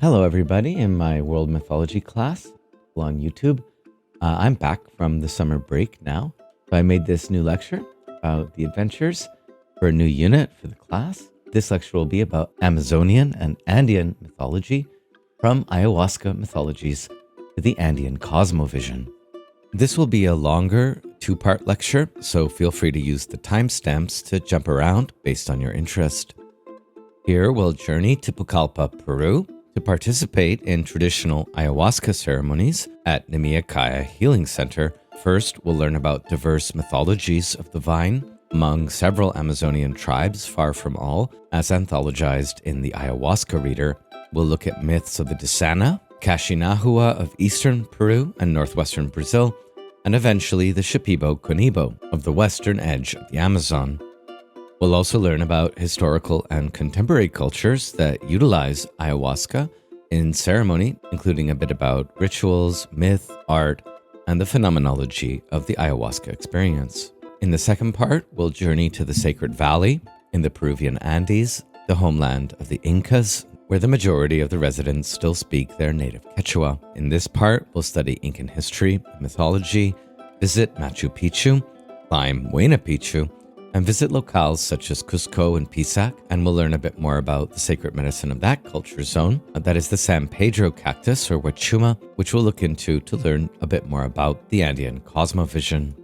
Hello, everybody, in my World Mythology class on YouTube. I'm back from the summer break now. So I made this new lecture about the adventures for a new unit for the class. This lecture will be about Amazonian and Andean mythology from Ayahuasca Mythologies to the Andean Cosmovision. This will be a longer two-part lecture, so feel free to use the timestamps to jump around based on your interest. Here we'll journey to Pucallpa, Peru, to participate in traditional ayahuasca ceremonies at Nimea Healing Center. First, we'll learn about diverse mythologies of the vine among several Amazonian tribes, far from all, as anthologized in the Ayahuasca Reader. We'll look at myths of the Desana, Cashinahua of eastern Peru and northwestern Brazil, and eventually the Shipibo of the western edge of the Amazon. We'll also learn about historical and contemporary cultures that utilize ayahuasca in ceremony, including a bit about rituals, myth, art, and the phenomenology of the ayahuasca experience. In the second part, we'll journey to the Sacred Valley in the Peruvian Andes, the homeland of the Incas, where the majority of the residents still speak their native Quechua. In this part, we'll study Incan history, mythology, visit Machu Picchu, climb Huayna Picchu, and visit locales such as Cusco and Pisac, and we'll learn a bit more about the sacred medicine of that culture zone. That is the San Pedro cactus, or huachuma, which we'll look into to learn a bit more about the Andean Cosmovision.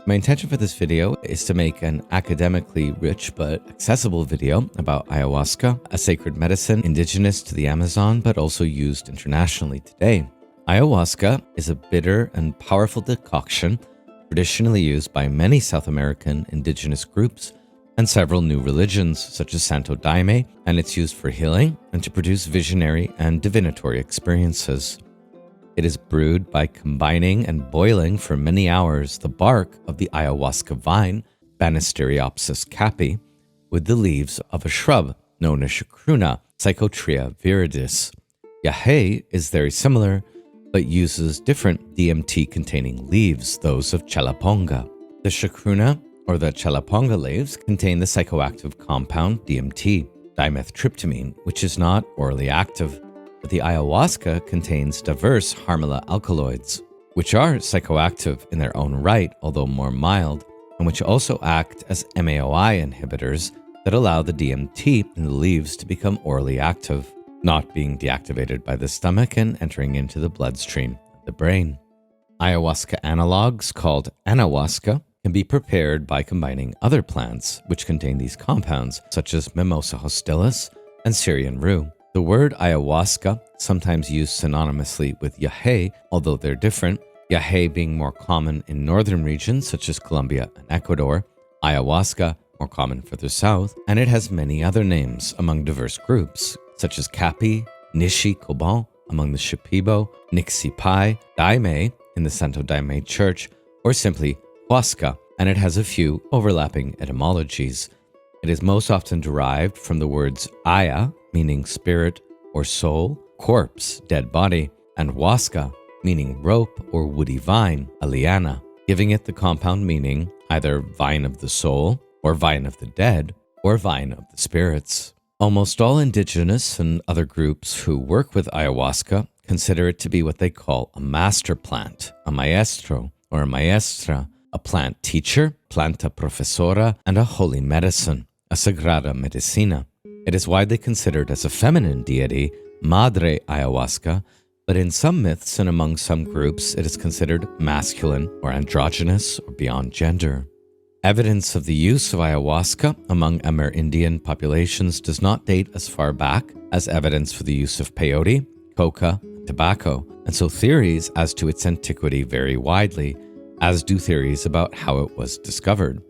My intention for this video is to make an academically rich but accessible video about ayahuasca, a sacred medicine indigenous to the Amazon but also used internationally today. Ayahuasca is a bitter and powerful decoction traditionally used by many South American indigenous groups and several new religions such as Santo Daime, and it's used for healing and to produce visionary and divinatory experiences. It is brewed by combining and boiling for many hours the bark of the ayahuasca vine, Banisteriopsis caapi, with the leaves of a shrub known as chacruna, Psychotria viridis. Yajé is very similar, but uses different DMT-containing leaves, those of chalaponga. The chacruna, or the chalaponga leaves, contain the psychoactive compound DMT, dimethyltryptamine, which is not orally active. But the ayahuasca contains diverse harmala alkaloids, which are psychoactive in their own right, although more mild, and which also act as MAOI inhibitors that allow the DMT in the leaves to become orally active, not being deactivated by the stomach and entering into the bloodstream of the brain. Ayahuasca analogs called anahuasca can be prepared by combining other plants which contain these compounds, such as Mimosa hostilis and Syrian rue. The word ayahuasca, sometimes used synonymously with Yajé, although they're different, Yajé being more common in northern regions such as Colombia and Ecuador, ayahuasca more common further south, and it has many other names among diverse groups, such as Caapi, Nishi Koban among the Shipibo, Nixi Pai, Daime in the Santo Daime Church, or simply Huasca, and it has a few overlapping etymologies. It is most often derived from the words aya, meaning spirit or soul, corpse, dead body, and huasca, meaning rope or woody vine, a liana, giving it the compound meaning either vine of the soul, or vine of the dead, or vine of the spirits. Almost all indigenous and other groups who work with ayahuasca consider it to be what they call a master plant, a maestro or a maestra, a plant teacher, planta professora, and a holy medicine, a sagrada medicina. It is widely considered as a feminine deity, madre ayahuasca, but in some myths and among some groups it is considered masculine or androgynous or beyond gender. Evidence of the use of ayahuasca among Amerindian populations does not date as far back as evidence for the use of peyote, coca, and tobacco, and so theories as to its antiquity vary widely, as do theories about how it was discovered.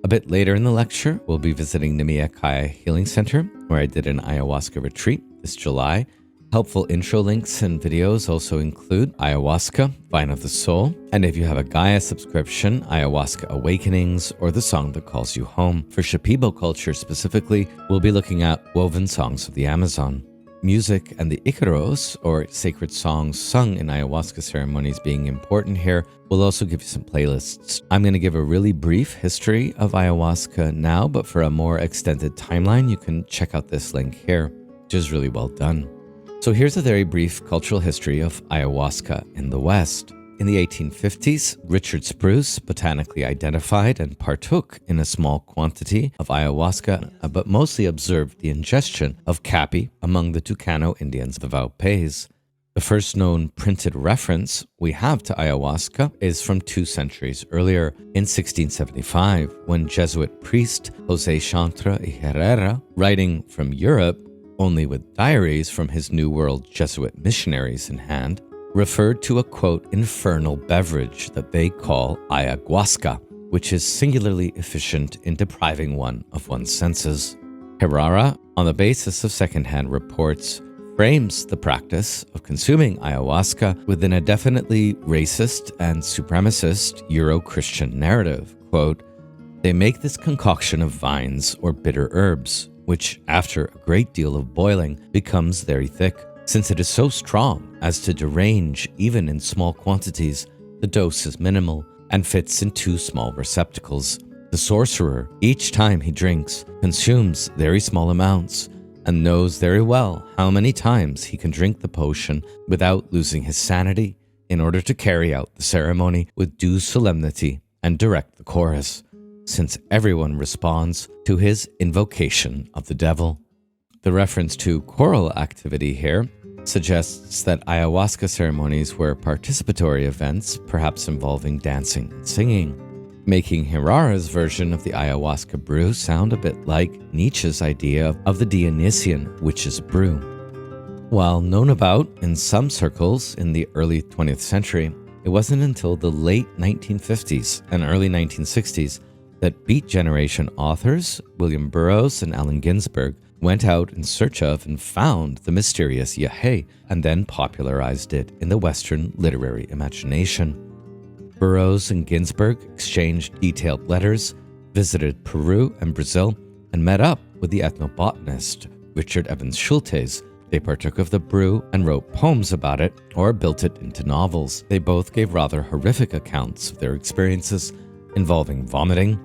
A bit later in the lecture, we'll be visiting Nimea Healing Center, where I did an ayahuasca retreat this July. Helpful intro links and videos also include Ayahuasca, Vine of the Soul, and if you have a Gaia subscription, Ayahuasca Awakenings, or The Song That Calls You Home. For Shipibo culture specifically, we'll be looking at woven songs of the Amazon. Music and the Icaros, or sacred songs sung in ayahuasca ceremonies being important here, we'll also give you some playlists. I'm going to give a really brief history of ayahuasca now, but for a more extended timeline, you can check out this link here, which is really well done. So here's a very brief cultural history of ayahuasca in the West. In the 1850s, Richard Spruce botanically identified and partook in a small quantity of ayahuasca, but mostly observed the ingestion of capi among the Tucano Indians of Valpais. The first known printed reference we have to ayahuasca is from 2 centuries earlier, in 1675, when Jesuit priest José Chantre y Herrera, writing from Europe, only with diaries from his New World Jesuit missionaries in hand, referred to a, quote, infernal beverage that they call ayahuasca, which is singularly efficient in depriving one of one's senses. Herrera, on the basis of secondhand reports, frames the practice of consuming ayahuasca within a definitely racist and supremacist Euro-Christian narrative. Quote, they make this concoction of vines or bitter herbs, which, after a great deal of boiling, becomes very thick. Since it is so strong as to derange even in small quantities, the dose is minimal and fits in 2 small receptacles. The sorcerer, each time he drinks, consumes very small amounts and knows very well how many times he can drink the potion without losing his sanity in order to carry out the ceremony with due solemnity and direct the chorus, since everyone responds to his invocation of the devil. The reference to choral activity here suggests that ayahuasca ceremonies were participatory events, perhaps involving dancing and singing, making Herrera's version of the ayahuasca brew sound a bit like Nietzsche's idea of the Dionysian witch's brew. While known about in some circles in the early 20th century, it wasn't until the late 1950s and early 1960s that Beat Generation authors William Burroughs and Allen Ginsberg went out in search of and found the mysterious Yajé, and then popularized it in the Western literary imagination. Burroughs and Ginsberg exchanged detailed letters, visited Peru and Brazil, and met up with the ethnobotanist Richard Evans Schultes. They partook of the brew and wrote poems about it, or built it into novels. They both gave rather horrific accounts of their experiences, involving vomiting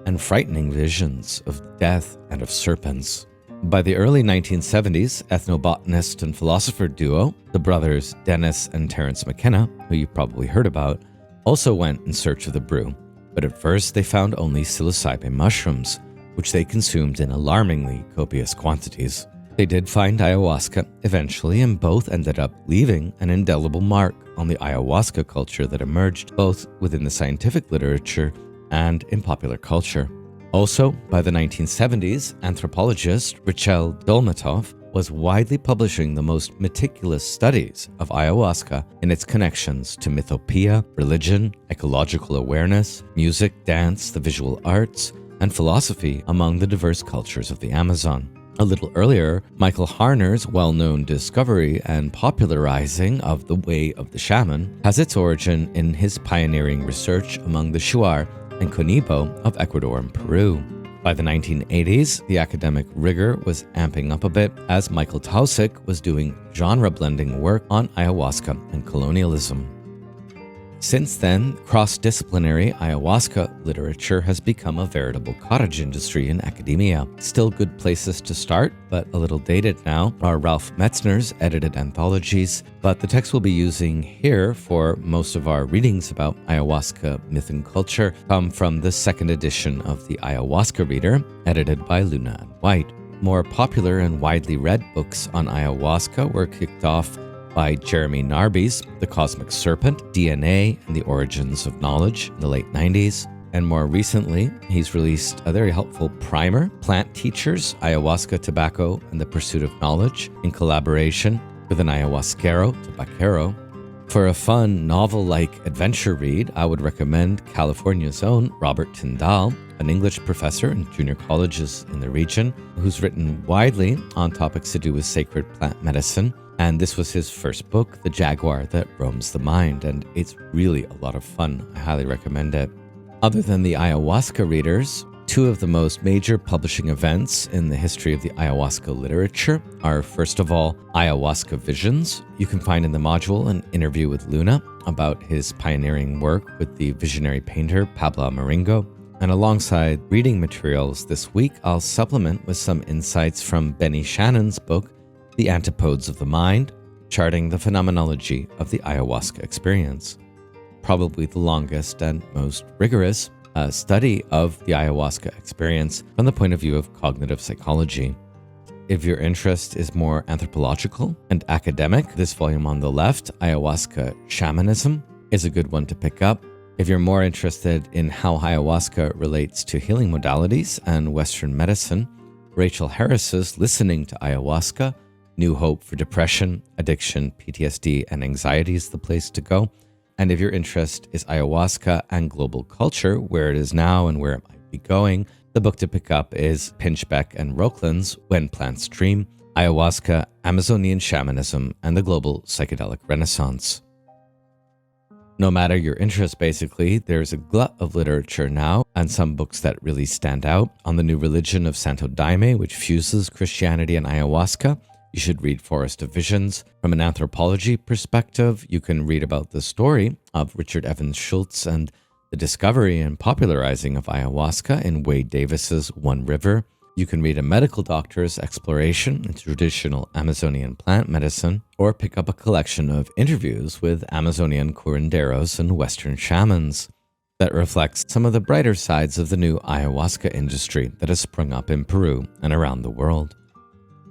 and frightening visions of death and of serpents. By the early 1970s, ethnobotanist and philosopher duo, the brothers Dennis and Terence McKenna, who you've probably heard about, also went in search of the brew, but at first they found only psilocybin mushrooms, which they consumed in alarmingly copious quantities. They did find ayahuasca eventually, and both ended up leaving an indelible mark on the ayahuasca culture that emerged both within the scientific literature and in popular culture. Also, by the 1970s, anthropologist Richel Dolmatov was widely publishing the most meticulous studies of ayahuasca in its connections to mythopoeia, religion, ecological awareness, music, dance, the visual arts, and philosophy among the diverse cultures of the Amazon. A little earlier, Michael Harner's well-known discovery and popularizing of the way of the shaman has its origin in his pioneering research among the Shuar and Conibo of Ecuador and Peru. By the 1980s, the academic rigor was amping up a bit as Michael Tausig was doing genre-blending work on ayahuasca and colonialism. Since then, cross-disciplinary ayahuasca literature has become a veritable cottage industry in academia. Still good places to start, but a little dated now, are Ralph Metzner's edited anthologies, but the text we'll be using here for most of our readings about ayahuasca myth and culture come from the second edition of the Ayahuasca Reader, edited by Luna and White. More popular and widely read books on ayahuasca were kicked off by Jeremy Narby's The Cosmic Serpent, DNA and the Origins of Knowledge in the late 90s. And more recently, he's released a very helpful primer, Plant Teachers, Ayahuasca, Tobacco, and the Pursuit of Knowledge, in collaboration with an ayahuasquero, tabaquero. For a fun, novel-like adventure read, I would recommend California's own Robert Tyndall, an English professor in junior colleges in the region, who's written widely on topics to do with sacred plant medicine. And this was his first book, The Jaguar That Roams the Mind, and it's really a lot of fun. I highly recommend it. Other than the ayahuasca readers, two of the most major publishing events in the history of the ayahuasca literature are, first of all, Ayahuasca Visions. You can find in the module an interview with Luna about his pioneering work with the visionary painter Pablo Maringo. And alongside reading materials this week, I'll supplement with some insights from Benny Shannon's book, The Antipodes of the Mind, charting the phenomenology of the ayahuasca experience. Probably the longest and most rigorous study of the ayahuasca experience from the point of view of cognitive psychology. If your interest is more anthropological and academic, this volume on the left, Ayahuasca Shamanism, is a good one to pick up. If you're more interested in how ayahuasca relates to healing modalities and Western medicine, Rachel Harris's Listening to Ayahuasca, New Hope for Depression, Addiction, PTSD, and Anxiety is the place to go. And if your interest is ayahuasca and global culture, where it is now and where it might be going, the book to pick up is Pinchbeck and Rockland's When Plants Dream, Ayahuasca, Amazonian Shamanism, and the Global Psychedelic Renaissance. No matter your interest, basically, there's a glut of literature now and some books that really stand out on the new religion of Santo Daime, which fuses Christianity and ayahuasca. You should read Forest of Visions. From an anthropology perspective, you can read about the story of Richard Evans Schultz and the discovery and popularizing of ayahuasca in Wade Davis's One River. You can read a medical doctor's exploration into traditional Amazonian plant medicine, or pick up a collection of interviews with Amazonian curanderos and Western shamans that reflects some of the brighter sides of the new ayahuasca industry that has sprung up in Peru and around the world.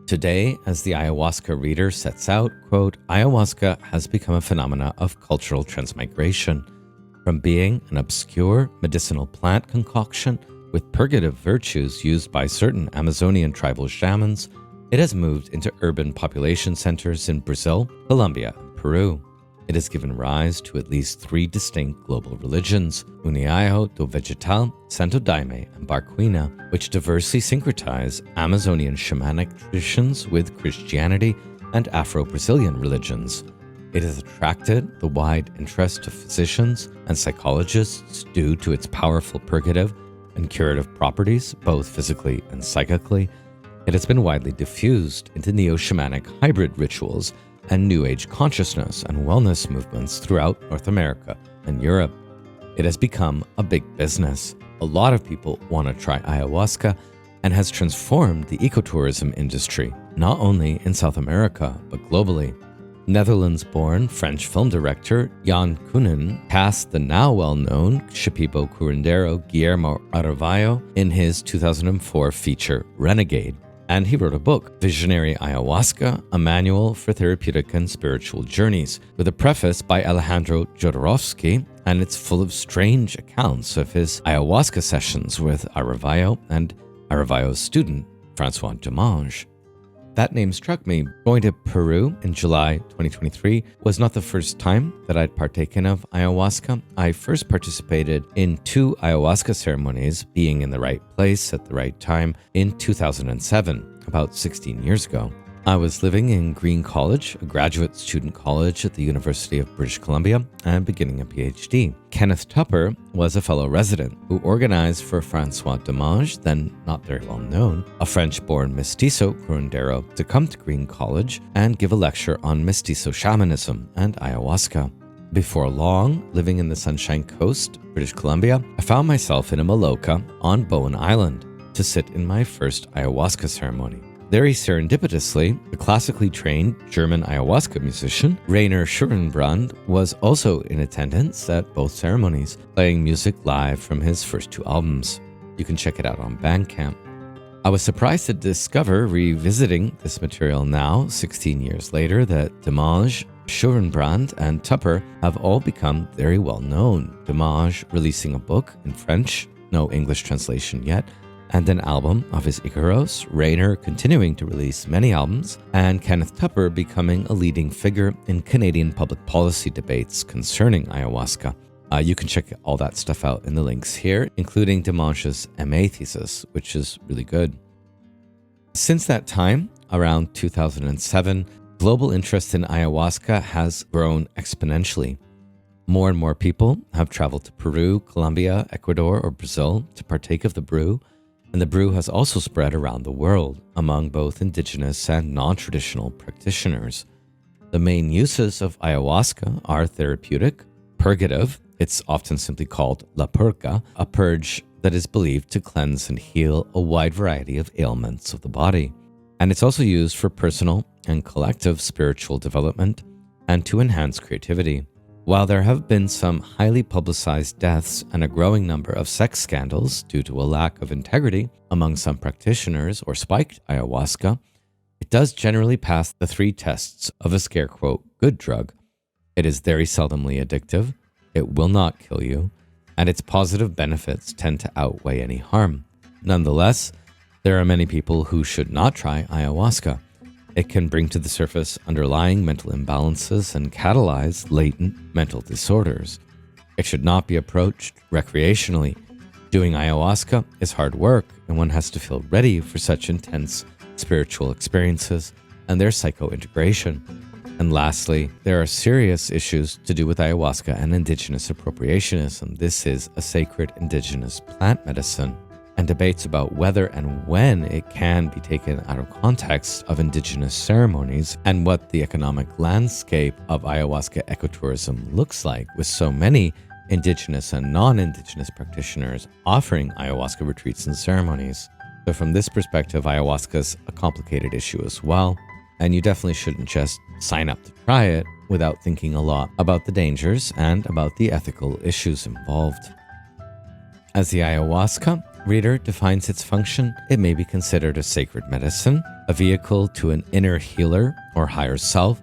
Today, as the ayahuasca reader sets out, quote, ayahuasca has become a phenomena of cultural transmigration. From being an obscure medicinal plant concoction with purgative virtues used by certain Amazonian tribal shamans, it has moved into urban population centers in Brazil, Colombia, and Peru. It has given rise to at least 3 distinct global religions, União do Vegetal, Santo Daime, and Barquina, which diversely syncretize Amazonian shamanic traditions with Christianity and Afro-Brazilian religions. It has attracted the wide interest of physicians and psychologists due to its powerful purgative and curative properties, both physically and psychically. It has been widely diffused into neo-shamanic hybrid rituals and New Age consciousness and wellness movements throughout North America and Europe. It has become a big business. A lot of people want to try ayahuasca and has transformed the ecotourism industry, not only in South America, but globally. Netherlands-born French film director Jan Kunen cast the now well-known Shipibo curandero Guillermo Aravayo in his 2004 feature Renegade, and he wrote a book, Visionary Ayahuasca, a manual for therapeutic and spiritual journeys, with a preface by Alejandro Jodorowsky, and it's full of strange accounts of his ayahuasca sessions with Aravayo and Aravayo's student, Francois Demange. That name struck me. Going to Peru in July 2023 was not the first time that I'd partaken of ayahuasca. I first participated in 2 ayahuasca ceremonies, being in the right place at the right time, in 2007, about 16 years ago. I was living in Green College, a graduate student college at the University of British Columbia, and beginning a PhD. Kenneth Tupper was a fellow resident who organized for Francois Demange, then not very well known, a French-born mestizo curandero, to come to Green College and give a lecture on mestizo shamanism and ayahuasca. Before long, living in the Sunshine Coast, British Columbia, I found myself in a maloca on Bowen Island to sit in my first ayahuasca ceremony. Very serendipitously, the classically trained German ayahuasca musician Rainer Schurenbrand was also in attendance at both ceremonies, playing music live from his first 2 albums. You can check it out on Bandcamp. I was surprised to discover, revisiting this material now, 16 years later, that Demange, Schurenbrand, and Tupper have all become very well known. Demange releasing a book in French, no English translation yet, and an album of his Icaros, Rainer continuing to release many albums, and Kenneth Tupper becoming a leading figure in Canadian public policy debates concerning ayahuasca. You can check all that stuff out in the links here, including Demange's MA thesis, which is really good. Since that time, around 2007, global interest in ayahuasca has grown exponentially. More and more people have traveled to Peru, Colombia, Ecuador, or Brazil to partake of the brew, and the brew has also spread around the world among both indigenous and non-traditional practitioners. The main uses of ayahuasca are therapeutic, purgative, it's often simply called la purga, a purge that is believed to cleanse and heal a wide variety of ailments of the body. And it's also used for personal and collective spiritual development and to enhance creativity. While there have been some highly publicized deaths and a growing number of sex scandals due to a lack of integrity among some practitioners or spiked ayahuasca, it does generally pass the 3 tests of a scare quote good drug. It is very seldomly addictive, it will not kill you, and its positive benefits tend to outweigh any harm. Nonetheless, there are many people who should not try ayahuasca. It can bring to the surface underlying mental imbalances and catalyze latent mental disorders. It should not be approached recreationally. Doing ayahuasca is hard work, and one has to feel ready for such intense spiritual experiences and their psycho-integration. And lastly, there are serious issues to do with ayahuasca and indigenous appropriationism. This is a sacred indigenous plant medicine, and debates about whether and when it can be taken out of context of indigenous ceremonies and what the economic landscape of ayahuasca ecotourism looks like, with so many indigenous and non-indigenous practitioners offering ayahuasca retreats and ceremonies. So from this perspective, ayahuasca is a complicated issue as well, and you definitely shouldn't just sign up to try it without thinking a lot about the dangers and about the ethical issues involved. As the ayahuasca reader defines its function, it may be considered a sacred medicine, a vehicle to an inner healer or higher self,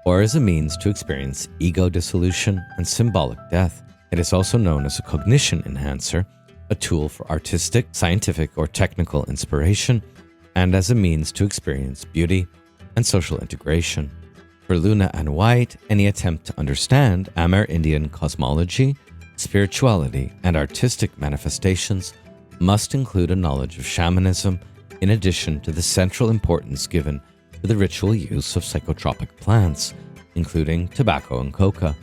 or as a means to experience ego dissolution and symbolic death. It is also known as a cognition enhancer, a tool for artistic, scientific, or technical inspiration, and as a means to experience beauty and social integration. For Luna and White, any attempt to understand Amerindian cosmology, spirituality, and artistic manifestations must include a knowledge of shamanism, in addition to the central importance given to the ritual use of psychotropic plants, including tobacco and coca,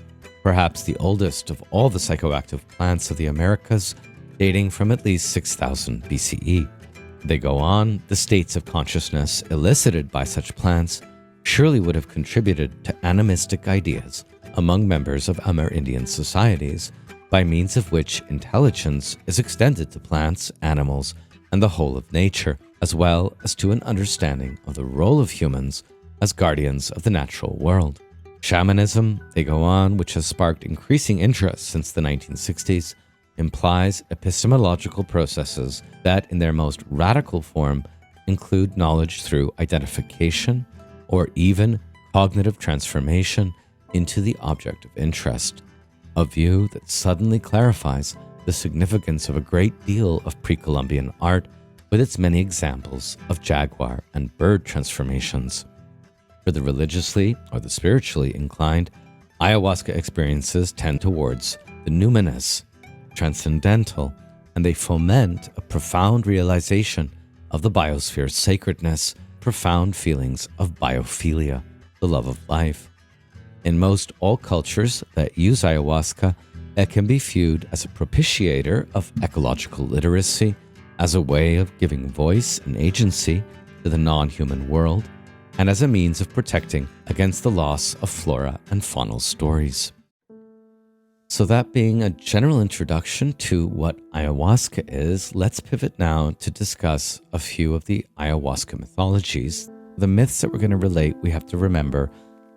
perhaps the oldest of all the psychoactive plants of the Americas, dating from at least 6000 BCE. They go on, the states of consciousness elicited by such plants surely would have contributed to animistic ideas among members of Amerindian societies, by means of which intelligence is extended to plants, animals, and the whole of nature, as well as to an understanding of the role of humans as guardians of the natural world. Shamanism, they go on, which has sparked increasing interest since the 1960s, implies epistemological processes that, in their most radical form, include knowledge through identification or even cognitive transformation into the object of interest. A view that suddenly clarifies the significance of a great deal of pre-Columbian art with its many examples of jaguar and bird transformations. For the religiously or the spiritually inclined, ayahuasca experiences tend towards the numinous, transcendental, and they foment a profound realization of the biosphere's sacredness, profound feelings of biophilia, the love of life. In most all cultures that use ayahuasca, it can be viewed as a propitiator of ecological literacy, as a way of giving voice and agency to the non-human world, and as a means of protecting against the loss of flora and faunal stories. So that being a general introduction to what ayahuasca is, let's pivot now to discuss a few of the ayahuasca mythologies. The myths that we're going to relate, we have to remember,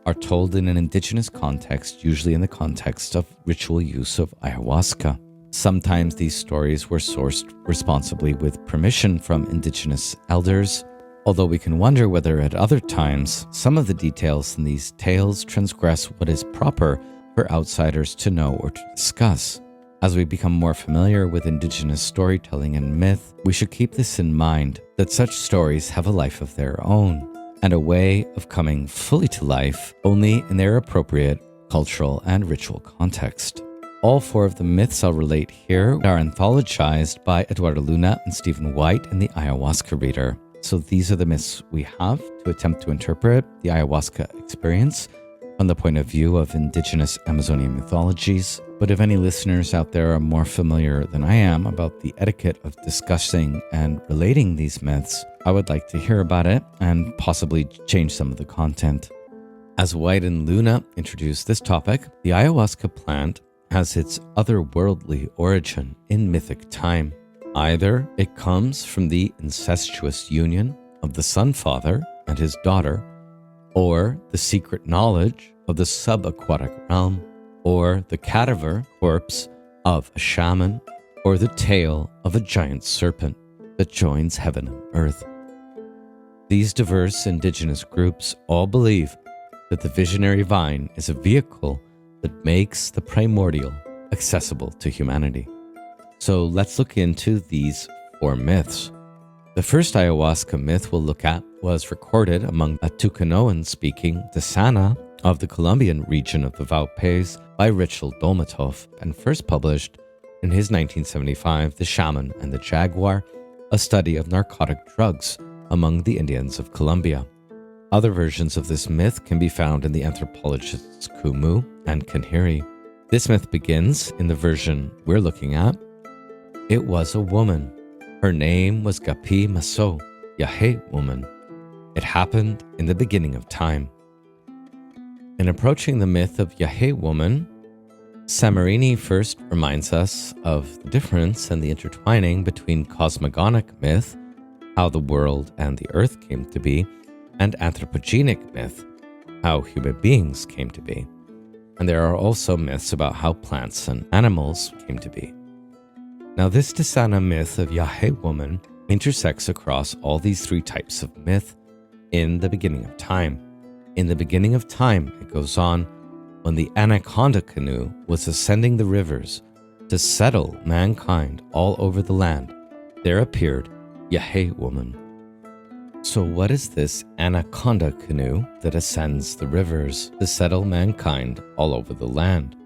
are told in an indigenous context, usually in the context of ritual use of ayahuasca. Sometimes these stories were sourced responsibly with permission from indigenous elders, although we can wonder whether at other times some of the details in these tales transgress what is proper for outsiders to know or to discuss. As we become more familiar with indigenous storytelling and myth, we should keep this in mind, that such stories have a life of their own, and a way of coming fully to life only in their appropriate cultural and ritual context. All 4 of the myths I'll relate here are anthologized by Eduardo Luna and Stephen White in the Ayahuasca Reader. So these are the myths we have to attempt to interpret the ayahuasca experience from the point of view of indigenous Amazonian mythologies. But if any listeners out there are more familiar than I am about the etiquette of discussing and relating these myths, I would like to hear about it and possibly change some of the content. As White and Luna introduce this topic, the ayahuasca plant has its otherworldly origin in mythic time. Either it comes from the incestuous union of the Sun Father and his daughter, or the secret knowledge of the subaquatic realm, or the cadaver corpse of a shaman, or the tail of a giant serpent that joins heaven and earth. These diverse indigenous groups all believe that the visionary vine is a vehicle that makes the primordial accessible to humanity. So let's look into these 4 myths. The first ayahuasca myth we'll look at was recorded among a Tucanoan-speaking Desana of the Colombian region of the Vaupés by Richel Dolmatov, and first published in his 1975 The Shaman and the Jaguar, a study of narcotic drugs among the Indians of Colombia. Other versions of this myth can be found in the anthropologists Kumu and Kanhiri. This myth begins in the version we're looking at. It was a woman. Her name was Gapi Maso, Yajé woman. It happened in the beginning of time. In approaching the myth of Yajé woman, Sammarini first reminds us of the difference and the intertwining between cosmogonic myth, how the world and the earth came to be, and anthropogenic myth, how human beings came to be. And there are also myths about how plants and animals came to be. Now, this Desana myth of Yajé woman intersects across all these 3 types of myth in the beginning of time. In the beginning of time, it goes on, when the Anaconda-Canoe was ascending the rivers to settle mankind all over the land, there appeared Yajé woman. So what is this Anaconda-Canoe that ascends the rivers to settle mankind all over the land?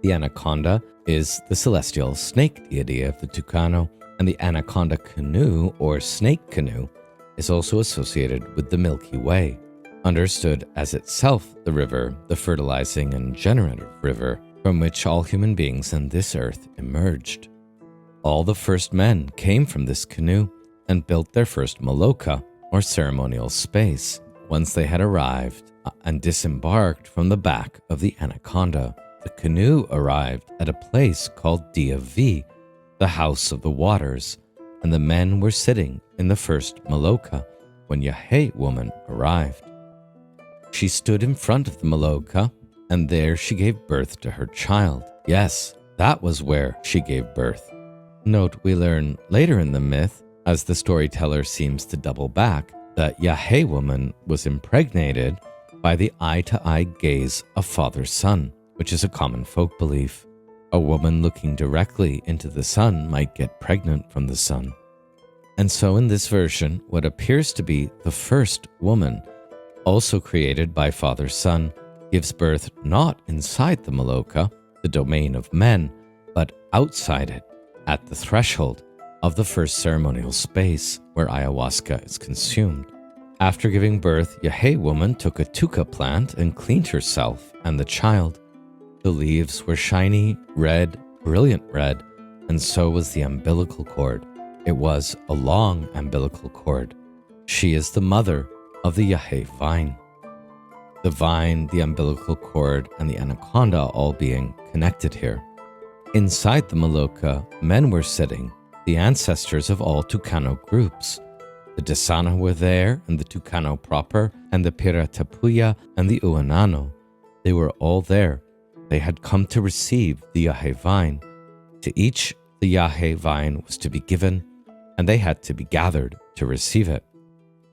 The anaconda is the celestial snake deity of the Tucano, and the Anaconda-Canoe, or snake canoe, is also associated with the Milky Way, understood as itself the river, the fertilizing and generative river, from which all human beings and this earth emerged. All the first men came from this canoe and built their first maloka, or ceremonial space, once they had arrived and disembarked from the back of the anaconda. The canoe arrived at a place called Dia V, the House of the Waters, and the men were sitting in the first maloka when Yajé woman arrived. She stood in front of the maloka, and there she gave birth to her child. Yes, that was where she gave birth. Note, we learn later in the myth, as the storyteller seems to double back, that Yajé woman was impregnated by the eye-to-eye gaze of father-son, which is a common folk belief. A woman looking directly into the sun might get pregnant from the sun. And so in this version, what appears to be the first woman, also created by father-son, gives birth not inside the maloka, the domain of men, but outside it, at the threshold of the first ceremonial space where ayahuasca is consumed. After giving birth, Yajé woman took a tuca plant and cleaned herself and the child. The leaves were shiny, red, brilliant red, and so was the umbilical cord. It was a long umbilical cord. She is the mother of the Yajé vine. The vine, the umbilical cord, and the anaconda all being connected here. Inside the maloka, men were sitting, the ancestors of all Tucano groups. The Desana were there, and the Tucano proper, and the Piratapuya, and the Uanano. They were all there. They had come to receive the Yajé vine. To each, the Yajé vine was to be given, and they had to be gathered to receive it.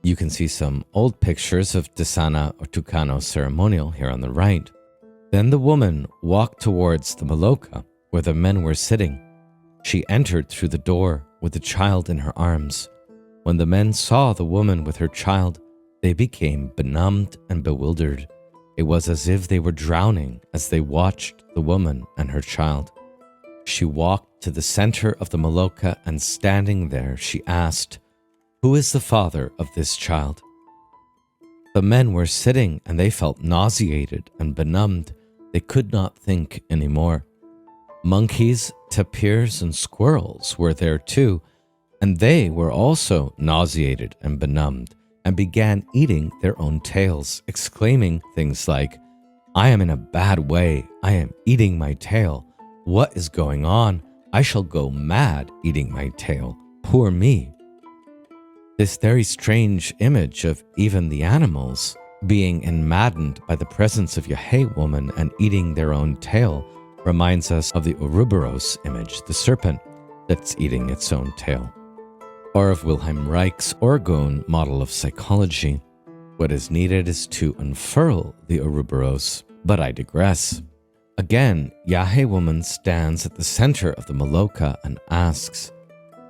You can see some old pictures of Desana or Tucano ceremonial here on the right. Then the woman walked towards the maloka, where the men were sitting. She entered through the door with the child in her arms. When the men saw the woman with her child, they became benumbed and bewildered. It was as if they were drowning as they watched the woman and her child. She walked to the center of the maloka, and standing there, she asked, "Who is the father of this child?" The men were sitting, and they felt nauseated and benumbed. They could not think anymore. Monkeys, tapirs, and squirrels were there too, and they were also nauseated and benumbed, and began eating their own tails, exclaiming things like, "I am in a bad way. I am eating my tail. What is going on? I shall go mad eating my tail. Poor me." This very strange image of even the animals being enmaddened by the presence of Yajé woman and eating their own tail reminds us of the Ouroboros image, the serpent that's eating its own tail. Or of Wilhelm Reich's Orgone model of psychology. What is needed is to unfurl the Ouroboros, but I digress. Again, Yajé woman stands at the center of the Maloka and asks,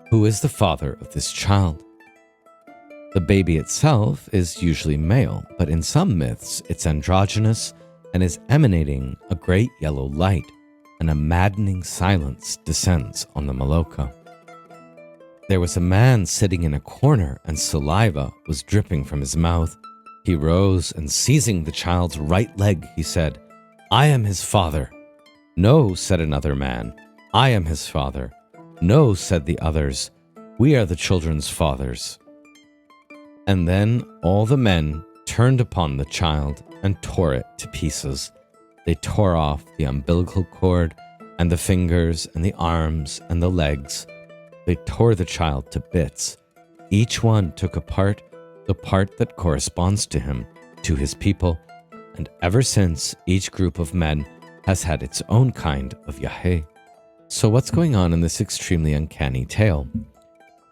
"Who is the father of this child?" The baby itself is usually male, but in some myths it's androgynous and is emanating a great yellow light, and a maddening silence descends on the Maloka. There was a man sitting in a corner and saliva was dripping from his mouth. He rose and seizing the child's right leg, he said, "I am his father." "No," said another man, "I am his father." "No," said the others, "We are the children's fathers." And then all the men turned upon the child and tore it to pieces. They tore off the umbilical cord and the fingers and the arms and the legs. They tore the child to bits. Each one took apart the part that corresponds to him, to his people, and ever since each group of men has had its own kind of Yajé. So what's going on in this extremely uncanny tale?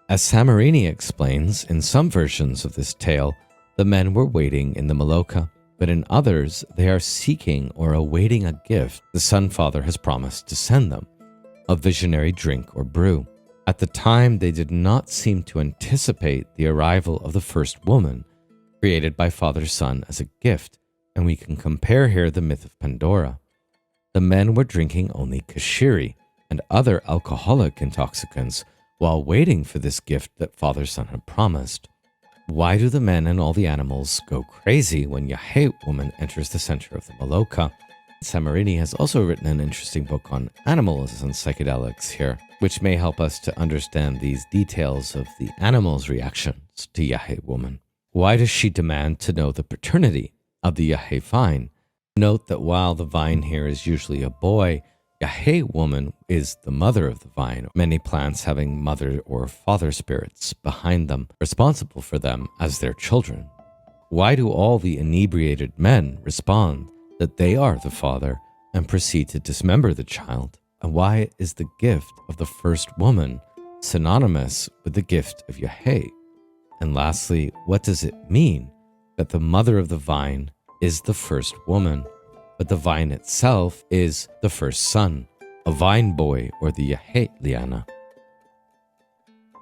As Samarini explains, in some versions of this tale, the men were waiting in the Maloka, but in others, they are seeking or awaiting a gift the Sun Father has promised to send them, a visionary drink or brew. At the time, they did not seem to anticipate the arrival of the first woman, created by Father Sun as a gift, and we can compare here the myth of Pandora. The men were drinking only kashiri and other alcoholic intoxicants, while waiting for this gift that Father Sun had promised. Why do the men and all the animals go crazy when Yajé woman enters the center of the Maloka? Samarini has also written an interesting book on animals and psychedelics here, which may help us to understand these details of the animals' reactions to Yajé woman. Why does she demand to know the paternity of the Yajé vine? Note that while the vine here is usually a boy, Yajé woman is the mother of the vine, many plants having mother or father spirits behind them, responsible for them as their children. Why do all the inebriated men respond that they are the father and proceed to dismember the child? And why is the gift of the first woman synonymous with the gift of Yajé? And lastly, what does it mean that the mother of the vine is the first woman, but the vine itself is the first son, a vine boy or the Yajé liana?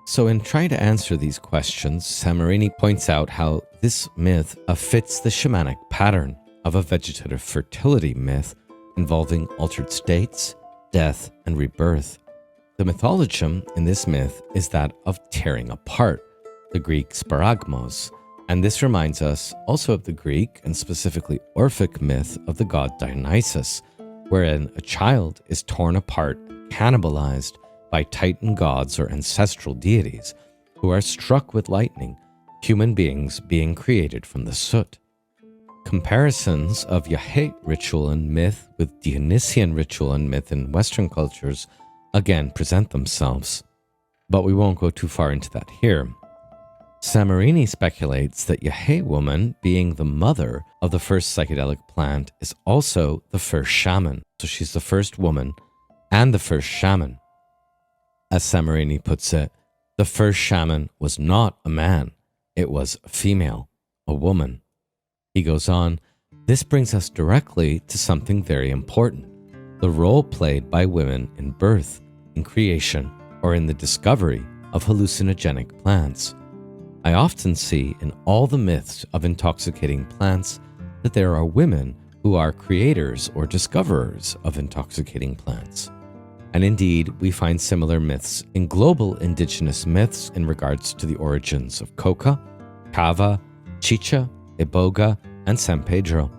So in trying to answer these questions, Samarini points out how this myth fits the shamanic pattern of a vegetative fertility myth involving altered states, death, and rebirth. The mythologum in this myth is that of tearing apart, the Greek sparagmos, and this reminds us also of the Greek and specifically Orphic myth of the god Dionysus, wherein a child is torn apart, cannibalized by Titan gods or ancestral deities who are struck with lightning, human beings being created from the soot. Comparisons of Yajé ritual and myth with Dionysian ritual and myth in Western cultures again present themselves, but we won't go too far into that here. Samarini speculates that Yajé woman, being the mother of the first psychedelic plant, is also the first shaman. So she's the first woman and the first shaman. As Samarini puts it, the first shaman was not a man, it was a female, a woman. He goes on, this brings us directly to something very important, the role played by women in birth, in creation, or in the discovery of hallucinogenic plants. I often see in all the myths of intoxicating plants that there are women who are creators or discoverers of intoxicating plants. And indeed, we find similar myths in global indigenous myths in regards to the origins of coca, kava, chicha, iboga, and San Pedro,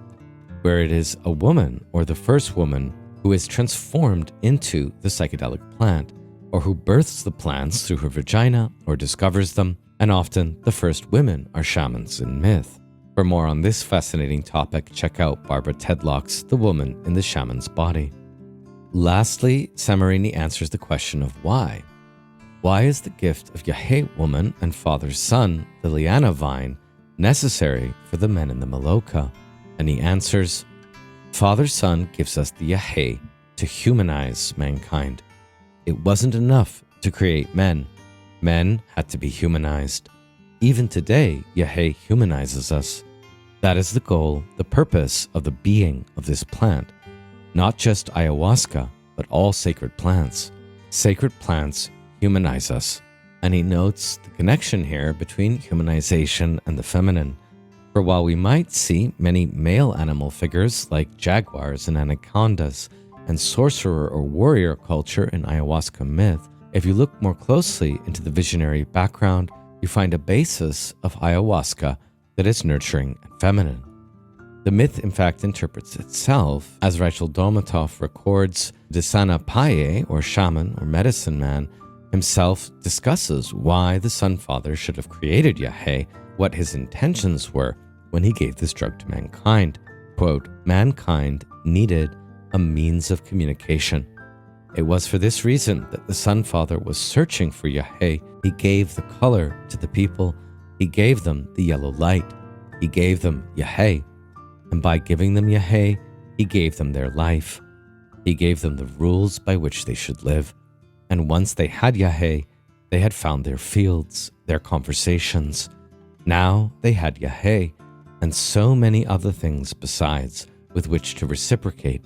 where it is a woman or the first woman who is transformed into the psychedelic plant, or who births the plants through her vagina or discovers them, and often the first women are shamans in myth. For more on this fascinating topic, check out Barbara Tedlock's The Woman in the Shaman's Body. Lastly, Samarini answers the question of why. why is the gift of Yajé woman and father's son, the liana vine, necessary for the men in the Maloka? And he answers, Father's son gives us the Yajé to humanize mankind. It wasn't enough to create men. Men had to be humanized. Even today, Yajé humanizes us. That is the goal, the purpose of the being of this plant. Not just ayahuasca, but all sacred plants. Sacred plants humanize us. And he notes the connection here between humanization and the feminine. For while we might see many male animal figures like jaguars and anacondas and sorcerer or warrior culture in ayahuasca myth, if you look more closely into the visionary background, you find a basis of ayahuasca that is nurturing and feminine. The myth, in fact, interprets itself, as Rachel Dolmatov records. Desana Paye, or shaman or medicine man, himself discusses why the Sun Father should have created Yajé, what his intentions were when he gave this drug to mankind. Quote, mankind needed a means of communication. It was for this reason that the Sun Father was searching for Yajé. He gave the color to the people. He gave them the yellow light. He gave them Yajé. And by giving them Yajé, he gave them their life. He gave them the rules by which they should live. And once they had Yajé, they had found their fields, their conversations. Now they had Yajé, and so many other things besides with which to reciprocate.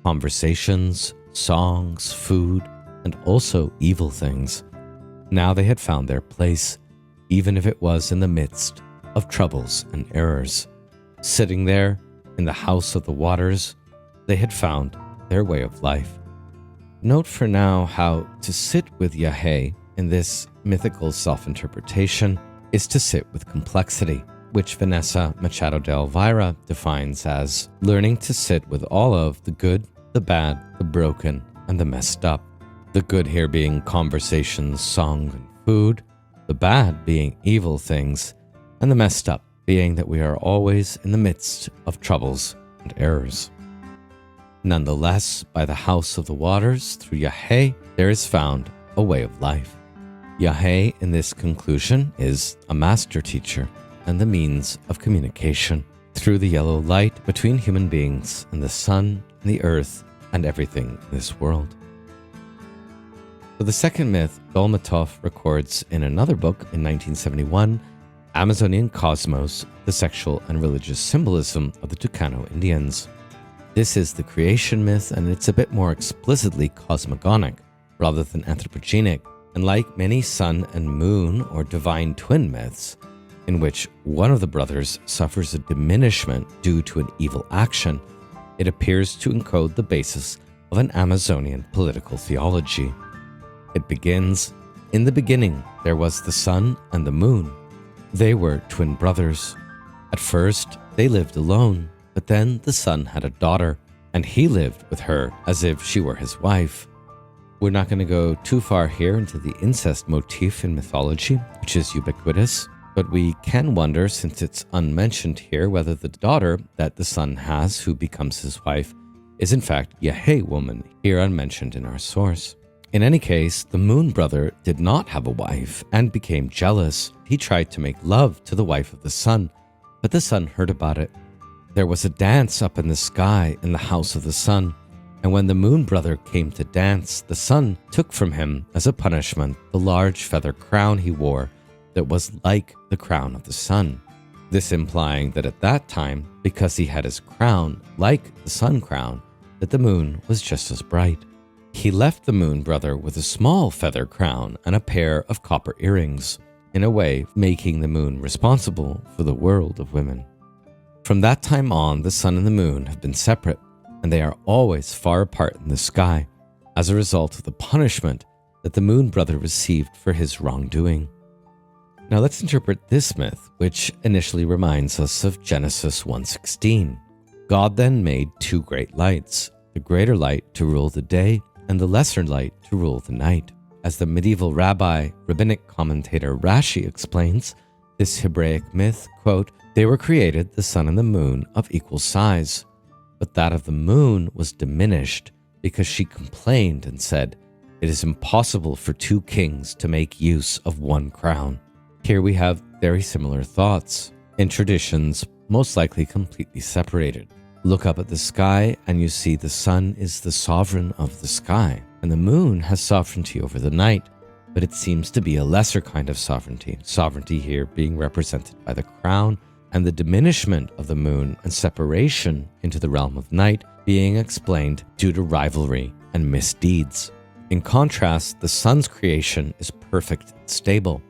Conversations, songs, food, and also evil things. Now they had found their place, even if it was in the midst of troubles and errors. Sitting there in the house of the waters, they had found their way of life. Note for now how to sit with Yajé in this mythical self-interpretation is to sit with complexity, which Vanessa Machado de Elvira defines as learning to sit with all of the good, the bad, the broken, and the messed up. The good here being conversations, song, and food, the bad being evil things, and the messed up being that we are always in the midst of troubles and errors. Nonetheless, by the house of the waters, through Yajé, there is found a way of life. Yajé, in this conclusion, is a master teacher and the means of communication through the yellow light between human beings and the sun and the earth and everything in this world. For the second myth, Dolmatov records in another book in 1971, Amazonian Cosmos, the sexual and religious symbolism of the Tucano Indians. This is the creation myth, and it's a bit more explicitly cosmogonic rather than anthropogenic, and like many sun and moon or divine twin myths, in which one of the brothers suffers a diminishment due to an evil action, it appears to encode the basis of an Amazonian political theology. It begins, in the beginning there was the sun and the moon. They were twin brothers. At first, they lived alone, but then the sun had a daughter, and he lived with her as if she were his wife. We're not going to go too far here into the incest motif in mythology, which is ubiquitous, but we can wonder, since it's unmentioned here, whether the daughter that the sun has, who becomes his wife, is in fact Yajé woman, here unmentioned in our source. In any case, the moon brother did not have a wife and became jealous. He tried to make love to the wife of the sun, but the sun heard about it. There was a dance up in the sky in the house of the sun, and when the moon brother came to dance, the sun took from him as a punishment the large feather crown he wore that was like the crown of the sun. This implying that at that time, because he had his crown like the sun crown, that the moon was just as bright. He left the moon brother with a small feather crown and a pair of copper earrings, in a way making the moon responsible for the world of women. From that time on, the sun and the moon have been separate, and they are always far apart in the sky, as a result of the punishment that the moon brother received for his wrongdoing. Now let's interpret this myth, which initially reminds us of Genesis 1:16. God then made two great lights, the greater light to rule the day, and the lesser light to rule the night. As the medieval rabbinic commentator Rashi explains, this Hebraic myth, quote, they were created, the sun and the moon, of equal size, but that of the moon was diminished because she complained and said, It is impossible for two kings to make use of one crown. Here we have very similar thoughts, in traditions most likely completely separated. Look up at the sky and you see the sun is the sovereign of the sky, and the moon has sovereignty over the night, but it seems to be a lesser kind of sovereignty. Sovereignty here being represented by the crown, and the diminishment of the moon and separation into the realm of night being explained due to rivalry and misdeeds. In contrast, the sun's creation is perfect and stable,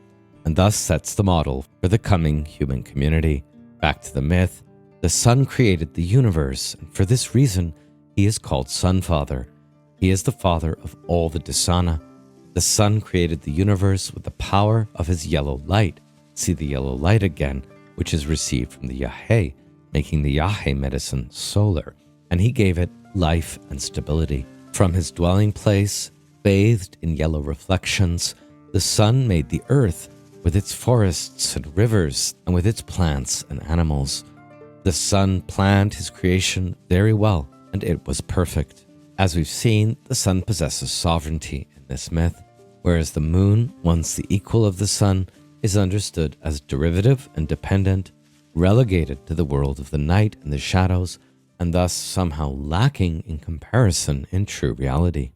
and thus sets the model for the coming human community. Back to the myth, the sun created the universe, and for this reason, he is called Sun Father. He is the father of all the Desana. The sun created the universe with the power of his yellow light. See the yellow light again, which is received from the Yajé, making the Yajé medicine solar, and he gave it life and stability. From his dwelling place, bathed in yellow reflections, the sun made the earth with its forests and rivers and with its plants and animals. The sun planned his creation very well, and it was perfect. As we've seen, the sun possesses sovereignty in this myth, whereas the moon, once the equal of the sun, is understood as derivative and dependent, relegated to the world of the night and the shadows, and thus somehow lacking in comparison in true reality.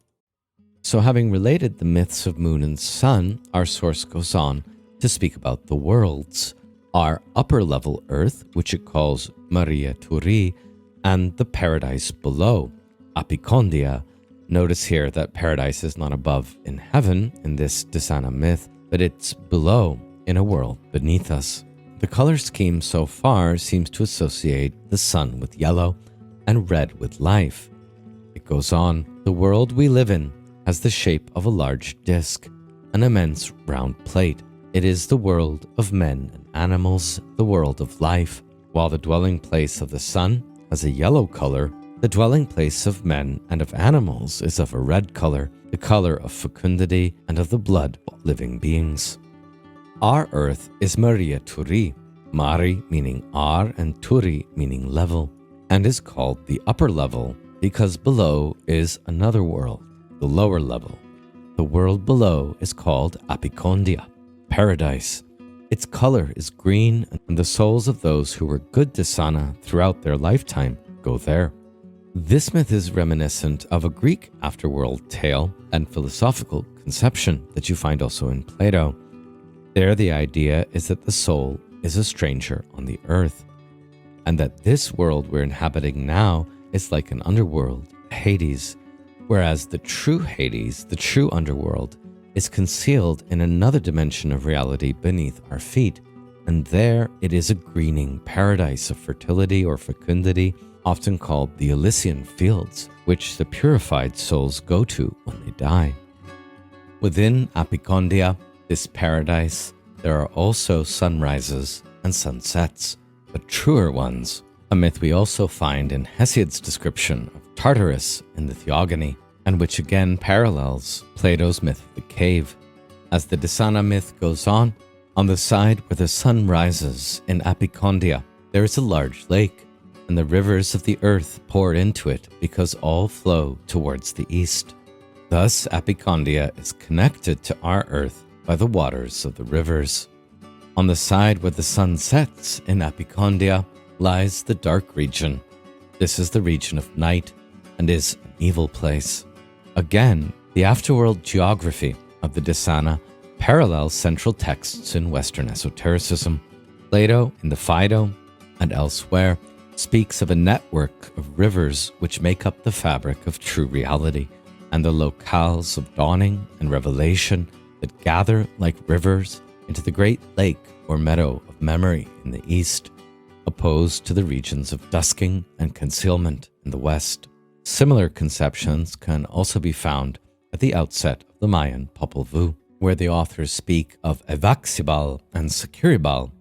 So having related the myths of moon and sun, our source goes on to speak about the worlds, our upper level earth, which it calls Maria Turi, and the paradise below, Apicondia. Notice here that paradise is not above in heaven in this Desana myth, but it's below in a world beneath us. The color scheme so far seems to associate the sun with yellow and red with life. It goes on, the world we live in has the shape of a large disc, an immense round plate. It is the world of men and animals, the world of life. While the dwelling place of the sun has a yellow color, the dwelling place of men and of animals is of a red color, the color of fecundity and of the blood of living beings. Our earth is Maria Turi, Mari meaning our and Turi meaning level, and is called the upper level because below is another world, the lower level. The world below is called Apicondia, paradise. Its color is green, and the souls of those who were good Desana throughout their lifetime go there. This myth is reminiscent of a Greek afterworld tale and philosophical conception that you find also in Plato. There the idea is that the soul is a stranger on the earth, and that this world we're inhabiting now is like an underworld, Hades, whereas the true Hades, the true underworld, is concealed in another dimension of reality beneath our feet, and there it is a greening paradise of fertility or fecundity, often called the Elysian fields, which the purified souls go to when they die. Within Apicondia, this paradise, there are also sunrises and sunsets, but truer ones, a myth we also find in Hesiod's description of Tartarus in the Theogony, and which again parallels Plato's myth of the cave. As the Desana myth goes on the side where the sun rises in Apicondia, there is a large lake, and the rivers of the earth pour into it because all flow towards the east. Thus, Apicondia is connected to our earth by the waters of the rivers. On the side where the sun sets in Apicondia lies the dark region. This is the region of night and is an evil place. Again, the afterworld geography of the Desana parallels central texts in Western esotericism. Plato, in the Phaedo and elsewhere, speaks of a network of rivers which make up the fabric of true reality, and the locales of dawning and revelation that gather like rivers into the great lake or meadow of memory in the east, opposed to the regions of dusking and concealment in the west. Similar conceptions can also be found at the outset of the Mayan Popol Vuh, where the authors speak of Evaxibal and Securibal,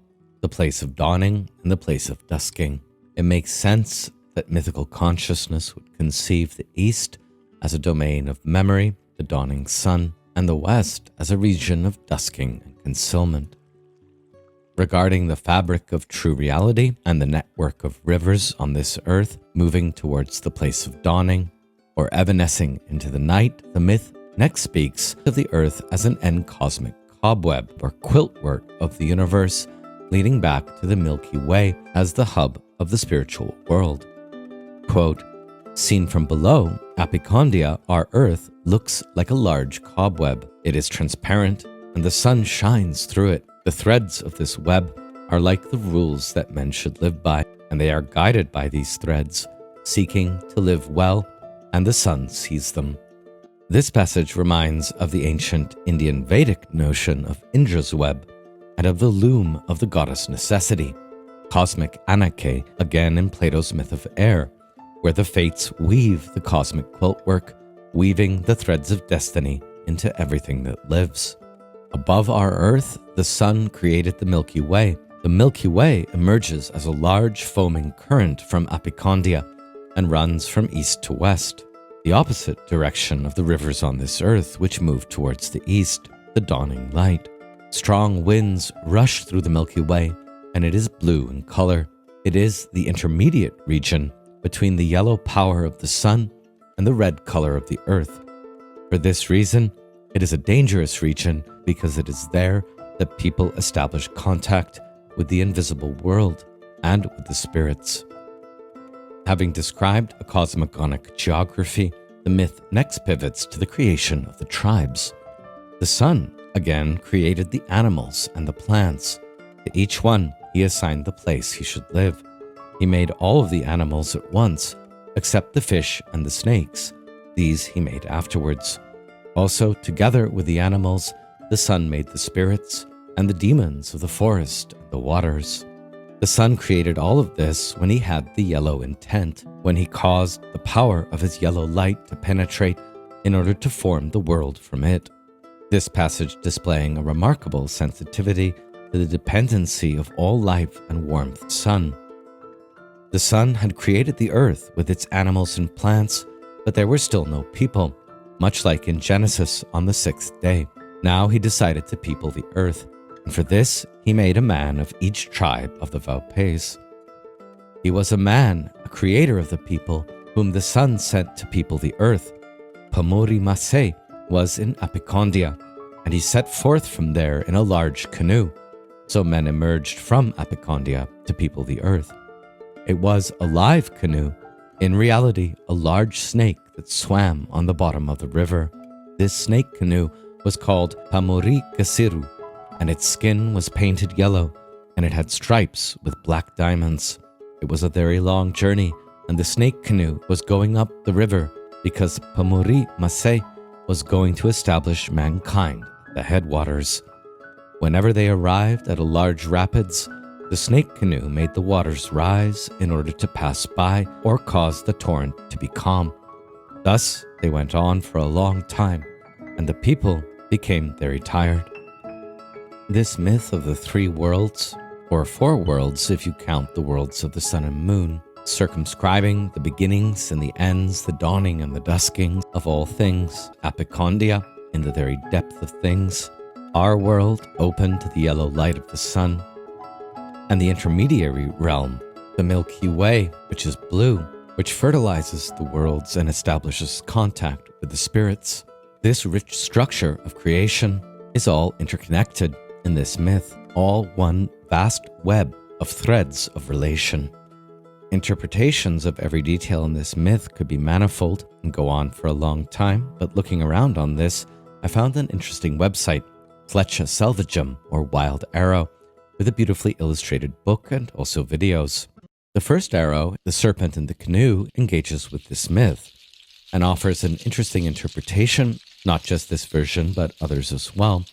the place of dawning and the place of dusking. It makes sense that mythical consciousness would conceive the East as a domain of memory, the dawning sun, and the West as a region of dusking and concealment. Regarding the fabric of true reality and the network of rivers on this earth moving towards the place of dawning, or evanescing into the night, the myth next speaks of the Earth as an end cosmic cobweb or quilt work of the universe, leading back to the Milky Way as the hub of the spiritual world. Quote, "Seen from below, Apicondia, our Earth, looks like a large cobweb. It is transparent, and the sun shines through it. The threads of this web are like the rules that men should live by, and they are guided by these threads, seeking to live well, and the sun sees them." This passage reminds of the ancient Indian Vedic notion of Indra's web and of the loom of the goddess Necessity, cosmic Ananke, again in Plato's myth of air, where the fates weave the cosmic quilt work, weaving the threads of destiny into everything that lives. Above our Earth, the sun created the Milky Way. The Milky Way emerges as a large foaming current from Apicondia and runs from east to west, the opposite direction of the rivers on this Earth, which move towards the east, the dawning light. Strong winds rush through the Milky Way, and it is blue in color. It is the intermediate region between the yellow power of the sun and the red color of the Earth. For this reason, it is a dangerous region because it is there that people establish contact with the invisible world and with the spirits. Having described a cosmogonic geography, the myth next pivots to the creation of the tribes. The sun, again, created the animals and the plants. To each one, he assigned the place he should live. He made all of the animals at once, except the fish and the snakes. These he made afterwards. Also, together with the animals, the sun made the spirits and the demons of the forest and the waters. The sun created all of this when he had the yellow intent, when he caused the power of his yellow light to penetrate in order to form the world from it. This passage displaying a remarkable sensitivity to the dependency of all life and warmth sun. The sun had created the earth with its animals and plants, but there were still no people, much like in Genesis on the sixth day. Now he decided to people the earth, and for this he made a man of each tribe of the Vaupes. He was a man, a creator of the people, whom the sun sent to people the earth. Pamori Masé was in Apicondia, and he set forth from there in a large canoe. So men emerged from Apicondia to people the earth. It was a live canoe, in reality a large snake that swam on the bottom of the river. This snake canoe was called Pamori Kasiru, and its skin was painted yellow, and it had stripes with black diamonds. It was a very long journey, and the snake canoe was going up the river because Pamori Masé was going to establish mankind at the headwaters. Whenever they arrived at a large rapids, the snake canoe made the waters rise in order to pass by or cause the torrent to be calm. Thus, they went on for a long time, and the people became very tired. This myth of the three worlds, or four worlds if you count the worlds of the sun and moon, circumscribing the beginnings and the ends, the dawning and the dusking of all things, Apicondia in the very depth of things, our world open to the yellow light of the sun, and the intermediary realm, the Milky Way, which is blue, which fertilizes the worlds and establishes contact with the spirits. This rich structure of creation is all interconnected in this myth, all one vast web of threads of relation. Interpretations of every detail in this myth could be manifold and go on for a long time, but looking around on this, I found an interesting website, Fletcha Selvagem, or Wild Arrow, with a beautifully illustrated book and also videos. The first arrow, the serpent in the canoe, engages with this myth and offers an interesting interpretation, not just this version, but others as well,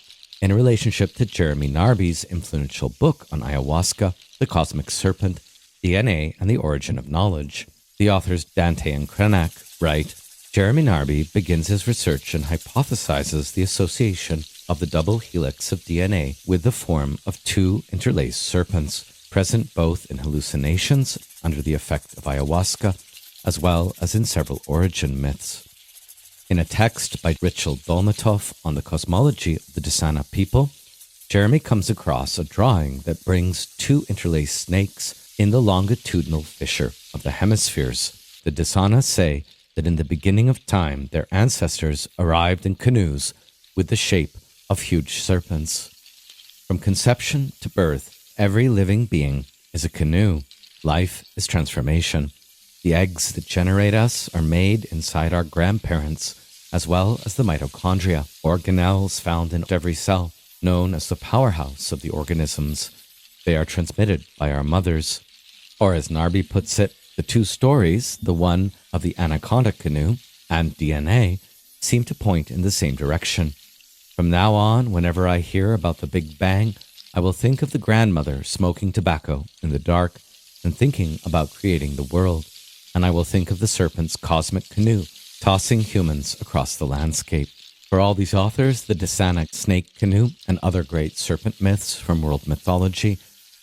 in relationship to Jeremy Narby's influential book on ayahuasca, The Cosmic Serpent, DNA and the Origin of Knowledge. The authors Dante and Krenak write, Jeremy Narby begins his research and hypothesizes the association of the double helix of DNA with the form of two interlaced serpents, present both in hallucinations under the effect of ayahuasca, as well as in several origin myths. In a text by Richel Dolmatov on the cosmology of the Desana people, Jeremy comes across a drawing that brings two interlaced snakes in the longitudinal fissure of the hemispheres. The Desana say the that in the beginning of time their ancestors arrived in canoes with the shape of huge serpents. From conception to birth, every living being is a canoe. Life is transformation. The eggs that generate us are made inside our grandparents, as well as the mitochondria, organelles found in every cell, known as the powerhouse of the organisms. They are transmitted by our mothers. Or as Narby puts it, the two stories, the one of the Anaconda-Canoe and DNA, seem to point in the same direction. From now on, whenever I hear about the Big Bang, I will think of the grandmother smoking tobacco in the dark and thinking about creating the world. And I will think of the serpent's cosmic canoe tossing humans across the landscape. For all these authors, the Desana snake canoe and other great serpent myths from world mythology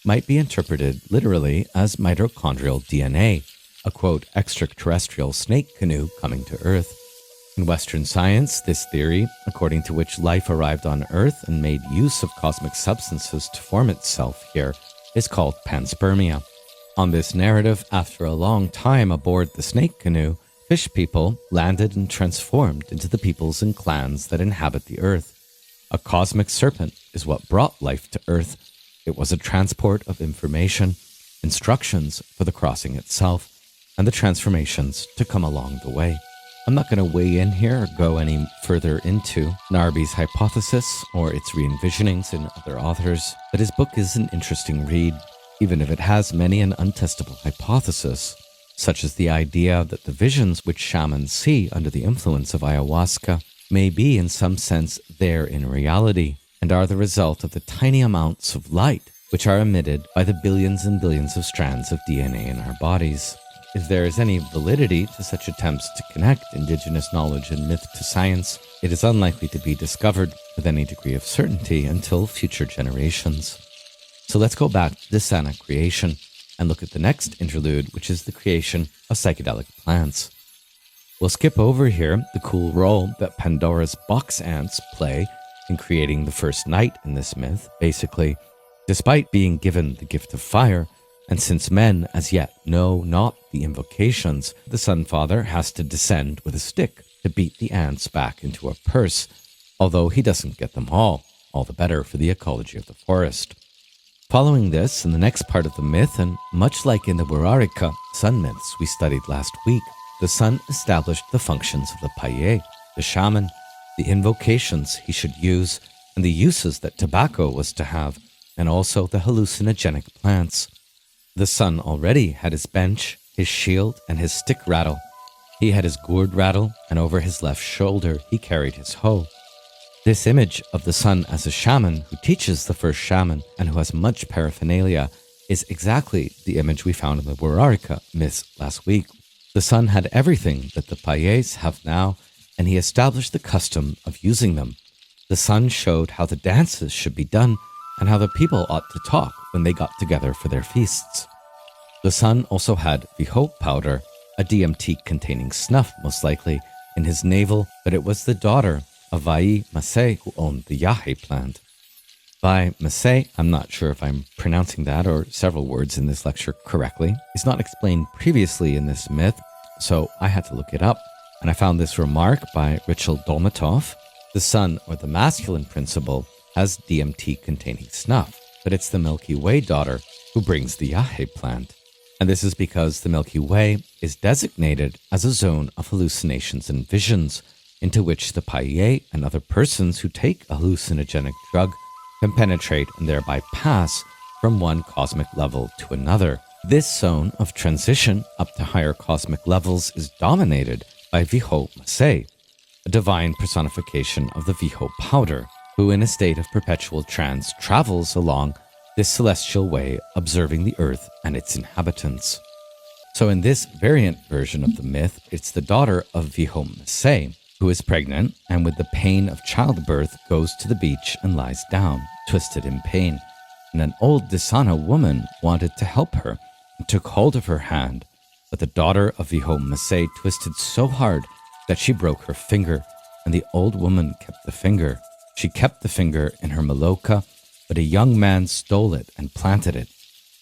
might be interpreted literally as mitochondrial DNA, a quote, extraterrestrial snake canoe coming to Earth. In Western science, this theory, according to which life arrived on Earth and made use of cosmic substances to form itself here, is called panspermia. On this narrative, after a long time aboard the snake canoe, fish people landed and transformed into the peoples and clans that inhabit the Earth. A cosmic serpent is what brought life to Earth. It was a transport of information, instructions for the crossing itself, and the transformations to come along the way. I'm not going to weigh in here or go any further into Narby's hypothesis or its re-envisionings in other authors, but his book is an interesting read, even if it has many an untestable hypothesis, such as the idea that the visions which shamans see under the influence of ayahuasca may be in some sense there in reality, and are the result of the tiny amounts of light which are emitted by the billions and billions of strands of DNA in our bodies. If there is any validity to such attempts to connect indigenous knowledge and myth to science, it is unlikely to be discovered with any degree of certainty until future generations. So let's go back to Desana creation and look at the next interlude, which is the creation of psychedelic plants. We'll skip over here the cool role that Pandora's box ants play in creating the first night in this myth. Basically, despite being given the gift of fire, and since men as yet know not the invocations, the Sun Father has to descend with a stick to beat the ants back into a purse, although he doesn't get them all the better for the ecology of the forest. Following this, in the next part of the myth, and much like in the Burarica sun myths we studied last week, the sun established the functions of the Paye, the shaman, the invocations he should use, and the uses that tobacco was to have, and also the hallucinogenic plants. The sun already had his bench, his shield, and his stick rattle. He had his gourd rattle, and over his left shoulder he carried his hoe. This image of the sun as a shaman who teaches the first shaman and who has much paraphernalia is exactly the image we found in the Burarica myths last week. The sun had everything that the Payés have now, and he established the custom of using them. The sun showed how the dances should be done and how the people ought to talk when they got together for their feasts. The sun also had viho powder, a DMT-containing snuff most likely, in his navel, but it was the daughter of Vai Masé who owned the Yajé plant. Vai Masé, I'm not sure if I'm pronouncing that or several words in this lecture correctly, is not explained previously in this myth, so I had to look it up, and I found this remark by Richel Dolmatov: the sun, or the masculine principle, has DMT-containing snuff, but it's the Milky Way daughter who brings the Yajé plant. And this is because the Milky Way is designated as a zone of hallucinations and visions, into which the Paye and other persons who take a hallucinogenic drug can penetrate and thereby pass from one cosmic level to another. This zone of transition up to higher cosmic levels is dominated by Viho Masé, a divine personification of the Viho powder, who in a state of perpetual trance travels along this celestial way, observing the earth and its inhabitants. So in this variant version of the myth, it's the daughter of Viho Masé who is pregnant and with the pain of childbirth goes to the beach and lies down, twisted in pain. And an old Desana woman wanted to help her and took hold of her hand, but the daughter of Viho Masé twisted so hard that she broke her finger, and the old woman kept the finger. She kept the finger in her maloka, but a young man stole it and planted it,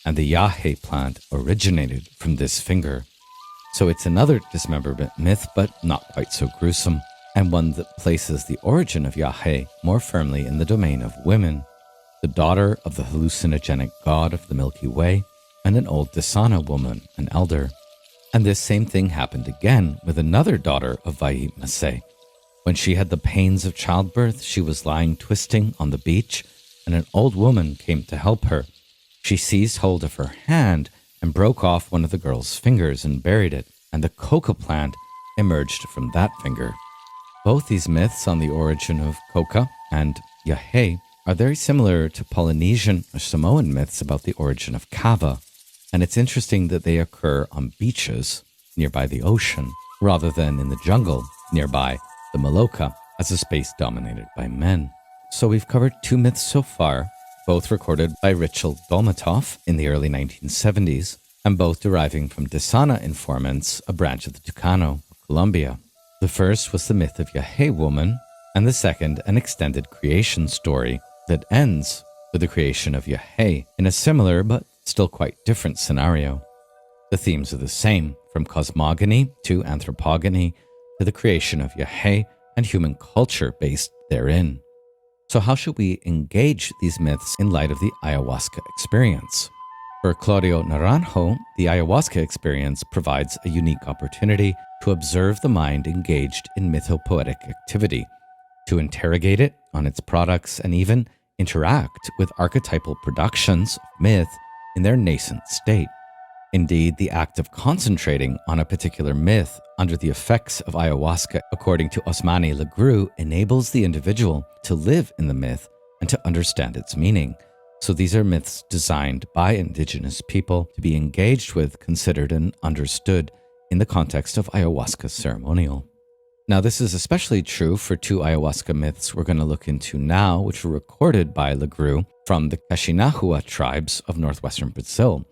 and the Yajé plant originated from this finger. So it's another dismemberment myth, but not quite so gruesome, and one that places the origin of Yajé more firmly in the domain of women, the daughter of the hallucinogenic god of the Milky Way, and an old Desana woman, an elder. And this same thing happened again with another daughter of Vayimase. When she had the pains of childbirth, she was lying twisting on the beach, and an old woman came to help her. She seized hold of her hand and broke off one of the girl's fingers and buried it, and the coca plant emerged from that finger. Both these myths on the origin of coca and Yajé are very similar to Polynesian or Samoan myths about the origin of kava, and it's interesting that they occur on beaches nearby the ocean rather than in the jungle nearby the Maloka as a space dominated by men. So we've covered 2 myths so far, both recorded by Richel Dolmatov in the early 1970s, and both deriving from Desana informants, a branch of the Tucano of Colombia. The first was the myth of Yajé woman, and the second an extended creation story that ends with the creation of Yajé in a similar but still quite different scenario. The themes are the same, from cosmogony to anthropogony to the creation of Yajé and human culture based therein. So how should we engage these myths in light of the ayahuasca experience? For Claudio Naranjo, the ayahuasca experience provides a unique opportunity to observe the mind engaged in mythopoetic activity, to interrogate it on its products, and even interact with archetypal productions of myth in their nascent state. Indeed, the act of concentrating on a particular myth under the effects of ayahuasca, according to Osmani Legru, enables the individual to live in the myth and to understand its meaning. So these are myths designed by indigenous people to be engaged with, considered, and understood in the context of ayahuasca ceremonial. Now, this is especially true for 2 ayahuasca myths we're going to look into now, which were recorded by Legru from the Cashinahua tribes of northwestern Brazil.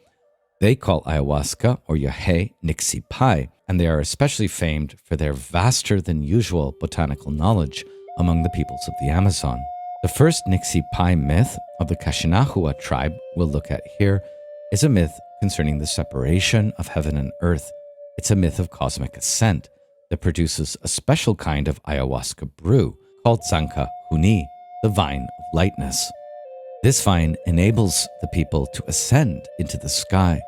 They call ayahuasca or Yajé Nixi Pai, and they are especially famed for their vaster than usual botanical knowledge among the peoples of the Amazon. The first Nixi Pai myth of the Cashinahua tribe we'll look at here is a myth concerning the separation of heaven and earth. It's a myth of cosmic ascent that produces a special kind of ayahuasca brew called Zanca Huni, the vine of lightness. This vine enables the people to ascend into the sky,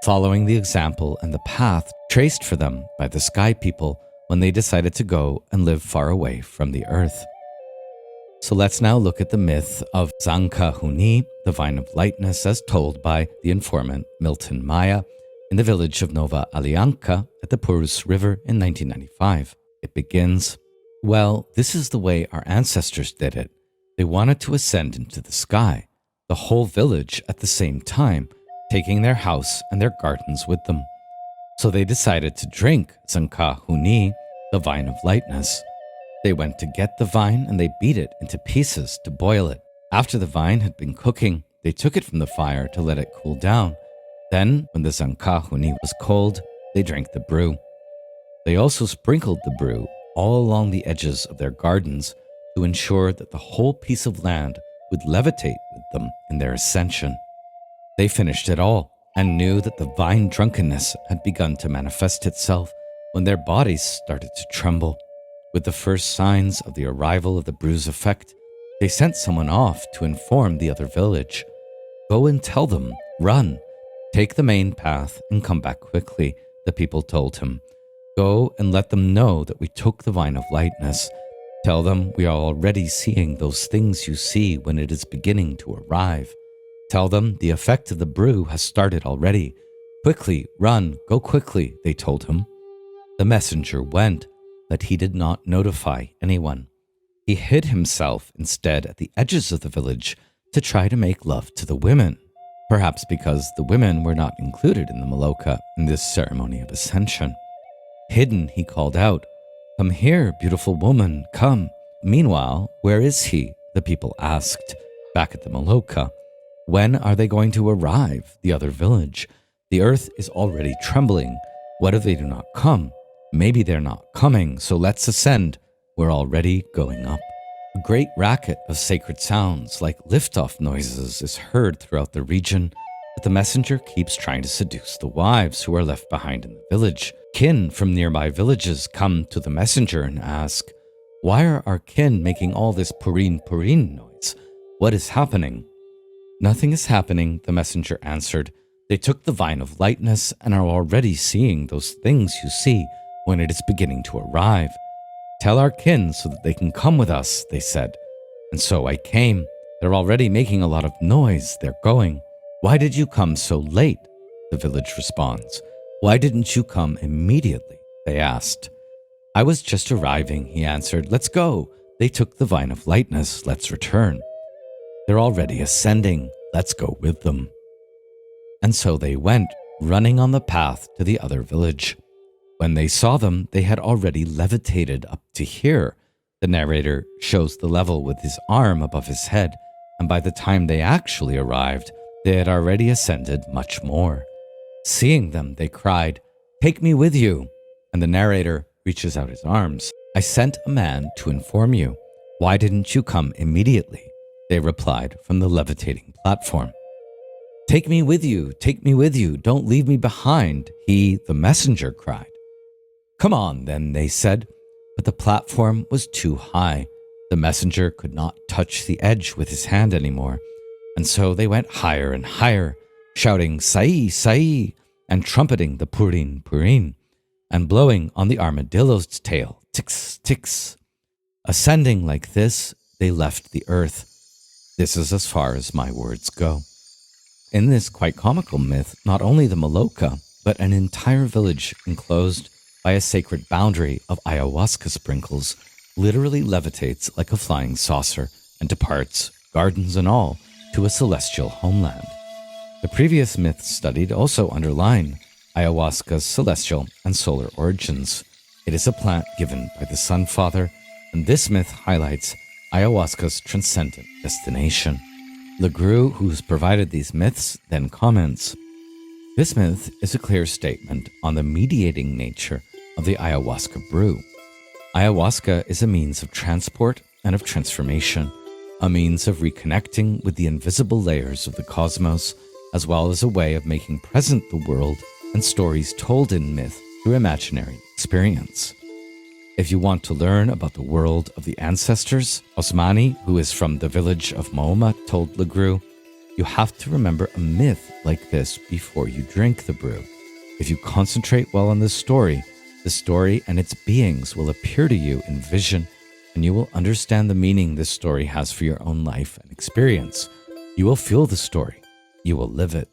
following the example and the path traced for them by the sky people when they decided to go and live far away from the earth. So let's now look at the myth of Zanca Huni, the vine of lightness, as told by the informant Milton Maya in the village of Nova Alianca at the Purus River in 1995. It begins, "Well, this is the way our ancestors did it. They wanted to ascend into the sky, the whole village at the same time, taking their house and their gardens with them. So they decided to drink Zanca Huni, the vine of lightness. They went to get the vine and they beat it into pieces to boil it. After the vine had been cooking, they took it from the fire to let it cool down. Then, when the Zanca Huni was cold, they drank the brew. They also sprinkled the brew all along the edges of their gardens to ensure that the whole piece of land would levitate with them in their ascension. They finished it all and knew that the vine drunkenness had begun to manifest itself when their bodies started to tremble. With the first signs of the arrival of the brew's effect, they sent someone off to inform the other village. 'Go and tell them, run. Take the main path and come back quickly,' the people told him. 'Go and let them know that we took the vine of lightness. Tell them we are already seeing those things you see when it is beginning to arrive. Tell them the effect of the brew has started already. Quickly, run, go quickly,' they told him. The messenger went, but he did not notify anyone. He hid himself instead at the edges of the village to try to make love to the women, perhaps because the women were not included in the Maloka in this ceremony of ascension. Hidden, he called out, 'Come here, beautiful woman, come.' Meanwhile, where is he? The people asked, back at the Maloka. 'When are they going to arrive?' The other village. 'The earth is already trembling. What if they do not come? Maybe they're not coming, so let's ascend. We're already going up.' A great racket of sacred sounds like liftoff noises is heard throughout the region, but the messenger keeps trying to seduce the wives who are left behind in the village. Kin from nearby villages come to the messenger and ask, "Why are our kin making all this purin noise? What is happening?" "Nothing is happening," the messenger answered. "They took the vine of lightness and are already seeing those things you see when it is beginning to arrive. Tell our kin so that they can come with us," they said. And so I came. They're already making a lot of noise. They're going. "Why did you come so late?" the village responds. "Why didn't you come immediately?" they asked. "I was just arriving," he answered. "Let's go. They took the vine of lightness. Let's return. They're already ascending. Let's go with them." And so they went, running on the path to the other village. When they saw them, they had already levitated up to here. The narrator shows the level with his arm above his head, and by the time they actually arrived, they had already ascended much more. Seeing them, they cried, "Take me with you!" And the narrator reaches out his arms. "I sent a man to inform you. Why didn't you come immediately?" they replied from the levitating platform. "Take me with you, take me with you, don't leave me behind," he, the messenger, cried. "Come on, then," they said, but the platform was too high. The messenger could not touch the edge with his hand anymore, and so they went higher and higher, shouting "Sáez, Sáez," and trumpeting the purin, and blowing on the armadillo's tail, tix, tix. Ascending like this, they left the earth. This is as far as my words go. In this quite comical myth, not only the Maloka, but an entire village enclosed by a sacred boundary of ayahuasca sprinkles literally levitates like a flying saucer and departs, gardens and all, to a celestial homeland. The previous myths studied also underline ayahuasca's celestial and solar origins. It is a plant given by the Sun Father, and this myth highlights ayahuasca's transcendent destination. Legru, who's provided these myths, then comments, "This myth is a clear statement on the mediating nature of the ayahuasca brew. Ayahuasca is a means of transport and of transformation, a means of reconnecting with the invisible layers of the cosmos, as well as a way of making present the world and stories told in myth through imaginary experience. If you want to learn about the world of the ancestors, Osmani, who is from the village of Mooma, told Legru, you have to remember a myth like this before you drink the brew. If you concentrate well on the story and its beings will appear to you in vision, and you will understand the meaning this story has for your own life and experience. You will feel the story. You will live it."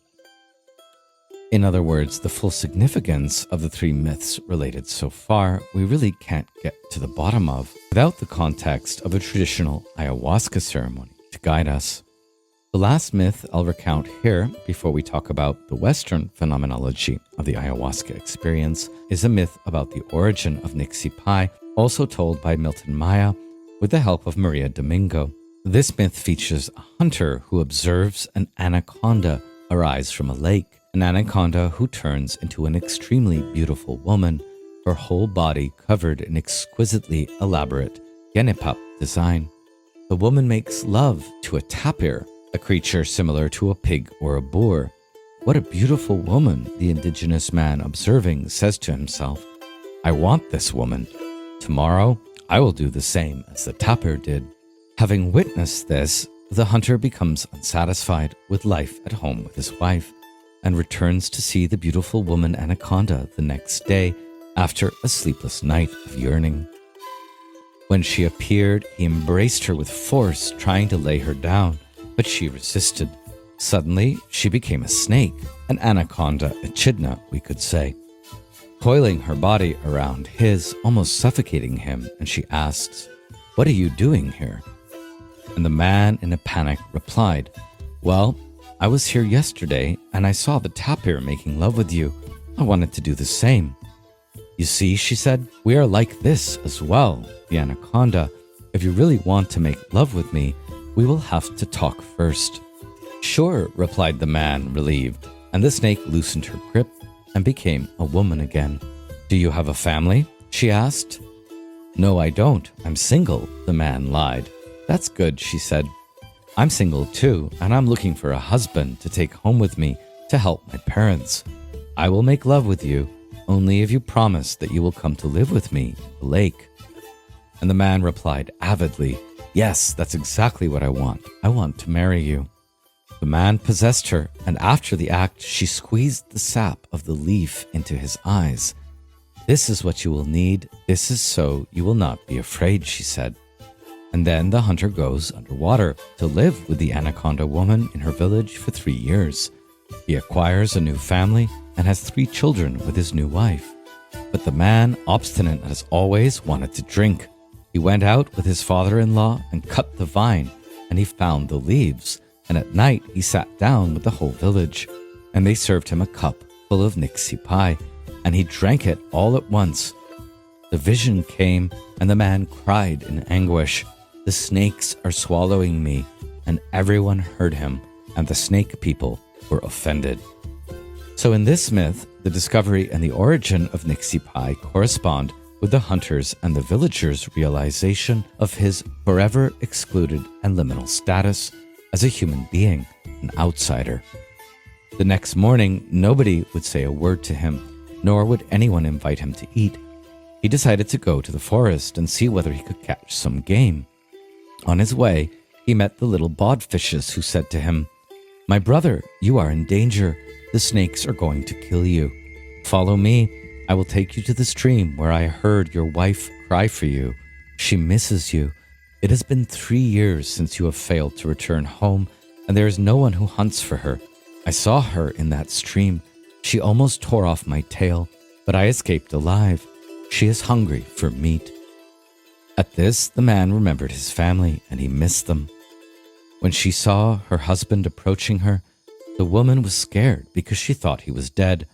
In other words, the full significance of the three myths related so far, we really can't get to the bottom of without the context of a traditional ayahuasca ceremony to guide us. The last myth I'll recount here, before we talk about the Western phenomenology of the ayahuasca experience, is a myth about the origin of Nixi pie, also told by Milton Maya with the help of Maria Domingo. This myth features a hunter who observes an anaconda arise from a lake, an anaconda who turns into an extremely beautiful woman, her whole body covered in exquisitely elaborate genepap design. The woman makes love to a tapir, a creature similar to a pig or a boar. "What a beautiful woman," the indigenous man observing says to himself. "I want this woman. Tomorrow, I will do the same as the tapir did." Having witnessed this, the hunter becomes unsatisfied with life at home with his wife and returns to see the beautiful woman anaconda the next day after a sleepless night of yearning. When she appeared, he embraced her with force, trying to lay her down, but she resisted. Suddenly, she became a snake, an anaconda echidna, we could say, coiling her body around his, almost suffocating him, and she asks, "What are you doing here?" And the man, in a panic, replied, "Well, I was here yesterday, and I saw the tapir making love with you. I wanted to do the same." "You see," she said, "we are like this as well, the anaconda. If you really want to make love with me, we will have to talk first." "Sure," replied the man, relieved, and the snake loosened her grip and became a woman again. "Do you have a family?" she asked. "No, I don't. I'm single," the man lied. "That's good," she said. "I'm single too, and I'm looking for a husband to take home with me to help my parents. I will make love with you. only if you promise that you will come to live with me in the lake." And the man replied avidly, "Yes, that's exactly what I want. I want to marry you." The man possessed her, and after the act, she squeezed the sap of the leaf into his eyes. "This is what you will need. This is so you will not be afraid," she said. And then the hunter goes underwater to live with the Anaconda woman in her village for 3 years. He acquires a new family and has 3 children with his new wife. But the man, obstinate as always, wanted to drink. He went out with his father-in-law and cut the vine, and he found the leaves. And at night he sat down with the whole village, and they served him a cup full of Nixi pie, and he drank it all at once. The vision came, and the man cried in anguish, "The snakes are swallowing me," and everyone heard him, and the snake people were offended. So in this myth, the discovery and the origin of Nixi pie correspond with the hunter's and the villager's realization of his forever excluded and liminal status as a human being, an outsider. The next morning, nobody would say a word to him, nor would anyone invite him to eat. He decided to go to the forest and see whether he could catch some game. On his way, he met the little bodfishes who said to him, "My brother, you are in danger. The snakes are going to kill you. Follow me. I will take you to the stream where I heard your wife cry for you. She misses you. It has been 3 years since you have failed to return home, and there is no one who hunts for her. I saw her in that stream. She almost tore off my tail, but I escaped alive. She is hungry for meat." At this, the man remembered his family, and he missed them. When she saw her husband approaching her, the woman was scared because she thought he was dead.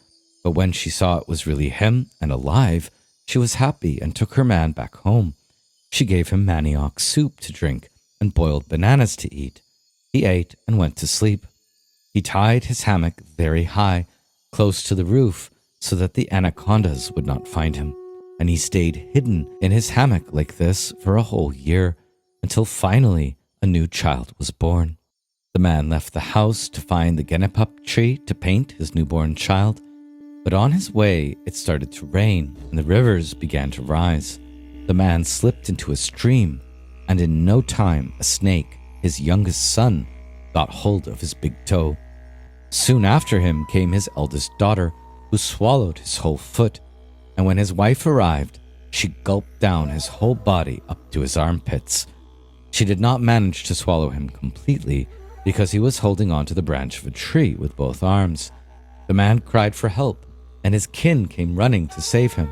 But when she saw it was really him and alive, she was happy and took her man back home. She gave him manioc soup to drink and boiled bananas to eat. He ate and went to sleep. He tied his hammock very high, close to the roof, so that the anacondas would not find him. And he stayed hidden in his hammock like this for a whole year, until finally a new child was born. The man left the house to find the genepup tree to paint his newborn child. But on his way, it started to rain, and the rivers began to rise. The man slipped into a stream, and in no time, a snake, his youngest son, got hold of his big toe. Soon after him came his eldest daughter, who swallowed his whole foot. And when his wife arrived, she gulped down his whole body up to his armpits. She did not manage to swallow him completely because he was holding on to the branch of a tree with both arms. The man cried for help, and his kin came running to save him.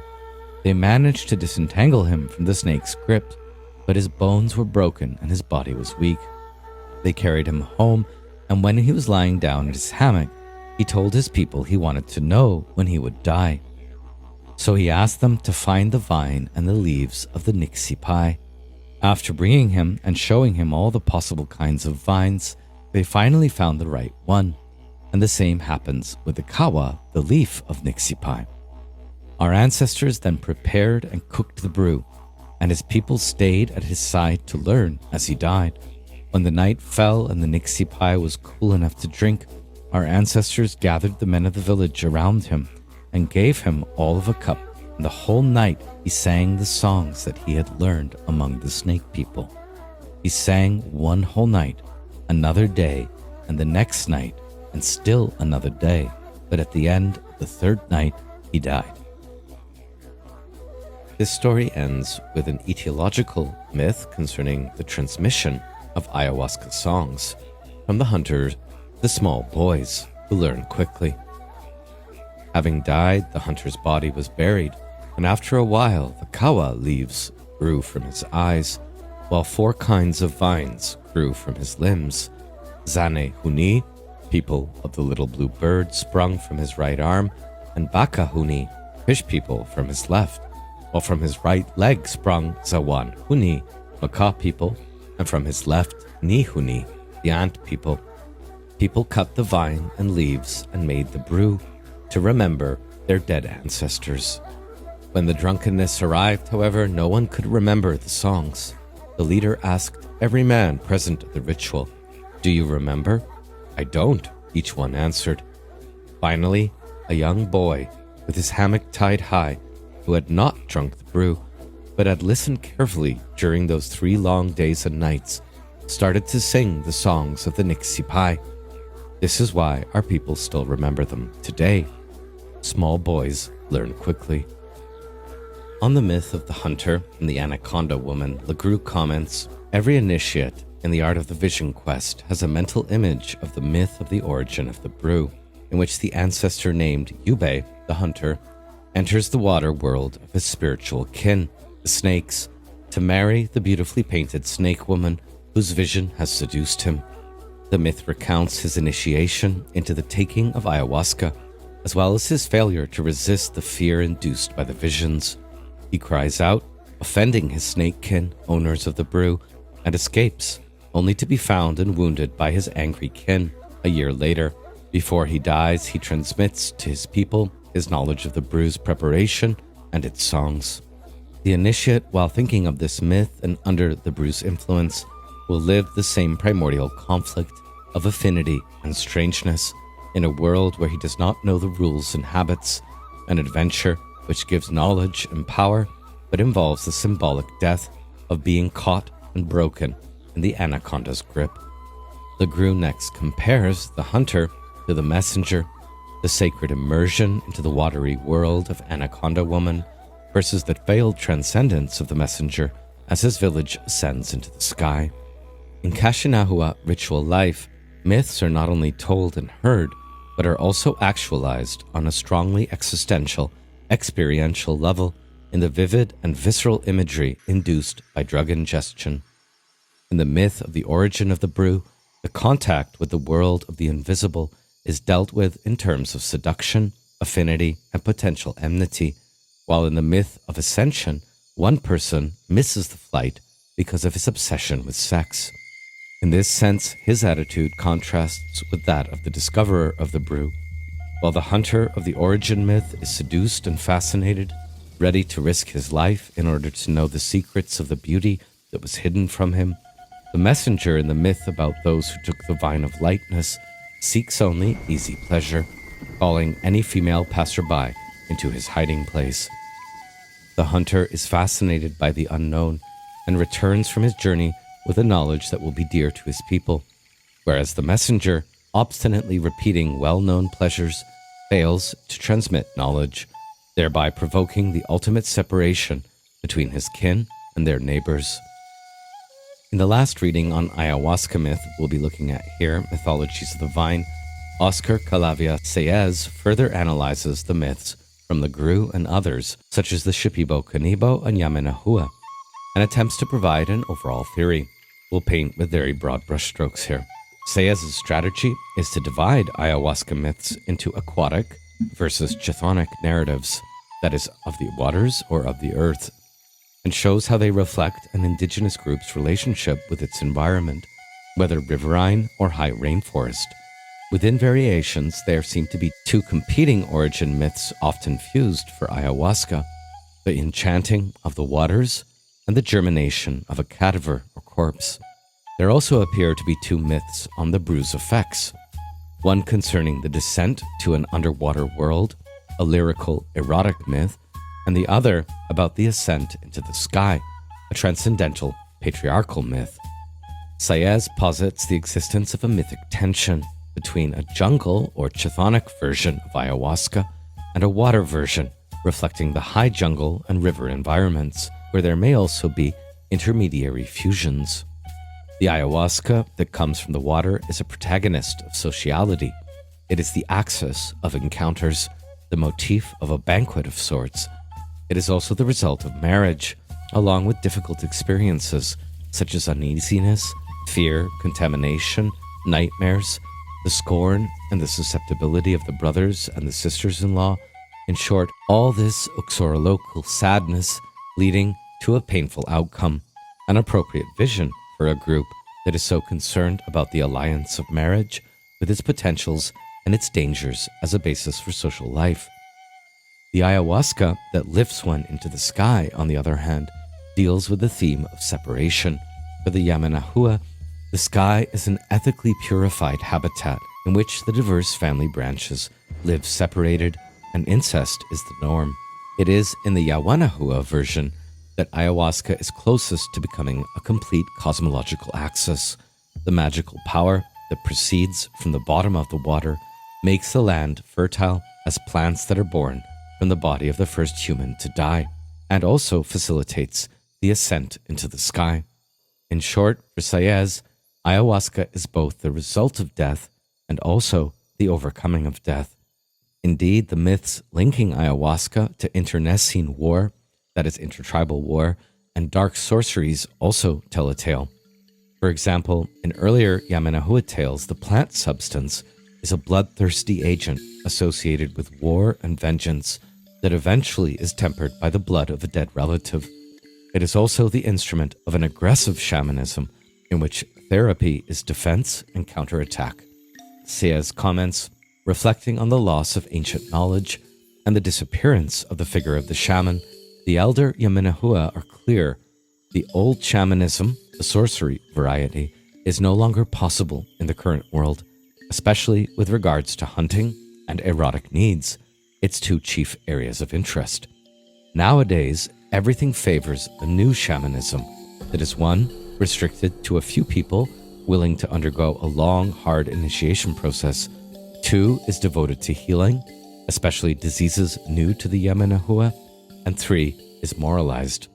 They managed to disentangle him from the snake's grip, but his bones were broken and his body was weak. They carried him home, and when he was lying down in his hammock, he told his people he wanted to know when he would die. So he asked them to find the vine and the leaves of the Nixi pie. After bringing him and showing him all the possible kinds of vines, they finally found the right one. And the same happens with the kawa, the leaf of Nixi pie. Our ancestors then prepared and cooked the brew, and his people stayed at his side to learn as he died. When the night fell and the Nixi pie was cool enough to drink, our ancestors gathered the men of the village around him and gave him all of a cup, and the whole night he sang the songs that he had learned among the snake people. He sang one whole night, another day, and the next night, and still another day, but at the end of the 3rd night, he died. This story ends with an etiological myth concerning the transmission of ayahuasca songs from the hunters to the small boys who learn quickly. Having died, the hunter's body was buried, and after a while, the kawa leaves grew from his eyes, while 4 kinds of vines grew from his limbs. Zane huni, people of the little blue bird, sprung from his right arm, and baka huni, fish people, from his left, while from his right leg sprung zawan huni, macaw people, and from his left Nihue, the ant people. People cut the vine and leaves and made the brew to remember their dead ancestors. When the drunkenness arrived, however, no one could remember the songs. The leader asked every man present at the ritual, "Do you remember?" "I don't," each one answered. Finally, a young boy with his hammock tied high, who had not drunk the brew, but had listened carefully during those 3 long days and nights, started to sing the songs of the Nixi pie. This is why our people still remember them today. Small boys learn quickly. On the myth of the hunter and the anaconda woman, Legru comments, every initiate in the art of the vision quest has a mental image of the myth of the origin of the brew, in which the ancestor named Yajé, the hunter, enters the water world of his spiritual kin, the snakes, to marry the beautifully painted snake woman whose vision has seduced him. The myth recounts his initiation into the taking of ayahuasca, as well as his failure to resist the fear induced by the visions. He cries out, offending his snake kin, owners of the brew, and escapes, only to be found and wounded by his angry kin a year later. Before he dies, he transmits to his people his knowledge of the brew's preparation and its songs. The initiate, while thinking of this myth and under the brew's influence, will live the same primordial conflict of affinity and strangeness in a world where he does not know the rules and habits, an adventure which gives knowledge and power, but involves the symbolic death of being caught and broken in the anaconda's grip. Legru next compares the hunter to the messenger, the sacred immersion into the watery world of Anaconda Woman versus the failed transcendence of the messenger as his village ascends into the sky. In Cashinahua ritual life, myths are not only told and heard, but are also actualized on a strongly existential, experiential level in the vivid and visceral imagery induced by drug ingestion. In the myth of the origin of the brew, the contact with the world of the invisible is dealt with in terms of seduction, affinity, and potential enmity, while in the myth of ascension, one person misses the flight because of his obsession with sex. In this sense, his attitude contrasts with that of the discoverer of the brew. While the hunter of the origin myth is seduced and fascinated, ready to risk his life in order to know the secrets of the beauty that was hidden from him, the messenger in the myth about those who took the vine of lightness seeks only easy pleasure, calling any female passerby into his hiding place. The hunter is fascinated by the unknown and returns from his journey with a knowledge that will be dear to his people, whereas the messenger, obstinately repeating well-known pleasures, fails to transmit knowledge, thereby provoking the ultimate separation between his kin and their neighbors. In the last reading on ayahuasca myth we'll be looking at here, Mythologies of the Vine, Oscar Calavia Sáez further analyzes the myths from Legru and others, such as the Shipibo, Canibo, and Yamanahua, and attempts to provide an overall theory. We'll paint with very broad brushstrokes here. Sáez's strategy is to divide ayahuasca myths into aquatic versus chthonic narratives, that is, of the waters or of the earth, and shows how they reflect an indigenous group's relationship with its environment, whether riverine or high rainforest. Within variations, there seem to be 2 competing origin myths often fused for ayahuasca, the enchanting of the waters and the germination of a cadaver or corpse. There also appear to be 2 myths on the brew's effects, one concerning the descent to an underwater world, a lyrical, erotic myth, and the other about the ascent into the sky, a transcendental, patriarchal myth. Sáez posits the existence of a mythic tension between a jungle or chthonic version of ayahuasca and a water version, reflecting the high jungle and river environments, where there may also be intermediary fusions. The ayahuasca that comes from the water is a protagonist of sociality. It is the axis of encounters, the motif of a banquet of sorts. It is also the result of marriage, along with difficult experiences such as uneasiness, fear, contamination, nightmares, the scorn and the susceptibility of the brothers and the sisters-in-law. In short, all this uxorolocal sadness leading to a painful outcome, an appropriate vision for a group that is so concerned about the alliance of marriage with its potentials and its dangers as a basis for social life. The ayahuasca that lifts one into the sky, on the other hand, deals with the theme of separation. For the Yamanahua, the sky is an ethically purified habitat in which the diverse family branches live separated, and incest is the norm. It is in the Yawanahua version that ayahuasca is closest to becoming a complete cosmological axis. The magical power that proceeds from the bottom of the water makes the land fertile as plants that are born from the body of the first human to die, and also facilitates the ascent into the sky. In short, for Sáez, ayahuasca is both the result of death and also the overcoming of death. Indeed, the myths linking ayahuasca to internecine war, that is intertribal war, and dark sorceries also tell a tale. For example, in earlier Yamanahua tales, the plant substance is a bloodthirsty agent associated with war and vengeance that eventually is tempered by the blood of a dead relative. It is also the instrument of an aggressive shamanism in which therapy is defense and counterattack. Sáez comments, reflecting on the loss of ancient knowledge and the disappearance of the figure of the shaman, the elder Yamanahua are clear. The old shamanism, the sorcery variety, is no longer possible in the current world, especially with regards to hunting and erotic needs, its two chief areas of interest. Nowadays, everything favors a new shamanism that is one, restricted to a few people willing to undergo a long, hard initiation process. Two, is devoted to healing, especially diseases new to the Yamanahua. And three, is moralized.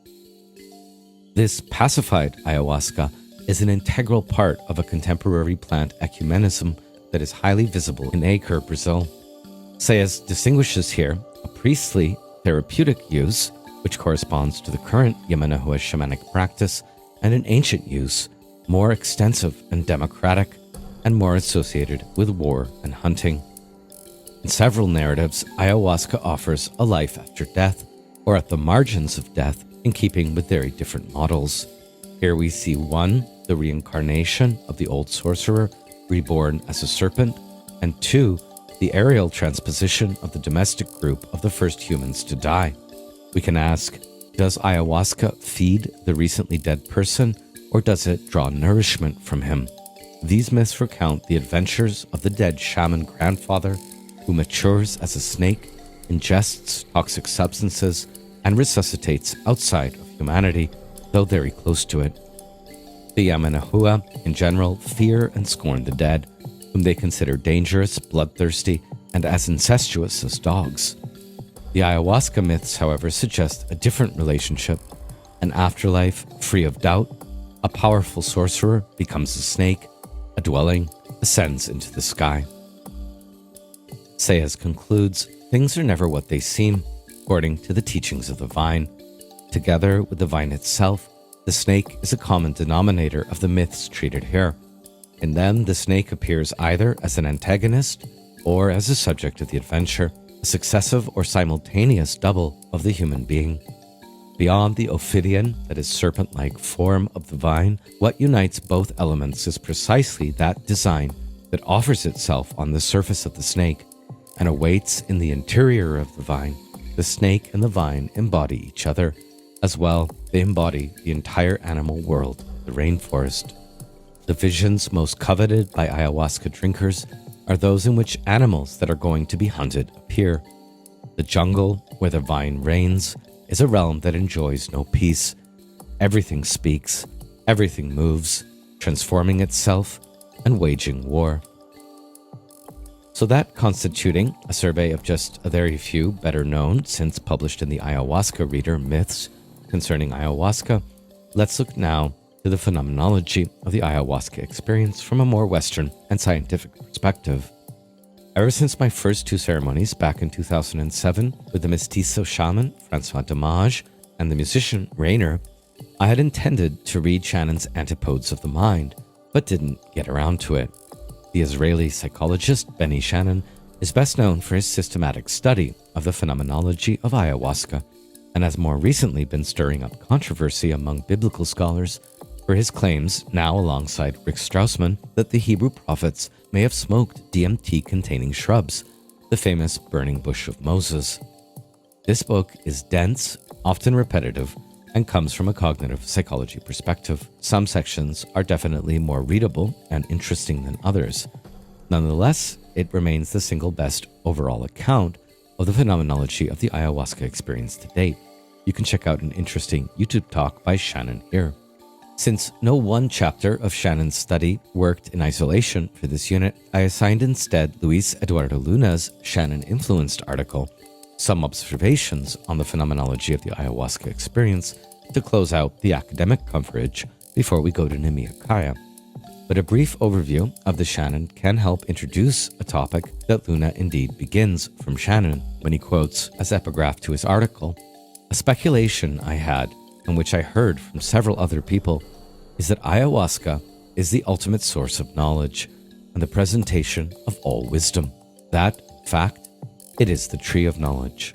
This pacified ayahuasca is an integral part of a contemporary plant ecumenism that is highly visible in Acre, Brazil. Sáez distinguishes here a priestly therapeutic use, which corresponds to the current Yamanahua shamanic practice, and an ancient use, more extensive and democratic, and more associated with war and hunting. In several narratives, ayahuasca offers a life after death, or at the margins of death, in keeping with very different models. Here we see 1, the reincarnation of the old sorcerer, reborn as a serpent, and 2, the aerial transposition of the domestic group of the first humans to die. We can ask, does ayahuasca feed the recently dead person, or does it draw nourishment from him? These myths recount the adventures of the dead shaman grandfather who matures as a snake, ingests toxic substances, and resuscitates outside of humanity, though very close to it. The Yamanahua, in general, fear and scorn the dead, whom they consider dangerous, bloodthirsty, and as incestuous as dogs. The ayahuasca myths, however, suggest a different relationship. An afterlife free of doubt, a powerful sorcerer becomes a snake, a dwelling ascends into the sky. Sáez concludes, things are never what they seem, according to the teachings of the vine. Together with the vine itself, the snake is a common denominator of the myths treated here. In them, the snake appears either as an antagonist or as a subject of the adventure, a successive or simultaneous double of the human being. Beyond the ophidian, that is serpent-like form of the vine, what unites both elements is precisely that design that offers itself on the surface of the snake and awaits in the interior of the vine. The snake and the vine embody each other. As well, they embody the entire animal world, the rainforest. The visions most coveted by ayahuasca drinkers are those in which animals that are going to be hunted appear. The jungle, where the vine reigns, is a realm that enjoys no peace. Everything speaks, everything moves, transforming itself and waging war. So that constituting a survey of just a very few better known, since published in the Ayahuasca Reader, myths concerning ayahuasca, let's look now to the phenomenology of the ayahuasca experience from a more Western and scientific perspective. Ever since my first two ceremonies back in 2007 with the mestizo shaman Francois Damage and the musician Rainer, I had intended to read Shanon's Antipodes of the Mind, but didn't get around to it. The Israeli psychologist Benny Shanon is best known for his systematic study of the phenomenology of ayahuasca, and has more recently been stirring up controversy among biblical scholars for his claims, now alongside Rick Strassman, that the Hebrew prophets may have smoked DMT-containing shrubs, the famous burning bush of Moses. This book is dense, often repetitive, and comes from a cognitive psychology perspective. Some sections are definitely more readable and interesting than others. Nonetheless, it remains the single best overall account of the phenomenology of the ayahuasca experience to date. You can check out an interesting YouTube talk by Shanon here. Since no one chapter of Shanon's study worked in isolation for this unit, I assigned instead Luis Eduardo Luna's Shannon-influenced article, Some Observations on the Phenomenology of the Ayahuasca Experience, to close out the academic coverage before we go to Nimea. But a brief overview of the Shannon can help introduce a topic that Luna indeed begins from Shannon when he quotes, as epigraph to his article, "A speculation I had, and which I heard from several other people, is that ayahuasca is the ultimate source of knowledge and the presentation of all wisdom. That, in fact, it is the tree of knowledge."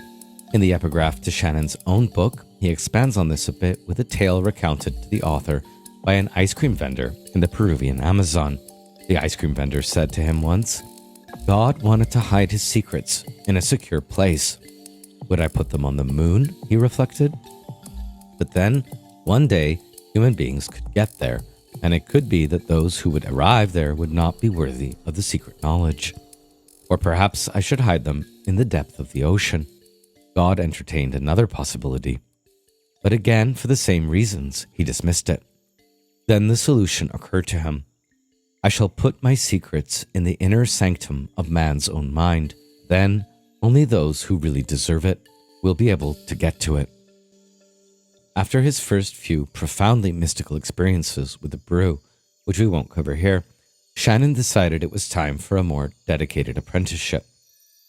In the epigraph to Shannon's own book, he expands on this a bit with a tale recounted to the author by an ice cream vendor in the Peruvian Amazon. The ice cream vendor said to him once, "God wanted to hide his secrets in a secure place. Would I put them on the moon?" he reflected. But then, one day, human beings could get there, and it could be that those who would arrive there would not be worthy of the secret knowledge. Or perhaps I should hide them in the depth of the ocean. God entertained another possibility. But again, for the same reasons, he dismissed it. Then the solution occurred to him. I shall put my secrets in the inner sanctum of man's own mind. Then only those who really deserve it will be able to get to it. After his first few profoundly mystical experiences with the brew, which we won't cover here, Shannon decided it was time for a more dedicated apprenticeship.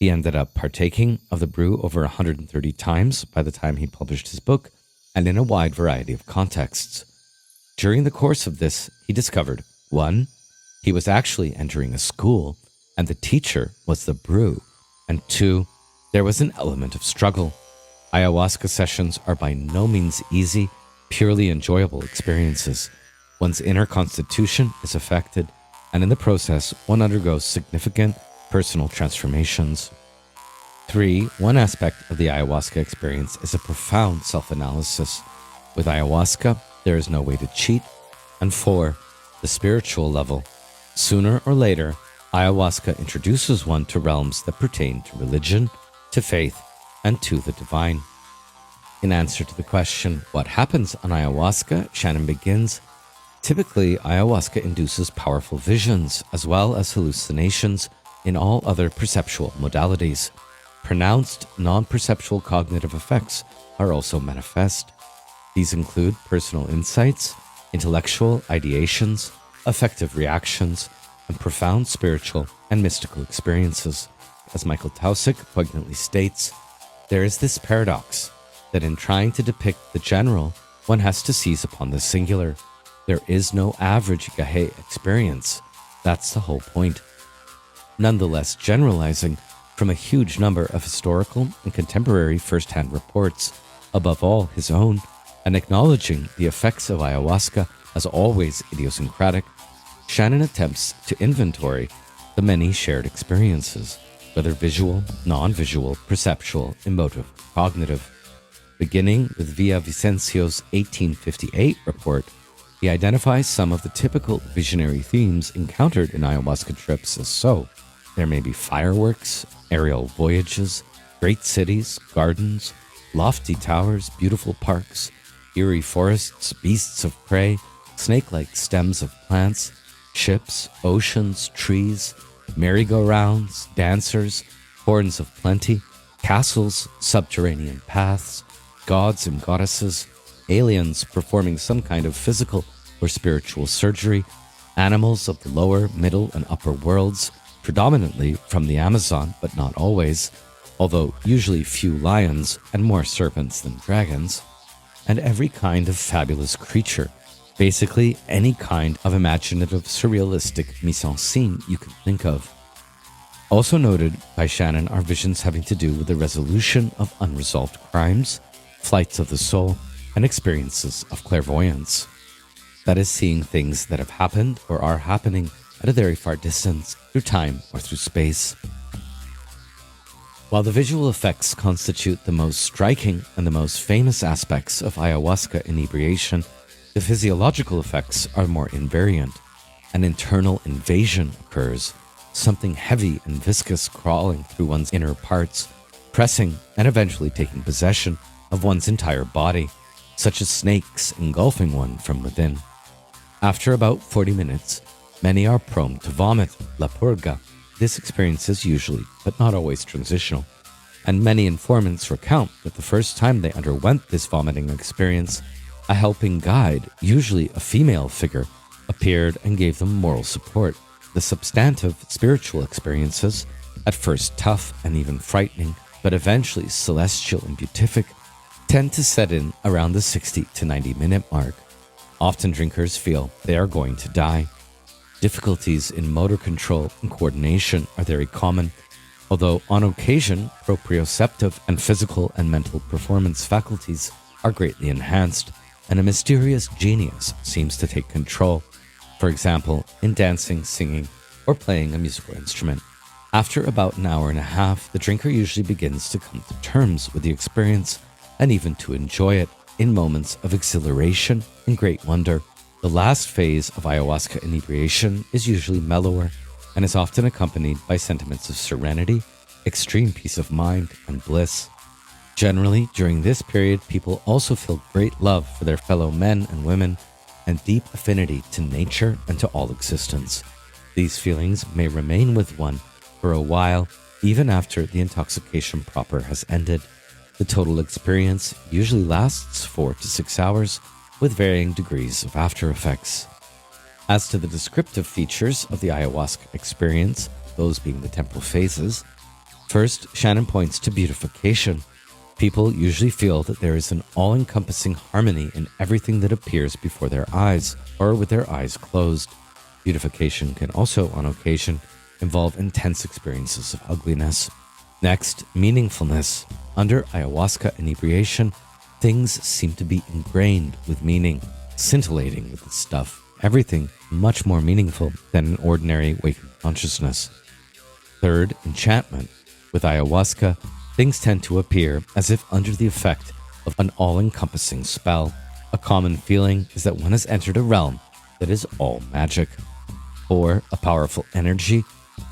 He ended up partaking of the brew over 130 times by the time he published his book, and in a wide variety of contexts. During the course of this, he discovered, 1, he was actually entering a school, and the teacher was the brew, and 2, there was an element of struggle. Ayahuasca sessions are by no means easy, purely enjoyable experiences. One's inner constitution is affected, and in the process, one undergoes significant personal transformations. 3, one aspect of the ayahuasca experience is a profound self-analysis. With ayahuasca, there is no way to cheat. And 4, the spiritual level. Sooner or later, ayahuasca introduces one to realms that pertain to religion, to faith, and to the divine. In answer to the question, what happens on ayahuasca, Shannon begins, typically ayahuasca induces powerful visions as well as hallucinations in all other perceptual modalities. Pronounced non-perceptual cognitive effects are also manifest. These include personal insights, intellectual ideations, affective reactions, and profound spiritual and mystical experiences. As Michael Tausig poignantly states, there is this paradox that in trying to depict the general, one has to seize upon the singular. There is no average Yajé experience. That's the whole point. Nonetheless, generalizing from a huge number of historical and contemporary first-hand reports, above all his own, and acknowledging the effects of ayahuasca as always idiosyncratic, Shannon attempts to inventory the many shared experiences, whether visual, non-visual, perceptual, emotive, cognitive. Beginning with Villavicencio's 1858 report, he identifies some of the typical visionary themes encountered in ayahuasca trips as so. There may be fireworks, aerial voyages, great cities, gardens, lofty towers, beautiful parks, eerie forests, beasts of prey, snake-like stems of plants, ships, oceans, trees, merry-go-rounds, dancers, horns of plenty, castles, subterranean paths, gods and goddesses, aliens performing some kind of physical or spiritual surgery, animals of the lower, middle, and upper worlds, predominantly from the Amazon, but not always, although usually few lions and more serpents than dragons, and every kind of fabulous creature, basically any kind of imaginative surrealistic mise-en-scene you can think of. Also noted by Shannon are visions having to do with the resolution of unresolved crimes, flights of the soul, and experiences of clairvoyance. That is, seeing things that have happened or are happening at a very far distance through time or through space. While the visual effects constitute the most striking and the most famous aspects of ayahuasca inebriation, the physiological effects are more invariant. An internal invasion occurs, something heavy and viscous crawling through one's inner parts, pressing and eventually taking possession of one's entire body, such as snakes engulfing one from within. After about 40 minutes, many are prone to vomit, la Purga. This experience is usually, but not always, transitional, and many informants recount that the first time they underwent this vomiting experience, a helping guide, usually a female figure, appeared and gave them moral support. The substantive spiritual experiences, at first tough and even frightening, but eventually celestial and beatific, tend to set in around the 60 to 90 minute mark. Often drinkers feel they are going to die. Difficulties in motor control and coordination are very common, although on occasion proprioceptive and physical and mental performance faculties are greatly enhanced, and a mysterious genius seems to take control, for example, in dancing, singing, or playing a musical instrument. After about an hour and a half, the drinker usually begins to come to terms with the experience and even to enjoy it in moments of exhilaration and great wonder. The last phase of ayahuasca inebriation is usually mellower and is often accompanied by sentiments of serenity, extreme peace of mind, and bliss. Generally, during this period, people also feel great love for their fellow men and women and deep affinity to nature and to all existence. These feelings may remain with one for a while, even after the intoxication proper has ended. The total experience usually lasts 4 to 6 hours, with varying degrees of after effects. As to the descriptive features of the ayahuasca experience, those being the temporal phases, first, Shanon points to beautification. People usually feel that there is an all-encompassing harmony in everything that appears before their eyes or with their eyes closed. Beautification can also, on occasion, involve intense experiences of ugliness. Next, meaningfulness. Under ayahuasca inebriation, things seem to be ingrained with meaning, scintillating with the stuff. Everything much more meaningful than an ordinary waking consciousness. Third, enchantment. With ayahuasca, things tend to appear as if under the effect of an all-encompassing spell. A common feeling is that one has entered a realm that is all magic. Or a powerful energy.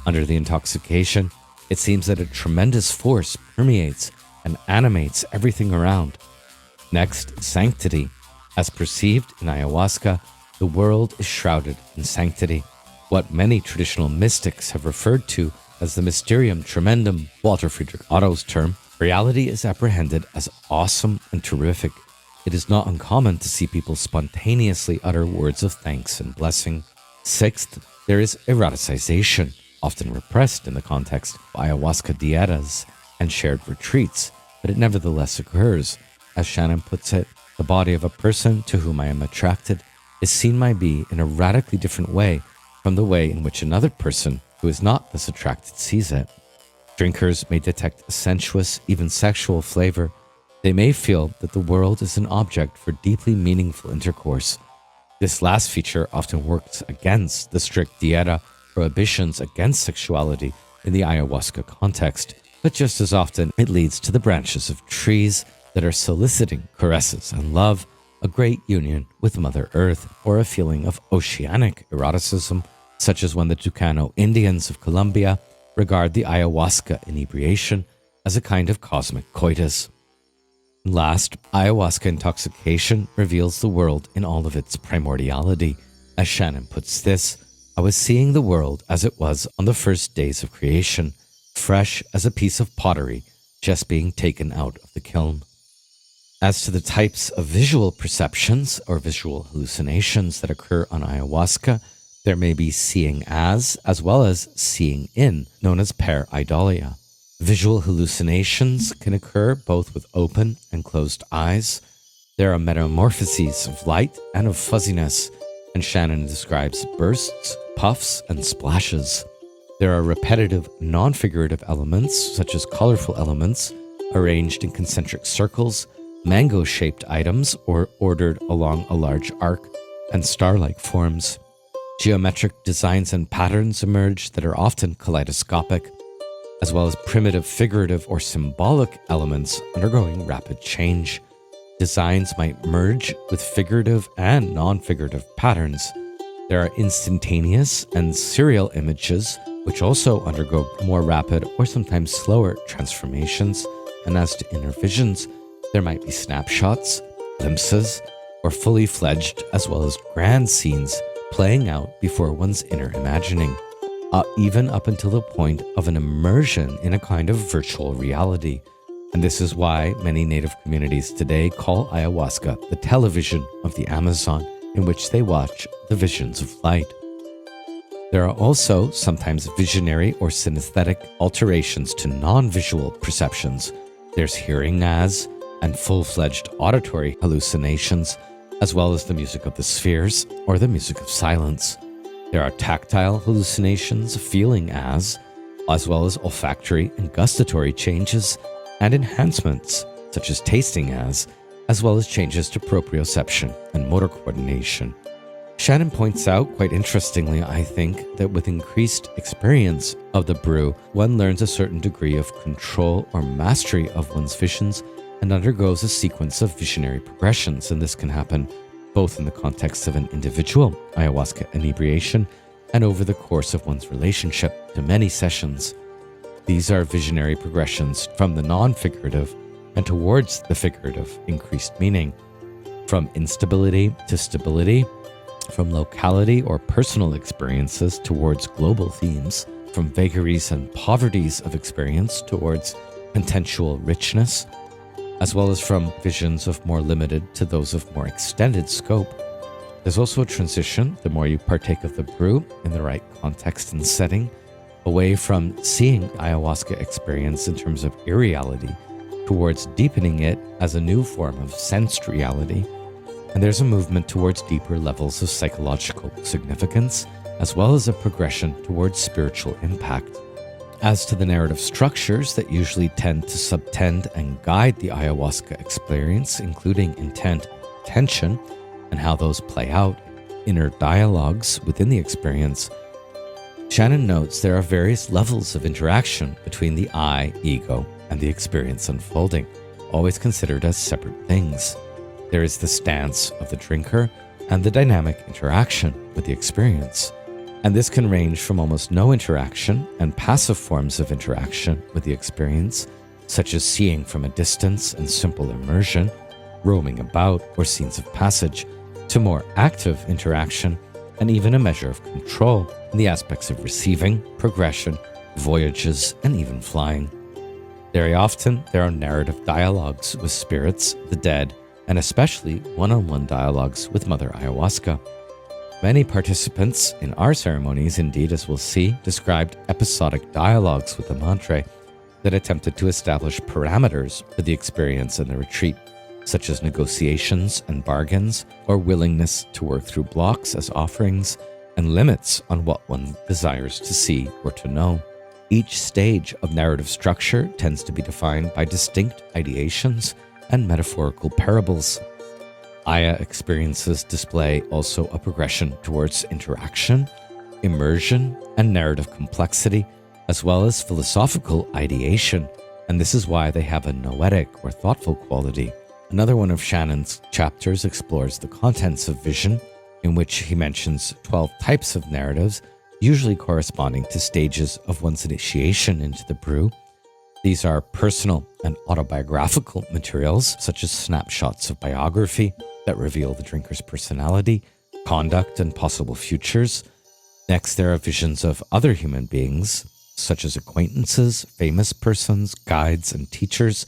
Under the intoxication, it seems that a tremendous force permeates and animates everything around. Next, sanctity. As perceived in ayahuasca, the world is shrouded in sanctity. What many traditional mystics have referred to as the mysterium tremendum, Walter Friedrich Otto's term, reality is apprehended as awesome and terrific. It is not uncommon to see people spontaneously utter words of thanks and blessing. Sixth, there is eroticization, often repressed in the context of ayahuasca dietas and shared retreats, but it nevertheless occurs. As Shanon puts it, the body of a person to whom I am attracted is seen by me in a radically different way from the way in which another person who is not thus attracted sees it. Drinkers may detect a sensuous, even sexual flavor. They may feel that the world is an object for deeply meaningful intercourse. This last feature often works against the strict dieta prohibitions against sexuality in the ayahuasca context, but just as often it leads to the branches of trees that are soliciting caresses and love, a great union with Mother Earth, or a feeling of oceanic eroticism, such as when the Tucano Indians of Colombia regard the ayahuasca inebriation as a kind of cosmic coitus. Last, ayahuasca intoxication reveals the world in all of its primordiality. As Shanon puts this, I was seeing the world as it was on the first days of creation, fresh as a piece of pottery just being taken out of the kiln. As to the types of visual perceptions or visual hallucinations that occur on ayahuasca, there may be seeing as well as seeing in, known as pareidolia. Visual hallucinations can occur both with open and closed eyes. There are metamorphoses of light and of fuzziness, and Shanon describes bursts, puffs, and splashes. There are repetitive, non-figurative elements, such as colorful elements, arranged in concentric circles, mango-shaped items, or ordered along a large arc, and star-like forms. Geometric designs and patterns emerge that are often kaleidoscopic, as well as primitive, figurative, or symbolic elements undergoing rapid change. Designs might merge with figurative and non-figurative patterns. There are instantaneous and serial images which also undergo more rapid or sometimes slower transformations. And as to inner visions, there might be snapshots, glimpses, or fully fledged as well as grand scenes playing out before one's inner imagining, even up until the point of an immersion in a kind of virtual reality. And this is why many native communities today call ayahuasca the television of the Amazon, in which they watch the visions of light. There are also sometimes visionary or synesthetic alterations to non-visual perceptions. There's hearing as and full-fledged auditory hallucinations, as well as the music of the spheres or the music of silence. There are tactile hallucinations, feeling as well as olfactory and gustatory changes and enhancements, such as tasting as well as changes to proprioception and motor coordination. Shanon points out, quite interestingly, I think, that with increased experience of the brew, one learns a certain degree of control or mastery of one's visions and undergoes a sequence of visionary progressions, and this can happen both in the context of an individual ayahuasca inebriation and over the course of one's relationship to many sessions. These are visionary progressions from the non-figurative and towards the figurative increased meaning, from instability to stability, from locality or personal experiences towards global themes, from vagaries and poverties of experience towards potential richness, as well as from visions of more limited to those of more extended scope. There's also a transition, the more you partake of the brew in the right context and setting, away from seeing ayahuasca experience in terms of irreality towards deepening it as a new form of sensed reality. And there's a movement towards deeper levels of psychological significance, as well as a progression towards spiritual impact. As to the narrative structures that usually tend to subtend and guide the ayahuasca experience, including intent, attention, and how those play out, inner dialogues within the experience, Shanon notes there are various levels of interaction between the I, ego, and the experience unfolding, always considered as separate things. There is the stance of the drinker and the dynamic interaction with the experience. And this can range from almost no interaction and passive forms of interaction with the experience, such as seeing from a distance and simple immersion, roaming about, or scenes of passage, to more active interaction and even a measure of control in the aspects of receiving, progression, voyages, and even flying. Very often, there are narrative dialogues with spirits, the dead, and especially one-on-one dialogues with Mother Ayahuasca. Many participants in our ceremonies, indeed, as we'll see, described episodic dialogues with the Madre that attempted to establish parameters for the experience and the retreat, such as negotiations and bargains, or willingness to work through blocks as offerings, and limits on what one desires to see or to know. Each stage of narrative structure tends to be defined by distinct ideations and metaphorical parables. Aya experiences display also a progression towards interaction, immersion, and narrative complexity, as well as philosophical ideation, and this is why they have a noetic or thoughtful quality. Another one of Shanon's chapters explores the contents of vision, in which he mentions 12 types of narratives, usually corresponding to stages of one's initiation into the brew. These are personal and autobiographical materials, such as snapshots of biography that reveal the drinker's personality, conduct, and possible futures. Next, there are visions of other human beings, such as acquaintances, famous persons, guides, and teachers,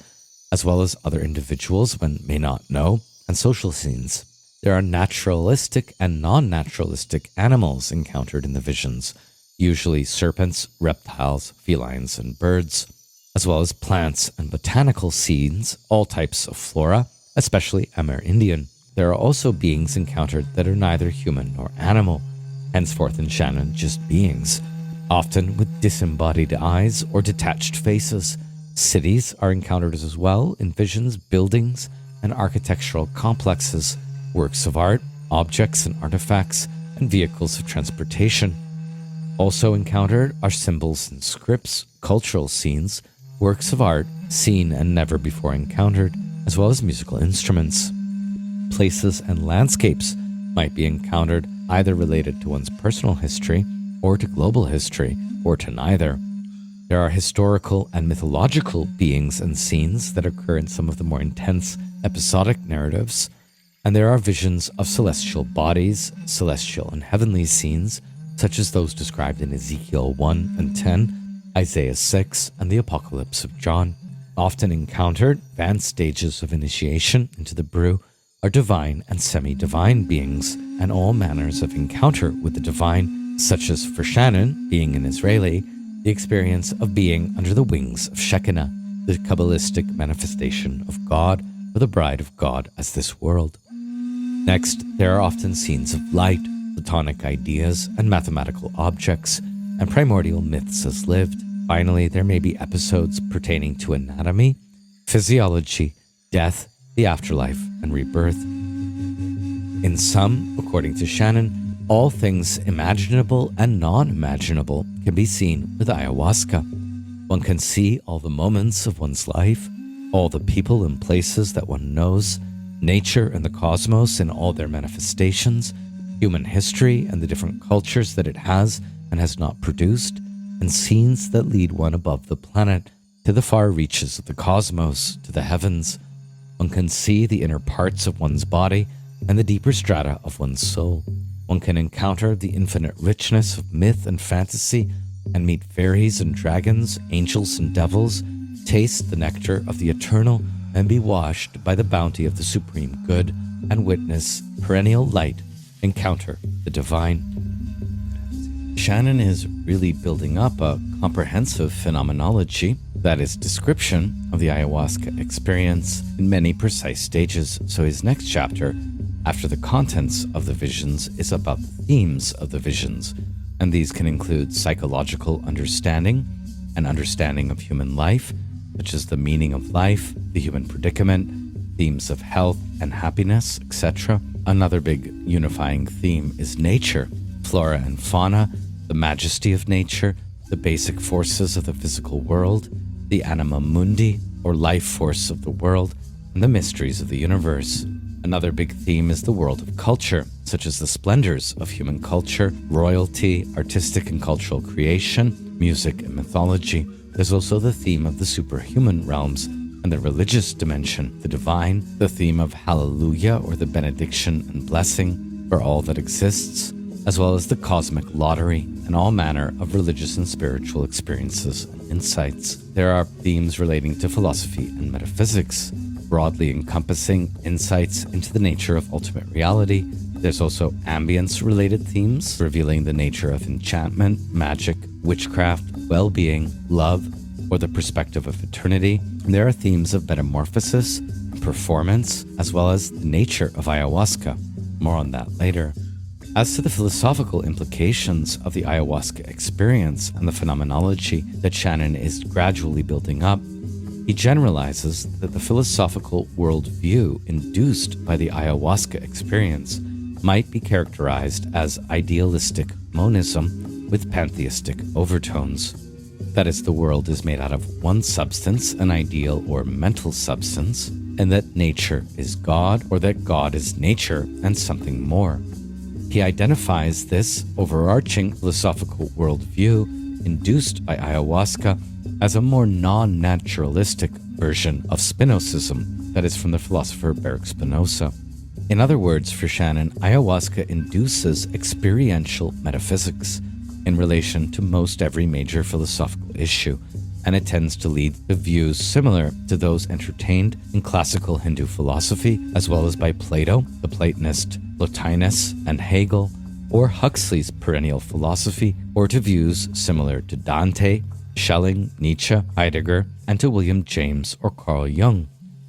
as well as other individuals one may not know, and social scenes. There are naturalistic and non-naturalistic animals encountered in the visions, usually serpents, reptiles, felines, and birds, as well as plants and botanical scenes, all types of flora, especially Amerindian. There are also beings encountered that are neither human nor animal, henceforth in Shanon just beings, often with disembodied eyes or detached faces. Cities are encountered as well in visions, buildings, and architectural complexes, works of art, objects and artifacts, and vehicles of transportation. Also encountered are symbols and scripts, cultural scenes, works of art, seen and never before encountered, as well as musical instruments. Places and landscapes might be encountered either related to one's personal history or to global history, or to neither. There are historical and mythological beings and scenes that occur in some of the more intense episodic narratives, and there are visions of celestial bodies, celestial and heavenly scenes, such as those described in Ezekiel 1 and 10, Isaiah 6, and the Apocalypse of John. Often encountered, advanced stages of initiation into the brew are divine and semi-divine beings, and all manners of encounter with the divine, such as for Shanon, being an Israeli, the experience of being under the wings of Shekinah, the Kabbalistic manifestation of God, or the bride of God as this world. Next, there are often scenes of light, Platonic ideas, and mathematical objects, and primordial myths as lived. Finally, there may be episodes pertaining to anatomy, physiology, death, the afterlife, and rebirth. In sum, according to Shanon, all things imaginable and non-imaginable can be seen with ayahuasca. One can see all the moments of one's life, all the people and places that one knows, nature and the cosmos in all their manifestations, human history and the different cultures that it has and has not produced, and scenes that lead one above the planet to the far reaches of the cosmos, to the heavens. One can see the inner parts of one's body and the deeper strata of one's soul. One can encounter the infinite richness of myth and fantasy and meet fairies and dragons, angels and devils, taste the nectar of the eternal, and be washed by the bounty of the supreme good, and witness perennial light, encounter the divine. Shanon is really building up a comprehensive phenomenology, that is, description of the ayahuasca experience in many precise stages. So his next chapter, after the contents of the visions, is about the themes of the visions, and these can include psychological understanding, an understanding of human life, such as the meaning of life, the human predicament, themes of health and happiness, etc. Another big unifying theme is nature, flora and fauna, the majesty of nature, the basic forces of the physical world, the anima mundi, or life force of the world, and the mysteries of the universe. Another big theme is the world of culture, such as the splendors of human culture, royalty, artistic and cultural creation, music and mythology. There's also the theme of the superhuman realms and the religious dimension, the divine, the theme of hallelujah, or the benediction and blessing for all that exists, as well as the cosmic lottery and all manner of religious and spiritual experiences and insights. There are themes relating to philosophy and metaphysics, broadly encompassing insights into the nature of ultimate reality. There's also ambience-related themes, revealing the nature of enchantment, magic, witchcraft, well-being, love, or the perspective of eternity. And there are themes of metamorphosis, performance, as well as the nature of ayahuasca. More on that later. As to the philosophical implications of the ayahuasca experience and the phenomenology that Shanon is gradually building up, he generalizes that the philosophical worldview induced by the ayahuasca experience might be characterized as idealistic monism with pantheistic overtones. That is, the world is made out of one substance, an ideal or mental substance, and that nature is God, or that God is nature and something more. He identifies this overarching philosophical worldview induced by ayahuasca as a more non-naturalistic version of Spinozism, that is, from the philosopher Baruch Spinoza. In other words, for Shanon, ayahuasca induces experiential metaphysics in relation to most every major philosophical issue, and it tends to lead to views similar to those entertained in classical Hindu philosophy, as well as by Plato, the Platonist Plotinus, and Hegel, or Huxley's perennial philosophy, or to views similar to Dante, Schelling, Nietzsche, Heidegger, and to William James or Carl Jung,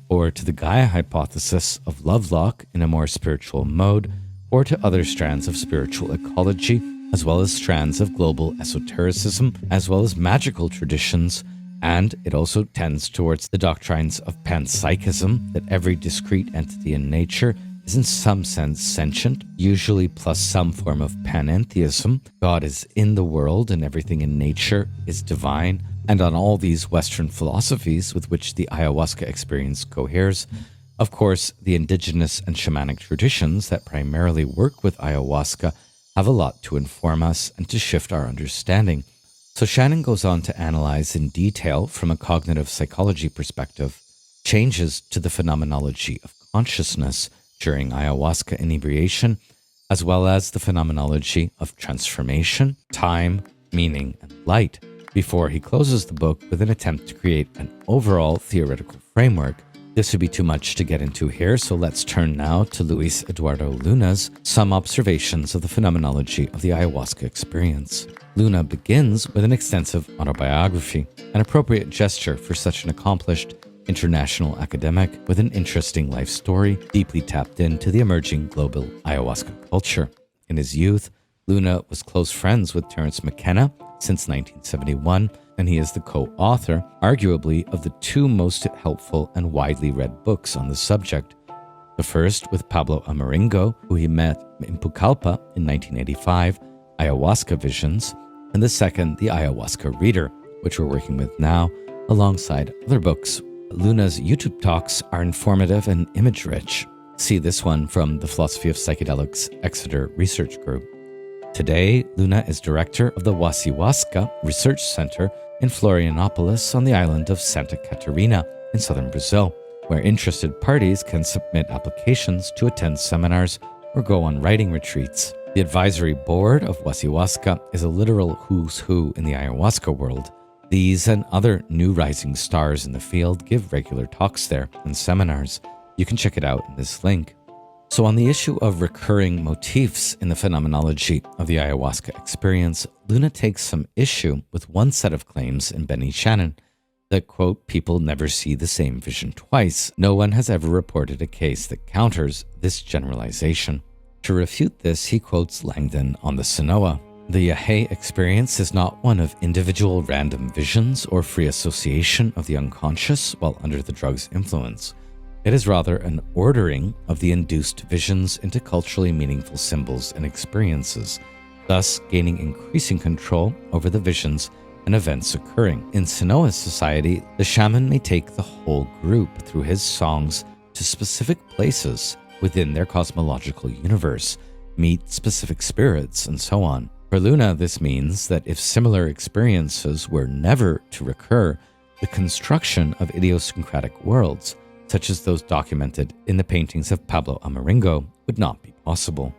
or to the Gaia hypothesis of Lovelock in a more spiritual mode, or to other strands of spiritual ecology, as well as strands of global esotericism, as well as magical traditions, and it also tends towards the doctrines of panpsychism, that every discrete entity in nature is in some sense sentient, usually plus some form of panentheism. God is in the world and everything in nature is divine. And on all these Western philosophies with which the ayahuasca experience coheres, of course, the indigenous and shamanic traditions that primarily work with ayahuasca have a lot to inform us and to shift our understanding. So Shanon goes on to analyze in detail, from a cognitive psychology perspective, changes to the phenomenology of consciousness during ayahuasca inebriation, as well as the phenomenology of transformation, time, meaning, and light, before he closes the book with an attempt to create an overall theoretical framework. This would be too much to get into here, so let's turn now to Luis Eduardo Luna's Some Observations of the Phenomenology of the Ayahuasca Experience. Luna begins with an extensive autobiography, an appropriate gesture for such an accomplished international academic with an interesting life story, deeply tapped into the emerging global ayahuasca culture. In his youth, Luna was close friends with Terence McKenna since 1971, and he is the co-author, arguably, of the two most helpful and widely read books on the subject. The first with Pablo Amaringo, who he met in Pucallpa in 1985, Ayahuasca Visions, and the second, The Ayahuasca Reader, which we're working with now, alongside other books. Luna's YouTube talks are informative and image-rich. See this one from the Philosophy of Psychedelics Exeter Research Group. Today, Luna is director of the Ayahuasca Research Center in Florianopolis on the island of Santa Catarina in southern Brazil, where interested parties can submit applications to attend seminars or go on writing retreats. The advisory board of Ayahuasca is a literal who's who in the ayahuasca world. These and other new rising stars in the field give regular talks there and seminars. You can check it out in this link. So on the issue of recurring motifs in the phenomenology of the ayahuasca experience, Luna takes some issue with one set of claims in Benny Shanon that, quote, people never see the same vision twice. No one has ever reported a case that counters this generalization. To refute this, he quotes Langdon on the Sanoa. The Yajé experience is not one of individual random visions or free association of the unconscious while under the drug's influence. It is rather an ordering of the induced visions into culturally meaningful symbols and experiences, thus gaining increasing control over the visions and events occurring. In Sanoa's society, the shaman may take the whole group through his songs to specific places within their cosmological universe, meet specific spirits, and so on. For Luna, this means that if similar experiences were never to recur, the construction of idiosyncratic worlds, such as those documented in the paintings of Pablo Amaringo, would not be possible.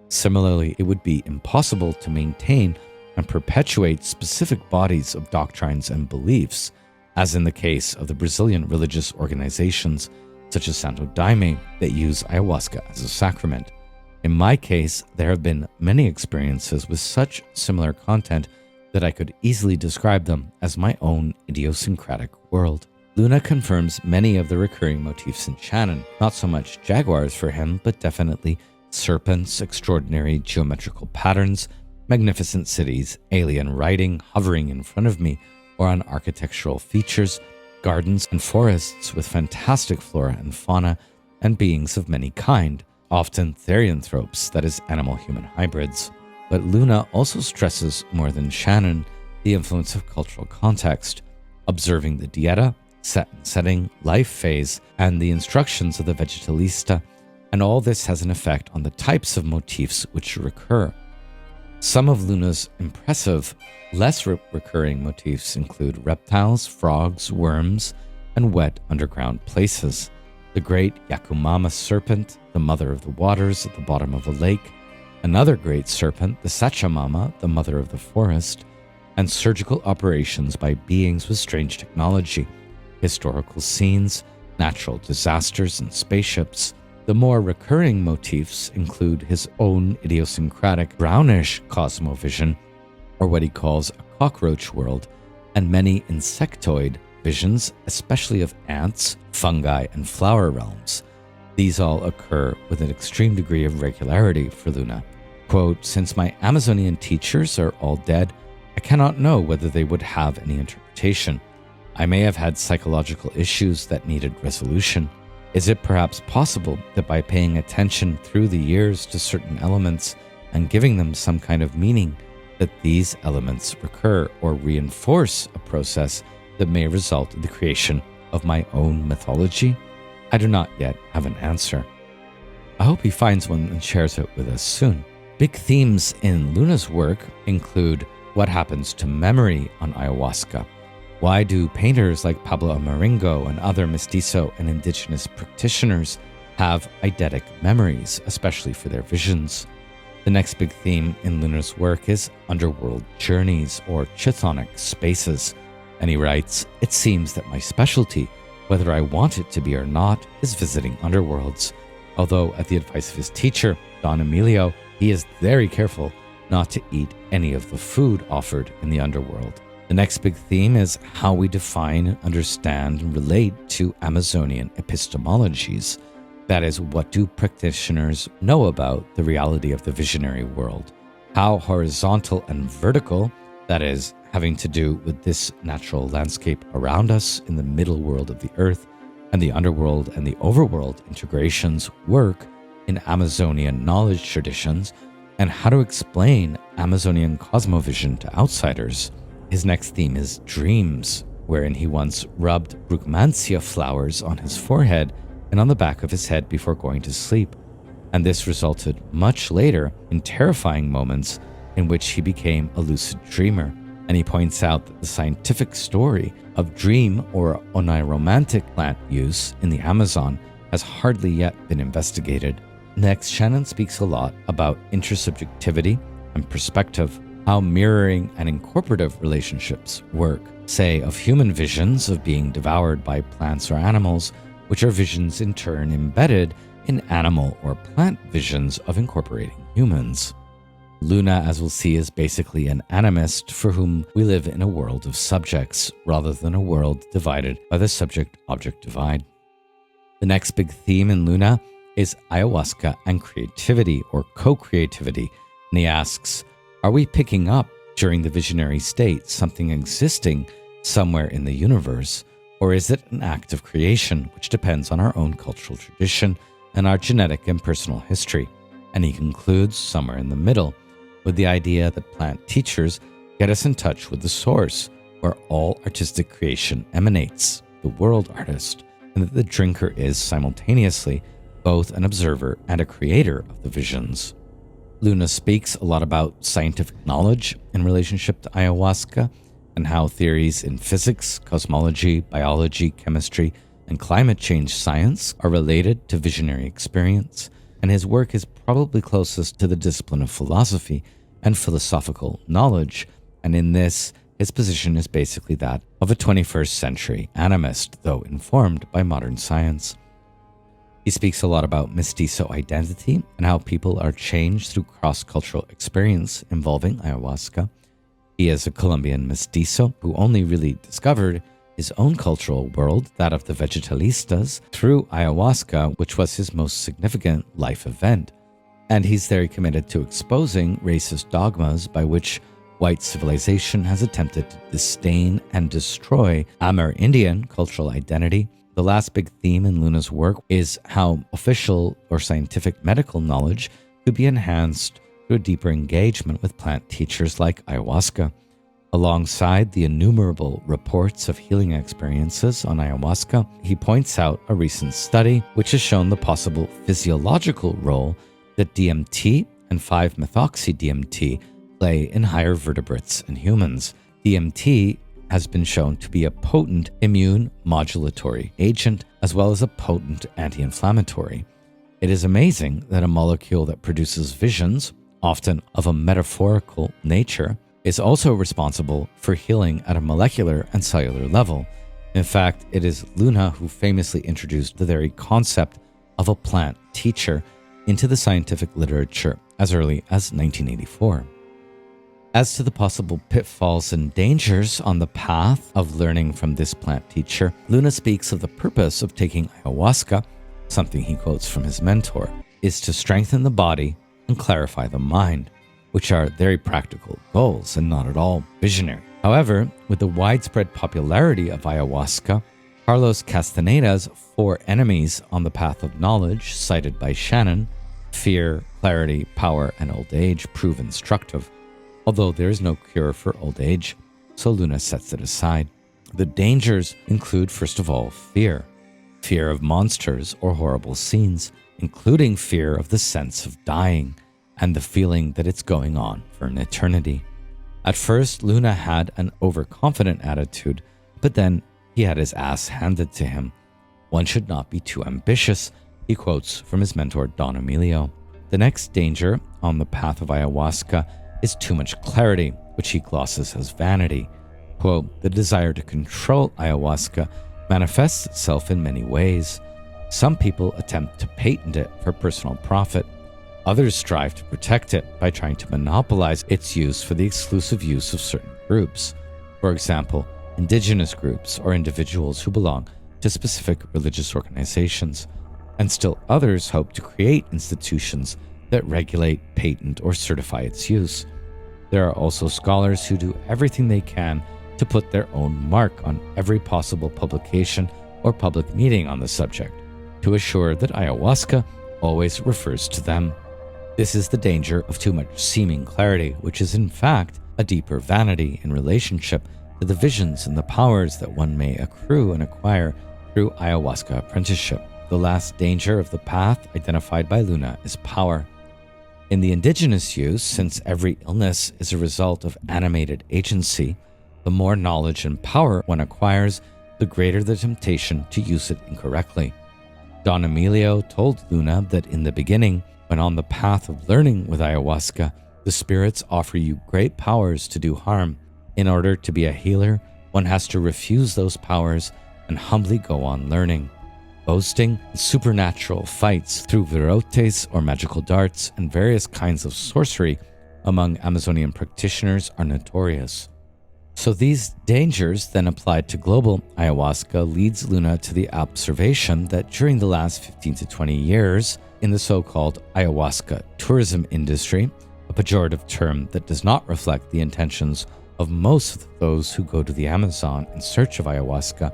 Similarly, it would be impossible to maintain and perpetuate specific bodies of doctrines and beliefs, as in the case of the Brazilian religious organizations such as Santo Daime that use ayahuasca as a sacrament. In my case, there have been many experiences with such similar content that I could easily describe them as my own idiosyncratic world. Luna confirms many of the recurring motifs in Shanon, not so much jaguars for him, but definitely serpents, extraordinary geometrical patterns, magnificent cities, alien writing hovering in front of me, or on architectural features, gardens and forests with fantastic flora and fauna, and beings of many kind, often therianthropes, that is, animal-human hybrids. But Luna also stresses, more than Shanon, the influence of cultural context, observing the dieta, set and setting, life phase, and the instructions of the vegetalista, and all this has an effect on the types of motifs which recur. Some of Luna's impressive, less recurring motifs include reptiles, frogs, worms, and wet underground places. The great Yakumama serpent, the mother of the waters at the bottom of a lake, another great serpent, the Sachamama, the mother of the forest, and surgical operations by beings with strange technology, historical scenes, natural disasters, and spaceships. The more recurring motifs include his own idiosyncratic brownish cosmovision, or what he calls a cockroach world, and many insectoid visions, especially of ants, fungi, and flower realms. These all occur with an extreme degree of regularity for Luna. Quote, since my Amazonian teachers are all dead, I cannot know whether they would have any interpretation. I may have had psychological issues that needed resolution. Is it perhaps possible that by paying attention through the years to certain elements and giving them some kind of meaning, that these elements recur or reinforce a process that may result in the creation of my own mythology? I do not yet have an answer. I hope he finds one and shares it with us soon. Big themes in Luna's work include What happens to memory on ayahuasca? Why do painters like Pablo Amaringo and other mestizo and indigenous practitioners have eidetic memories, especially for their visions? The next big theme in Luna's work is underworld journeys or chthonic spaces. And he writes, "It seems that my specialty, whether I want it to be or not, is visiting underworlds. Although at the advice of his teacher, Don Emilio, he is very careful not to eat any of the food offered in the underworld." The next big theme is how we define, understand, and relate to Amazonian epistemologies. That is, what do practitioners know about the reality of the visionary world? How horizontal and vertical, that is, having to do with this natural landscape around us in the middle world of the earth, and the underworld and the overworld integrations work in Amazonian knowledge traditions, and how to explain Amazonian cosmovision to outsiders. His next theme is dreams, wherein he once rubbed Brugmansia flowers on his forehead and on the back of his head before going to sleep. And this resulted much later in terrifying moments in which he became a lucid dreamer. And he points out that the scientific story of dream or oniromantic plant use in the Amazon has hardly yet been investigated. Next, Shanon speaks a lot about intersubjectivity and perspective, how mirroring and incorporative relationships work, say of human visions of being devoured by plants or animals, which are visions in turn embedded in animal or plant visions of incorporating humans. Luna, as we'll see, is basically an animist for whom we live in a world of subjects rather than a world divided by the subject-object divide. The next big theme in Luna is ayahuasca and creativity or co-creativity, and he asks, are we picking up during the visionary state something existing somewhere in the universe, or is it an act of creation which depends on our own cultural tradition and our genetic and personal history? And he concludes somewhere in the middle with the idea that plant teachers get us in touch with the source where all artistic creation emanates, the world artist, and that the drinker is simultaneously both an observer and a creator of the visions. Luna speaks a lot about scientific knowledge in relationship to ayahuasca and how theories in physics, cosmology, biology, chemistry, and climate change science are related to visionary experience, and his work is probably closest to the discipline of philosophy and philosophical knowledge, and in this, his position is basically that of a 21st century animist, though informed by modern science. He speaks a lot about mestizo identity and how people are changed through cross-cultural experience involving ayahuasca. He is a Colombian mestizo who only really discovered his own cultural world, that of the vegetalistas, through ayahuasca, which was his most significant life event. And he's very committed to exposing racist dogmas by which white civilization has attempted to disdain and destroy Amerindian cultural identity. The last big theme in Luna's work is how official or scientific medical knowledge could be enhanced through a deeper engagement with plant teachers like ayahuasca. Alongside the innumerable reports of healing experiences on ayahuasca, he points out a recent study which has shown the possible physiological role that DMT and 5-methoxy-DMT play in higher vertebrates and humans. DMT has been shown to be a potent immune modulatory agent as well as a potent anti-inflammatory. It is amazing that a molecule that produces visions, often of a metaphorical nature, is also responsible for healing at a molecular and cellular level. In fact, it is Luna who famously introduced the very concept of a plant teacher into the scientific literature as early as 1984. As to the possible pitfalls and dangers on the path of learning from this plant teacher, Luna speaks of the purpose of taking ayahuasca, something he quotes from his mentor, is to strengthen the body and clarify the mind, which are very practical goals and not at all visionary. However, with the widespread popularity of ayahuasca, Carlos Castaneda's 4 enemies on the path of knowledge cited by Shanon, fear, clarity, power, and old age, prove instructive. Although there is no cure for old age, so Luna sets it aside. The dangers include, first of all, fear. Fear of monsters or horrible scenes, including fear of the sense of dying and the feeling that it's going on for an eternity. At first, Luna had an overconfident attitude, but then he had his ass handed to him. One should not be too ambitious, he quotes from his mentor Don Emilio. The next danger on the path of ayahuasca is too much clarity, which he glosses as vanity. Quote, the desire to control ayahuasca manifests itself in many ways. Some people attempt to patent it for personal profit. Others strive to protect it by trying to monopolize its use for the exclusive use of certain groups. For example, indigenous groups or individuals who belong to specific religious organizations. And still others hope to create institutions that regulate, patent, or certify its use. There are also scholars who do everything they can to put their own mark on every possible publication or public meeting on the subject, to assure that ayahuasca always refers to them. This is the danger of too much seeming clarity, which is in fact a deeper vanity in relationship to the visions and the powers that one may accrue and acquire through ayahuasca apprenticeship. The last danger of the path identified by Luna is power. In the indigenous use, since every illness is a result of animated agency, the more knowledge and power one acquires, the greater the temptation to use it incorrectly. Don Emilio told Luna that in the beginning, when on the path of learning with ayahuasca, the spirits offer you great powers to do harm. In order to be a healer, one has to refuse those powers and humbly go on learning. Boasting, supernatural fights through virotes or magical darts, and various kinds of sorcery among Amazonian practitioners are notorious. So these dangers then applied to global ayahuasca leads Luna to the observation that during the last 15 to 20 years, in the so-called ayahuasca tourism industry, a pejorative term that does not reflect the intentions of most of those who go to the Amazon in search of ayahuasca,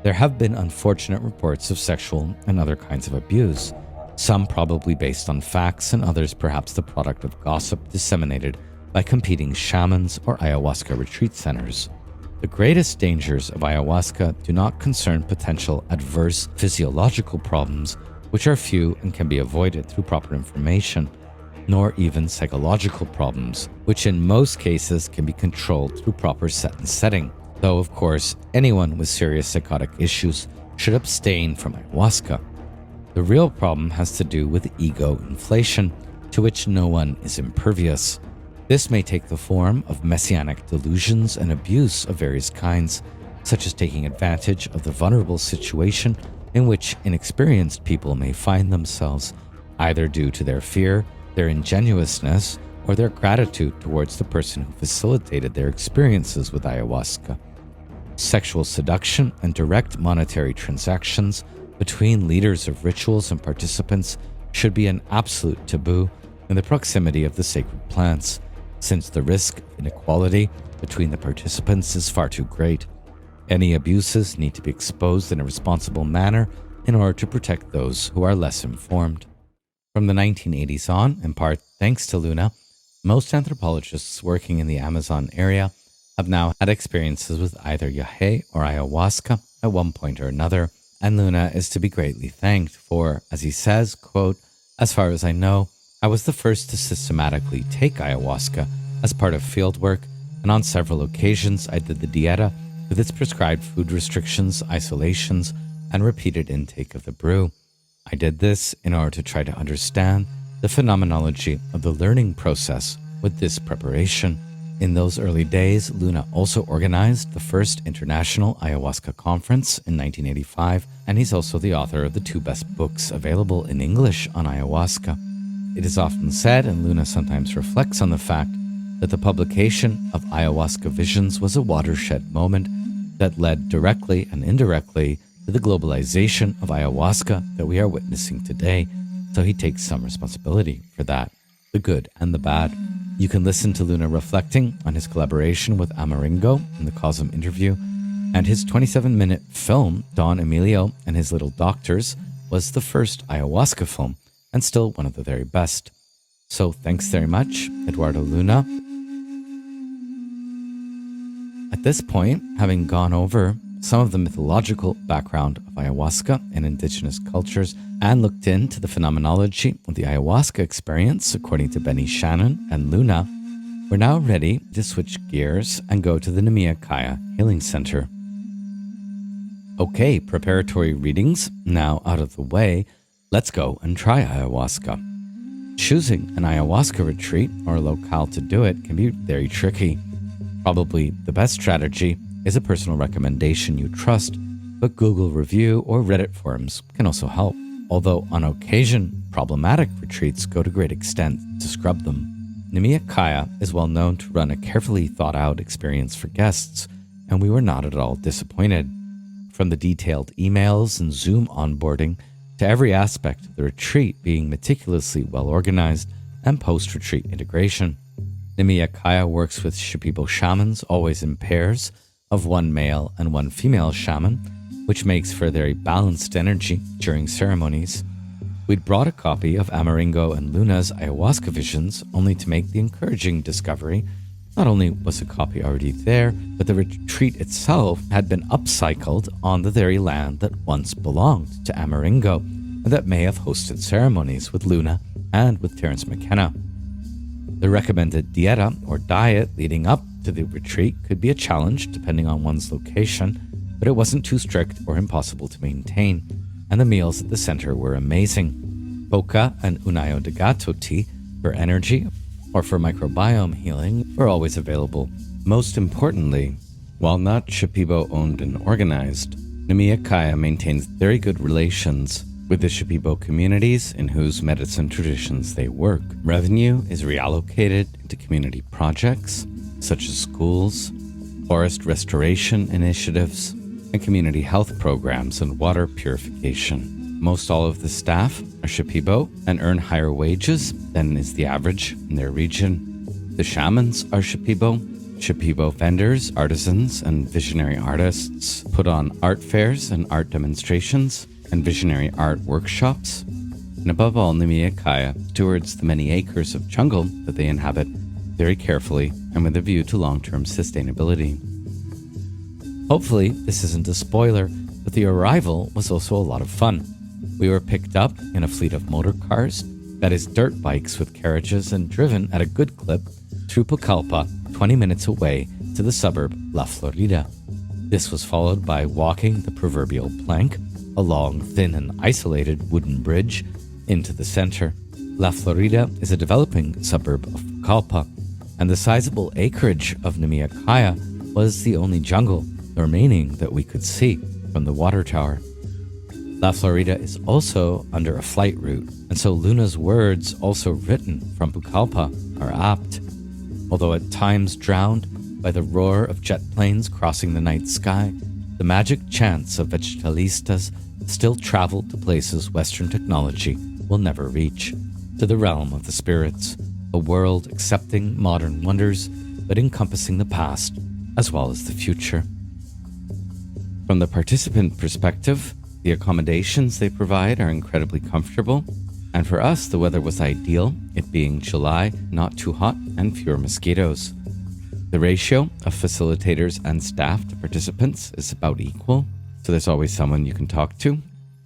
there have been unfortunate reports of sexual and other kinds of abuse, some probably based on facts and others perhaps the product of gossip disseminated by competing shamans or ayahuasca retreat centers. The greatest dangers of ayahuasca do not concern potential adverse physiological problems, which are few and can be avoided through proper information, nor even psychological problems, which in most cases can be controlled through proper set and setting, though of course anyone with serious psychotic issues should abstain from ayahuasca. The real problem has to do with ego inflation, to which no one is impervious. This may take the form of messianic delusions and abuse of various kinds, such as taking advantage of the vulnerable situation in which inexperienced people may find themselves, either due to their fear, their ingenuousness, or their gratitude towards the person who facilitated their experiences with ayahuasca. Sexual seduction and direct monetary transactions between leaders of rituals and participants should be an absolute taboo in the proximity of the sacred plants, since the risk of inequality between the participants is far too great. Any abuses need to be exposed in a responsible manner in order to protect those who are less informed. From the 1980s on, in part thanks to Luna, most anthropologists working in the Amazon area have now had experiences with either Yajé or ayahuasca at one point or another, and Luna is to be greatly thanked for, as he says, quote, as far as I know, I was the first to systematically take ayahuasca as part of fieldwork, and on several occasions I did the dieta with its prescribed food restrictions, isolations, and repeated intake of the brew. I did this in order to try to understand the phenomenology of the learning process with this preparation. In those early days, Luna also organized the first international ayahuasca conference in 1985, and he's also the author of the 2 best books available in English on ayahuasca. It is often said, and Luna sometimes reflects on the fact, that the publication of Ayahuasca Visions was a watershed moment that led directly and indirectly to the globalization of ayahuasca that we are witnessing today, so he takes some responsibility for that, the good and the bad. You can listen to Luna reflecting on his collaboration with Amaringo in the Cosm interview, and his 27-minute film, Don Emilio and His Little Doctors, was the first ayahuasca film, and still one of the very best. So thanks very much, Eduardo Luna. At this point, having gone over some of the mythological background of ayahuasca and indigenous cultures and looked into the phenomenology of the ayahuasca experience according to Benny Shanon and Luna, We're now ready to switch gears and go to the Nimea Healing Center. Okay, preparatory readings now out of the way, let's go and try ayahuasca. Choosing an ayahuasca retreat or a locale to do it can be very tricky. Probably the best strategy is a personal recommendation you trust, but Google review or Reddit forums can also help. Although on occasion, problematic retreats go to great extent to scrub them. Nimea is well known to run a carefully thought out experience for guests, and we were not at all disappointed. From the detailed emails and Zoom onboarding to every aspect of the retreat being meticulously well organized and post-retreat integration. Nimea works with Shipibo shamans, always in pairs of one male and one female shaman, which makes for a very balanced energy during ceremonies. We'd brought a copy of Amaringo and Luna's ayahuasca visions only to make the encouraging discovery not only was a copy already there, but the retreat itself had been upcycled on the very land that once belonged to Amaringo and that may have hosted ceremonies with Luna and with Terence McKenna. The recommended dieta or diet leading up to the retreat could be a challenge depending on one's location, but it wasn't too strict or impossible to maintain, and the meals at the center were amazing. Boca and Unayo de Gato tea for energy or for microbiome healing were always available. Most importantly, while not Shipibo owned and organized, Nimea maintains very good relations with the Shipibo communities in whose medicine traditions they work. Revenue is reallocated into community projects such as schools, forest restoration initiatives, and community health programs and water purification. Most all of the staff are Shipibo and earn higher wages than is the average in their region. The shamans are Shipibo. Shipibo vendors, artisans, and visionary artists put on art fairs and art demonstrations and visionary art workshops. And above all, Nimea stewards the many acres of jungle that they inhabit very carefully and with a view to long-term sustainability. Hopefully, this isn't a spoiler, but the arrival was also a lot of fun. We were picked up in a fleet of motor cars, that is dirt bikes with carriages, and driven at a good clip through Pucallpa, 20 minutes away to the suburb La Florida. This was followed by walking the proverbial plank, a long, thin, and isolated wooden bridge into the center. La Florida is a developing suburb of Pucallpa, and the sizable acreage of Nimea was the only jungle remaining that we could see from the water tower. La Florida is also under a flight route, and so Luna's words, also written from Pucallpa, are apt. Although at times drowned by the roar of jet planes crossing the night sky, the magic chants of vegetalistas still travel to places Western technology will never reach, to the realm of the spirits, a world accepting modern wonders but encompassing the past as well as the future. From the participant perspective, the accommodations they provide are incredibly comfortable, and for us the weather was ideal, it being July, not too hot, and fewer mosquitoes. The ratio of facilitators and staff to participants is about equal, so there's always someone you can talk to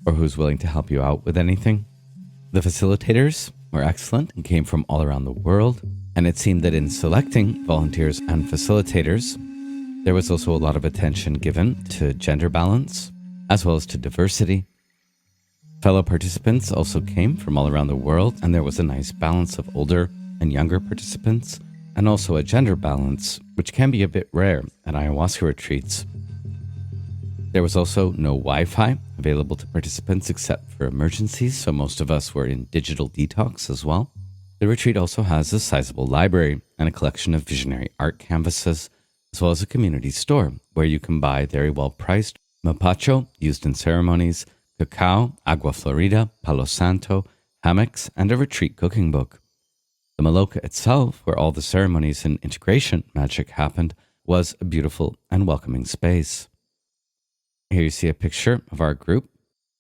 or who's willing to help you out with anything. The facilitators were excellent and came from all around the world, and it seemed that in selecting volunteers and facilitators, there was also a lot of attention given to gender balance, as well as to diversity. Fellow participants also came from all around the world, and there was a nice balance of older and younger participants, and also a gender balance, which can be a bit rare at ayahuasca retreats. There was also no Wi-Fi available to participants except for emergencies, so most of us were in digital detox as well. The retreat also has a sizable library and a collection of visionary art canvases, as well as a community store where you can buy very well-priced mapacho used in ceremonies, cacao, agua florida, palo santo, hammocks, and a retreat cooking book. The Maloka itself, where all the ceremonies and integration magic happened, was a beautiful and welcoming space. Here you see a picture of our group,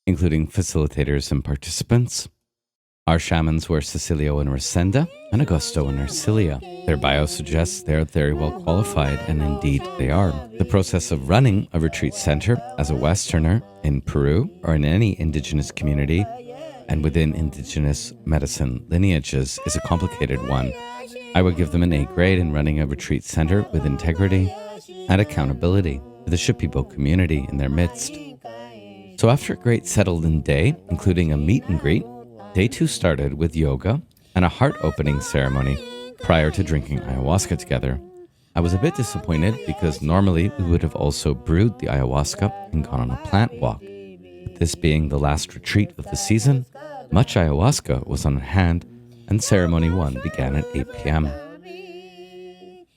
including facilitators and participants. Our shamans were Cecilio and Resenda, and Augusto and Ercilia. Their bio suggests they are very well qualified, and indeed they are. The process of running a retreat center as a Westerner in Peru or in any indigenous community and within indigenous medicine lineages is a complicated one. I would give them an A grade in running a retreat center with integrity and accountability to the Shipibo community in their midst. So after a great settled-in day, including a meet and greet, day 2 started with yoga and a heart-opening ceremony prior to drinking ayahuasca together. I was a bit disappointed because normally we would have also brewed the ayahuasca and gone on a plant walk. With this being the last retreat of the season, much ayahuasca was on hand and ceremony 1 began at 8 p.m.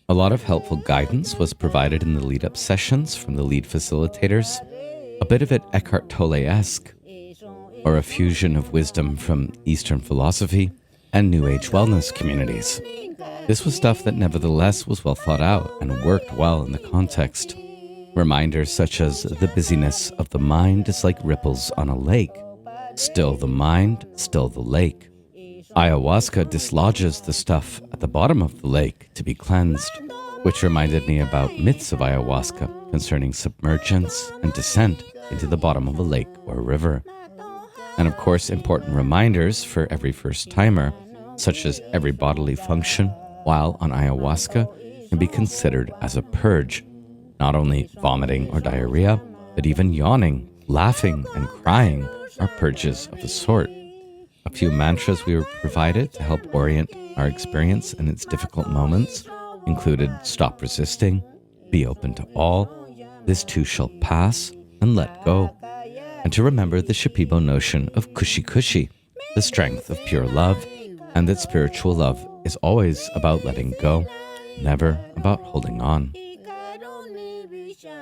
A lot of helpful guidance was provided in the lead-up sessions from the lead facilitators, a bit of it Eckhart Tolle-esque, or a fusion of wisdom from Eastern philosophy and New Age wellness communities. This was stuff that nevertheless was well thought out and worked well in the context. Reminders such as the busyness of the mind is like ripples on a lake. Still the mind, still the lake. Ayahuasca dislodges the stuff at the bottom of the lake to be cleansed, which reminded me about myths of ayahuasca concerning submergence and descent into the bottom of a lake or a river. And of course, important reminders for every first-timer, such as every bodily function while on ayahuasca can be considered as a purge. Not only vomiting or diarrhea, but even yawning, laughing, and crying are purges of the sort. A few mantras we were provided to help orient our experience in its difficult moments included stop resisting, be open to all, this too shall pass, and let go. And to remember the Shipibo notion of Cushi, the strength of pure love, and that spiritual love is always about letting go, never about holding on.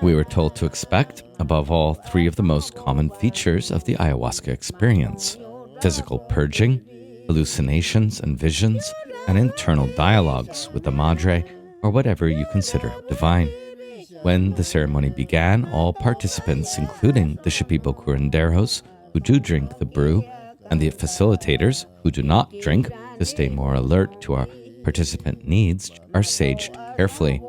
We were told to expect, above all, 3 of the most common features of the ayahuasca experience: physical purging, hallucinations and visions, and internal dialogues with the madre or whatever you consider divine. When the ceremony began, all participants, including the Shipibo curanderos, who do drink the brew, and the facilitators, who do not drink, to stay more alert to our participant needs, are saged carefully.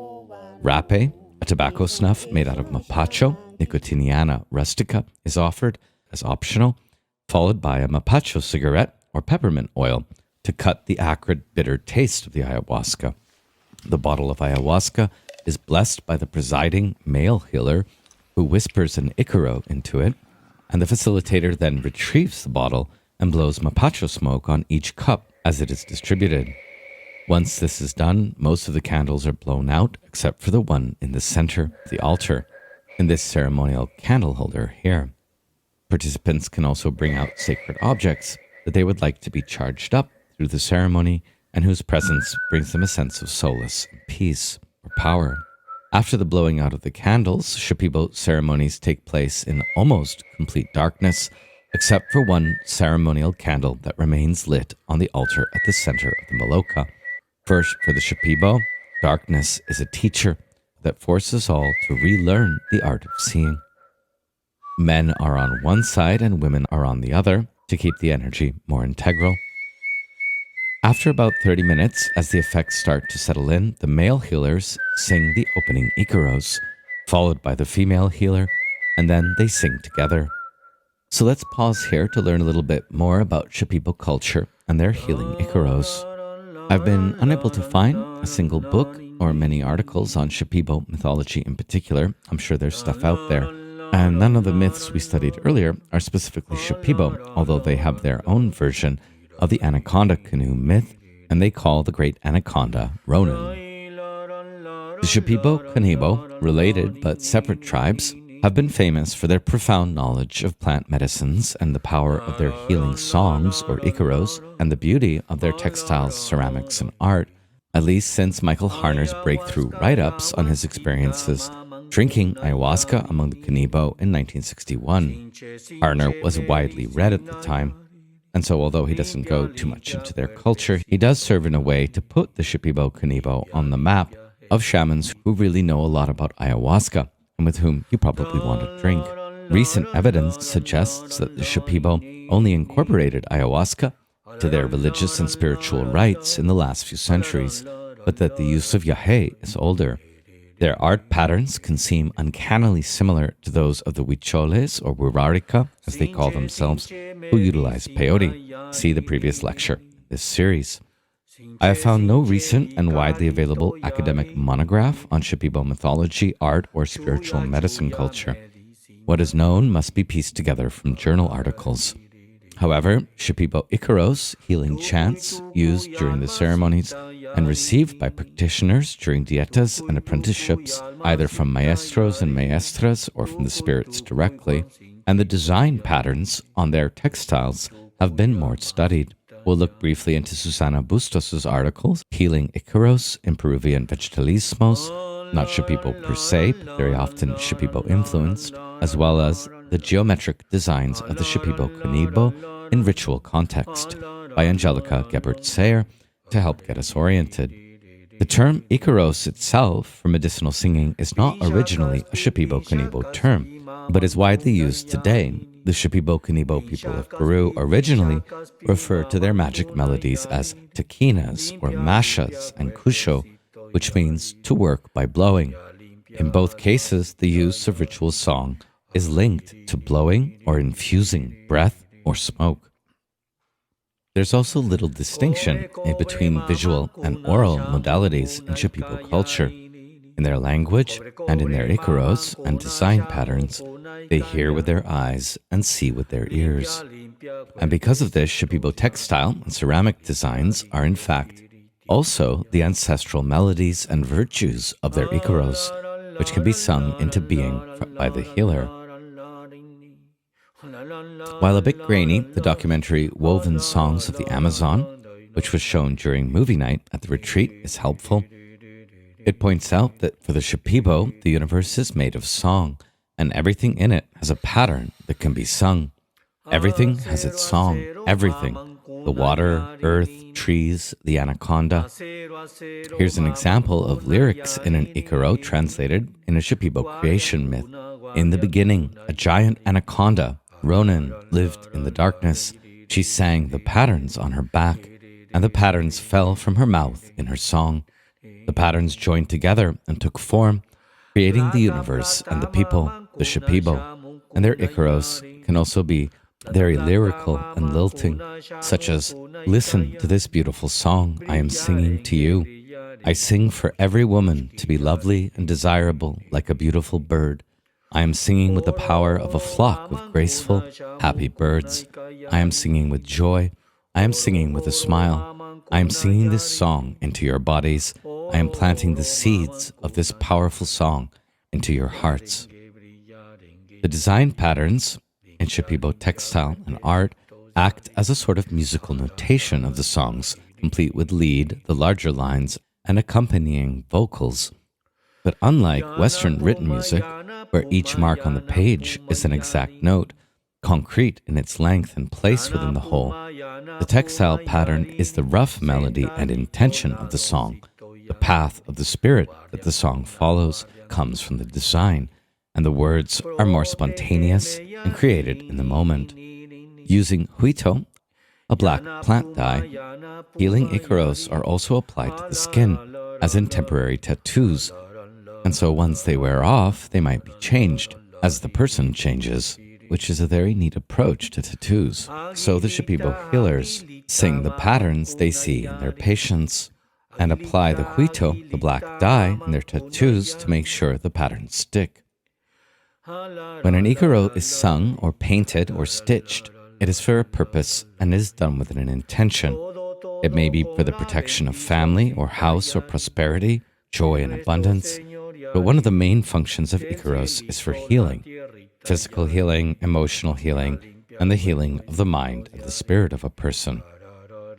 Rape, a tobacco snuff made out of mapacho, Nicotiana rustica, is offered as optional, followed by a mapacho cigarette or peppermint oil to cut the acrid, bitter taste of the ayahuasca. The bottle of ayahuasca is blessed by the presiding male healer, who whispers an Icaro into it, and the facilitator then retrieves the bottle and blows mapacho smoke on each cup as it is distributed. Once this is done, most of the candles are blown out except for the one in the center of the altar, in this ceremonial candle holder here. Participants can also bring out sacred objects that they would like to be charged up through the ceremony and whose presence brings them a sense of solace, peace, or power. After the blowing out of the candles, Shipibo ceremonies take place in almost complete darkness, except for one ceremonial candle that remains lit on the altar at the center of the Maloka. First, for the Shipibo, darkness is a teacher that forces all to relearn the art of seeing. Men are on one side and women are on the other to keep the energy more integral. After about 30 minutes, as the effects start to settle in, the male healers sing the opening Icaros, followed by the female healer, and then they sing together. So let's pause here to learn a little bit more about Shipibo culture and their healing Icaros. I've been unable to find a single book or many articles on Shipibo mythology in particular. I'm sure there's stuff out there. And none of the myths we studied earlier are specifically Shipibo, although they have their own version of the Anaconda-Canoe myth, and they call the great anaconda Ronan. The Shipibo-Canoe, related but separate tribes, have been famous for their profound knowledge of plant medicines and the power of their healing songs, or Icaros, and the beauty of their textiles, ceramics, and art, at least since Michael Harner's breakthrough write-ups on his experiences drinking ayahuasca among the Canoe in 1961. Harner was widely read at the time, and so although he doesn't go too much into their culture, he does serve in a way to put the Shipibo-Canoe on the map of shamans who really know a lot about ayahuasca, and with whom you probably want to drink. Recent evidence suggests that the Shipibo only incorporated ayahuasca to their religious and spiritual rites in the last few centuries, but that the use of Yajé is older. Their art patterns can seem uncannily similar to those of the Huicholes, or Wurarica, as they call themselves, who utilize peyote. See the previous lecture in this series. I have found no recent and widely available academic monograph on Shipibo mythology, art, or spiritual medicine culture. What is known must be pieced together from journal articles. However, Shipibo Icaros, healing chants used during the ceremonies and received by practitioners during dietas and apprenticeships, either from maestros and maestras or from the spirits directly, and the design patterns on their textiles have been more studied. We'll look briefly into Susana Bustos' articles, Healing Icaros in Peruvian Vegetalismos, not Shipibo per se, but very often Shipibo influenced, as well as the geometric designs of the Shipibo-Canoe in ritual context by Angelica Gebert-Sayer to help get us oriented. The term Icaros itself for medicinal singing is not originally a Shipibo-Canoe term, but is widely used today. The Shipibo-Canoe people of Peru originally referred to their magic melodies as tequinas or mashas and cusho, which means to work by blowing. In both cases, the use of ritual song is linked to blowing or infusing breath or smoke. There's also little distinction in between visual and oral modalities in Shipibo culture. In their language and in their Icaros and design patterns, they hear with their eyes and see with their ears. And because of this, Shipibo textile and ceramic designs are in fact also the ancestral melodies and virtues of their Icaros, which can be sung into being by the healer. While a bit grainy, the documentary Woven Songs of the Amazon, which was shown during movie night at the retreat, is helpful. It points out that for the Shipibo, the universe is made of song, and everything in it has a pattern that can be sung. Everything has its song, everything. The water, earth, trees, the anaconda. Here's an example of lyrics in an Icaro translated in a Shipibo creation myth. In the beginning, a giant anaconda, Ronan, lived in the darkness. She sang the patterns on her back, and the patterns fell from her mouth in her song. The patterns joined together and took form, creating the universe and the people, the Shipibo. And their Icaros can also be very lyrical and lilting, such as, "Listen to this beautiful song I am singing to you. I sing for every woman to be lovely and desirable like a beautiful bird. I am singing with the power of a flock of graceful, happy birds. I am singing with joy. I am singing with a smile. I am singing this song into your bodies. I am planting the seeds of this powerful song into your hearts." The design patterns in Shipibo textile and art act as a sort of musical notation of the songs, complete with lead, the larger lines, and accompanying vocals. But unlike Western written music, where each mark on the page is an exact note, concrete in its length and place within the whole, the textile pattern is the rough melody and intention of the song. The path of the spirit that the song follows comes from the design, and the words are more spontaneous and created in the moment. Using huito, a black plant dye, healing Icaros are also applied to the skin, as in temporary tattoos, and so once they wear off, they might be changed, as the person changes, which is a very neat approach to tattoos. So the Shipibo healers sing the patterns they see in their patients, and apply the huito, the black dye, in their tattoos to make sure the patterns stick. When an Icaro is sung or painted or stitched, it is for a purpose and is done with an intention. It may be for the protection of family or house or prosperity, joy and abundance, but one of the main functions of Icaros is for healing, physical healing, emotional healing, and the healing of the mind and the spirit of a person.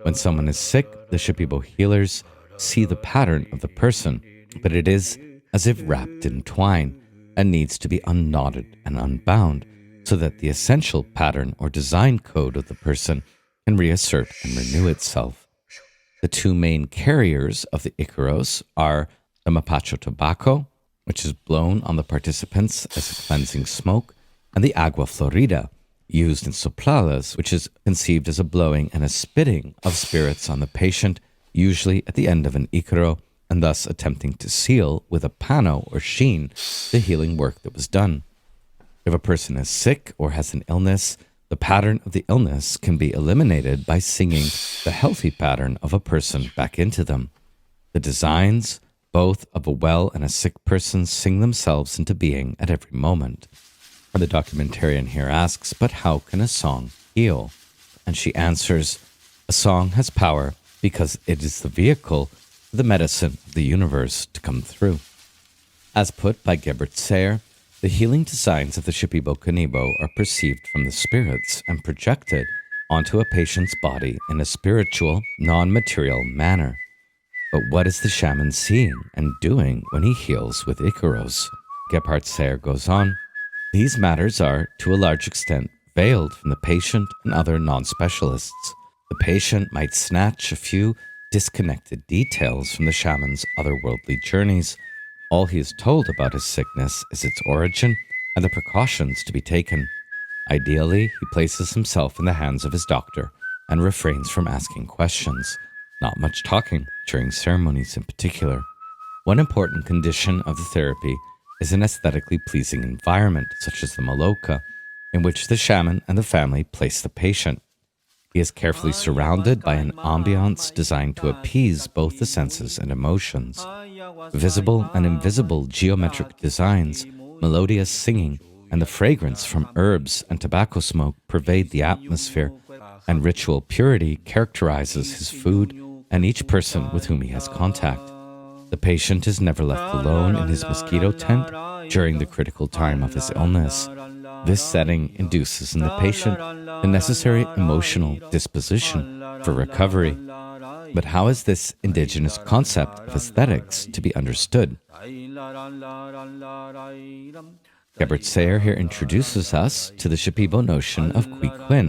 When someone is sick, the Shipibo healers see the pattern of the person, but it is as if wrapped in twine and needs to be unknotted and unbound so that the essential pattern or design code of the person can reassert and renew itself. The two main carriers of the Icaros are the mapacho tobacco, which is blown on the participants as a cleansing smoke, and the agua florida, used in soplalas, which is conceived as a blowing and a spitting of spirits on the patient, usually at the end of an Icaro, and thus attempting to seal with a pano or sheen the healing work that was done. If a person is sick or has an illness, The pattern of the illness can be eliminated by singing the healthy pattern of a person back into them. The designs, both of a well and a sick person, sing themselves into being at every moment. And the documentarian here asks, but how can a song heal? And she answers, a song has power because it is the vehicle for the medicine of the universe to come through. As put by Gebert Sayer, the healing designs of the Shipibo are perceived from the spirits and projected onto a patient's body in a spiritual, non-material manner. But what is the shaman seeing and doing when he heals with Icaros? Gebhard Sayer goes on, these matters are, to a large extent, veiled from the patient and other non-specialists. The patient might snatch a few disconnected details from the shaman's otherworldly journeys. All he is told about his sickness is its origin and the precautions to be taken. Ideally, he places himself in the hands of his doctor and refrains from asking questions. Not much talking during ceremonies in particular. One important condition of the therapy is an aesthetically pleasing environment, such as the Maloka, in which the shaman and the family place the patient. He is carefully surrounded by an ambiance designed to appease both the senses and emotions. Visible and invisible geometric designs, melodious singing, and the fragrance from herbs and tobacco smoke pervade the atmosphere, and ritual purity characterizes his food and each person with whom he has contact. The patient is never left alone in his mosquito tent during the critical time of his illness. This setting induces in the patient the necessary emotional disposition for recovery. But how is this indigenous concept of aesthetics to be understood? Gebert Sayer here introduces us to the Shipibo notion of Quin,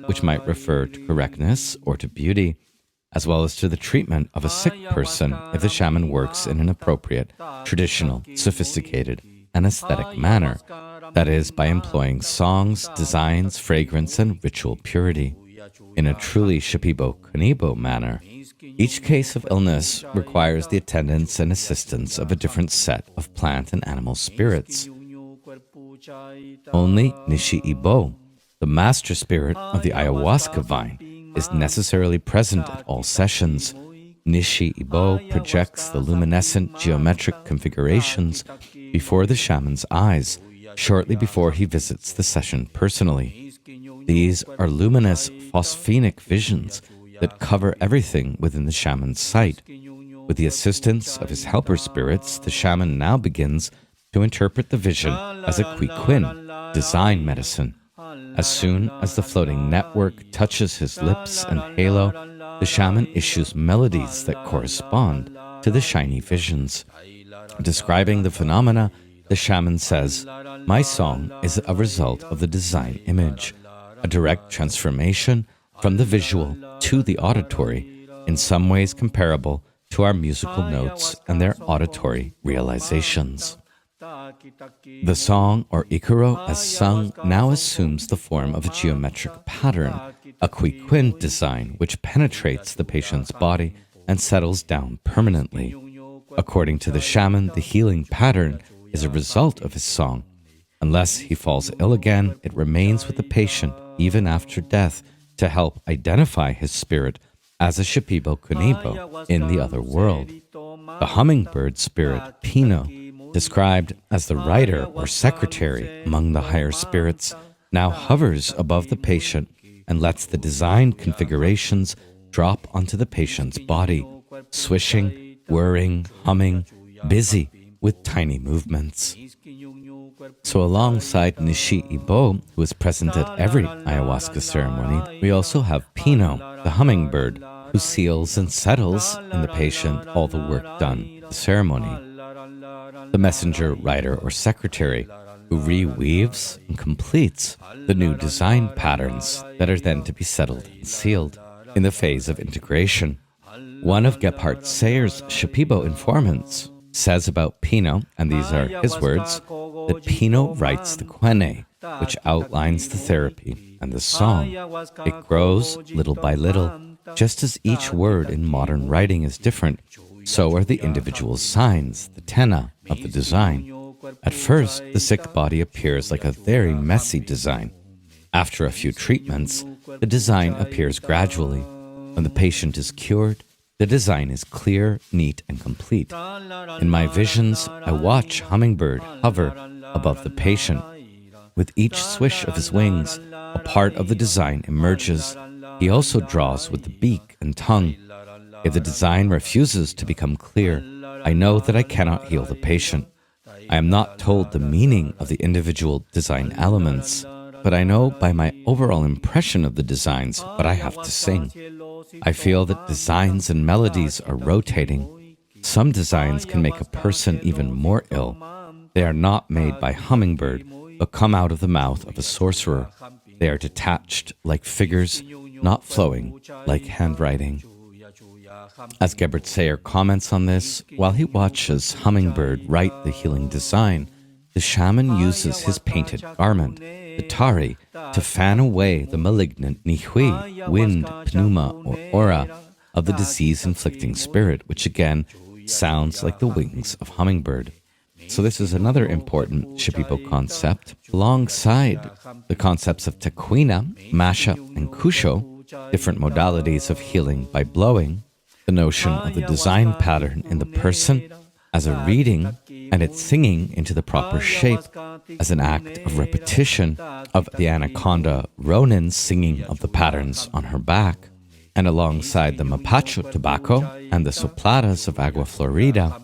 which might refer to correctness or to beauty, as well as to the treatment of a sick person if the shaman works in an appropriate, traditional, sophisticated, and aesthetic manner, that is, by employing songs, designs, fragrance, and ritual purity. In a truly Shipibo manner, each case of illness requires the attendance and assistance of a different set of plant and animal spirits. Only Nishi, the master spirit of the ayahuasca vine, is necessarily present at all sessions. Nishi projects the luminescent geometric configurations before the shaman's eyes, shortly before he visits the session personally. These are luminous phosphenic visions that cover everything within the shaman's sight. With the assistance of his helper spirits, the shaman now begins to interpret the vision as a Quin, design medicine. As soon as the floating network touches his lips and halo, the shaman issues melodies that correspond to the shiny visions. Describing the phenomena, the shaman says, "My song is a result of the design image, a direct transformation from the visual to the auditory, in some ways comparable to our musical notes and their auditory realizations." The song, or Icaro, as sung, now assumes the form of a geometric pattern, a Quin design which penetrates the patient's body and settles down permanently. According to the shaman, the healing pattern is a result of his song. Unless he falls ill again, it remains with the patient even after death to help identify his spirit as a Shipibo in the other world. The hummingbird spirit, Pino, described as the writer or secretary among the higher spirits, now hovers above the patient and lets the design configurations drop onto the patient's body, swishing, whirring, humming, busy with tiny movements. So alongside Nishi, who is present at every ayahuasca ceremony, we also have Pino, the hummingbird, who seals and settles in the patient all the work done at the ceremony. The messenger, writer, or secretary, who reweaves and completes the new design patterns that are then to be settled and sealed in the phase of integration. One of Gebhard Sayer's Shipibo informants says about Pino, and these are his words, that Pino writes the quene, which outlines the therapy and the song. It grows little by little. Just as each word in modern writing is different, so are the individual signs, the tena, of the design. At first, the sick body appears like a very messy design. After a few treatments, the design appears gradually. When the patient is cured, the design is clear, neat, and complete. In my visions, I watch Hummingbird hover above the patient. With each swish of his wings, a part of the design emerges. He also draws with the beak and tongue. If the design refuses to become clear, I know that I cannot heal the patient. I am not told the meaning of the individual design elements, but I know by my overall impression of the designs what I have to sing. I feel that designs and melodies are rotating. Some designs can make a person even more ill. They are not made by Hummingbird, but come out of the mouth of a sorcerer. They are detached like figures, not flowing like handwriting. As Gebert Sayer comments on this, while he watches Hummingbird write the healing design, the shaman uses his painted garment, the tari, to fan away the malignant Nihue, wind, pneuma, or aura of the disease-inflicting spirit, which again sounds like the wings of Hummingbird. So this is another important Shipibo concept, alongside the concepts of tequina, masha, and kusho, different modalities of healing by blowing, the notion of the design pattern in the person as a reading and its singing into the proper shape as an act of repetition of the anaconda Ronin's singing of the patterns on her back, and alongside the mapacho tobacco and the soplatas of Agua Florida,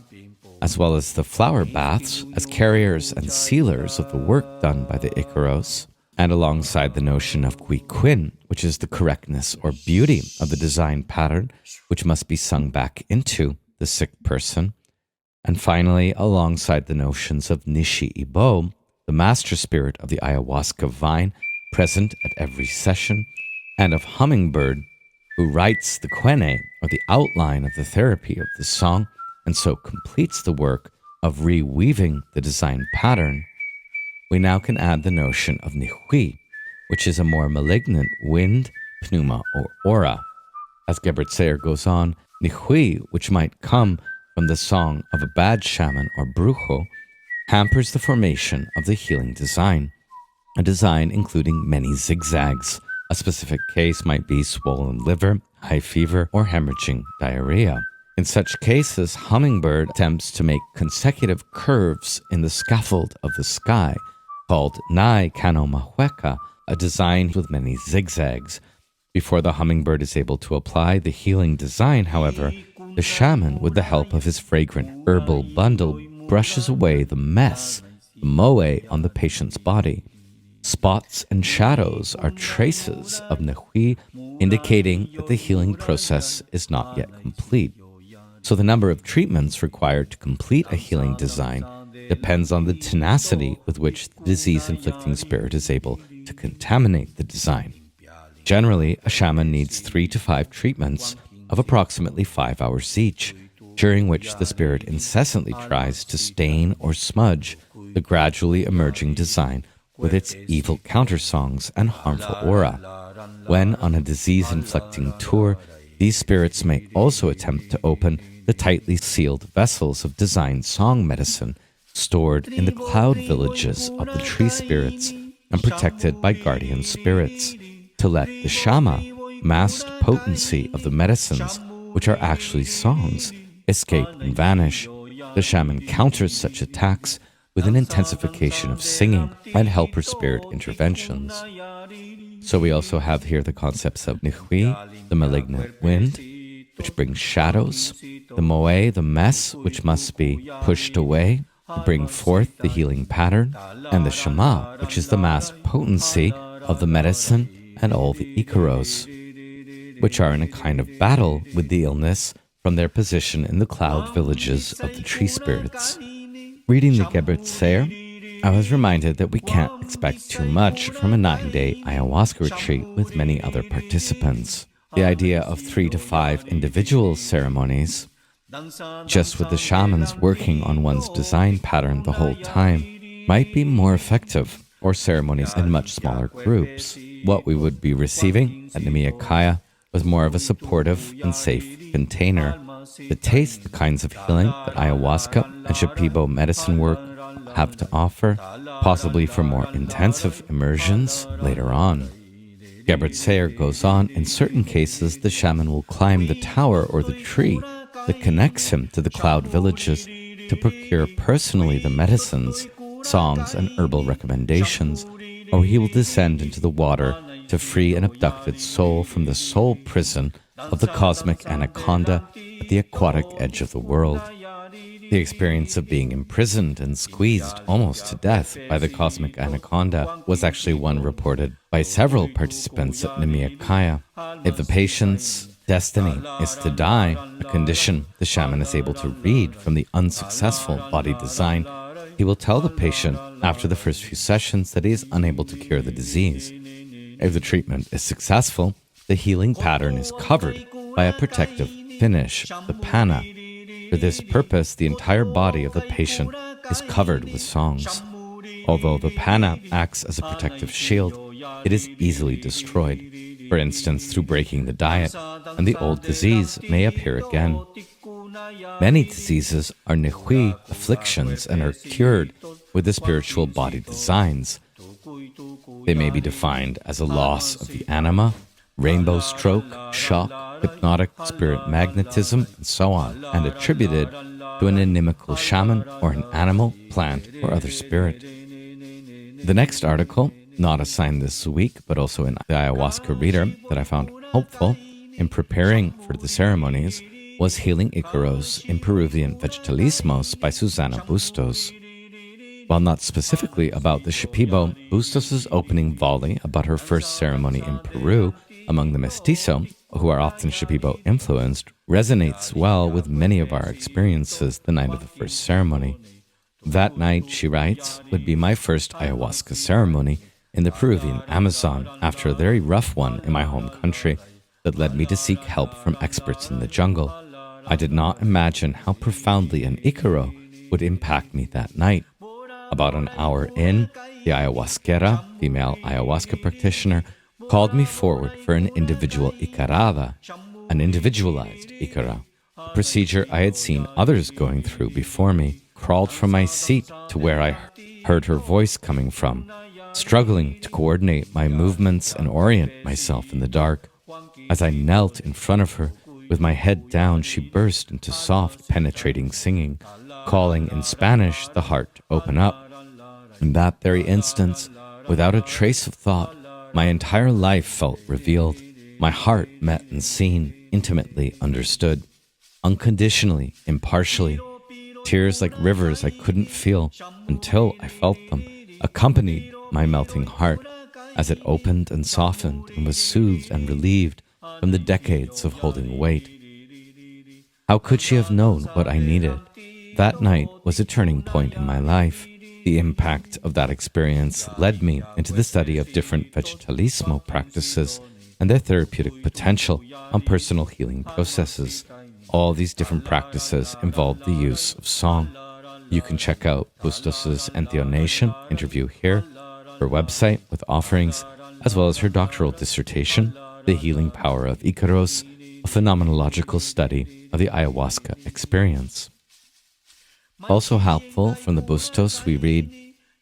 as well as the flower baths as carriers and sealers of the work done by the Icaros, and alongside the notion of Quin, which is the correctness or beauty of the design pattern, which must be sung back into the sick person. And finally, alongside the notions of Shipibo, the master spirit of the ayahuasca vine, present at every session, and of Hummingbird, who writes the quene, or the outline of the therapy of the song, and so completes the work of reweaving the design pattern, we now can add the notion of Nihue, which is a more malignant wind, pneuma, or aura. As Gebert Sayer goes on, Nihue, which might come from the song of a bad shaman or brujo, hampers the formation of the healing design, a design including many zigzags. A specific case might be swollen liver, high fever, or hemorrhaging diarrhea. In such cases, Hummingbird attempts to make consecutive curves in the scaffold of the sky, called Anaconda-Canoe, a design with many zigzags. Before the hummingbird is able to apply the healing design, however, the shaman, with the help of his fragrant herbal bundle, brushes away the mess, the moe, on the patient's body. Spots and shadows are traces of Nihue, indicating that the healing process is not yet complete. So the number of treatments required to complete a healing design depends on the tenacity with which the disease-inflicting spirit is able to contaminate the design. Generally, a shaman needs 3 to 5 treatments of approximately 5 hours each, during which the spirit incessantly tries to stain or smudge the gradually emerging design with its evil countersongs and harmful aura. When on a disease-inflicting tour, these spirits may also attempt to open the tightly sealed vessels of designed song medicine stored in the cloud villages of the tree spirits and protected by guardian spirits, to let the shama, masked potency of the medicines, which are actually songs, escape and vanish. The shaman counters such attacks with an intensification of singing and helper spirit interventions. So we also have here the concepts of Nihue, the malignant wind, which brings shadows, the moe, the mess, which must be pushed away to bring forth the healing pattern, and the shama, which is the masked potency of the medicine and all the Icaros, which are in a kind of battle with the illness from their position in the cloud villages of the tree spirits. Reading the Gebert Sayer, I was reminded that we can't expect too much from a 9-day ayahuasca retreat with many other participants. The idea of 3 to 5 individual ceremonies, just with the shamans working on one's design pattern the whole time, might be more effective, or ceremonies in much smaller groups. What we would be receiving at Nimea was more of a supportive and safe container. The taste, the kinds of healing that ayahuasca and Shipibo medicine work have to offer, possibly for more intensive immersions later on. Gebert Sayer goes on, in certain cases, the shaman will climb the tower or the tree that connects him to the cloud villages to procure personally the medicines, songs, and herbal recommendations, or he will descend into the water to free an abducted soul from the soul prison of the cosmic anaconda at the aquatic edge of the world. The experience of being imprisoned and squeezed almost to death by the cosmic anaconda was actually one reported by several participants at Nimea. If the patient's destiny is to die, a condition the shaman is able to read from the unsuccessful body design, he will tell the patient after the first few sessions that he is unable to cure the disease. If the treatment is successful, the healing pattern is covered by a protective finish, the panna. For this purpose, the entire body of the patient is covered with songs. Although the panna acts as a protective shield, it is easily destroyed, for instance through breaking the diet, and the old disease may appear again. Many diseases are Nihue afflictions and are cured with the spiritual body designs. They may be defined as a loss of the anima, rainbow stroke, shock, hypnotic spirit magnetism, and so on, and attributed to an inimical shaman or an animal, plant, or other spirit. The next article, not assigned this week, but also in the Ayahuasca Reader, that I found helpful in preparing for the ceremonies, was Healing Icaros in Peruvian Vegetalismos by Susana Bustos. While not specifically about the Shipibo, Bustos' opening volley about her first ceremony in Peru among the mestizo, who are often Shipibo influenced, resonates well with many of our experiences the night of the first ceremony. That night, she writes, would be my first ayahuasca ceremony in the Peruvian Amazon after a very rough one in my home country that led me to seek help from experts in the jungle. I did not imagine how profoundly an Icaro would impact me that night. About an hour in, the ayahuasquera, female ayahuasca practitioner, called me forward for an individual Icarada, an individualized Icara, a procedure I had seen others going through before me. Crawled from my seat to where I heard her voice coming from, struggling to coordinate my movements and orient myself in the dark. As I knelt in front of her, with my head down, she burst into soft, penetrating singing, calling in Spanish the heart to open up. In that very instant, without a trace of thought, my entire life felt revealed. My heart met and seen, intimately understood, unconditionally, impartially. Tears like rivers I couldn't feel until I felt them, accompanied my melting heart as it opened and softened and was soothed and relieved from the decades of holding weight. How could she have known what I needed? That night was a turning point in my life. The impact of that experience led me into the study of different vegetalismo practices and their therapeutic potential on personal healing processes. All these different practices involve the use of song. You can check out Bustos' Entheonation interview here, her website with offerings, as well as her doctoral dissertation, The Healing Power of Icaros, a phenomenological study of the ayahuasca experience. Also helpful from the Bustos, we read,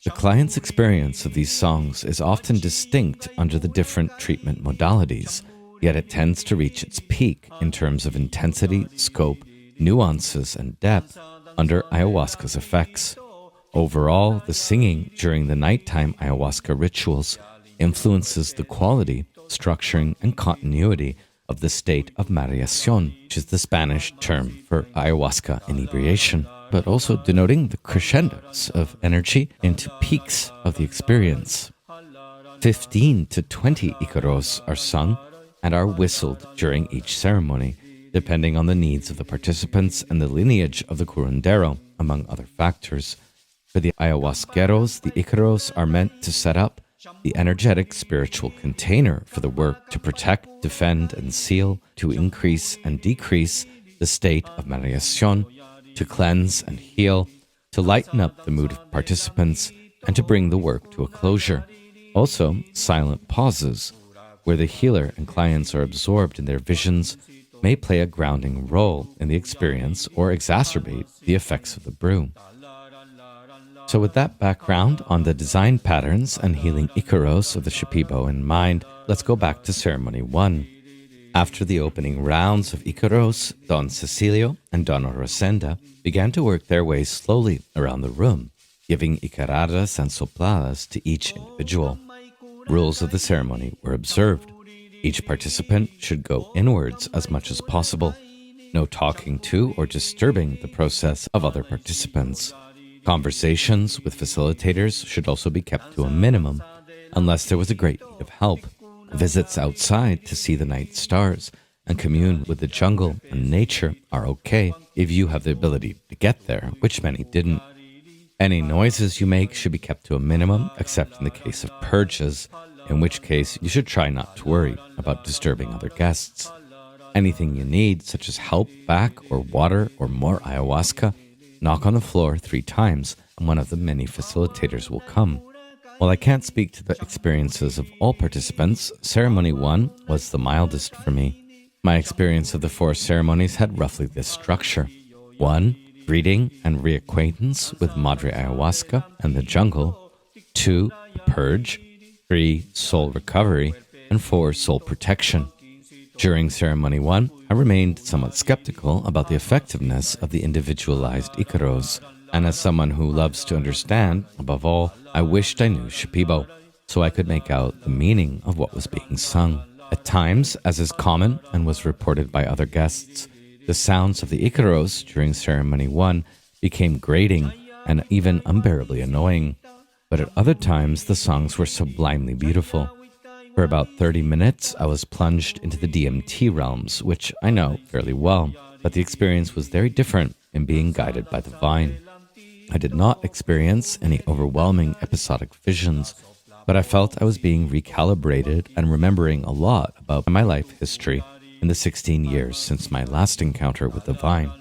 the client's experience of these songs is often distinct under the different treatment modalities, yet it tends to reach its peak in terms of intensity, scope, nuances, and depth under ayahuasca's effects. Overall, the singing during the nighttime ayahuasca rituals influences the quality, structuring, and continuity of the state of mareación, which is the Spanish term for ayahuasca inebriation, but also denoting the crescendos of energy into peaks of the experience. 15 to 20 Icaros are sung and are whistled during each ceremony, depending on the needs of the participants and the lineage of the curandero, among other factors. For the ayahuasqueros, the Icaros are meant to set up the energetic spiritual container for the work to protect, defend, and seal, to increase and decrease the state of mareación, to cleanse and heal, to lighten up the mood of participants, and to bring the work to a closure. Also, silent pauses, where the healer and clients are absorbed in their visions, may play a grounding role in the experience or exacerbate the effects of the brew. So with that background on the design patterns and healing Icaros of the Shipibo in mind, let's go back to Ceremony 1. After the opening rounds of Icaros, Don Cecilio and Donna Rosenda began to work their way slowly around the room, giving Icaradas and sopladas to each individual. Rules of the ceremony were observed. Each participant should go inwards as much as possible. No talking to or disturbing the process of other participants. Conversations with facilitators should also be kept to a minimum, unless there was a great need of help. Visits outside to see the night stars and commune with the jungle and nature are okay if you have the ability to get there, which many didn't. Any noises you make should be kept to a minimum, except in the case of purges, in which case you should try not to worry about disturbing other guests. Anything you need, such as help back or water or more ayahuasca, knock on the floor 3 times and one of the many facilitators will come. While I can't speak to the experiences of all participants, Ceremony 1 was the mildest for me. My experience of the 4 ceremonies had roughly this structure. 1. Greeting and reacquaintance with Madre Ayahuasca and the jungle. 2. Purge. 3. Soul recovery. And 4. Soul protection. During Ceremony 1, I remained somewhat skeptical about the effectiveness of the individualized Icaros, and as someone who loves to understand, above all, I wished I knew Shipibo, so I could make out the meaning of what was being sung. At times, as is common and was reported by other guests, the sounds of the Icaros during Ceremony 1 became grating and even unbearably annoying, but at other times the songs were sublimely beautiful. For about 30 minutes, I was plunged into the DMT realms, which I know fairly well, but the experience was very different in being guided by the vine. I did not experience any overwhelming episodic visions, but I felt I was being recalibrated and remembering a lot about my life history in the 16 years since my last encounter with the vine.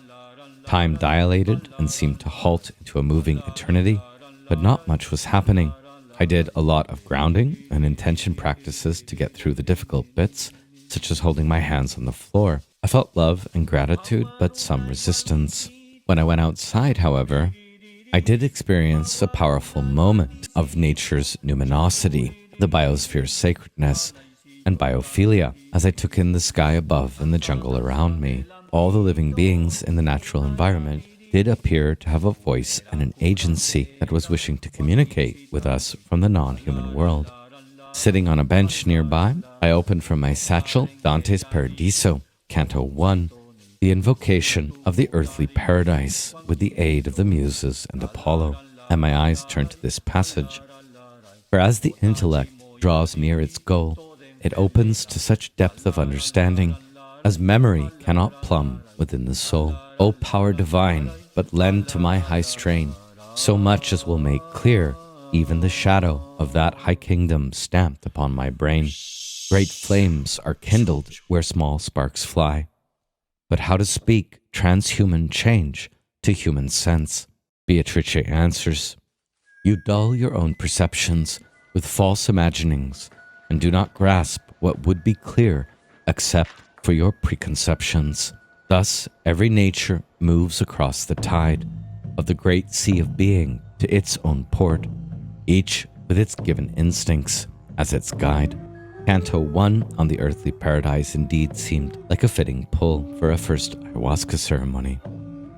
Time dilated and seemed to halt into a moving eternity, but not much was happening. I did a lot of grounding and intention practices to get through the difficult bits, such as holding my hands on the floor. I felt love and gratitude, but some resistance. When I went outside, however, I did experience a powerful moment of nature's numinosity, the biosphere's sacredness, and biophilia as I took in the sky above and the jungle around me. All the living beings in the natural environment did appear to have a voice and an agency that was wishing to communicate with us from the non-human world. Sitting on a bench nearby, I opened from my satchel Dante's Paradiso, Canto 1, the invocation of the earthly paradise with the aid of the Muses and Apollo, and my eyes turned to this passage. For as the intellect draws near its goal, it opens to such depth of understanding as memory cannot plumb within the soul. O power divine, but lend to my high strain so much as will make clear even the shadow of that high kingdom stamped upon my brain. Great flames are kindled where small sparks fly. But how to speak transhuman change to human sense? Beatrice answers, you dull your own perceptions with false imaginings and do not grasp what would be clear except for your preconceptions. Thus, every nature moves across the tide of the great sea of being to its own port, each with its given instincts as its guide. Canto 1 on the earthly paradise indeed seemed like a fitting pull for a first ayahuasca ceremony.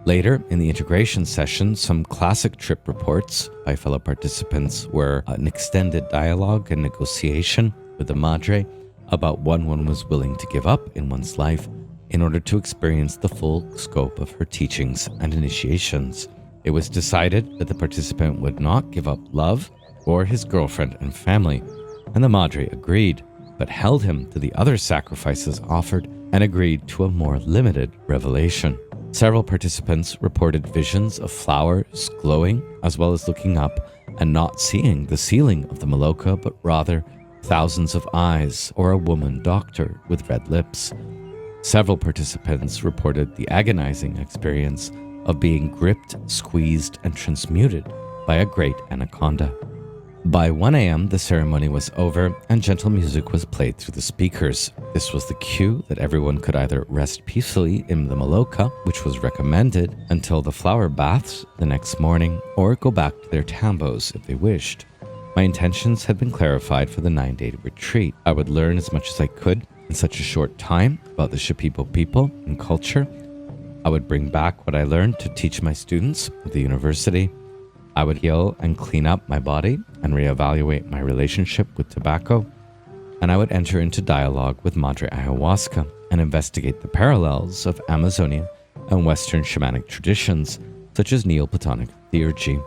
Later, in the integration session, some classic trip reports by fellow participants were an extended dialogue and negotiation with the Madre about what one was willing to give up in one's life in order to experience the full scope of her teachings and initiations. It was decided that the participant would not give up love or his girlfriend and family, and the Madre agreed, but held him to the other sacrifices offered and agreed to a more limited revelation. Several participants reported visions of flowers glowing, as well as looking up and not seeing the ceiling of the Maloka, but rather thousands of eyes or a woman doctor with red lips. Several participants reported the agonizing experience of being gripped, squeezed, and transmuted by a great anaconda. By 1 a.m., the ceremony was over and gentle music was played through the speakers. This was the cue that everyone could either rest peacefully in the maloka, which was recommended, until the flower baths the next morning, or go back to their tambos if they wished. My intentions had been clarified for the 9-day retreat. I would learn as much as I could in such a short time about the Shipibo people and culture. I would bring back what I learned to teach my students at the university. I would heal and clean up my body and reevaluate my relationship with tobacco. And I would enter into dialogue with Madre Ayahuasca and investigate the parallels of Amazonia and Western shamanic traditions, such as Neoplatonic Theurgy.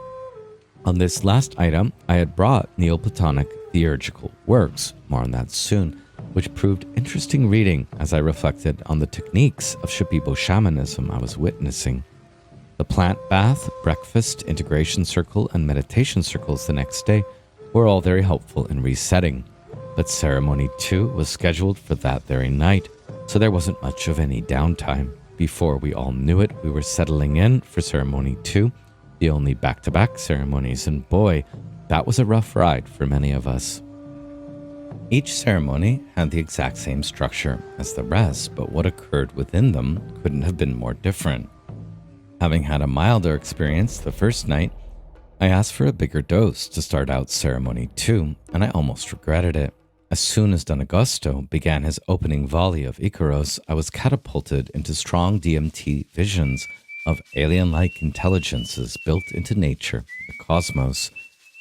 On this last item, I had brought Neoplatonic theurgical works, more on that soon, which proved interesting reading as I reflected on the techniques of Shipibo shamanism I was witnessing. The plant bath, breakfast, integration circle, and meditation circles the next day were all very helpful in resetting. But ceremony 2 was scheduled for that very night, so there wasn't much of any downtime. Before we all knew it, we were settling in for ceremony 2, the only back-to-back ceremonies, and boy, that was a rough ride for many of us. Each ceremony had the exact same structure as the rest, but what occurred within them couldn't have been more different. Having had a milder experience the first night, I asked for a bigger dose to start out ceremony 2, and I almost regretted it. As soon as Don Augusto began his opening volley of Icaros, I was catapulted into strong DMT visions of alien-like intelligences built into nature, the cosmos.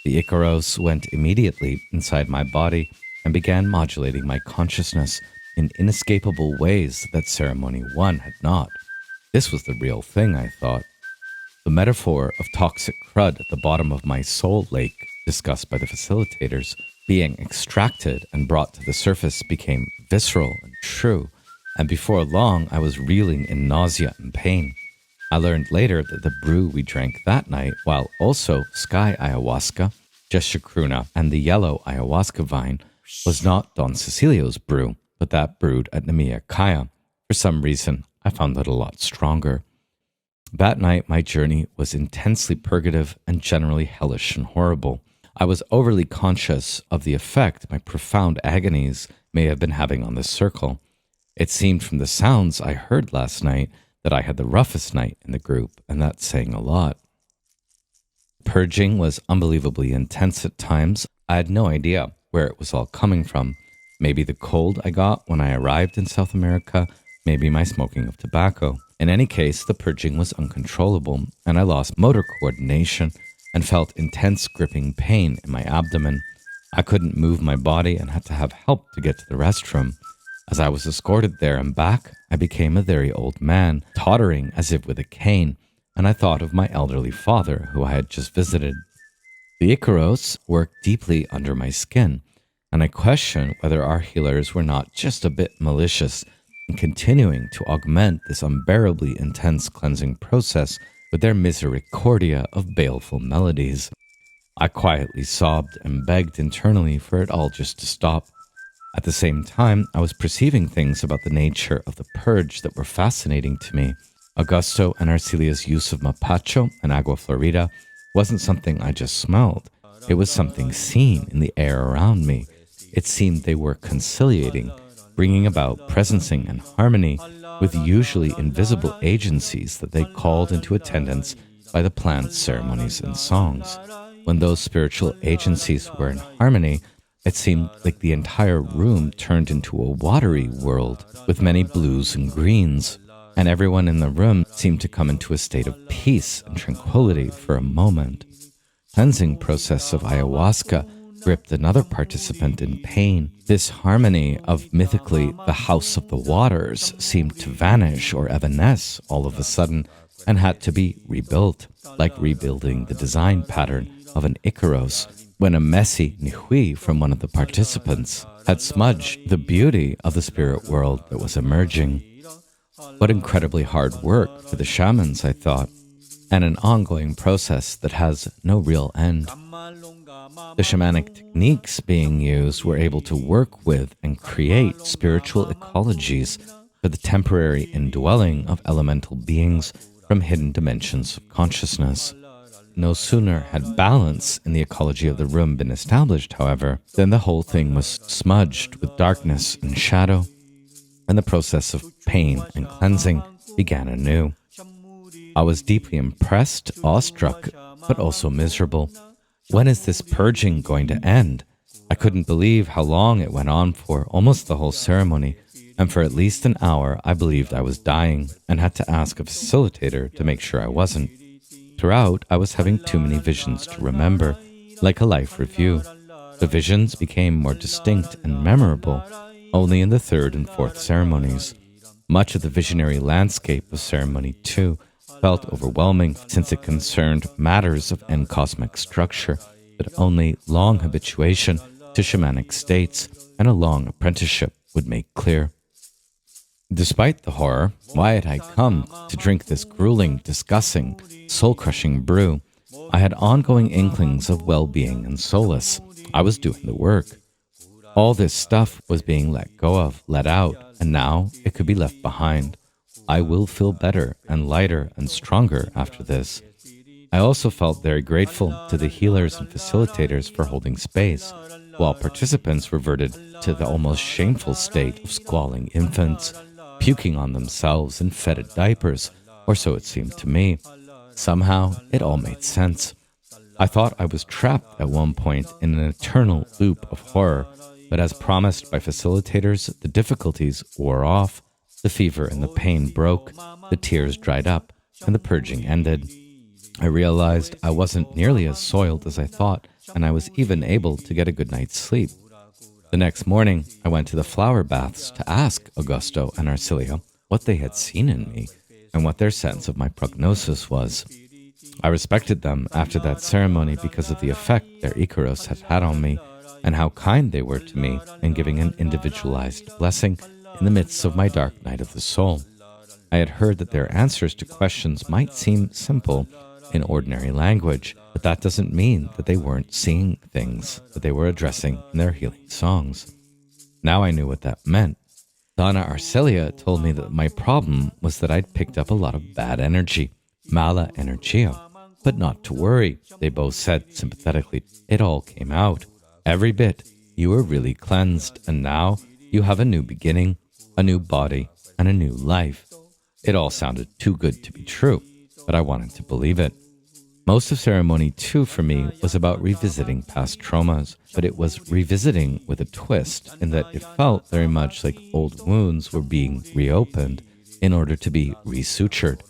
The Icaros went immediately inside my body and began modulating my consciousness in inescapable ways that ceremony 1 had not. This was the real thing, I thought. The metaphor of toxic crud at the bottom of my soul lake, discussed by the facilitators, being extracted and brought to the surface became visceral and true, and before long I was reeling in nausea and pain. I learned later that the brew we drank that night, while also sky ayahuasca, Chacruna, and the yellow ayahuasca vine, was not Don Cecilio's brew, but that brewed at Nimea Kaya. For some reason, I found it a lot stronger. That night, my journey was intensely purgative and generally hellish and horrible. I was overly conscious of the effect my profound agonies may have been having on the circle. It seemed from the sounds I heard last night that I had the roughest night in the group, and that's saying a lot. Purging was unbelievably intense at times. I had no idea where it was all coming from. Maybe the cold I got when I arrived in South America, maybe my smoking of tobacco. In any case, the purging was uncontrollable, and I lost motor coordination and felt intense gripping pain in my abdomen. I couldn't move my body and had to have help to get to the restroom. As I was escorted there and back, I became a very old man, tottering as if with a cane, and I thought of my elderly father, who I had just visited. The Icaros worked deeply under my skin, and I questioned whether our healers were not just a bit malicious in continuing to augment this unbearably intense cleansing process with their misericordia of baleful melodies. I quietly sobbed and begged internally for it all just to stop. At the same time, I was perceiving things about the nature of the purge that were fascinating to me. Augusto and Arcelia's use of mapacho and agua florida wasn't something I just smelled. It was something seen in the air around me. It seemed they were conciliating, bringing about presencing and harmony with usually invisible agencies that they called into attendance by the plant ceremonies and songs. When those spiritual agencies were in harmony, it seemed like the entire room turned into a watery world with many blues and greens, and everyone in the room seemed to come into a state of peace and tranquility for a moment. Cleansing process of ayahuasca gripped another participant in pain. This harmony of mythically the house of the waters seemed to vanish or evanesce all of a sudden and had to be rebuilt, like rebuilding the design pattern of an Icaros when a messy Nihue from one of the participants had smudged the beauty of the spirit world that was emerging. What incredibly hard work for the shamans, I thought, and an ongoing process that has no real end. The shamanic techniques being used were able to work with and create spiritual ecologies for the temporary indwelling of elemental beings from hidden dimensions of consciousness. no sooner had balance in the ecology of the room been established, however, than the whole thing was smudged with darkness and shadow, and the process of pain and cleansing began anew. I was deeply impressed, awestruck, but also miserable. When is this purging going to end? I couldn't believe how long it went on for, almost the whole ceremony, and for at least an hour I believed I was dying and had to ask a facilitator to make sure I wasn't. Throughout, I was having too many visions to remember, like a life review. The visions became more distinct and memorable only in the third and fourth ceremonies. Much of the visionary landscape of ceremony 2 felt overwhelming since it concerned matters of end cosmic structure, but only long habituation to shamanic states and a long apprenticeship would make clear. Despite the horror, why had I come to drink this grueling, disgusting, soul-crushing brew? I had ongoing inklings of well-being and solace. I was doing the work. All this stuff was being let go of, let out, and now it could be left behind. I will feel better and lighter and stronger after this. I also felt very grateful to the healers and facilitators for holding space, while participants reverted to the almost shameful state of squalling infants, puking on themselves in fetid diapers, or so it seemed to me. Somehow, it all made sense. I thought I was trapped at one point in an eternal loop of horror, but as promised by facilitators, the difficulties wore off, the fever and the pain broke, the tears dried up, and the purging ended. I realized I wasn't nearly as soiled as I thought, and I was even able to get a good night's sleep. The next morning, I went to the flower baths to ask Augusto and Arcilia what they had seen in me and what their sense of my prognosis was. I respected them after that ceremony because of the effect their Icaros had had on me and how kind they were to me in giving an individualized blessing in the midst of my dark night of the soul. I had heard that their answers to questions might seem simple in ordinary language, but that doesn't mean that they weren't seeing things that they were addressing in their healing songs. Now I knew what that meant. Donna Arcelia told me that my problem was that I'd picked up a lot of bad energy, mala energia. But not to worry, they both said sympathetically. It all came out. Every bit. You were really cleansed, and now you have a new beginning, a new body, and a new life. It all sounded too good to be true, but I wanted to believe it. Most of ceremony 2 for me was about revisiting past traumas, but it was revisiting with a twist in that it felt very much like old wounds were being reopened in order to be resutured.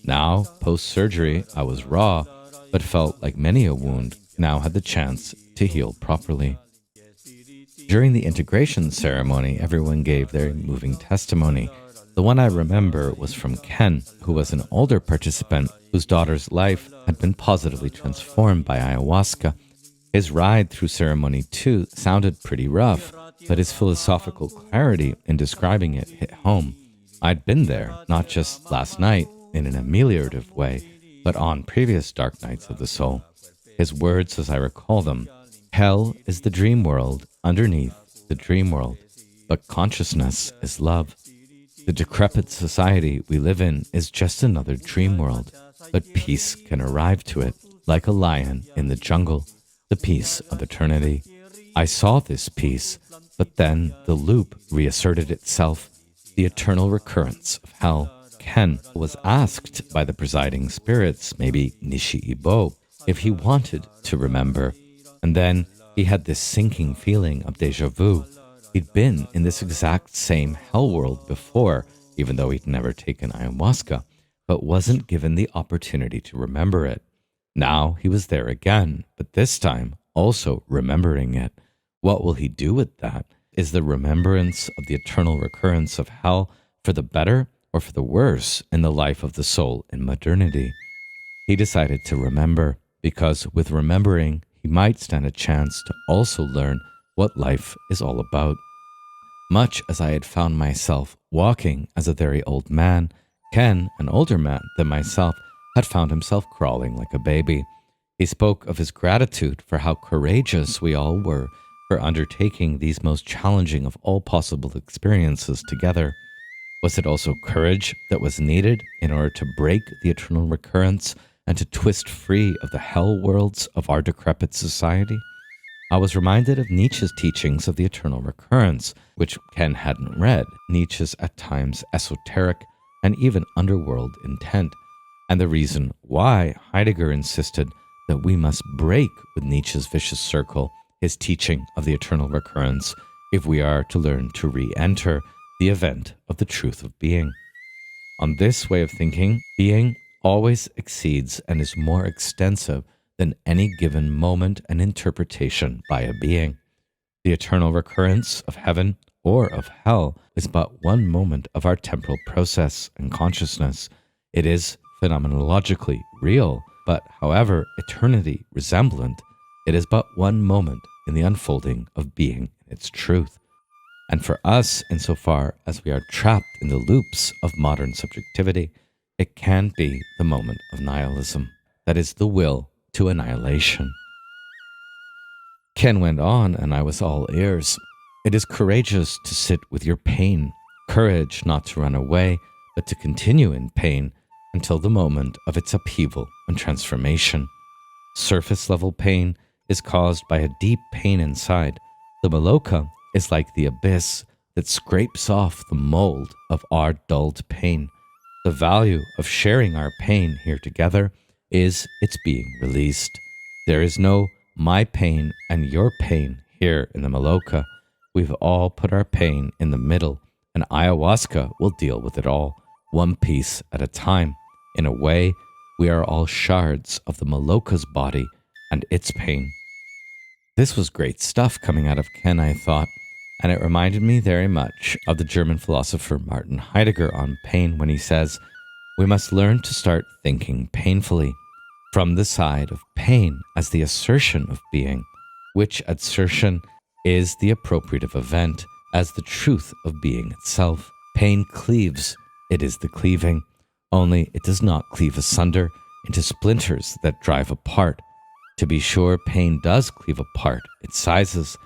Now, post-surgery, I was raw, but felt like many a wound now had the chance to heal properly. During the integration ceremony, everyone gave their moving testimony. The one I remember was from Ken, who was an older participant whose daughter's life had been positively transformed by ayahuasca. His ride through ceremony 2 sounded pretty rough, but his philosophical clarity in describing it hit home. I'd been there, not just last night in an ameliorative way, but on previous dark nights of the soul. His words, as I recall them: hell is the dream world underneath the dream world, but consciousness is love. The decrepit society we live in is just another dream world, but peace can arrive to it, like a lion in the jungle, the peace of eternity. I saw this peace, but then the loop reasserted itself, the eternal recurrence of hell. Ken was asked by the presiding spirits, maybe Shipibo, if he wanted to remember, and then he had this sinking feeling of déjà vu. He'd been in this exact same hell world before, even though he'd never taken ayahuasca, but wasn't given the opportunity to remember it. Now he was there again, but this time also remembering it. What will he do with that? Is the remembrance of the eternal recurrence of hell for the better or for the worse in the life of the soul in modernity? He decided to remember, because with remembering, he might stand a chance to also learn what life is all about. Much as I had found myself walking as a very old man, Ken, an older man than myself, had found himself crawling like a baby. He spoke of his gratitude for how courageous we all were for undertaking these most challenging of all possible experiences together. Was it also courage that was needed in order to break the eternal recurrence and to twist free of the hell worlds of our decrepit society, I was reminded of Nietzsche's teachings of the eternal recurrence, which Ken hadn't read, Nietzsche's at times esoteric and even underworld intent, and the reason why Heidegger insisted that we must break with Nietzsche's vicious circle, his teaching of the eternal recurrence, if we are to learn to re-enter the event of the truth of being. On this way of thinking, being always exceeds and is more extensive than any given moment and interpretation by a being. The eternal recurrence of heaven or of hell is but one moment of our temporal process and consciousness. It is phenomenologically real, but however eternity resemblant, it is but one moment in the unfolding of being in its truth. And for us, insofar as we are trapped in the loops of modern subjectivity, it can be the moment of nihilism, that is the will to annihilation. Ken went on, and I was all ears. It is courageous to sit with your pain, courage not to run away, but to continue in pain until the moment of its upheaval and transformation. Surface level pain is caused by a deep pain inside. The maloka is like the abyss that scrapes off the mold of our dulled pain. The value of sharing our pain here together is its being released. There is no my pain and your pain here in the maloka. We've all put our pain in the middle, and ayahuasca will deal with it all, one piece at a time. In a way, we are all shards of the maloka's body and its pain. This was great stuff coming out of Ken, I thought, and it reminded me very much of the German philosopher Martin Heidegger on pain when he says, we must learn to start thinking painfully, from the side of pain as the assertion of being, which assertion is the appropriative event as the truth of being itself. Pain cleaves, it is the cleaving, only it does not cleave asunder into splinters that drive apart. To be sure, pain does cleave apart its sizes,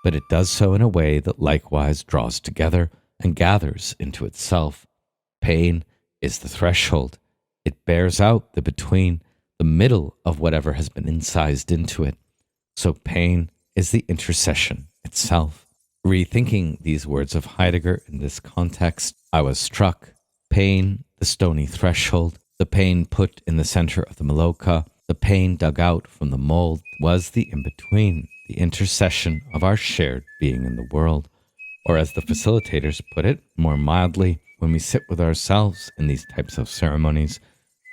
but it does so in a way that likewise draws together and gathers into itself. Pain is the threshold. It bears out the between, the middle of whatever has been incised into it. So pain is the intercession itself. Rethinking these words of Heidegger in this context, I was struck. Pain, the stony threshold, the pain put in the center of the maloka, the pain dug out from the mold was the in-between, the intercession of our shared being in the world. Or as the facilitators put it, more mildly, when we sit with ourselves in these types of ceremonies,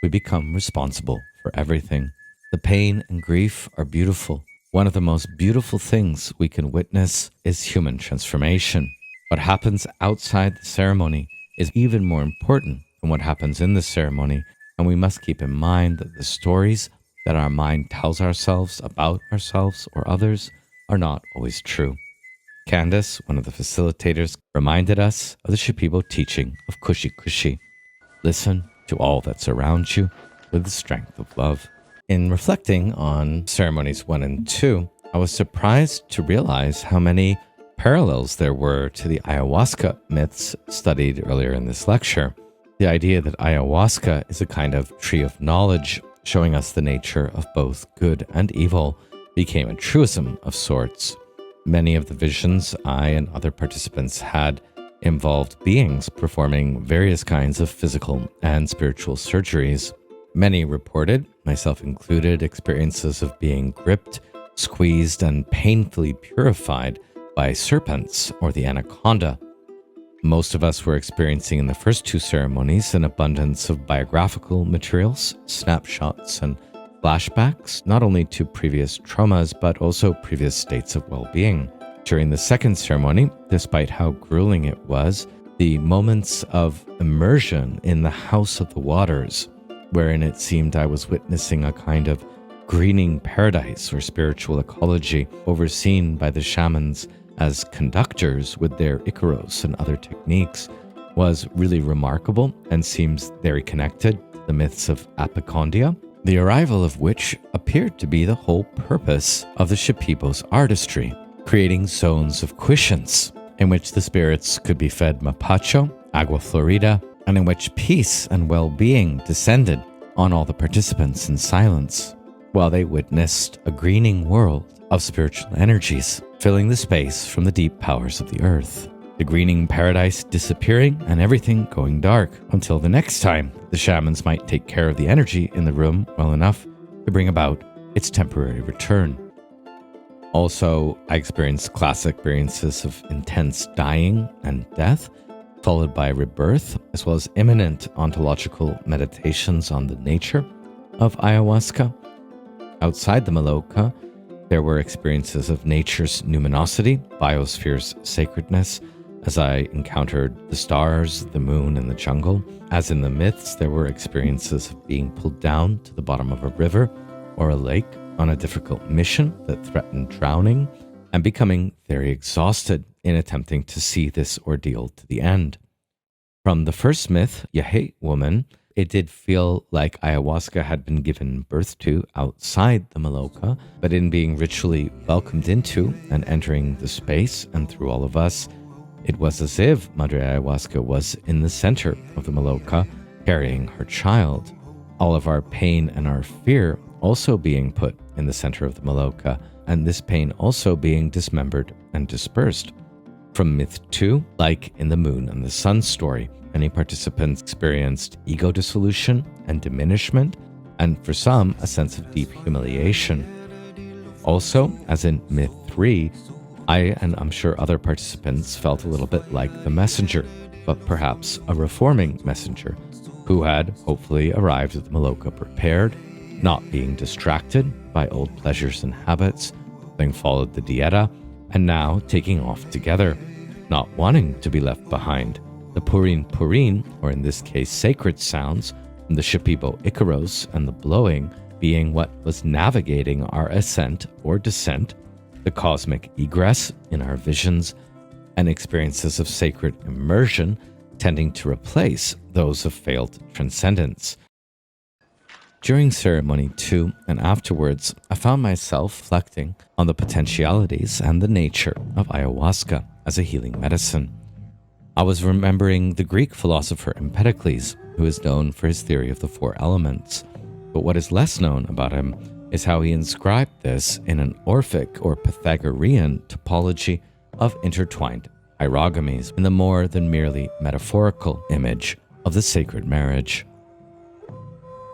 we become responsible for everything. The pain and grief are beautiful. One of the most beautiful things we can witness is human transformation. What happens outside the ceremony is even more important than what happens in the ceremony, and we must keep in mind that the stories that our mind tells ourselves about ourselves or others are not always true. Candace, one of the facilitators, reminded us of the Shipibo teaching of Cushi. Listen to all that surrounds you with the strength of love. In reflecting on ceremonies 1 and 2, I was surprised to realize how many parallels there were to the ayahuasca myths studied earlier in this lecture. The idea that ayahuasca is a kind of tree of knowledge, showing us the nature of both good and evil, became a truism of sorts. Many of the visions I and other participants had involved beings performing various kinds of physical and spiritual surgeries. Many reported, myself included, experiences of being gripped, squeezed, and painfully purified by serpents or the anaconda. Most of us were experiencing in the first 2 ceremonies an abundance of biographical materials, snapshots, and flashbacks, not only to previous traumas, but also previous states of well-being. During the second ceremony, despite how grueling it was, the moments of immersion in the House of the Waters, wherein it seemed I was witnessing a kind of greening paradise or spiritual ecology overseen by the shamans as conductors with their Icaros and other techniques, was really remarkable and seems very connected to the myths of Apicondia, the arrival of which appeared to be the whole purpose of the Shipibo's artistry, creating zones of quiescence in which the spirits could be fed mapacho, agua florida, and in which peace and well-being descended on all the participants in silence while they witnessed a greening world of spiritual energies filling the space from the deep powers of the earth. The greening paradise disappearing and everything going dark until the next time the shamans might take care of the energy in the room well enough to bring about its temporary return. Also, I experienced classic experiences of intense dying and death, followed by rebirth, as well as imminent ontological meditations on the nature of ayahuasca. Outside the Maloka, there were experiences of nature's numinosity, biosphere's sacredness, as I encountered the stars, the moon, and the jungle. As in the myths, there were experiences of being pulled down to the bottom of a river or a lake on a difficult mission that threatened drowning, and becoming very exhausted in attempting to see this ordeal to the end. From the first myth, Yajé woman, it did feel like ayahuasca had been given birth to outside the Maloka, but in being ritually welcomed into and entering the space and through all of us, it was as if Madre Ayahuasca was in the center of the Maloka, carrying her child. All of our pain and our fear also being put in the center of the Maloka, and this pain also being dismembered and dispersed. From myth 2, like in the moon and the sun story, many participants experienced ego dissolution and diminishment, and for some, a sense of deep humiliation. Also, as in myth 3, I, and I'm sure other participants, felt a little bit like the messenger, but perhaps a reforming messenger, who had hopefully arrived at the Maloka prepared, not being distracted by old pleasures and habits, having followed the dieta, and now taking off together, not wanting to be left behind. The purin, or in this case sacred sounds, from the Shipibo Icaros and the blowing being what was navigating our ascent or descent, the cosmic egress in our visions, and experiences of sacred immersion tending to replace those of failed transcendence. During ceremony 2 and afterwards, I found myself reflecting on the potentialities and the nature of ayahuasca as a healing medicine. I was remembering the Greek philosopher Empedocles, who is known for his theory of the 4 elements. But what is less known about him is how he inscribed this in an Orphic or Pythagorean topology of intertwined hierogamies in the more than merely metaphorical image of the sacred marriage.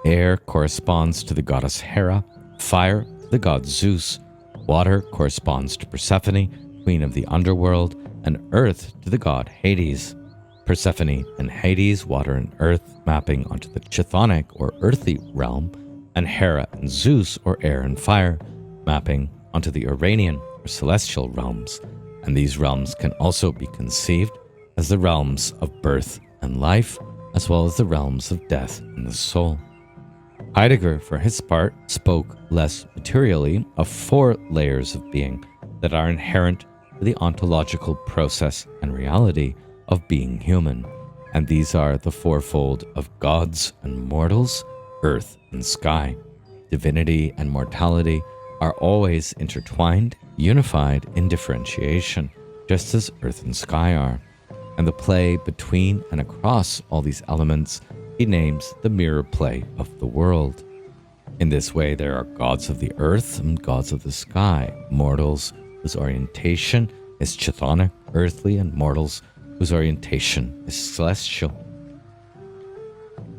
Air corresponds to the goddess Hera, fire to the god Zeus, water corresponds to Persephone, queen of the underworld, and earth to the god Hades. Persephone and Hades, water and earth, mapping onto the Chthonic or earthy realm, and Hera and Zeus, or air and fire, mapping onto the Uranian or celestial realms. And these realms can also be conceived as the realms of birth and life, as well as the realms of death and the soul. Heidegger, for his part, spoke less materially of 4 layers of being that are inherent to the ontological process and reality of being human, and these are the 4-fold of gods and mortals, earth and sky. Divinity and mortality are always intertwined, unified in differentiation, just as earth and sky are. And the play between and across all these elements he names the mirror play of the world. In this way, there are gods of the earth and gods of the sky, mortals whose orientation is Chthonic, earthly, and mortals whose orientation is celestial.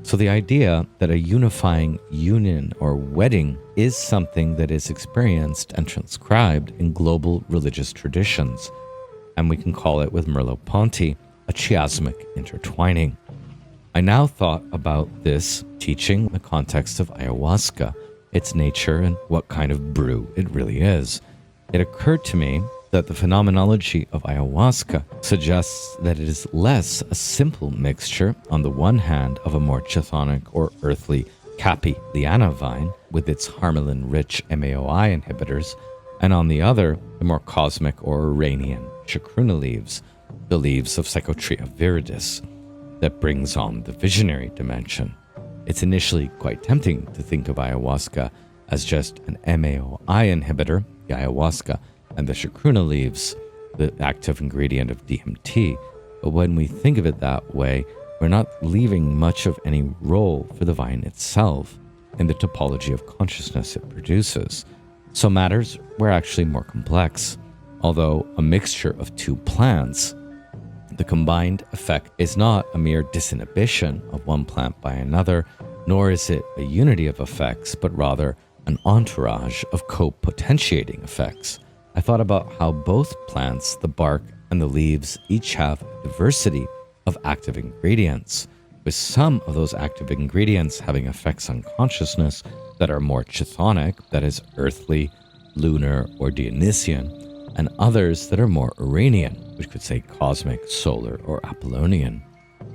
So the idea that a unifying union or wedding is something that is experienced and transcribed in global religious traditions, and we can call it with Merleau-Ponty a chiasmic intertwining. I now thought about this teaching in the context of ayahuasca, its nature, and what kind of brew it really is. It occurred to me that the phenomenology of ayahuasca suggests that it is less a simple mixture, on the one hand, of a more chthonic or earthly Capi liana vine with its harmaline-rich MAOI inhibitors, and on the other, the more cosmic or Iranian chacruna leaves, the leaves of Psychotria viridis, that brings on the visionary dimension. It's initially quite tempting to think of ayahuasca as just an MAOI inhibitor, the ayahuasca, and the chacruna leaves, the active ingredient of DMT. But when we think of it that way, we're not leaving much of any role for the vine itself in the topology of consciousness it produces. So matters were actually more complex. Although a mixture of two plants, the combined effect is not a mere disinhibition of one plant by another, nor is it a unity of effects, but rather an entourage of co-potentiating effects. I thought about how both plants, the bark and the leaves, each have a diversity of active ingredients, with some of those active ingredients having effects on consciousness that are more chthonic, that is earthly, lunar, or Dionysian, and others that are more Uranian, which could say cosmic, solar, or Apollonian.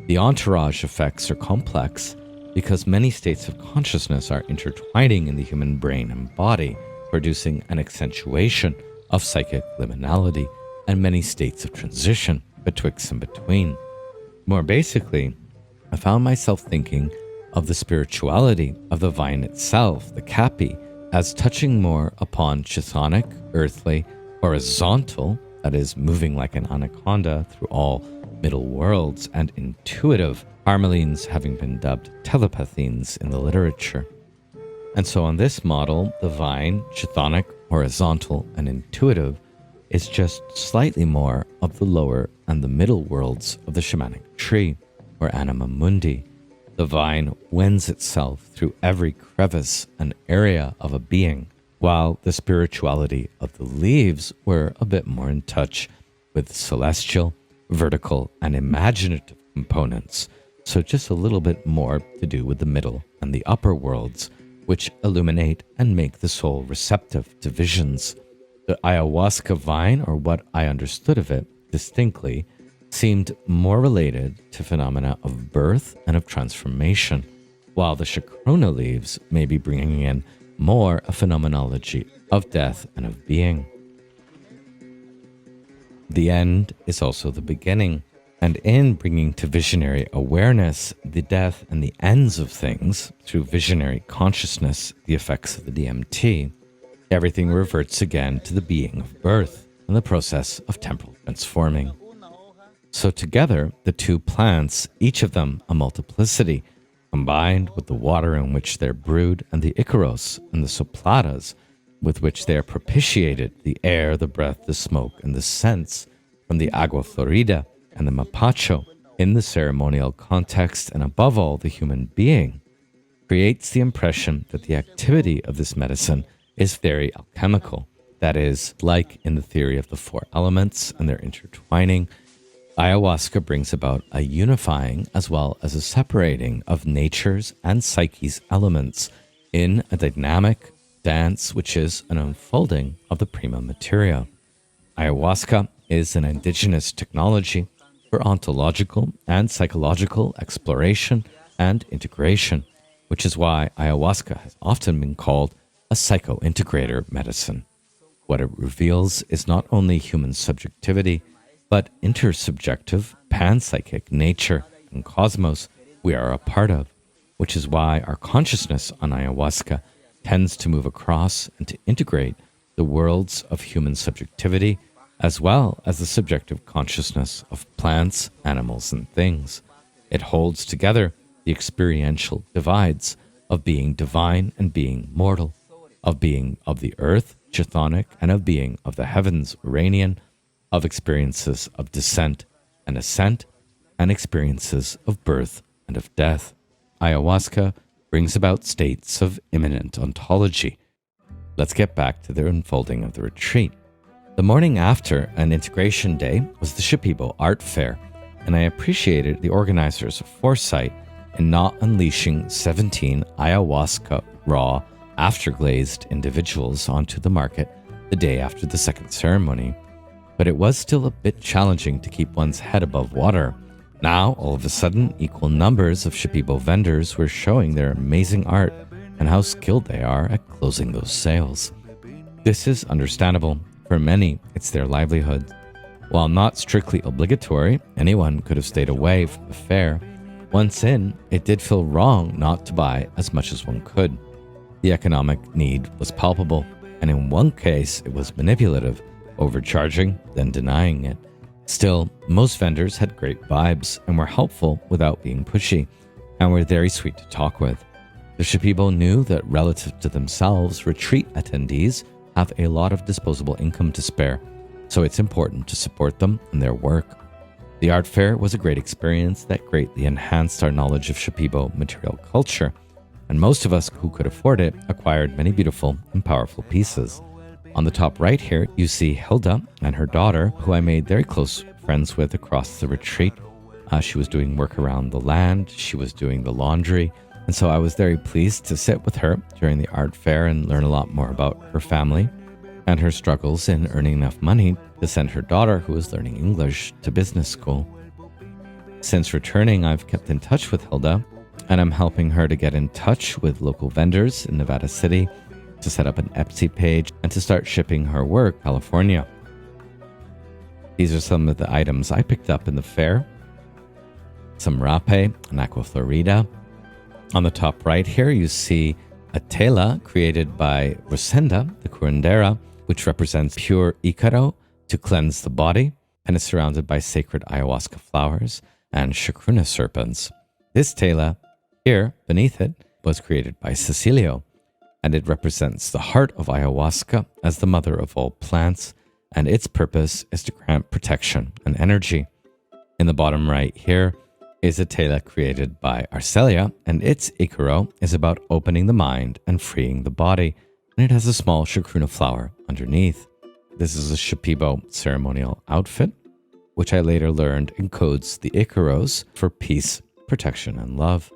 The entourage effects are complex because many states of consciousness are intertwining in the human brain and body, producing an accentuation of psychic liminality and many states of transition betwixt and between. More basically, I found myself thinking of the spirituality of the vine itself, the capi, as touching more upon chthonic, earthly, horizontal, that is, moving like an anaconda through all middle worlds, and intuitive, harmalines having been dubbed telepathines in the literature. And so on this model, the vine, chthonic, horizontal, and intuitive, is just slightly more of the lower and the middle worlds of the shamanic tree, or anima mundi. The vine wends itself through every crevice and area of a being, while the spirituality of the leaves were a bit more in touch with celestial, vertical, and imaginative components, so just a little bit more to do with the middle and the upper worlds, which illuminate and make the soul receptive to visions. The ayahuasca vine, or what I understood of it distinctly, seemed more related to phenomena of birth and of transformation, while the chacrona leaves may be bringing in more a phenomenology of death and of being. The end is also the beginning, and in bringing to visionary awareness the death and the ends of things through visionary consciousness, the effects of the DMT, everything reverts again to the being of birth and the process of temporal transforming. So together, the two plants, each of them a multiplicity, combined with the water in which they're brewed, and the Icaros and the soplatas with which they are propitiated, the air, the breath, the smoke, and the scents from the agua florida and the mapacho in the ceremonial context, and above all, the human being, creates the impression that the activity of this medicine is very alchemical. That is, like in the theory of the four elements and their intertwining, ayahuasca brings about a unifying as well as a separating of nature's and psyche's elements in a dynamic dance, which is an unfolding of the prima materia. Ayahuasca is an indigenous technology for ontological and psychological exploration and integration, which is why ayahuasca has often been called a psycho-integrator medicine. What it reveals is not only human subjectivity, but intersubjective, panpsychic nature and cosmos we are a part of, which is why our consciousness on ayahuasca tends to move across and to integrate the worlds of human subjectivity as well as the subjective consciousness of plants, animals, and things. It holds together the experiential divides of being divine and being mortal, of being of the earth, chthonic, and of being of the heavens, Uranian, of experiences of descent and ascent, and experiences of birth and of death. Ayahuasca brings about states of imminent ontology. Let's get back to the unfolding of the retreat. The morning after an integration day was the Shipibo art fair, and I appreciated the organizers' foresight in not unleashing 17 ayahuasca raw, afterglazed individuals onto the market the day after the second ceremony. But it was still a bit challenging to keep one's head above water. Now, all of a sudden, equal numbers of Shipibo vendors were showing their amazing art and how skilled they are at closing those sales. This is understandable. For many, it's their livelihood. While not strictly obligatory, anyone could have stayed away from the fair. Once in, it did feel wrong not to buy as much as one could. The economic need was palpable, and in one case, it was manipulative, overcharging, then denying it. Still, most vendors had great vibes and were helpful without being pushy, and were very sweet to talk with. The Shipibo knew that relative to themselves, retreat attendees have a lot of disposable income to spare, so it's important to support them in their work. The art fair was a great experience that greatly enhanced our knowledge of Shipibo material culture, and most of us who could afford it acquired many beautiful and powerful pieces. On the top right here, you see Hilda and her daughter, who I made very close friends with across the retreat. She was doing work around the land, she was doing the laundry, and so I was very pleased to sit with her during the art fair and learn a lot more about her family and her struggles in earning enough money to send her daughter, who was learning English, to business school. Since returning, I've kept in touch with Hilda, and I'm helping her to get in touch with local vendors in Nevada City, to set up an Etsy page, and to start shipping her work to California. These are some of the items I picked up in the fair. Some rape, an aqua florida. On the top right here, you see a tela created by Rosenda, the curandera, which represents pure Icaro to cleanse the body, and is surrounded by sacred ayahuasca flowers and chacruna serpents. This tela here, beneath it, was created by Cecilio, and it represents the heart of ayahuasca as the mother of all plants, and its purpose is to grant protection and energy. In the bottom right here is a tela created by Arcelia, and its Icaro is about opening the mind and freeing the body, and it has a small chacruna flower underneath. This is a Shipibo ceremonial outfit, which I later learned encodes the Icaros for peace, protection, and love.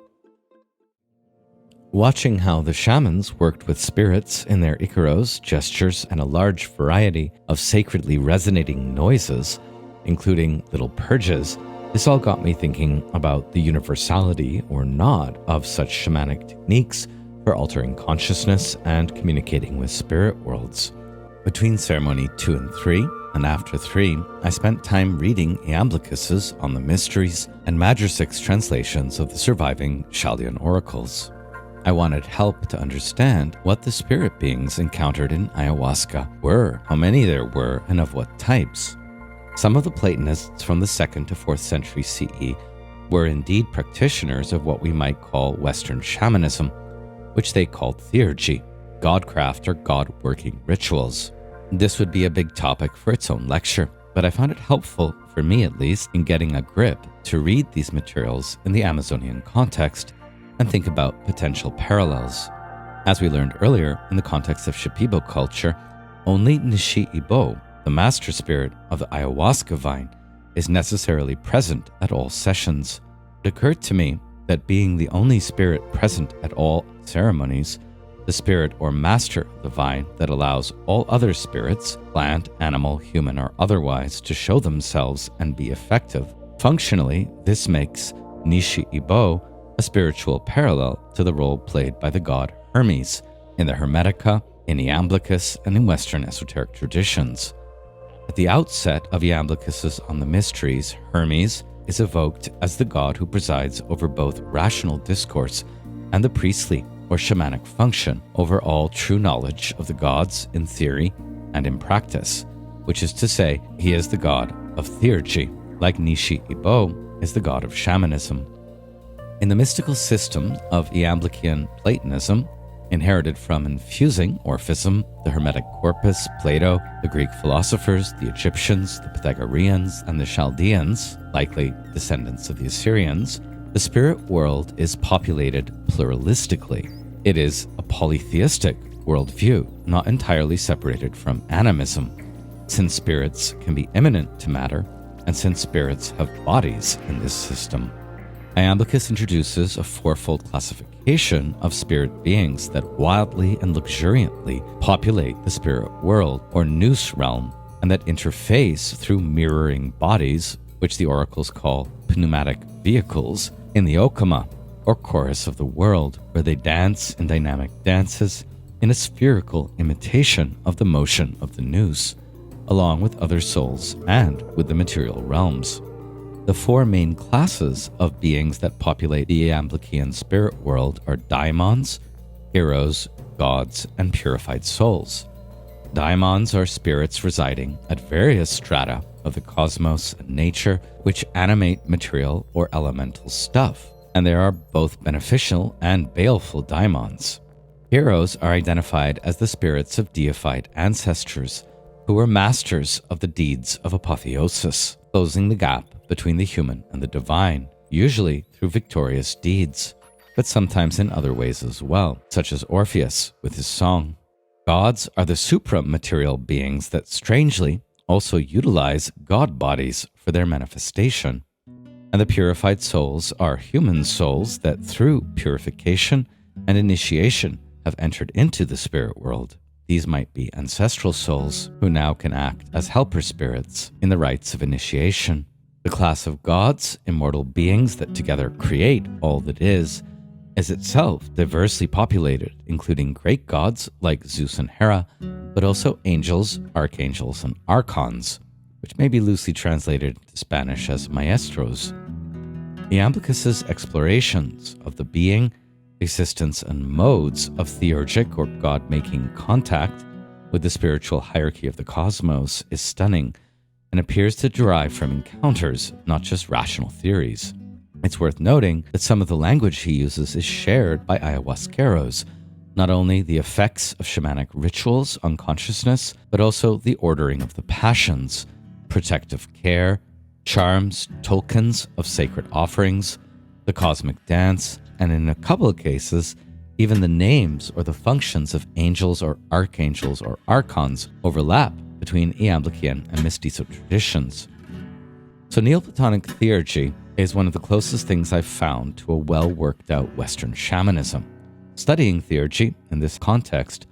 Watching how the shamans worked with spirits in their Icaros, gestures, and a large variety of sacredly resonating noises, including little purges, this all got me thinking about the universality or not of such shamanic techniques for altering consciousness and communicating with spirit worlds. Between ceremony 2 and 3, and after 3, I spent time reading iamblicuses on the mysteries and Madrusic's translations of the surviving Chaldean oracles. I wanted help to understand what the spirit beings encountered in ayahuasca were, how many there were, and of what types. Some of the Platonists from the 2nd to 4th century CE were indeed practitioners of what we might call Western shamanism, which they called Theurgy, godcraft or god-working rituals. This would be a big topic for its own lecture, but I found it helpful, for me at least, in getting a grip to read these materials in the Amazonian context and think about potential parallels. As we learned earlier, in the context of Shipibo culture, only Shipibo, the master spirit of the ayahuasca vine, is necessarily present at all sessions. It occurred to me that being the only spirit present at all ceremonies, the spirit or master of the vine that allows all other spirits, plant, animal, human, or otherwise, to show themselves and be effective. Functionally, this makes Shipibo a spiritual parallel to the role played by the god Hermes in the Hermetica, in Iamblichus, and in Western esoteric traditions. At the outset of Iamblichus on the mysteries, Hermes is evoked as the god who presides over both rational discourse and the priestly or shamanic function over all true knowledge of the gods in theory and in practice, which is to say, he is the god of Theurgy, like Shipibo is the god of shamanism. In the mystical system of Iamblichian Platonism, inherited from infusing Orphism, the Hermetic corpus, Plato, the Greek philosophers, the Egyptians, the Pythagoreans, and the Chaldeans, likely descendants of the Assyrians, the spirit world is populated pluralistically. It is a polytheistic worldview, not entirely separated from animism, since spirits can be immanent to matter, and since spirits have bodies in this system. Iamblichus introduces a fourfold classification of spirit beings that wildly and luxuriantly populate the spirit world, or nous realm, and that interface through mirroring bodies, which the oracles call pneumatic vehicles, in the okama, or chorus of the world, where they dance in dynamic dances in a spherical imitation of the motion of the nous, along with other souls and with the material realms. The four main classes of beings that populate the Iamblichian spirit world are daimons, heroes, gods, and purified souls. Daimons are spirits residing at various strata of the cosmos and nature, which animate material or elemental stuff, and they are both beneficial and baleful daimons. Heroes are identified as the spirits of deified ancestors who were masters of the deeds of apotheosis, closing the gap between the human and the divine, usually through victorious deeds, but sometimes in other ways as well, such as Orpheus with his song. Gods are the supra-material beings that strangely also utilize god bodies for their manifestation. And the purified souls are human souls that through purification and initiation have entered into the spirit world. These might be ancestral souls who now can act as helper spirits in the rites of initiation. The class of gods, immortal beings that together create all that is itself diversely populated, including great gods like Zeus and Hera, but also angels, archangels, and archons, which may be loosely translated to Spanish as maestros. Iamblichus's explorations of the being, existence, and modes of theurgic or god-making contact with the spiritual hierarchy of the cosmos is stunning and appears to derive from encounters, not just rational theories. It's worth noting that some of the language he uses is shared by ayahuasqueros, not only the effects of shamanic rituals on consciousness, but also the ordering of the passions, protective care, charms, tokens of sacred offerings, the cosmic dance, and in a couple of cases, even the names or the functions of angels or archangels or archons overlap between Iamblichian and Mestizo traditions. So Neoplatonic theurgy is one of the closest things I've found to a well-worked-out Western shamanism. Studying theurgy in this context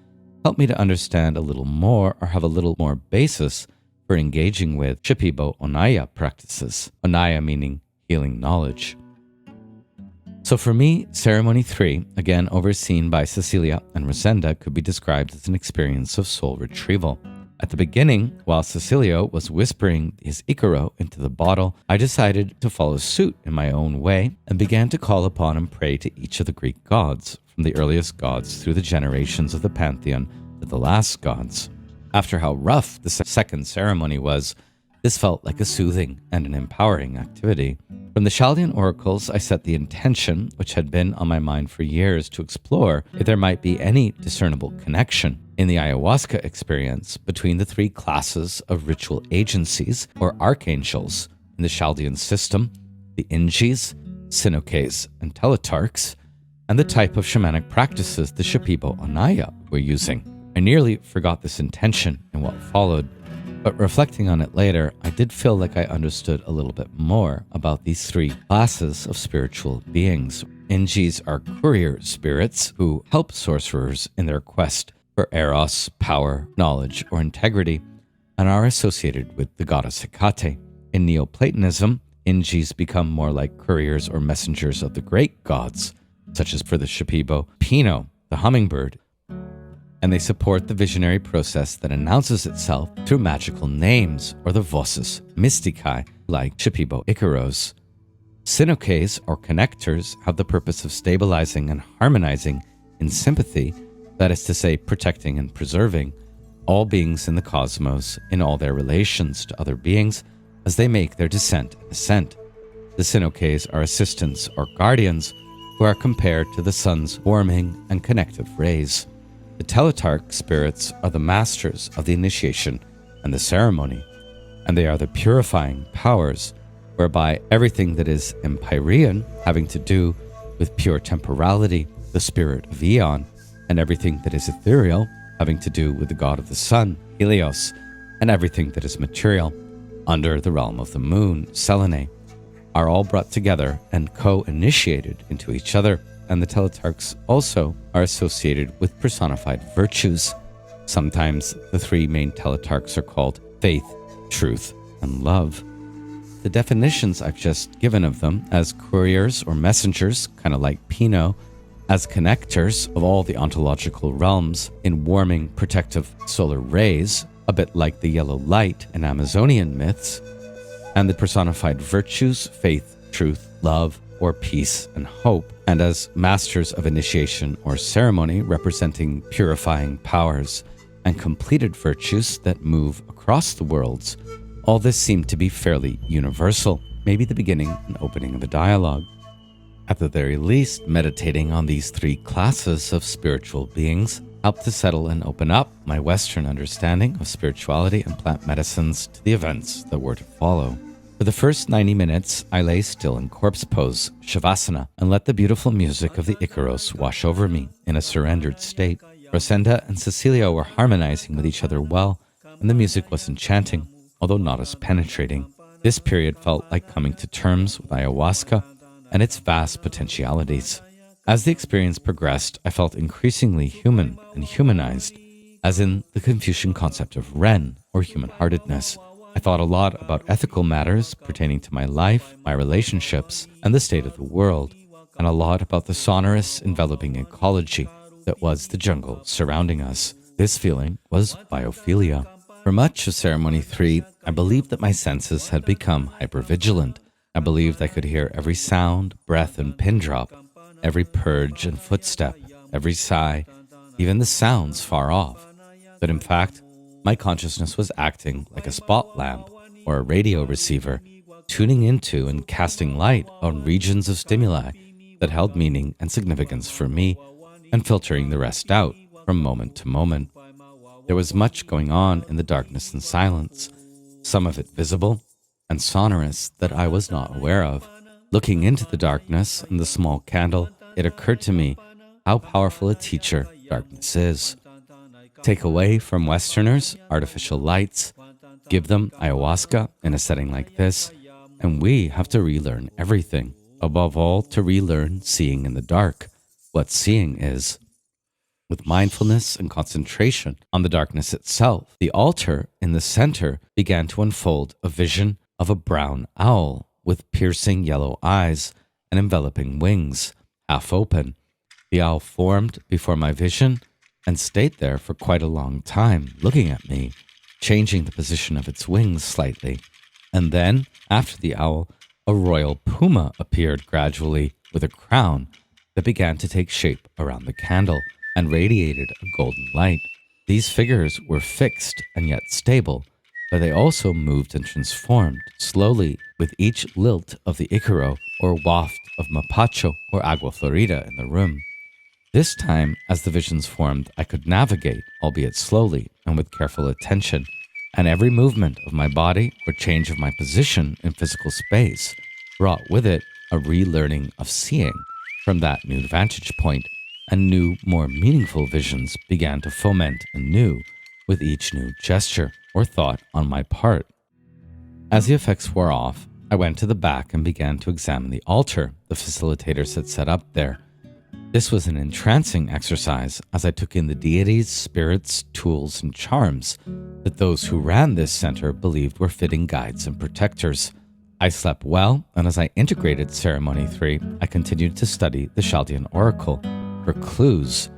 helped me to understand a little more or have a little more basis for engaging with Shipibo Onaya practices, Onaya meaning healing knowledge. So for me, Ceremony 3, again overseen by Cecilia and Rosenda, could be described as an experience of soul retrieval. At the beginning, while Cecilio was whispering his Icaro into the bottle, I decided to follow suit in my own way and began to call upon and pray to each of the Greek gods, from the earliest gods through the generations of the pantheon to the last gods. After how rough the second ceremony was, this felt like a soothing and an empowering activity. From the Chaldean oracles, I set the intention, which had been on my mind for years, to explore if there might be any discernible connection in the ayahuasca experience between the three classes of ritual agencies or archangels in the Chaldean system, the Ingis, Sinoques, and Teletarchs, and the type of shamanic practices the Shipibo Onaya were using. I nearly forgot this intention in what followed, but reflecting on it later, I did feel like I understood a little bit more about these three classes of spiritual beings. Ingis are courier spirits who help sorcerers in their quest for eros, power, knowledge, or integrity, and are associated with the goddess Hecate. In Neoplatonism, Ingis become more like couriers or messengers of the great gods, such as for the Shipibo, Pino, the hummingbird, and they support the visionary process that announces itself through magical names or the voces mysticae, like Shipibo Icaros. Sinoques, or connectors, have the purpose of stabilizing and harmonizing in sympathy, that is to say, protecting and preserving all beings in the cosmos in all their relations to other beings as they make their descent and ascent. The Sinoques are assistants or guardians who are compared to the sun's warming and connective rays. The Teletarch spirits are the masters of the initiation and the ceremony, and they are the purifying powers whereby everything that is Empyrean, having to do with pure temporality, the spirit of Aeon, and everything that is ethereal, having to do with the god of the sun, Helios, and everything that is material, under the realm of the moon, Selene, are all brought together and co-initiated into each other. And the Teletarchs also are associated with personified virtues. Sometimes the three main Teletarchs are called faith, truth, and love. The definitions I've just given of them as couriers or messengers, kind of like Pino, as connectors of all the ontological realms in warming protective solar rays, a bit like the yellow light in Amazonian myths, and the personified virtues, faith, truth, love, or peace and hope, and as masters of initiation or ceremony representing purifying powers and completed virtues that move across the worlds, All this seemed to be fairly universal, maybe the beginning and opening of a dialogue. At the very least, meditating on these three classes of spiritual beings helped to settle and open up my Western understanding of spirituality and plant medicines to the events that were to follow. For the first 90 minutes, I lay still in corpse pose, Shavasana, and let the beautiful music of the Icaros wash over me in a surrendered state. Rosenda and Cecilia were harmonizing with each other well, and the music was enchanting, although not as penetrating. This period felt like coming to terms with ayahuasca and its vast potentialities. As the experience progressed, I felt increasingly human and humanized, as in the Confucian concept of Ren, or human-heartedness. I thought a lot about ethical matters pertaining to my life, my relationships, and the state of the world, and a lot about the sonorous, enveloping ecology that was the jungle surrounding us. This feeling was biophilia. For much of Ceremony 3, I believed that my senses had become hypervigilant. I believed I could hear every sound, breath, and pin drop, every purge and footstep, every sigh, even the sounds far off. But in fact, my consciousness was acting like a spot lamp or a radio receiver, tuning into and casting light on regions of stimuli that held meaning and significance for me, and filtering the rest out from moment to moment. There was much going on in the darkness and silence, some of it visible and sonorous that I was not aware of. Looking into the darkness and the small candle, it occurred to me how powerful a teacher darkness is. Take away from Westerners artificial lights, give them ayahuasca in a setting like this, and we have to relearn everything. Above all, to relearn seeing in the dark, what seeing is. With mindfulness and concentration on the darkness itself, the altar in the center began to unfold a vision of a brown owl with piercing yellow eyes and enveloping wings, half open. The owl formed before my vision and stayed there for quite a long time, looking at me, changing the position of its wings slightly. And then, after the owl, a royal puma appeared gradually with a crown that began to take shape around the candle and radiated a golden light. These figures were fixed and yet stable, but they also moved and transformed slowly with each lilt of the Icaro or waft of mapacho or agua florida in the room. This time, as the visions formed, I could navigate, albeit slowly and with careful attention, and every movement of my body or change of my position in physical space brought with it a relearning of seeing from that new vantage point, and new, more meaningful visions began to foment anew with each new gesture or thought on my part. As the effects wore off, I went to the back and began to examine the altar the facilitators had set up there. This was an entrancing exercise as I took in the deities, spirits, tools, and charms that those who ran this center believed were fitting guides and protectors. I slept well, and as I integrated Ceremony 3, I continued to study the Chaldean Oracle for clues,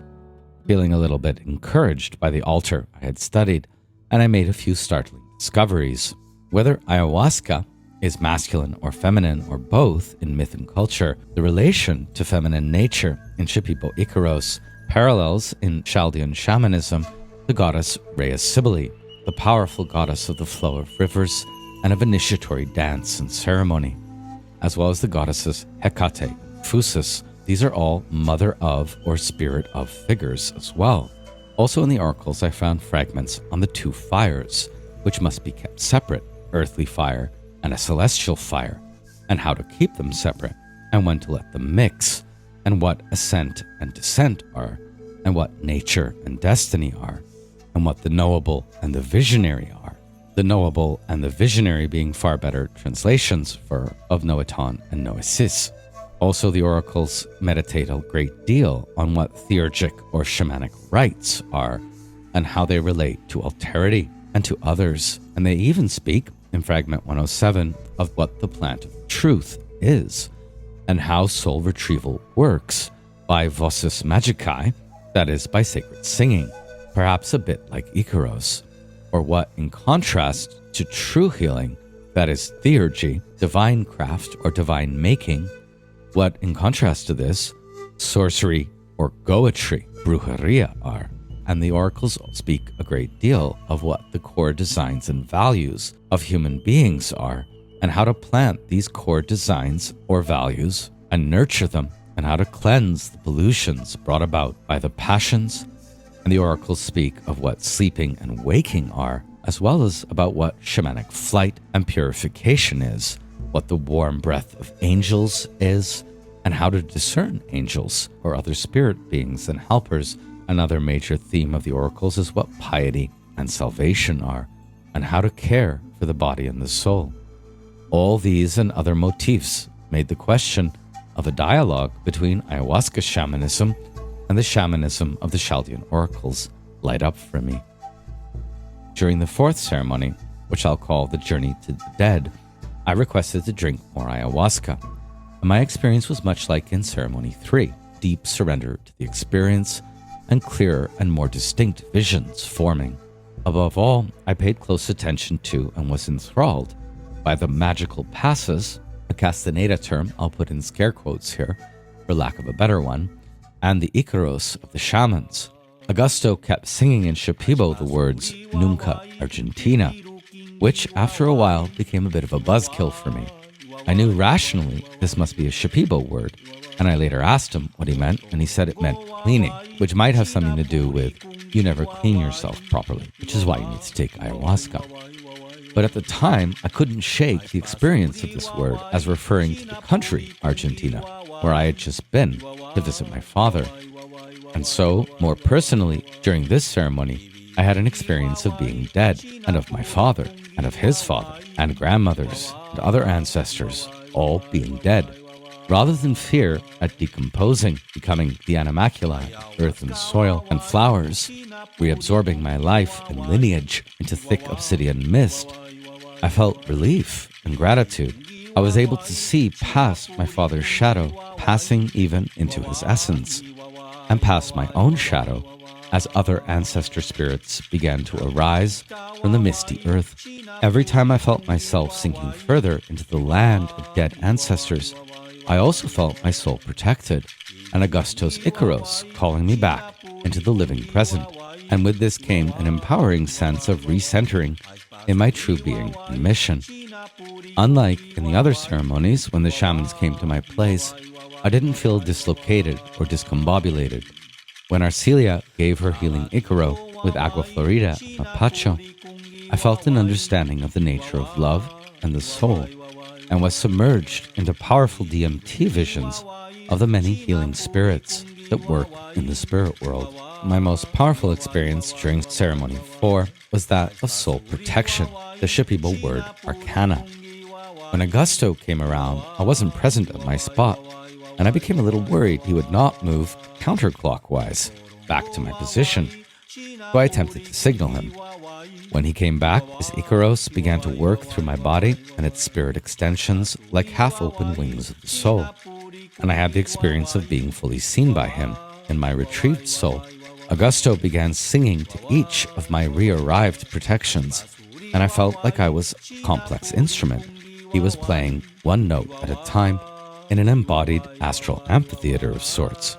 feeling a little bit encouraged by the altar I had studied, and I made a few startling discoveries. Whether ayahuasca is masculine or feminine or both in myth and culture, the relation to feminine nature in Shipibo Icaros parallels in Chaldean shamanism the goddess Rhea Cybele, the powerful goddess of the flow of rivers and of initiatory dance and ceremony, as well as the goddesses Hecate and Phusis. These are all mother of or spirit of figures as well. Also in the oracles I found fragments on the two fires, which must be kept separate, earthly fire and a celestial fire, and how to keep them separate, and when to let them mix, and what ascent and descent are, and what nature and destiny are, and what the knowable and the visionary are. The knowable and the visionary being far better translations for of Noaton and Noesis. Also, the oracles meditate a great deal on what theurgic or shamanic rites are, and how they relate to alterity and to others, and they even speak in Fragment 107 of what the plant of truth is, and how soul retrieval works by vocis magicae, that is, by sacred singing, perhaps a bit like Icaros, or what, in contrast to true healing, that is, theurgy, divine craft or divine making, what, in contrast to this, sorcery or goetry, brujeria are, and the oracles speak a great deal of what the core designs and values of human beings are, and how to plant these core designs or values and nurture them, and how to cleanse the pollutions brought about by the passions. And the oracles speak of what sleeping and waking are, as well as about what shamanic flight and purification is, what the warm breath of angels is, and how to discern angels or other spirit beings and helpers. Another major theme of the oracles is what piety and salvation are, and how to care for the body and the soul. All these and other motifs made the question of a dialogue between ayahuasca shamanism and the shamanism of the Chaldean oracles light up for me. During the fourth ceremony, which I'll call the Journey to the Dead, I requested to drink more ayahuasca, and my experience was much like in Ceremony 3, deep surrender to the experience and clearer and more distinct visions forming. Above all, I paid close attention to and was enthralled by the magical passes, a Castaneda term I'll put in scare quotes here for lack of a better one, and the Icaros of the shamans. Augusto kept singing in Shipibo the words Nunca Argentina, which after a while became a bit of a buzzkill for me. I knew rationally this must be a Shipibo word, and I later asked him what he meant, and he said it meant cleaning, which might have something to do with you never clean yourself properly, which is why you need to take ayahuasca. But at the time, I couldn't shake the experience of this word as referring to the country, Argentina, where I had just been to visit my father. And so, more personally, during this ceremony, I had an experience of being dead, and of my father, and of his father, and grandmothers, and other ancestors, all being dead. Rather than fear at decomposing, becoming the animalcula, earth and soil, and flowers, reabsorbing my life and lineage into thick obsidian mist, I felt relief and gratitude. I was able to see past my father's shadow, passing even into his essence, and past my own shadow as other ancestor spirits began to arise from the misty earth. Every time I felt myself sinking further into the land of dead ancestors, I also felt my soul protected, and Augusto's Icaros calling me back into the living present. And with this came an empowering sense of recentering in my true being and mission. Unlike in the other ceremonies, when the shamans came to my place, I didn't feel dislocated or discombobulated. When Arcelia gave her healing Icaro with Agua Florida and Mapacho, I felt an understanding of the nature of love and the soul, and was submerged into powerful DMT visions of the many healing spirits that work in the spirit world. My most powerful experience during Ceremony 4 was that of soul protection, the Shipibo word arcana. When Augusto came around, I wasn't present at my spot, and I became a little worried he would not move counterclockwise back to my position, so I attempted to signal him. When he came back, his Icaros began to work through my body and its spirit extensions like half-open wings of the soul, and I had the experience of being fully seen by him in my retrieved soul. Augusto began singing to each of my re-arrived protections, and I felt like I was a complex instrument. He was playing one note at a time in an embodied astral amphitheater of sorts.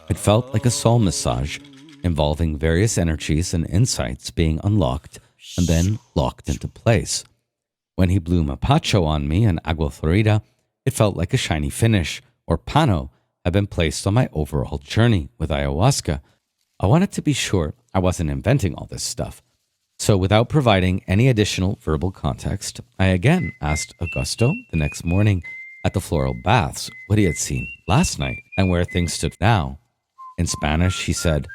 It felt like a soul massage involving various energies and insights being unlocked and then locked into place. When he blew Mapacho on me and Agua Florida, it felt like a shiny finish or pano had been placed on my overall journey with ayahuasca. I wanted to be sure I wasn't inventing all this stuff. So without providing any additional verbal context, I again asked Augusto the next morning at the floral baths what he had seen last night and where things stood now. In Spanish, he said,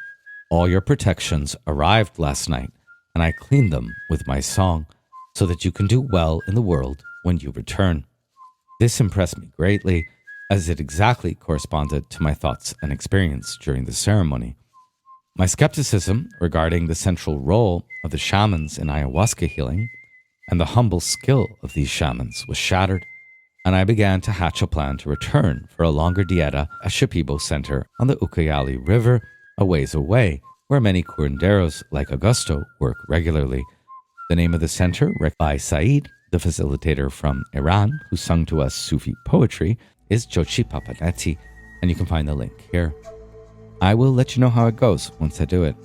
"All your protections arrived last night, and I cleaned them with my song so that you can do well in the world when you return." This impressed me greatly, as it exactly corresponded to my thoughts and experience during the ceremony. My skepticism regarding the central role of the shamans in ayahuasca healing and the humble skill of these shamans was shattered, and I began to hatch a plan to return for a longer dieta at Shipibo Center on the Ucayali River, a ways away, where many curanderos like Augusto work regularly. The name of the center, by Sáez, the facilitator from Iran, who sung to us Sufi poetry, is Jochi Papanetti, and you can find the link here. I will let you know how it goes once I do it.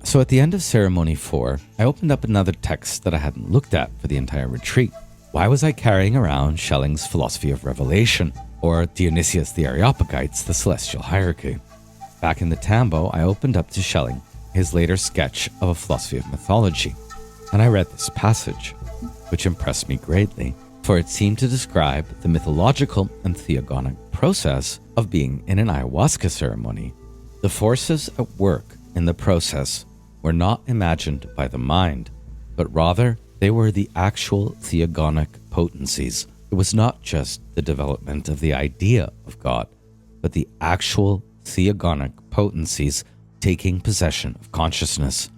So at the end of ceremony 4, I opened up another text that I hadn't looked at for the entire retreat. Why was I carrying around Schelling's Philosophy of Revelation, or Dionysius the Areopagites, The Celestial Hierarchy? Back in the Tambo, I opened up to Schelling, his later sketch of a philosophy of mythology, and I read this passage, which impressed me greatly, for it seemed to describe the mythological and theogonic process of being in an ayahuasca ceremony. The forces at work in the process were not imagined by the mind, but rather they were the actual theogonic potencies. It was not just the development of the idea of God, but the actual theogonic potencies taking possession of consciousness.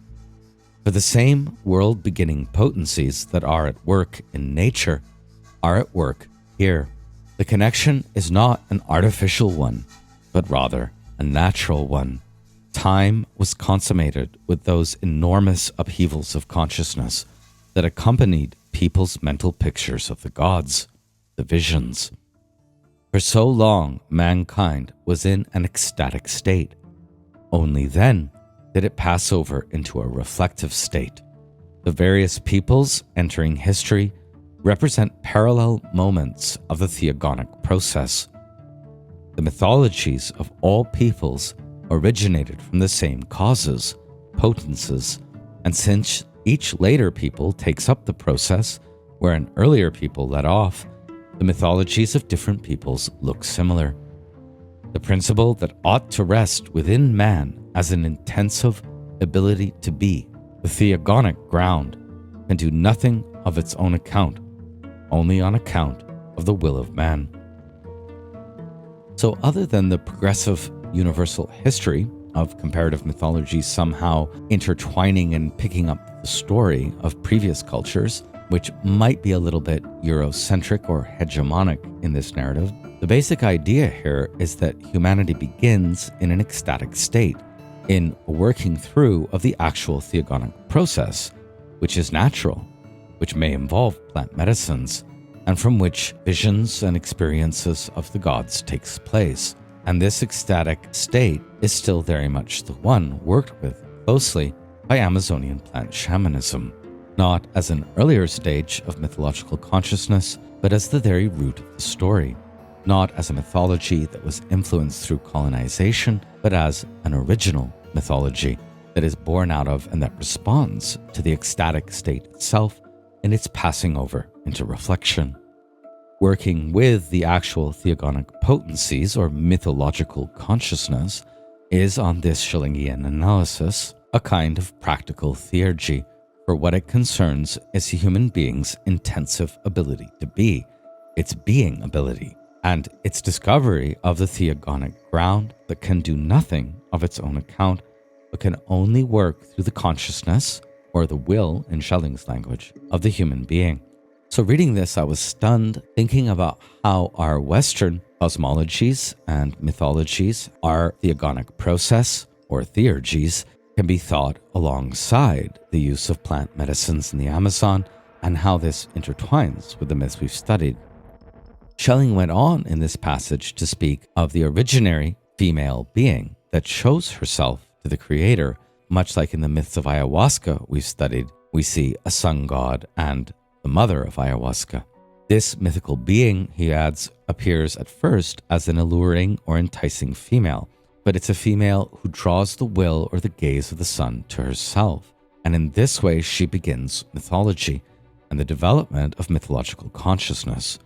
For the same world-beginning potencies that are at work in nature are at work here. The connection is not an artificial one, but rather a natural one. Time was consummated with those enormous upheavals of consciousness that accompanied people's mental pictures of the gods, the visions. For so long, mankind was in an ecstatic state. Only then did it pass over into a reflective state. The various peoples entering history represent parallel moments of the theogonic process. The mythologies of all peoples originated from the same causes, potencies, and since each later people takes up the process where an earlier people let off, the mythologies of different peoples look similar. The principle that ought to rest within man as an intensive ability to be, the theogonic ground, can do nothing of its own account, only on account of the will of man. So other than the progressive universal history of comparative mythology somehow intertwining and picking up the story of previous cultures, which might be a little bit Eurocentric or hegemonic in this narrative, the basic idea here is that humanity begins in an ecstatic state, in a working through of the actual theogonic process, which is natural, which may involve plant medicines, and from which visions and experiences of the gods takes place. And this ecstatic state is still very much the one worked with closely by Amazonian plant shamanism, not as an earlier stage of mythological consciousness, but as the very root of the story, not as a mythology that was influenced through colonization, but as an original mythology that is born out of and that responds to the ecstatic state itself in its passing over into reflection. Working with the actual theogonic potencies or mythological consciousness is, on this Schellingian analysis, a kind of practical theurgy, for what it concerns is a human being's intensive ability to be, its being ability, and its discovery of the theogonic ground that can do nothing of its own account, but can only work through the consciousness, or the will in Schelling's language, of the human being. So reading this, I was stunned, thinking about how our Western cosmologies and mythologies, our theogonic process, or theurgies, can be thought alongside the use of plant medicines in the Amazon, and how this intertwines with the myths we've studied. Schelling went on in this passage to speak of the originary female being that shows herself to the creator, much like in the myths of ayahuasca we've studied. We see a sun god and the mother of ayahuasca. This mythical being, he adds, appears at first as an alluring or enticing female, but it's a female who draws the will or the gaze of the sun to herself. And in this way, she begins mythology and the development of mythological consciousness.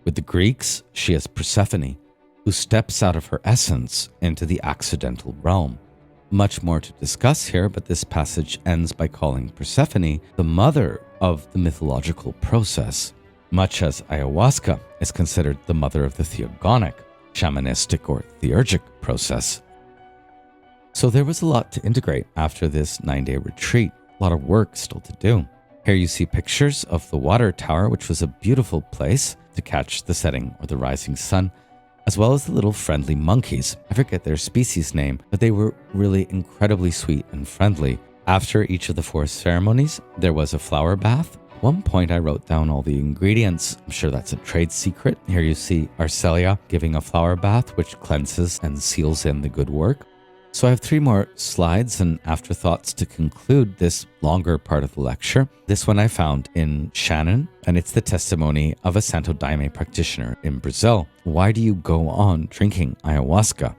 With the Greeks, she is Persephone, who steps out of her essence into the accidental realm. Much more to discuss here, but this passage ends by calling Persephone the mother of the mythological process, much as ayahuasca is considered the mother of the theogonic, shamanistic, or theurgic process. So there was a lot to integrate after this 9-day retreat, a lot of work still to do. Here you see pictures of the water tower, which was a beautiful place to catch the setting or the rising sun, as well as the little friendly monkeys. I forget their species name, but they were really incredibly sweet and friendly. After each of the 4 ceremonies, there was a flower bath. At one point, I wrote down all the ingredients. I'm sure that's a trade secret. Here you see Arcelia giving a flower bath, which cleanses and seals in the good work. So I have 3 more slides and afterthoughts to conclude this longer part of the lecture. This one I found in Shanon, and it's the testimony of a Santo Daime practitioner in Brazil. Why do you go on drinking ayahuasca?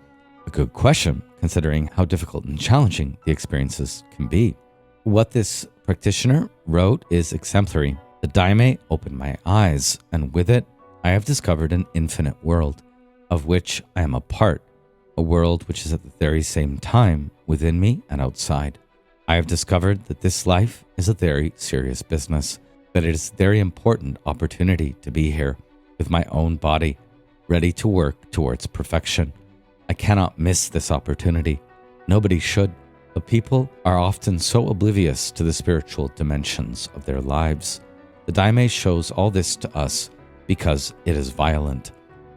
A good question, considering how difficult and challenging the experiences can be. What this practitioner wrote is exemplary. The Daime opened my eyes, and with it, I have discovered an infinite world, of which I am a part. A world which is at the very same time within me and outside. I have discovered that this life is a very serious business, that it is a very important opportunity to be here with my own body, ready to work towards perfection. I cannot miss this opportunity. Nobody should, but people are often so oblivious to the spiritual dimensions of their lives. The Daime shows all this to us because it is violent.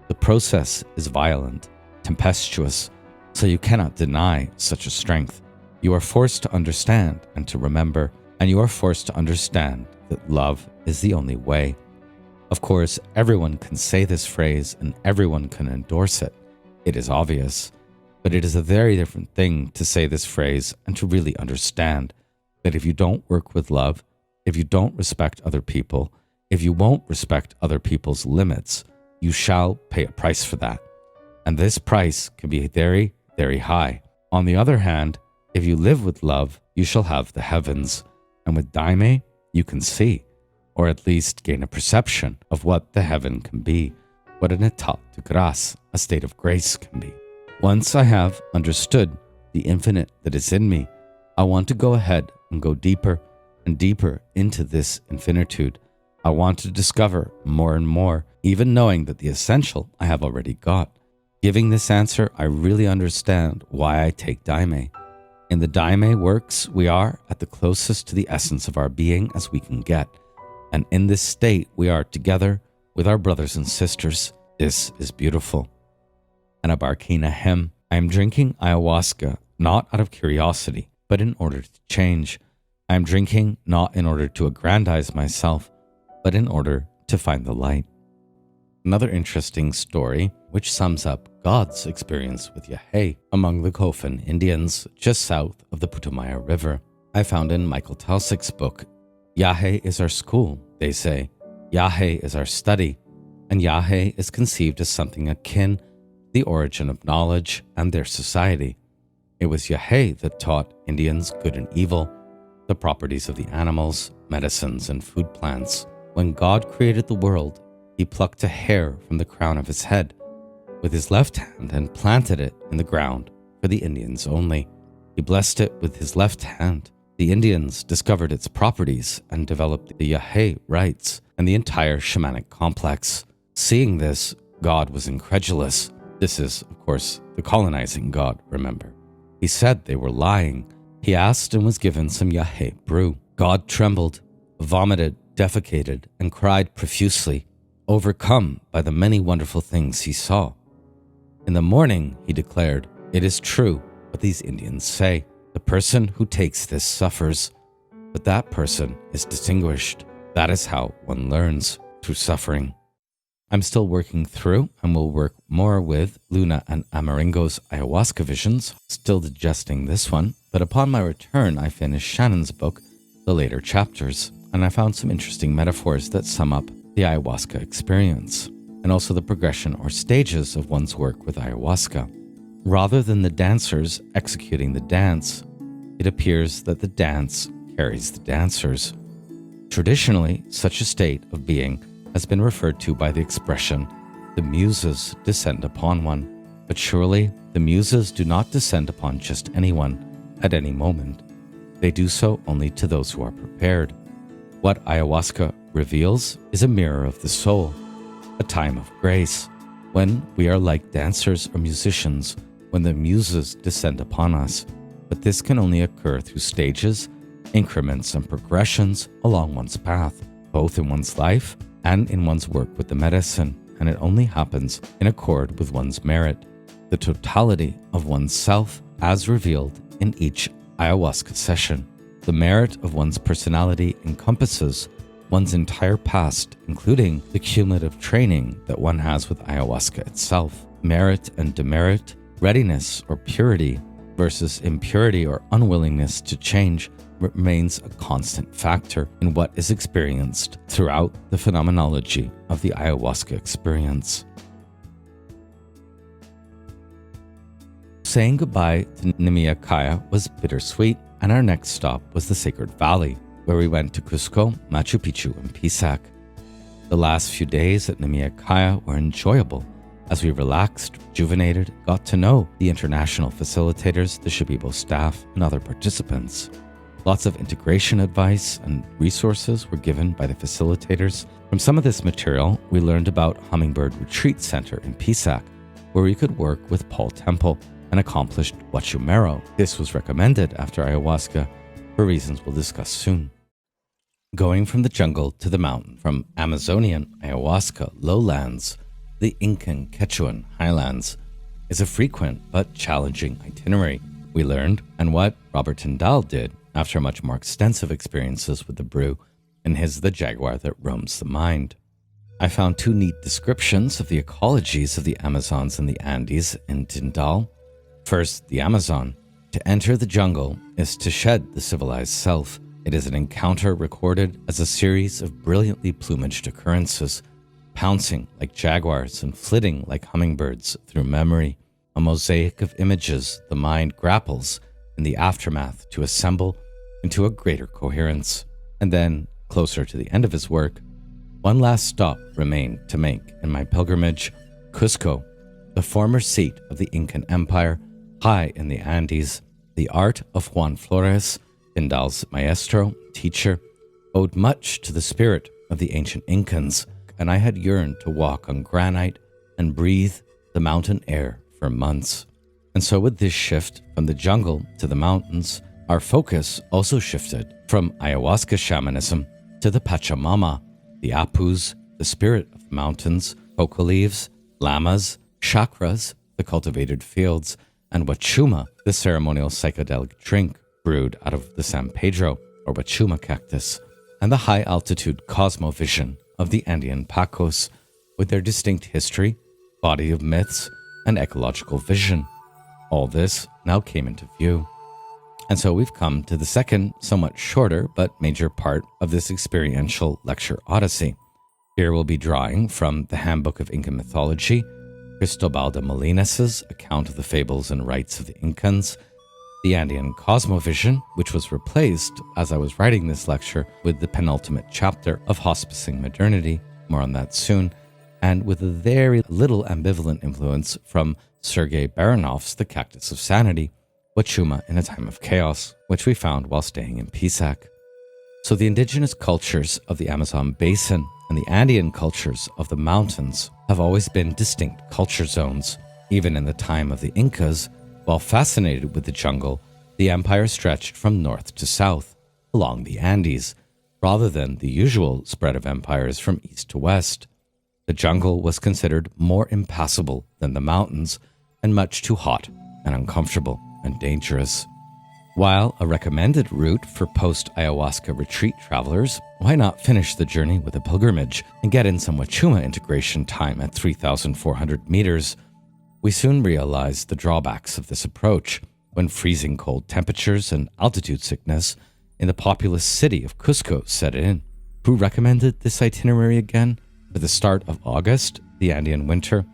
The process is violent, tempestuous, so you cannot deny such a strength. You are forced to understand and to remember, and you are forced to understand that love is the only way. Of course, everyone can say this phrase and everyone can endorse it. It is obvious, but it is a very different thing to say this phrase and to really understand that if you don't work with love, if you don't respect other people, if you won't respect other people's limits, you shall pay a price for that. And this price can be very, very high. On the other hand, if you live with love, you shall have the heavens. And with Daime, you can see, or at least gain a perception of what the heaven can be, what an état de grâce, a state of grace, can be. Once I have understood the infinite that is in me, I want to go ahead and go deeper and deeper into this infinitude. I want to discover more and more, even knowing that the essential I have already got. Giving this answer, I really understand why I take Daime. In the Daime works, we are at the closest to the essence of our being as we can get. And in this state, we are together with our brothers and sisters. This is beautiful. And a Barkina hymn. I am drinking ayahuasca, not out of curiosity, but in order to change. I am drinking not in order to aggrandize myself, but in order to find the light. Another interesting story, which sums up God's experience with Yajé among the Kofan Indians just south of the Putumayo River, I found in Michael Talsik's book. Yajé is our school, they say. Yajé is our study, and Yajé is conceived as something akin to the origin of knowledge and their society. It was Yajé that taught Indians good and evil, the properties of the animals, medicines, and food plants. When God created the world, he plucked a hair from the crown of his head with his left hand and planted it in the ground for the Indians only. He blessed it with his left hand. The Indians discovered its properties and developed the Yajé rites and the entire shamanic complex. Seeing this, God was incredulous. This is, of course, the colonizing God, remember. He said they were lying. He asked and was given some Yajé brew. God trembled, vomited, defecated, and cried profusely, overcome by the many wonderful things he saw. In the morning, he declared, "It is true what these Indians say. The person who takes this suffers, but that person is distinguished. That is how one learns, through suffering." I'm still working through and will work more with Luna and Amaringo's ayahuasca visions, still digesting this one, but upon my return I finished Shanon's book, the later chapters, and I found some interesting metaphors that sum up the ayahuasca experience, and also the progression or stages of one's work with ayahuasca. Rather than the dancers executing the dance, it appears that the dance carries the dancers. Traditionally, such a state of being has been referred to by the expression, the muses descend upon one. But surely, the muses do not descend upon just anyone, at any moment. They do so only to those who are prepared. What ayahuasca reveals is a mirror of the soul, a time of grace, when we are like dancers or musicians, when the muses descend upon us. But this can only occur through stages, increments, and progressions along one's path, both in one's life and in one's work with the medicine, and it only happens in accord with one's merit, the totality of one's self as revealed in each ayahuasca session. The merit of one's personality encompasses one's entire past, including the cumulative training that one has with ayahuasca itself. Merit and demerit, readiness or purity, versus impurity or unwillingness to change remains a constant factor in what is experienced throughout the phenomenology of the ayahuasca experience. Saying goodbye to Nimea was bittersweet, and our next stop was the Sacred Valley, where we went to Cusco, Machu Picchu, and Pisac. The last few days at Nimea were enjoyable as we relaxed, rejuvenated, got to know the international facilitators, the Shipibo staff, and other participants. Lots of integration advice and resources were given by the facilitators. From some of this material, we learned about Hummingbird Retreat Center in Pisac, where we could work with Paul Temple, an accomplished Huachumero. This was recommended after ayahuasca for reasons we'll discuss soon. Going from the jungle to the mountain, from Amazonian ayahuasca lowlands, the Incan Quechuan highlands, is a frequent but challenging itinerary. We learned, and what Robert Tyndall did after much more extensive experiences with the brew in his The Jaguar That Roams the Mind. I found two neat descriptions of the ecologies of the Amazons and the Andes in Tyndall. First, the Amazon. To enter the jungle is to shed the civilized self. It is an encounter recorded as a series of brilliantly plumaged occurrences, pouncing like jaguars and flitting like hummingbirds through memory, a mosaic of images the mind grapples in the aftermath to assemble into a greater coherence. And then, closer to the end of his work, one last stop remained to make in my pilgrimage, Cusco, the former seat of the Incan Empire, high in the Andes. The art of Juan Flores, Tyndall's maestro, teacher, owed much to the spirit of the ancient Incans, and I had yearned to walk on granite and breathe the mountain air for months. And so with this shift from the jungle to the mountains, our focus also shifted from ayahuasca shamanism to the Pachamama, the Apus, the spirit of the mountains, coca leaves, llamas, chakras, the cultivated fields, and Huachuma, the ceremonial psychedelic drink brewed out of the San Pedro or Huachuma cactus, and the high-altitude cosmovision of the Andean Pacos, with their distinct history, body of myths, and ecological vision. All this now came into view. And so we've come to the second, somewhat shorter but major part of this experiential lecture odyssey. Here we'll be drawing from the Handbook of Incan Mythology, Cristobal de Molinas's account of the fables and rites of the Incans, the Andean Cosmovision, which was replaced, as I was writing this lecture, with the penultimate chapter of Hospicing Modernity, more on that soon, and with a very little ambivalent influence from Sergei Baronov's The Cactus of Sanity, Huachuma in a Time of Chaos, which we found while staying in Pisac. So the indigenous cultures of the Amazon basin and the Andean cultures of the mountains have always been distinct culture zones. Even in the time of the Incas, while fascinated with the jungle, the empire stretched from north to south, along the Andes, rather than the usual spread of empires from east to west. The jungle was considered more impassable than the mountains, and much too hot and uncomfortable and dangerous. While a recommended route for post-ayahuasca retreat travelers, why not finish the journey with a pilgrimage and get in some Huachuma integration time at 3,400 meters? We soon realized the drawbacks of this approach when freezing cold temperatures and altitude sickness in the populous city of Cusco set in. Who recommended this itinerary again? For the start of August, the Andean winter.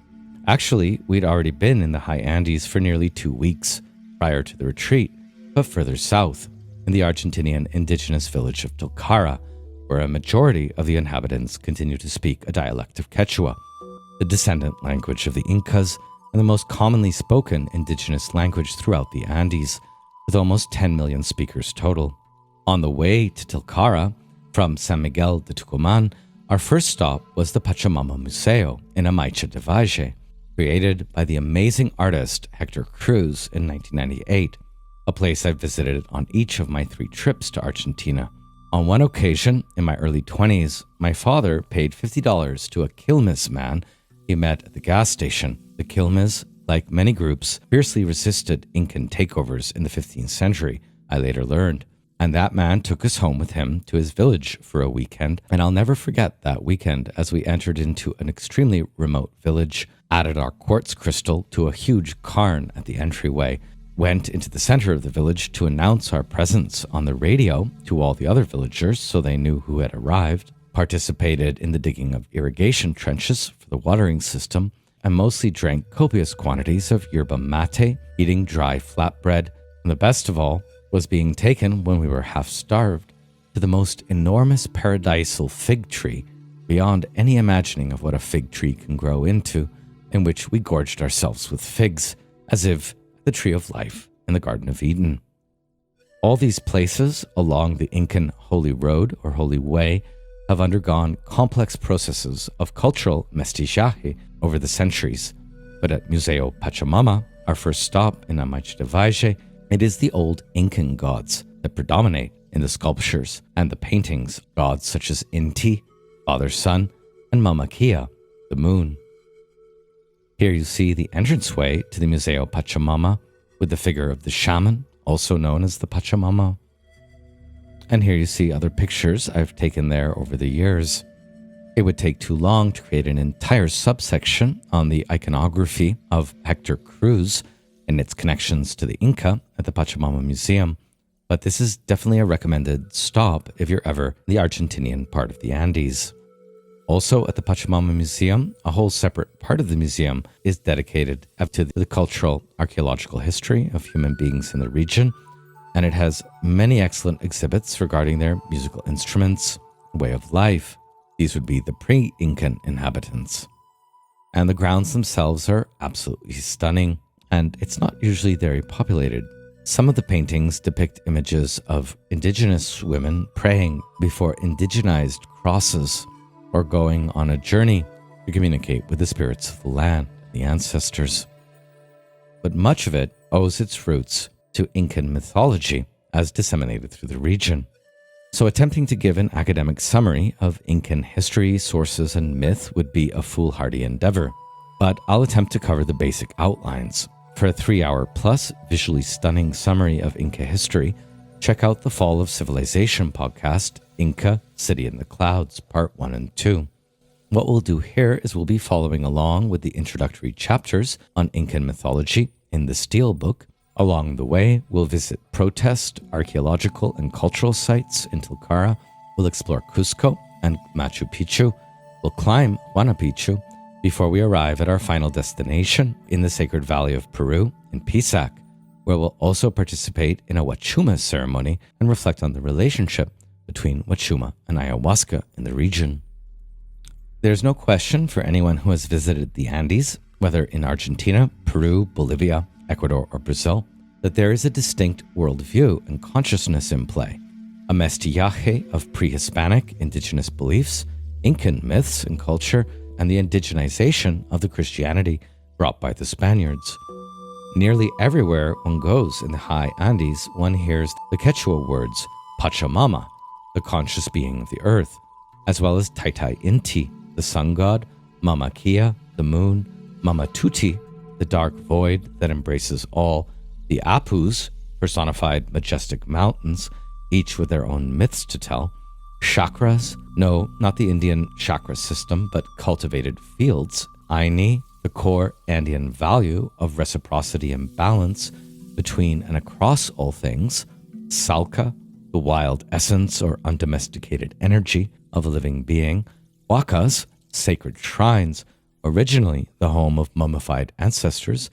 Actually, we'd already been in the high Andes for nearly 2 weeks prior to the retreat, but further south, in the Argentinian indigenous village of Tilcara, where a majority of the inhabitants continue to speak a dialect of Quechua, the descendant language of the Incas, and the most commonly spoken indigenous language throughout the Andes, with almost 10 million speakers total. On the way to Tilcara, from San Miguel de Tucumán, our first stop was the Pachamama Museo in Amaicha de Valle, created by the amazing artist Hector Cruz in 1998, a place I visited on each of my 3 trips to Argentina. On one occasion, in my early 20s, my father paid $50 to a Quilmes man he met at the gas station. The Quilmes, like many groups, fiercely resisted Incan takeovers in the 15th century, I later learned. And that man took us home with him to his village for a weekend, and I'll never forget that weekend as we entered into an extremely remote village, added our quartz crystal to a huge cairn at the entryway, went into the center of the village to announce our presence on the radio to all the other villagers so they knew who had arrived, participated in the digging of irrigation trenches for the watering system, and mostly drank copious quantities of yerba mate, eating dry flatbread, and the best of all was being taken when we were half starved to the most enormous paradisal fig tree, beyond any imagining of what a fig tree can grow into, in which we gorged ourselves with figs, as if the tree of life in the Garden of Eden. All these places along the Incan Holy Road or Holy Way have undergone complex processes of cultural mestizaje over the centuries. But at Museo Pachamama, our first stop in Amaichita Valle, it is the old Incan gods that predominate in the sculptures and the paintings, gods such as Inti, Father Sun, and Mama Kia, the moon. Here you see the entranceway to the Museo Pachamama with the figure of the shaman, also known as the Pachamama. And here you see other pictures I've taken there over the years. It would take too long to create an entire subsection on the iconography of Hector Cruz and its connections to the Inca at the Pachamama Museum, but this is definitely a recommended stop if you're ever in the Argentinian part of the Andes. Also at the Pachamama Museum, a whole separate part of the museum is dedicated to the cultural archaeological history of human beings in the region, and it has many excellent exhibits regarding their musical instruments, way of life. These would be the pre-Incan inhabitants. And the grounds themselves are absolutely stunning, and it's not usually very populated. Some of the paintings depict images of indigenous women praying before indigenized crosses or going on a journey to communicate with the spirits of the land, the ancestors. But much of it owes its roots to Incan mythology as disseminated through the region. So attempting to give an academic summary of Incan history, sources, and myth would be a foolhardy endeavor, but I'll attempt to cover the basic outlines. For a 3-hour plus visually stunning summary of Inca history, check out the Fall of Civilization podcast, Inca, City in the Clouds, Part 1 and 2. What we'll do here is we'll be following along with the introductory chapters on Incan mythology in the Steel Book. Along the way, we'll visit protest, archaeological, and cultural sites in Tilcara. We'll explore Cusco and Machu Picchu. We'll climb Huayna Picchu before we arrive at our final destination in the Sacred Valley of Peru in Pisac, where we'll also participate in a Huachuma ceremony and reflect on the relationship between Huachuma and Ayahuasca in the region. There's no question for anyone who has visited the Andes, whether in Argentina, Peru, Bolivia, Ecuador, or Brazil, that there is a distinct worldview and consciousness in play, a mestizaje of pre-Hispanic indigenous beliefs, Incan myths and culture, and the indigenization of the Christianity brought by the Spaniards. Nearly everywhere one goes in the high Andes, one hears the Quechua words Pachamama, the conscious being of the earth, as well as Taitai Inti, the sun god, Mama Kia, the moon, Mama Tuti, the dark void that embraces all, the Apus, personified majestic mountains, each with their own myths to tell, chakras, no, not the Indian chakra system, but cultivated fields, Aini, the core Andean value of reciprocity and balance between and across all things, Salka, the wild essence or undomesticated energy of a living being, Huacas, sacred shrines, originally the home of mummified ancestors,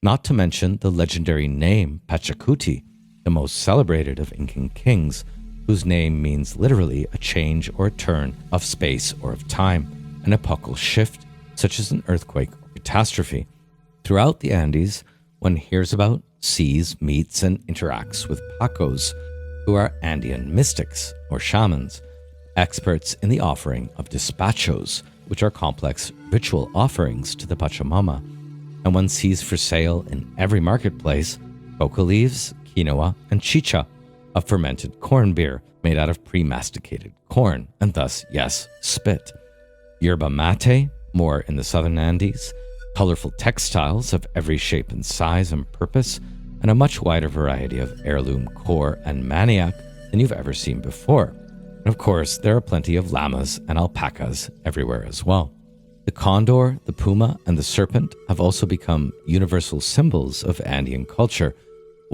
not to mention the legendary name Pachacuti, the most celebrated of Incan kings, whose name means literally a change or a turn of space or of time, an epochal shift, such as an earthquake or catastrophe. Throughout the Andes, one hears about, sees, meets, and interacts with Pacos, who are Andean mystics or shamans, experts in the offering of despachos, which are complex ritual offerings to the Pachamama, and one sees for sale in every marketplace coca leaves, quinoa, and chicha, a fermented corn beer made out of pre-masticated corn, and thus, yes, spit. Yerba mate, more in the southern Andes, colorful textiles of every shape and size and purpose, and a much wider variety of heirloom core and manioc than you've ever seen before. And of course, there are plenty of llamas and alpacas everywhere as well. The condor, the puma, and the serpent have also become universal symbols of Andean culture,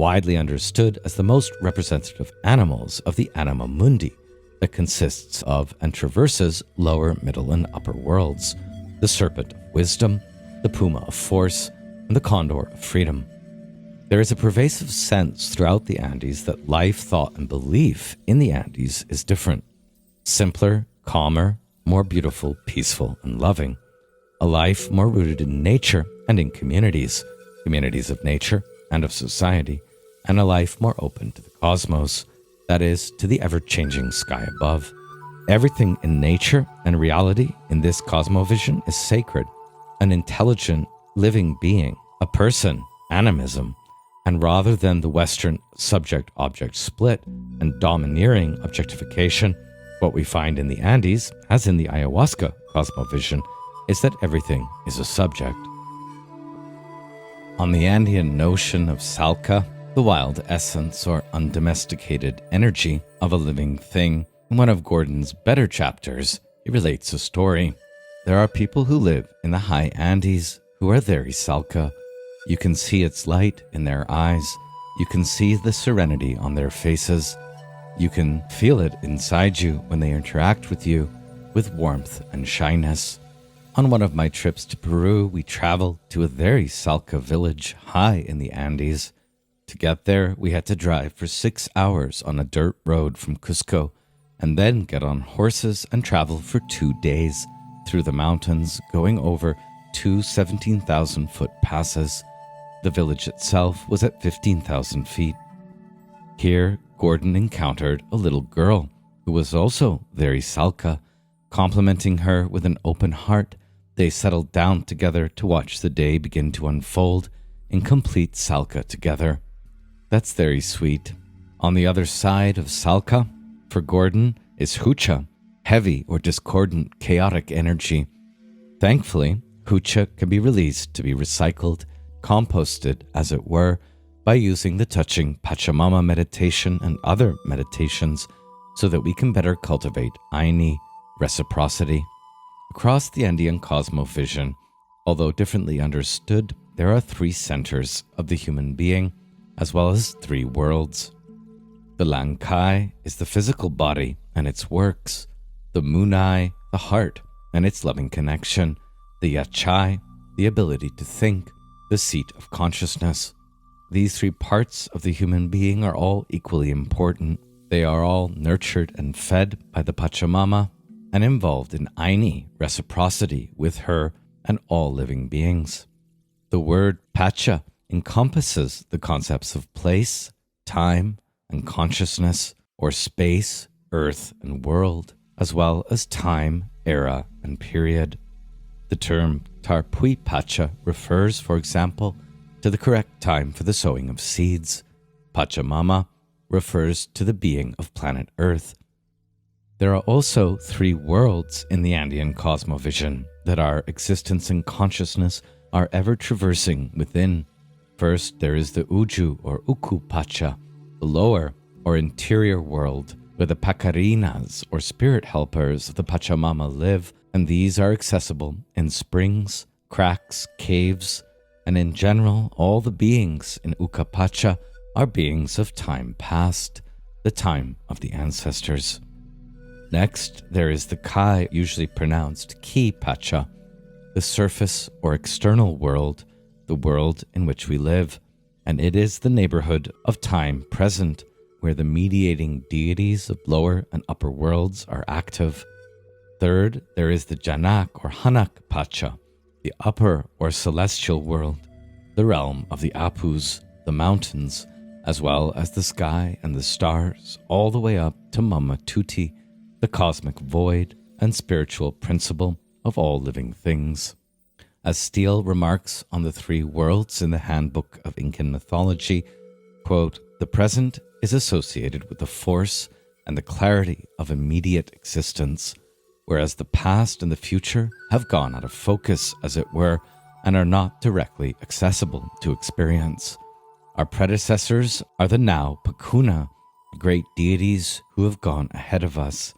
widely understood as the most representative animals of the anima mundi that consists of and traverses lower, middle, and upper worlds, the serpent of wisdom, the puma of force, and the condor of freedom. There is a pervasive sense throughout the Andes that life, thought, and belief in the Andes is different. Simpler, calmer, more beautiful, peaceful, and loving. A life more rooted in nature and in communities of nature and of society, and a life more open to the cosmos, that is, to the ever-changing sky above. Everything in nature and reality in this cosmovision is sacred, an intelligent, living being, a person, animism, and rather than the Western subject-object split and domineering objectification, what we find in the Andes, as in the Ayahuasca cosmovision, is that everything is a subject. On the Andean notion of Salka, the wild essence or undomesticated energy of a living thing, in one of Gordon's better chapters, he relates a story. There are people who live in the high Andes who are very Salka. You can see its light in their eyes. You can see the serenity on their faces. You can feel it inside you when they interact with you with warmth and shyness. On one of my trips to Peru, we traveled to a very Salka village high in the Andes. To get there, we had to drive for 6 hours on a dirt road from Cusco, and then get on horses and travel for 2 days through the mountains, going over 2 17,000-foot passes. The village itself was at 15,000 feet. Here, Gordon encountered a little girl who was also very Salka. Complimenting her with an open heart, they settled down together to watch the day begin to unfold in complete Salka together. That's very sweet. On the other side of Salka, for Gordon, is Hucha, heavy or discordant, chaotic energy. Thankfully, Hucha can be released to be recycled, composted, as it were, by using the touching Pachamama meditation and other meditations so that we can better cultivate Aini, reciprocity. Across the Andean Cosmovision, although differently understood, there are 3 centers of the human being, as well as 3 worlds. The Lankai is the physical body and its works, the Munai, the heart and its loving connection, the Yachai, the ability to think, the seat of consciousness. These 3 parts of the human being are all equally important. They are all nurtured and fed by the Pachamama and involved in Aini, reciprocity with her and all living beings. The word Pacha encompasses the concepts of place, time, and consciousness, or space, earth, and world, as well as time, era, and period. The term Tarpui Pacha refers, for example, to the correct time for the sowing of seeds. Pachamama refers to the being of planet Earth. There are also 3 worlds in the Andean Cosmovision that our existence and consciousness are ever traversing within. First, there is the Uju or Uku Pacha, the lower or interior world, where the Pacarinas or spirit helpers of the Pachamama live, and these are accessible in springs, cracks, caves, and in general, all the beings in Uka Pacha are beings of time past, the time of the ancestors. Next, there is the Kai, usually pronounced Ki Pacha, the surface or external world, the world in which we live, and it is the neighborhood of time present, where the mediating deities of lower and upper worlds are active. Third, there is the Janak or Hanak Pacha, the upper or celestial world, the realm of the Apus, the mountains, as well as the sky and the stars, all the way up to Mama Tuti, the cosmic void and spiritual principle of all living things. As Steele remarks on the 3 worlds in the Handbook of Incan Mythology, quote, "The present is associated with the force and the clarity of immediate existence, whereas the past and the future have gone out of focus, as it were, and are not directly accessible to experience. Our predecessors are the now Pakuna, great deities who have gone ahead of us.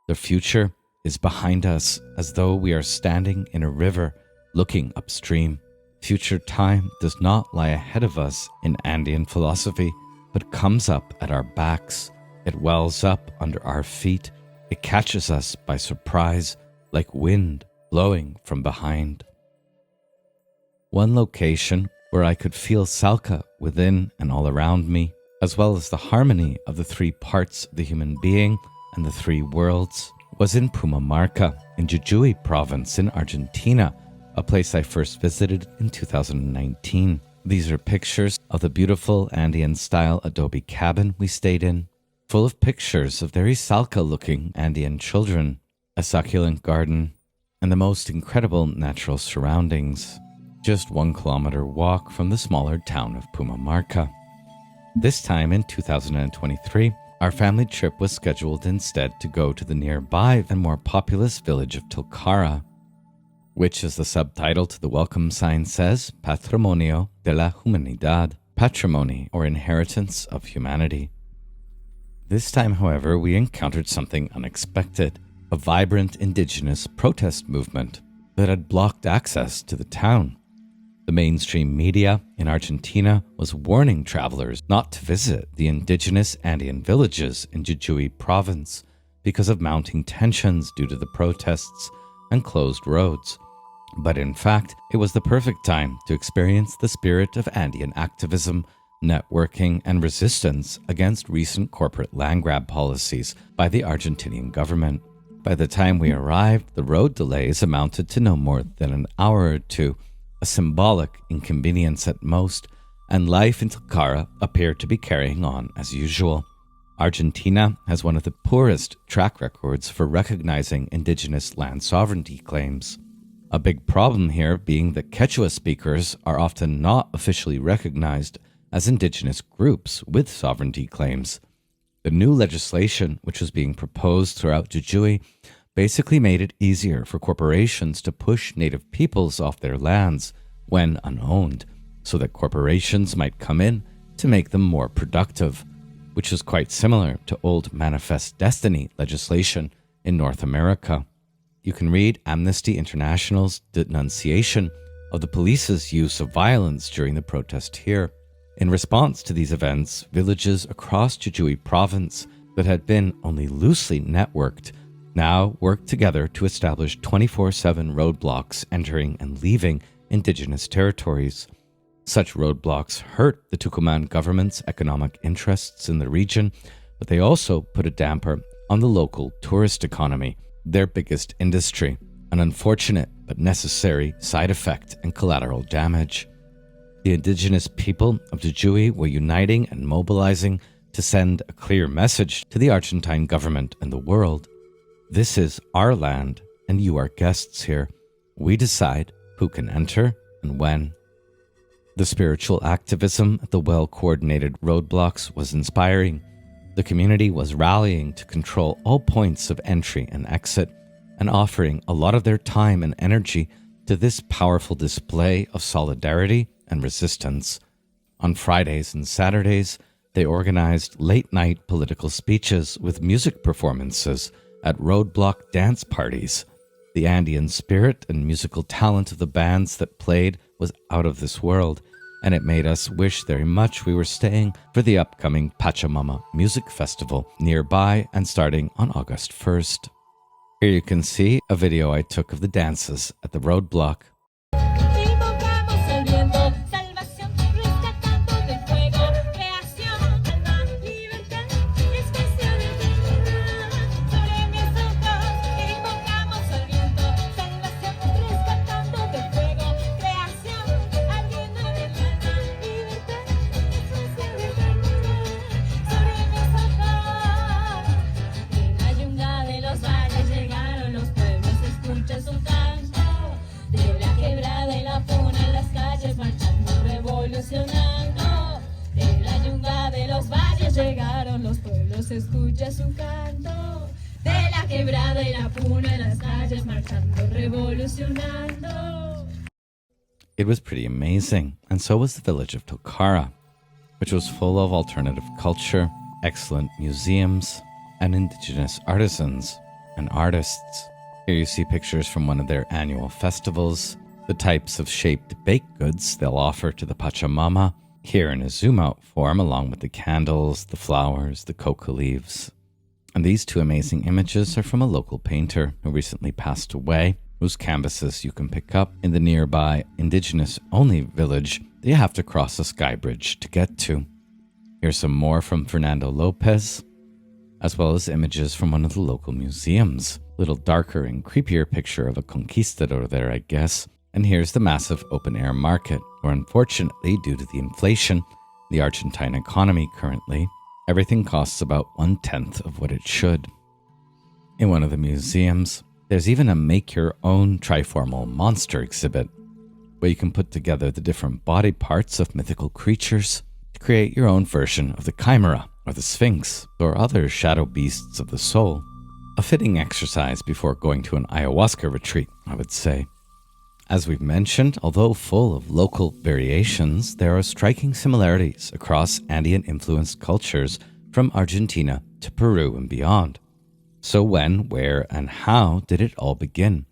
The future is behind us, as though we are standing in a river looking upstream. Future time does not lie ahead of us in Andean philosophy, but comes up at our backs. It wells up under our feet. It catches us by surprise, like wind blowing from behind. One location where I could feel Salka within and all around me, as well as the harmony of the three parts of the human being and the three worlds, was in Pumamarca, in Jujuy province in Argentina, a place I first visited in 2019. These are pictures of the beautiful Andean-style adobe cabin we stayed in, full of pictures of very Salka-looking Andean children, a succulent garden, and the most incredible natural surroundings. Just 1 kilometer walk from the smaller town of Pumamarca. This time in 2023, our family trip was scheduled instead to go to the nearby and more populous village of Tilcara, which, as the subtitle to the welcome sign says, Patrimonio de la Humanidad, patrimony or inheritance of humanity. This time, however, we encountered something unexpected, a vibrant indigenous protest movement that had blocked access to the town. The mainstream media in Argentina was warning travelers not to visit the indigenous Andean villages in Jujuy province because of mounting tensions due to the protests and closed roads. But in fact, it was the perfect time to experience the spirit of Andean activism, networking, and resistance against recent corporate land grab policies by the Argentinian government. By the time we arrived, the road delays amounted to no more than an hour or two, a symbolic inconvenience at most, and life in Tilcara appeared to be carrying on as usual. Argentina has one of the poorest track records for recognizing indigenous land sovereignty claims. A big problem here being that Quechua speakers are often not officially recognized as indigenous groups with sovereignty claims. The new legislation, which was being proposed throughout Jujuy, basically made it easier for corporations to push native peoples off their lands when unowned, so that corporations might come in to make them more productive, which is quite similar to old Manifest Destiny legislation in North America. You can read Amnesty International's denunciation of the police's use of violence during the protest here. In response to these events, villages across Jujuy province that had been only loosely networked now work together to establish 24/7 roadblocks entering and leaving indigenous territories. Such roadblocks hurt the Tucumán government's economic interests in the region, but they also put a damper on the local tourist economy, their biggest industry, an unfortunate but necessary side effect and collateral damage. The indigenous people of Jujuy were uniting and mobilizing to send a clear message to the Argentine government and the world. This is our land, and you are guests here. We decide who can enter and when. The spiritual activism at the well-coordinated roadblocks was inspiring. The community was rallying to control all points of entry and exit, and offering a lot of their time and energy to this powerful display of solidarity and resistance. On Fridays and Saturdays, they organized late-night political speeches with music performances at roadblock dance parties. The Andean spirit and musical talent of the bands that played was out of this world, and it made us wish very much we were staying for the upcoming Pachamama Music Festival nearby and starting on August 1st. Here you can see a video I took of the dances at the roadblock. Llegaron los pueblos, se escucha su canto. De la quebrada y la puna en las calles marchando, revolucionando. It was pretty amazing, and so was the village of Tilcara, which was full of alternative culture, excellent museums, and indigenous artisans and artists. Here you see pictures from one of their annual festivals, the types of shaped baked goods they'll offer to the Pachamama, here in a zoom-out form along with the candles, the flowers, the coca leaves. And these two amazing images are from a local painter who recently passed away, whose canvases you can pick up in the nearby indigenous-only village that you have to cross a sky bridge to get to. Here's some more from Fernando Lopez, as well as images from one of the local museums. A little darker and creepier picture of a conquistador there, I guess. And here's the massive open-air market, where unfortunately, due to the inflation, the Argentine economy currently, everything costs about 1/10 of what it should. In one of the museums, there's even a make-your-own triformal monster exhibit, where you can put together the different body parts of mythical creatures to create your own version of the chimera, or the sphinx, or other shadow beasts of the soul. A fitting exercise before going to an ayahuasca retreat, I would say. As we've mentioned, although full of local variations, there are striking similarities across Andean-influenced cultures from Argentina to Peru and beyond. So when, where, and how did it all begin?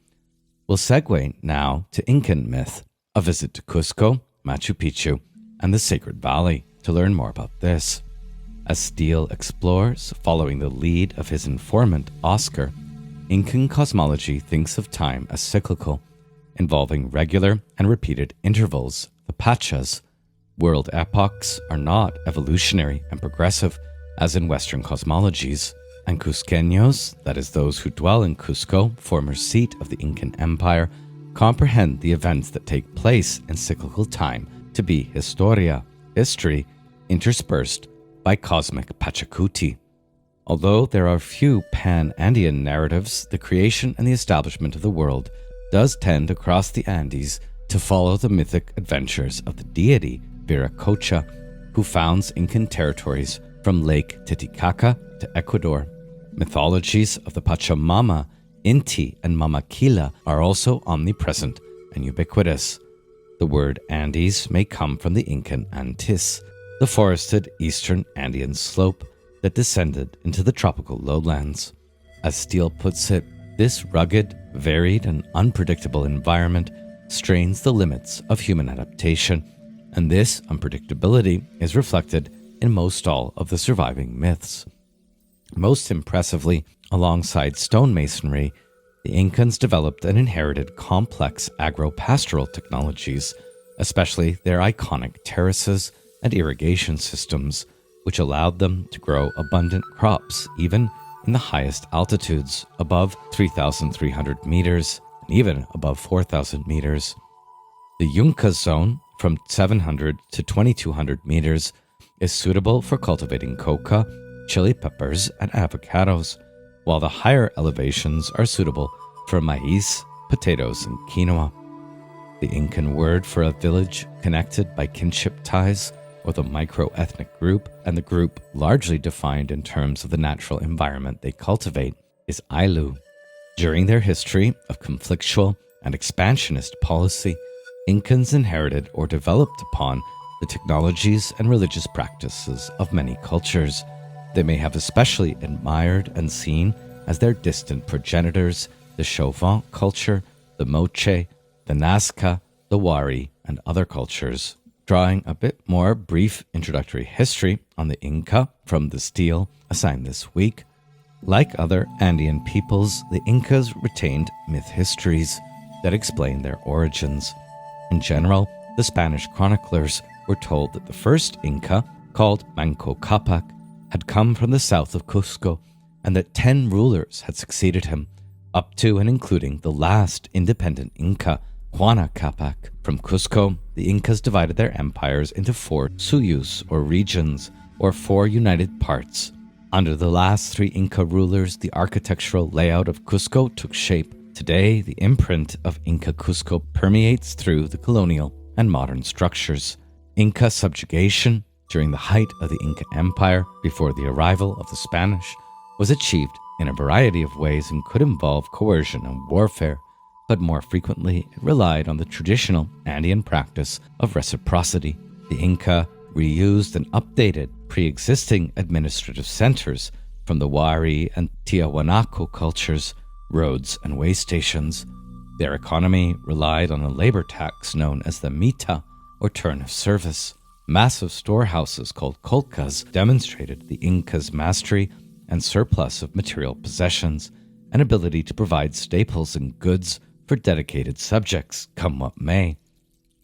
We'll segue now to Incan myth, a visit to Cusco, Machu Picchu, and the Sacred Valley to learn more about this. As Steele explores, following the lead of his informant Oscar, Incan cosmology thinks of time as cyclical, involving regular and repeated intervals, the pachas. World epochs are not evolutionary and progressive, as in Western cosmologies, and Cusqueños, that is those who dwell in Cusco, former seat of the Incan Empire, comprehend the events that take place in cyclical time to be historia, history, interspersed by cosmic Pachacuti. Although there are few pan-Andean narratives, the creation and the establishment of the world does tend across the Andes to follow the mythic adventures of the deity Viracocha, who founds Incan territories from Lake Titicaca to Ecuador. Mythologies of the Pachamama, Inti, and Mamakila are also omnipresent and ubiquitous. The word Andes may come from the Incan Antis, the forested eastern Andean slope that descended into the tropical lowlands. As Steele puts it, this rugged, varied, and unpredictable environment strains the limits of human adaptation, and this unpredictability is reflected in most all of the surviving myths. Most impressively, alongside stonemasonry, the Incans developed and inherited complex agro-pastoral technologies, especially their iconic terraces and irrigation systems, which allowed them to grow abundant crops even in the highest altitudes, above 3,300 meters and even above 4,000 meters. The Yunca zone, from 700 to 2,200 meters, is suitable for cultivating coca, chili peppers, and avocados, while the higher elevations are suitable for maize, potatoes, and quinoa. The Incan word for a village connected by kinship ties, or the micro-ethnic group, and the group largely defined in terms of the natural environment they cultivate, is Ailu. During their history of conflictual and expansionist policy, Incans inherited or developed upon the technologies and religious practices of many cultures. They may have especially admired and seen as their distant progenitors the Chauvin culture, the Moche, the Nazca, the Wari, and other cultures. Drawing a bit more brief introductory history on the Inca from the Steele assigned this week. Like other Andean peoples, the Incas retained myth histories that explain their origins. In general, the Spanish chroniclers were told that the first Inca, called Manco Capac, had come from the south of Cusco, and that 10 rulers had succeeded him, up to and including the last independent Inca, Huayna Capac. From Cusco, the Incas divided their empires into 4 suyus, or regions, or 4 united parts. Under the last 3 Inca rulers, the architectural layout of Cusco took shape. Today, the imprint of Inca Cusco permeates through the colonial and modern structures. Inca subjugation, during the height of the Inca Empire, before the arrival of the Spanish, was achieved in a variety of ways and could involve coercion and warfare, but more frequently it relied on the traditional Andean practice of reciprocity. The Inca reused and updated pre-existing administrative centers from the Wari and Tiahuanaco cultures, roads and way stations, Their economy relied on a labor tax known as the mita, or turn of service. Massive storehouses called colcas demonstrated the Incas' mastery and surplus of material possessions, and ability to provide staples and goods for dedicated subjects, come what may.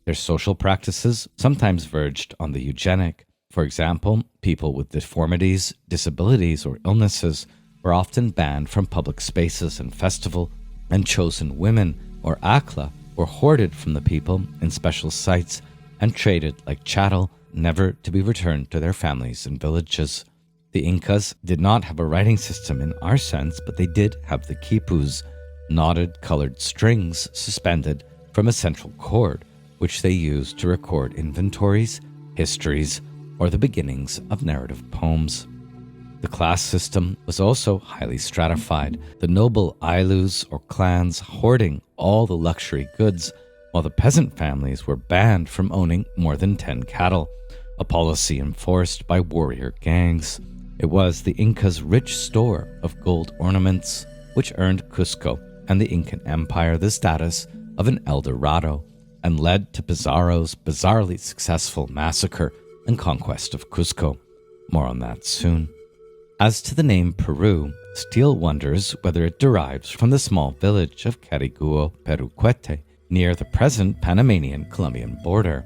Their social practices sometimes verged on the eugenic. For example, people with deformities, disabilities, or illnesses were often banned from public spaces and festival, and chosen women, or akla, were hoarded from the people in special sites and traded like chattel, never to be returned to their families and villages. The Incas did not have a writing system in our sense, but they did have the quipus, knotted colored strings suspended from a central cord, which they used to record inventories, histories, or the beginnings of narrative poems. The class system was also highly stratified, the noble aylus or clans hoarding all the luxury goods, while the peasant families were banned from owning more than 10 cattle, a policy enforced by warrior gangs. It was the Incas' rich store of gold ornaments which earned Cusco and the Incan Empire the status of an El Dorado, and led to Pizarro's bizarrely successful massacre and conquest of Cusco. More on that soon. As to the name Peru, Steele wonders whether it derives from the small village of Cariguo, Peruquete, near the present Panamanian-Colombian border,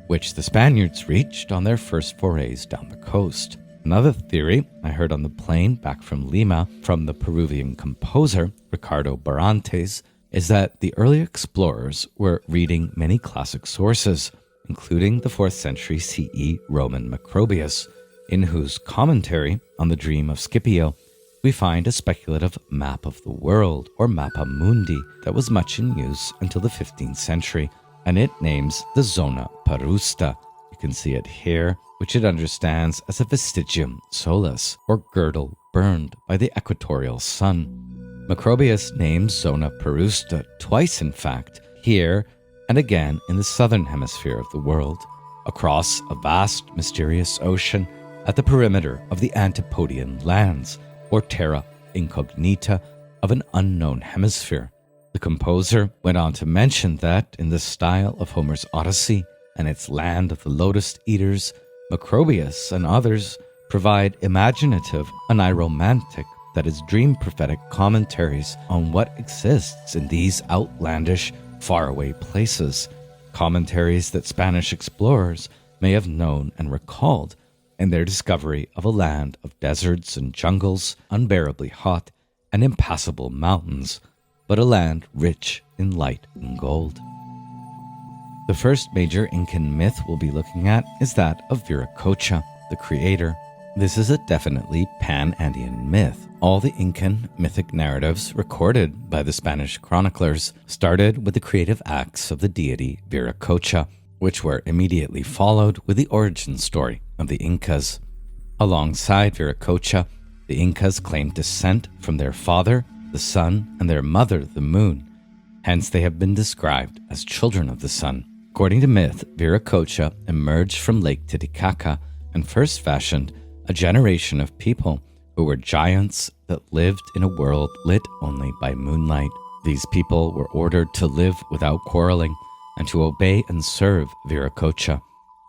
which the Spaniards reached on their first forays down the coast. Another theory I heard on the plane back from Lima from the Peruvian composer Ricardo Barrantes is that the early explorers were reading many classic sources, including the 4th century CE Roman Macrobius, in whose commentary on the dream of Scipio we find a speculative map of the world, or mappa mundi, that was much in use until the 15th century, and it names the zona parusta. You can see it here, which it understands as a vestigium solis, or girdle burned by the equatorial sun. Macrobius names zona parusta twice, in fact, here and again in the southern hemisphere of the world, across a vast mysterious ocean at the perimeter of the Antipodian lands, or terra incognita of an unknown hemisphere. The composer went on to mention that, in the style of Homer's Odyssey and its land of the lotus eaters, Macrobius and others provide imaginative and aromantic, that is, dream prophetic commentaries on what exists in these outlandish, faraway places, commentaries that Spanish explorers may have known and recalled in their discovery of a land of deserts and jungles, unbearably hot, and impassable mountains, but a land rich in light and gold. The first major Incan myth we'll be looking at is that of Viracocha, the creator. This is a definitely pan-Andean myth. All the Incan mythic narratives recorded by the Spanish chroniclers started with the creative acts of the deity Viracocha, which were immediately followed with the origin story of the Incas. Alongside Viracocha, the Incas claimed descent from their father, the sun, and their mother, the moon. Hence, they have been described as children of the sun. According to myth, Viracocha emerged from Lake Titicaca and first fashioned a generation of people who were giants that lived in a world lit only by moonlight. These people were ordered to live without quarreling and to obey and serve Viracocha.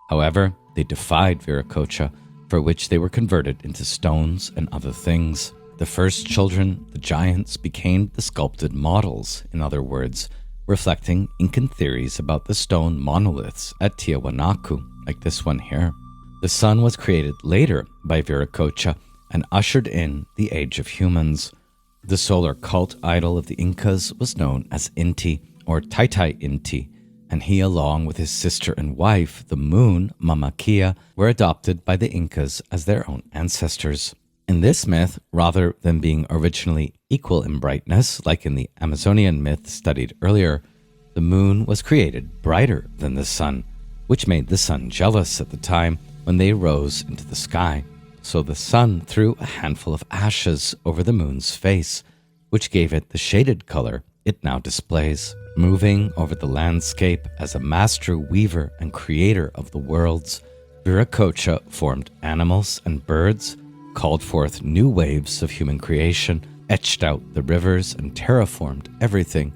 However, they defied Viracocha, for which they were converted into stones and other things. The first children, the giants, became the sculpted models, in other words, reflecting Incan theories about the stone monoliths at Tiahuanacu, like this one here. The sun was created later by Viracocha and ushered in the age of humans. The solar cult idol of the Incas was known as Inti, or Taitai Inti, and he, along with his sister and wife, the moon, Mamakia, were adopted by the Incas as their own ancestors. In this myth, rather than being originally equal in brightness, like in the Amazonian myth studied earlier, the moon was created brighter than the sun, which made the sun jealous at the time when they rose into the sky. So the sun threw a handful of ashes over the moon's face, which gave it the shaded color it now displays. Moving over the landscape as a master weaver and creator of the worlds, Viracocha formed animals and birds, called forth new waves of human creation, etched out the rivers and terraformed everything,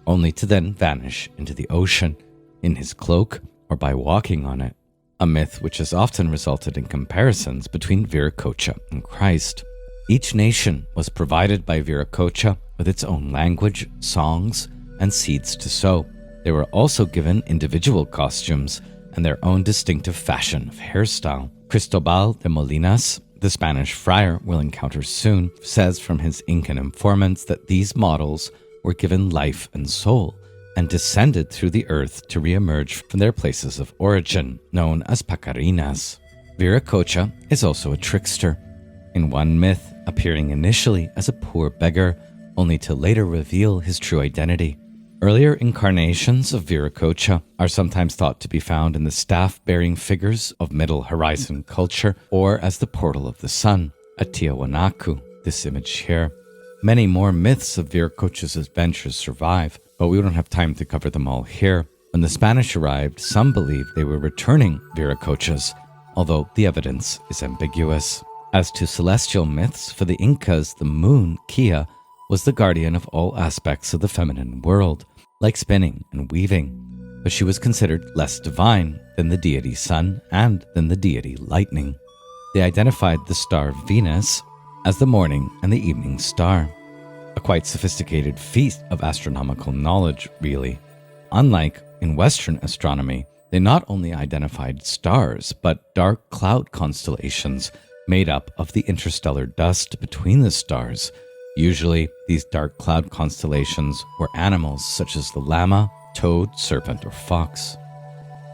only to then vanish into the ocean, in his cloak or by walking on it, a myth which has often resulted in comparisons between Viracocha and Christ. Each nation was provided by Viracocha with its own language, songs, and seeds to sow. They were also given individual costumes and their own distinctive fashion of hairstyle. Cristobal de Molinas, the Spanish friar we'll encounter soon, says from his Incan informants that these models were given life and soul and descended through the earth to re-emerge from their places of origin, known as pacarinas. Viracocha is also a trickster, in one myth appearing initially as a poor beggar, only to later reveal his true identity. Earlier incarnations of Viracocha are sometimes thought to be found in the staff-bearing figures of Middle Horizon culture or as the portal of the sun, at Tiahuanacu, this image here. Many more myths of Viracocha's adventures survive, but we don't have time to cover them all here. When the Spanish arrived, some believed they were returning Viracochas, although the evidence is ambiguous. As to celestial myths, for the Incas, the moon, Kia, was the guardian of all aspects of the feminine world, like spinning and weaving, but she was considered less divine than the deity sun and than the deity lightning. They identified the star Venus as the morning and the evening star, a quite sophisticated feat of astronomical knowledge, really. Unlike in Western astronomy, they not only identified stars, but dark cloud constellations made up of the interstellar dust between the stars. Usually, these dark cloud constellations were animals such as the llama, toad, serpent, or fox.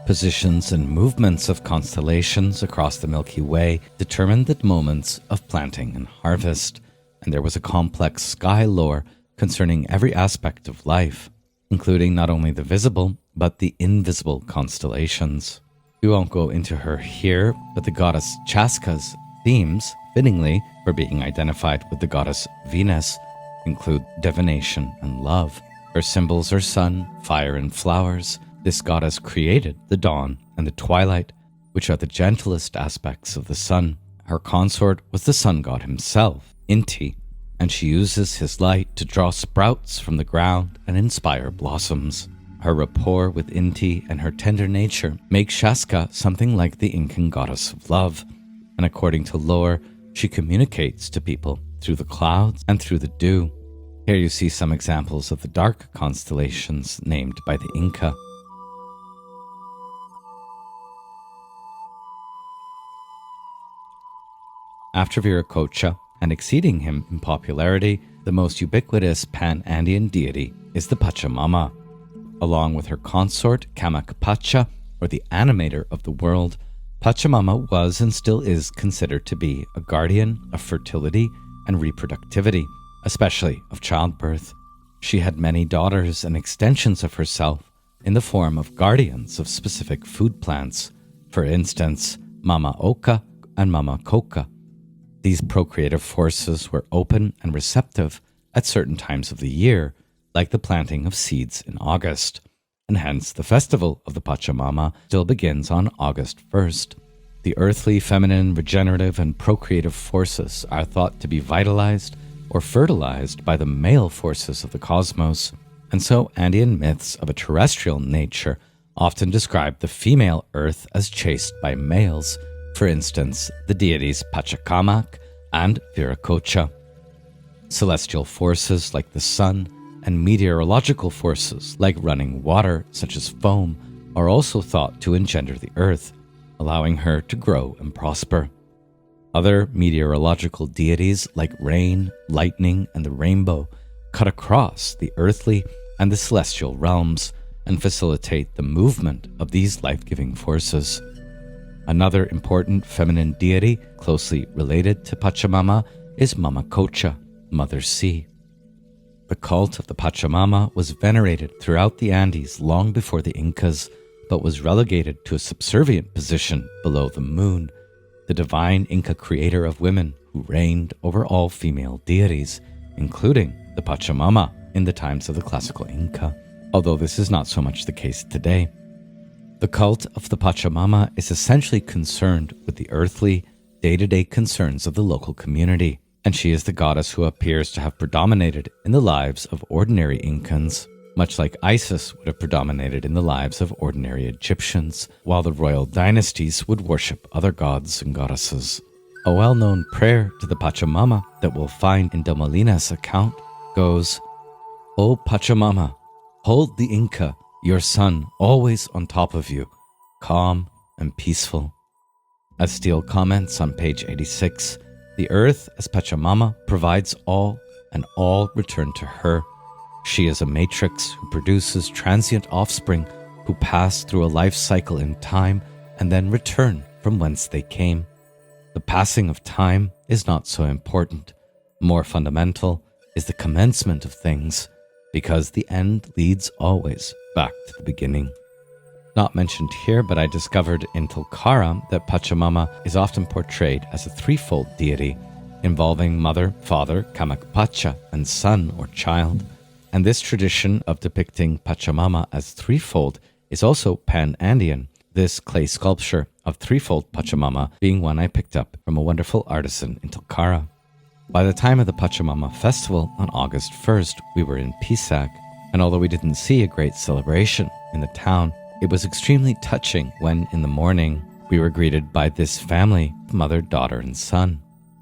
Positions and movements of constellations across the Milky Way determined the moments of planting and harvest, and there was a complex sky lore concerning every aspect of life, including not only the visible, but the invisible constellations. We won't go into her here, but the goddess Chaska's themes, fittingly for being identified with the goddess Venus, include divination and love. Her symbols are sun, fire, and flowers. This goddess created the dawn and the twilight, which are the gentlest aspects of the sun. Her consort was the sun god himself, Inti, and she uses his light to draw sprouts from the ground and inspire blossoms. Her rapport with Inti and her tender nature make Shaska something like the Incan goddess of love, and according to lore, she communicates to people through the clouds and through the dew. Here you see some examples of the dark constellations named by the Inca. After Viracocha, and exceeding him in popularity, the most ubiquitous pan-Andean deity is the Pachamama. Along with her consort, Kamakpacha, or the animator of the world, Pachamama was and still is considered to be a guardian of fertility and reproductivity, especially of childbirth. She had many daughters and extensions of herself in the form of guardians of specific food plants, for instance, Mama Oka and Mama Coca. These procreative forces were open and receptive at certain times of the year, like the planting of seeds in August, and hence the festival of the Pachamama still begins on August 1st. The earthly, feminine, regenerative, and procreative forces are thought to be vitalized or fertilized by the male forces of the cosmos, and so Andean myths of a terrestrial nature often describe the female earth as chased by males, for instance, the deities Pachacamac and Viracocha. Celestial forces like the sun and meteorological forces like running water, such as foam, are also thought to engender the earth, allowing her to grow and prosper. Other meteorological deities like rain, lightning, and the rainbow cut across the earthly and the celestial realms and facilitate the movement of these life-giving forces. Another important feminine deity closely related to Pachamama is Mama Cocha, Mother Sea. The cult of the Pachamama was venerated throughout the Andes long before the Incas, but was relegated to a subservient position below the moon, the divine Inca creator of women who reigned over all female deities, including the Pachamama in the times of the classical Inca, although this is not so much the case today. The cult of the Pachamama is essentially concerned with the earthly, day-to-day concerns of the local community, and she is the goddess who appears to have predominated in the lives of ordinary Incans. much like Isis would have predominated in the lives of ordinary Egyptians, while the royal dynasties would worship other gods and goddesses. A well-known prayer to the Pachamama that we'll find in Del Molina's account goes, "O Pachamama, hold the Inca, your son, always on top of you, calm and peaceful." As Steele comments on page 86, the earth as Pachamama provides all, and all return to her. She is a matrix who produces transient offspring who pass through a life cycle in time and then return from whence they came. The passing of time is not so important. More fundamental is the commencement of things, because the end leads always back to the beginning. Not mentioned here, but I discovered in Tulkara that Pachamama is often portrayed as a threefold deity, involving mother, father, Kamakpacha, and son or child. And this tradition of depicting Pachamama as threefold is also pan-Andean, this clay sculpture of threefold Pachamama being one I picked up from a wonderful artisan in Tulkara. By the time of the Pachamama festival on August 1st, we were in Pisac, and although we didn't see a great celebration in the town, it was extremely touching when, in the morning, we were greeted by this family, mother, daughter, and son,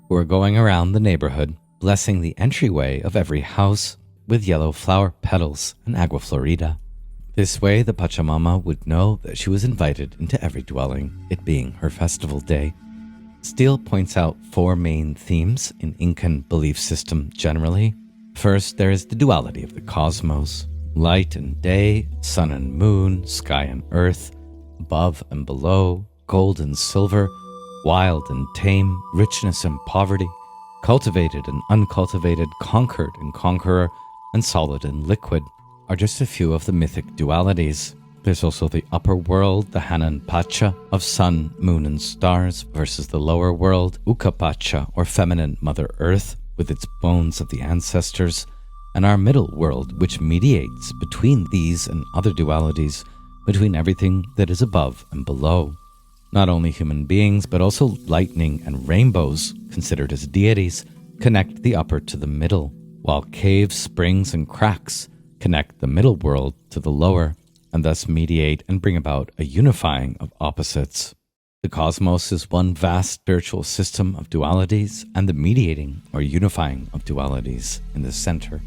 who were going around the neighborhood, blessing the entryway of every house with yellow flower petals and agua florida. This way, the Pachamama would know that she was invited into every dwelling, it being her festival day. Steele points out 4 main themes in Incan belief system generally. First, there is the duality of the cosmos, light and day, sun and moon, sky and earth, above and below, gold and silver, wild and tame, richness and poverty, cultivated and uncultivated, conquered and conqueror, and solid and liquid are just a few of the mythic dualities. There's also the upper world, the Hanan Pacha, of sun, moon, and stars, versus the lower world, Uka Pacha, or feminine Mother Earth, with its bones of the ancestors, and our middle world, which mediates between these and other dualities, between everything that is above and below. Not only human beings, but also lightning and rainbows, considered as deities, connect the upper to the middle, while caves, springs, and cracks connect the middle world to the lower, and thus mediate and bring about a unifying of opposites. The cosmos is one vast spiritual system of dualities, and the mediating or unifying of dualities in the center.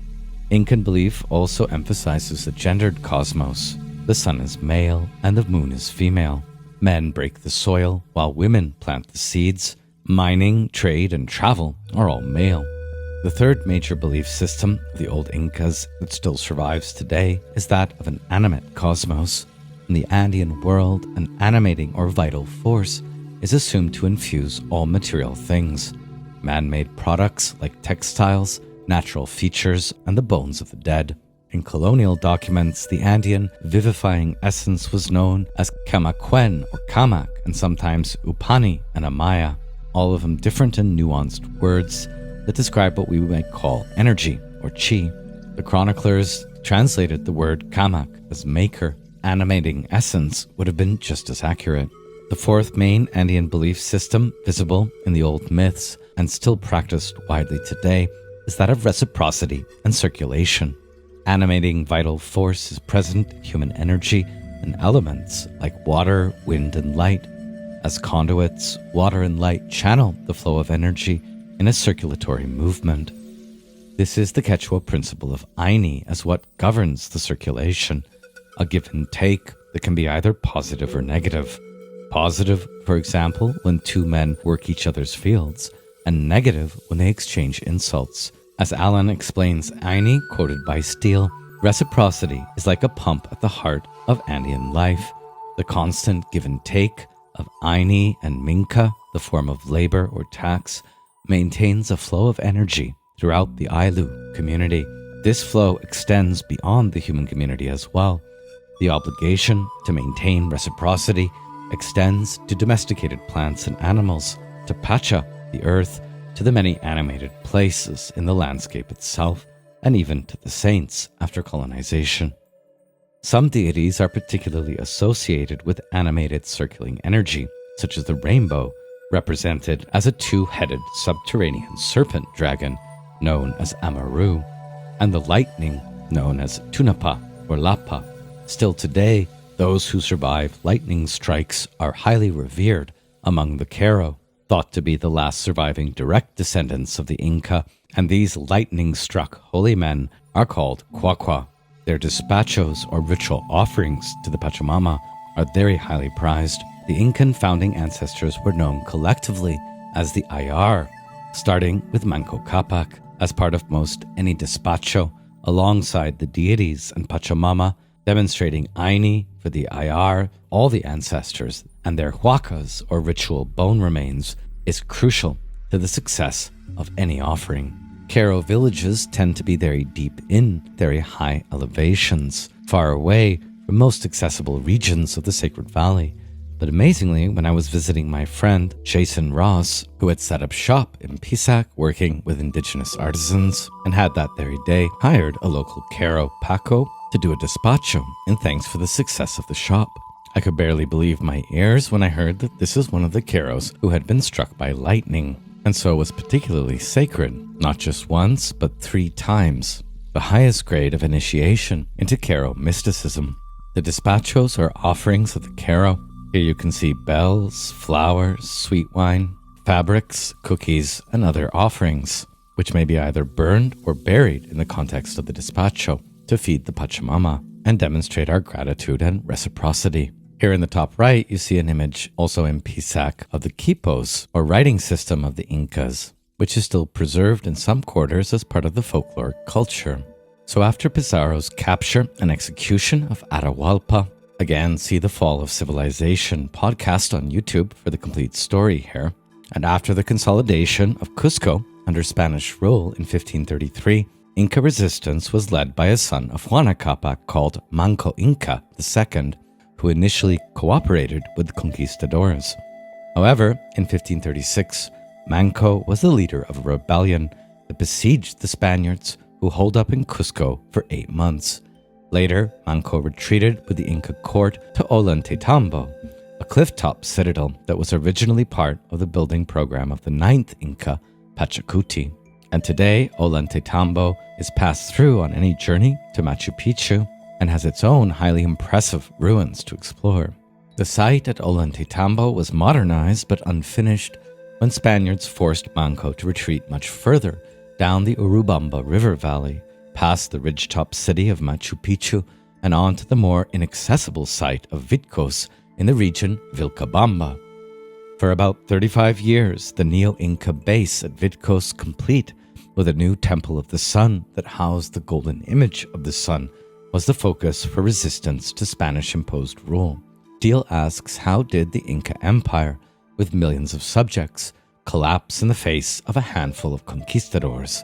Incan belief also emphasizes the gendered cosmos. The sun is male and the moon is female. Men break the soil while women plant the seeds. Mining, trade, and travel are all male. The third major belief system of the old Incas that still survives today is that of an animate cosmos. In the Andean world, an animating or vital force is assumed to infuse all material things, man-made products like textiles, natural features, and the bones of the dead. In colonial documents, the Andean vivifying essence was known as Kamakwen or Kamak, and sometimes Upani and Amaya, all of them different and nuanced words that describe what we might call energy or chi. The chroniclers translated the word Kamak as maker. Animating essence would have been just as accurate. The fourth main Andean belief system, visible in the old myths and still practiced widely today, is that of reciprocity and circulation. Animating vital force is present in human energy and elements like water, wind, and light. As conduits, water and light channel the flow of energy in a circulatory movement. This is the Quechua principle of Aini as what governs the circulation, a give and take that can be either positive or negative. Positive, for example, when two men work each other's fields, and negative when they exchange insults. As Alan explains Aini, quoted by Steele, reciprocity is like a pump at the heart of Andean life. The constant give and take of Aini and Minka, the form of labor or tax, maintains a flow of energy throughout the Ailu community. This flow extends beyond the human community as well. The obligation to maintain reciprocity extends to domesticated plants and animals, to Pacha, the earth, to the many animated places in the landscape itself, and even to the saints after colonization. Some deities are particularly associated with animated circulating energy, such as the rainbow, represented as a two-headed subterranean serpent dragon known as Amaru, and the lightning known as Tunapa, or Lapa. Still today, those who survive lightning strikes are highly revered among the Caro, thought to be the last surviving direct descendants of the Inca, and these lightning-struck holy men are called Quaqua. Their despachos, or ritual offerings to the Pachamama, are very highly prized. The Incan founding ancestors were known collectively as the Ayar, starting with Manco Capac as part of most any despacho, alongside the deities and Pachamama, demonstrating Aini for the Ayar, all the ancestors, and their huacas, or ritual bone remains, is crucial to the success of any offering. Caro villages tend to be very deep in very high elevations, far away from most accessible regions of the Sacred Valley. But amazingly, when I was visiting my friend Jason Ross, who had set up shop in Pisac working with indigenous artisans, and had that very day hired a local Caro Paco to do a despacho in thanks for the success of the shop. I could barely believe my ears when I heard that this is one of the Caros who had been struck by lightning, and so was particularly sacred, not just once, but 3 times, the highest grade of initiation into Caro mysticism. The despachos are offerings of the Caro. Here you can see bells, flowers, sweet wine, fabrics, cookies, and other offerings, which may be either burned or buried in the context of the despacho to feed the Pachamama and demonstrate our gratitude and reciprocity. Here in the top right, you see an image also in Pisac of the quipos, or writing system of the Incas, which is still preserved in some quarters as part of the folkloric culture. So after Pizarro's capture and execution of Atahualpa, again, see the Fall of Civilization podcast on YouTube for the complete story here. And after the consolidation of Cusco under Spanish rule in 1533, Inca resistance was led by a son of Huayna Capac called Manco Inca II, who initially cooperated with the conquistadors. However, in 1536, Manco was the leader of a rebellion that besieged the Spaniards, who holed up in Cusco for 8 months. Later, Manco retreated with the Inca court to Ollantaytambo, a cliff-top citadel that was originally part of the building program of the 9th Inca, Pachacuti. And today, Ollantaytambo is passed through on any journey to Machu Picchu and has its own highly impressive ruins to explore. The site at Ollantaytambo was modernized but unfinished when Spaniards forced Manco to retreat much further down the Urubamba River Valley, past the ridgetop city of Machu Picchu, and on to the more inaccessible site of Vitcos in the region Vilcabamba. For about 35 years, the Neo-Inca base at Vitcos complete with a new Temple of the Sun that housed the golden image of the sun was the focus for resistance to Spanish-imposed rule. Steele asks, how did the Inca Empire, with millions of subjects, collapse in the face of a handful of conquistadors?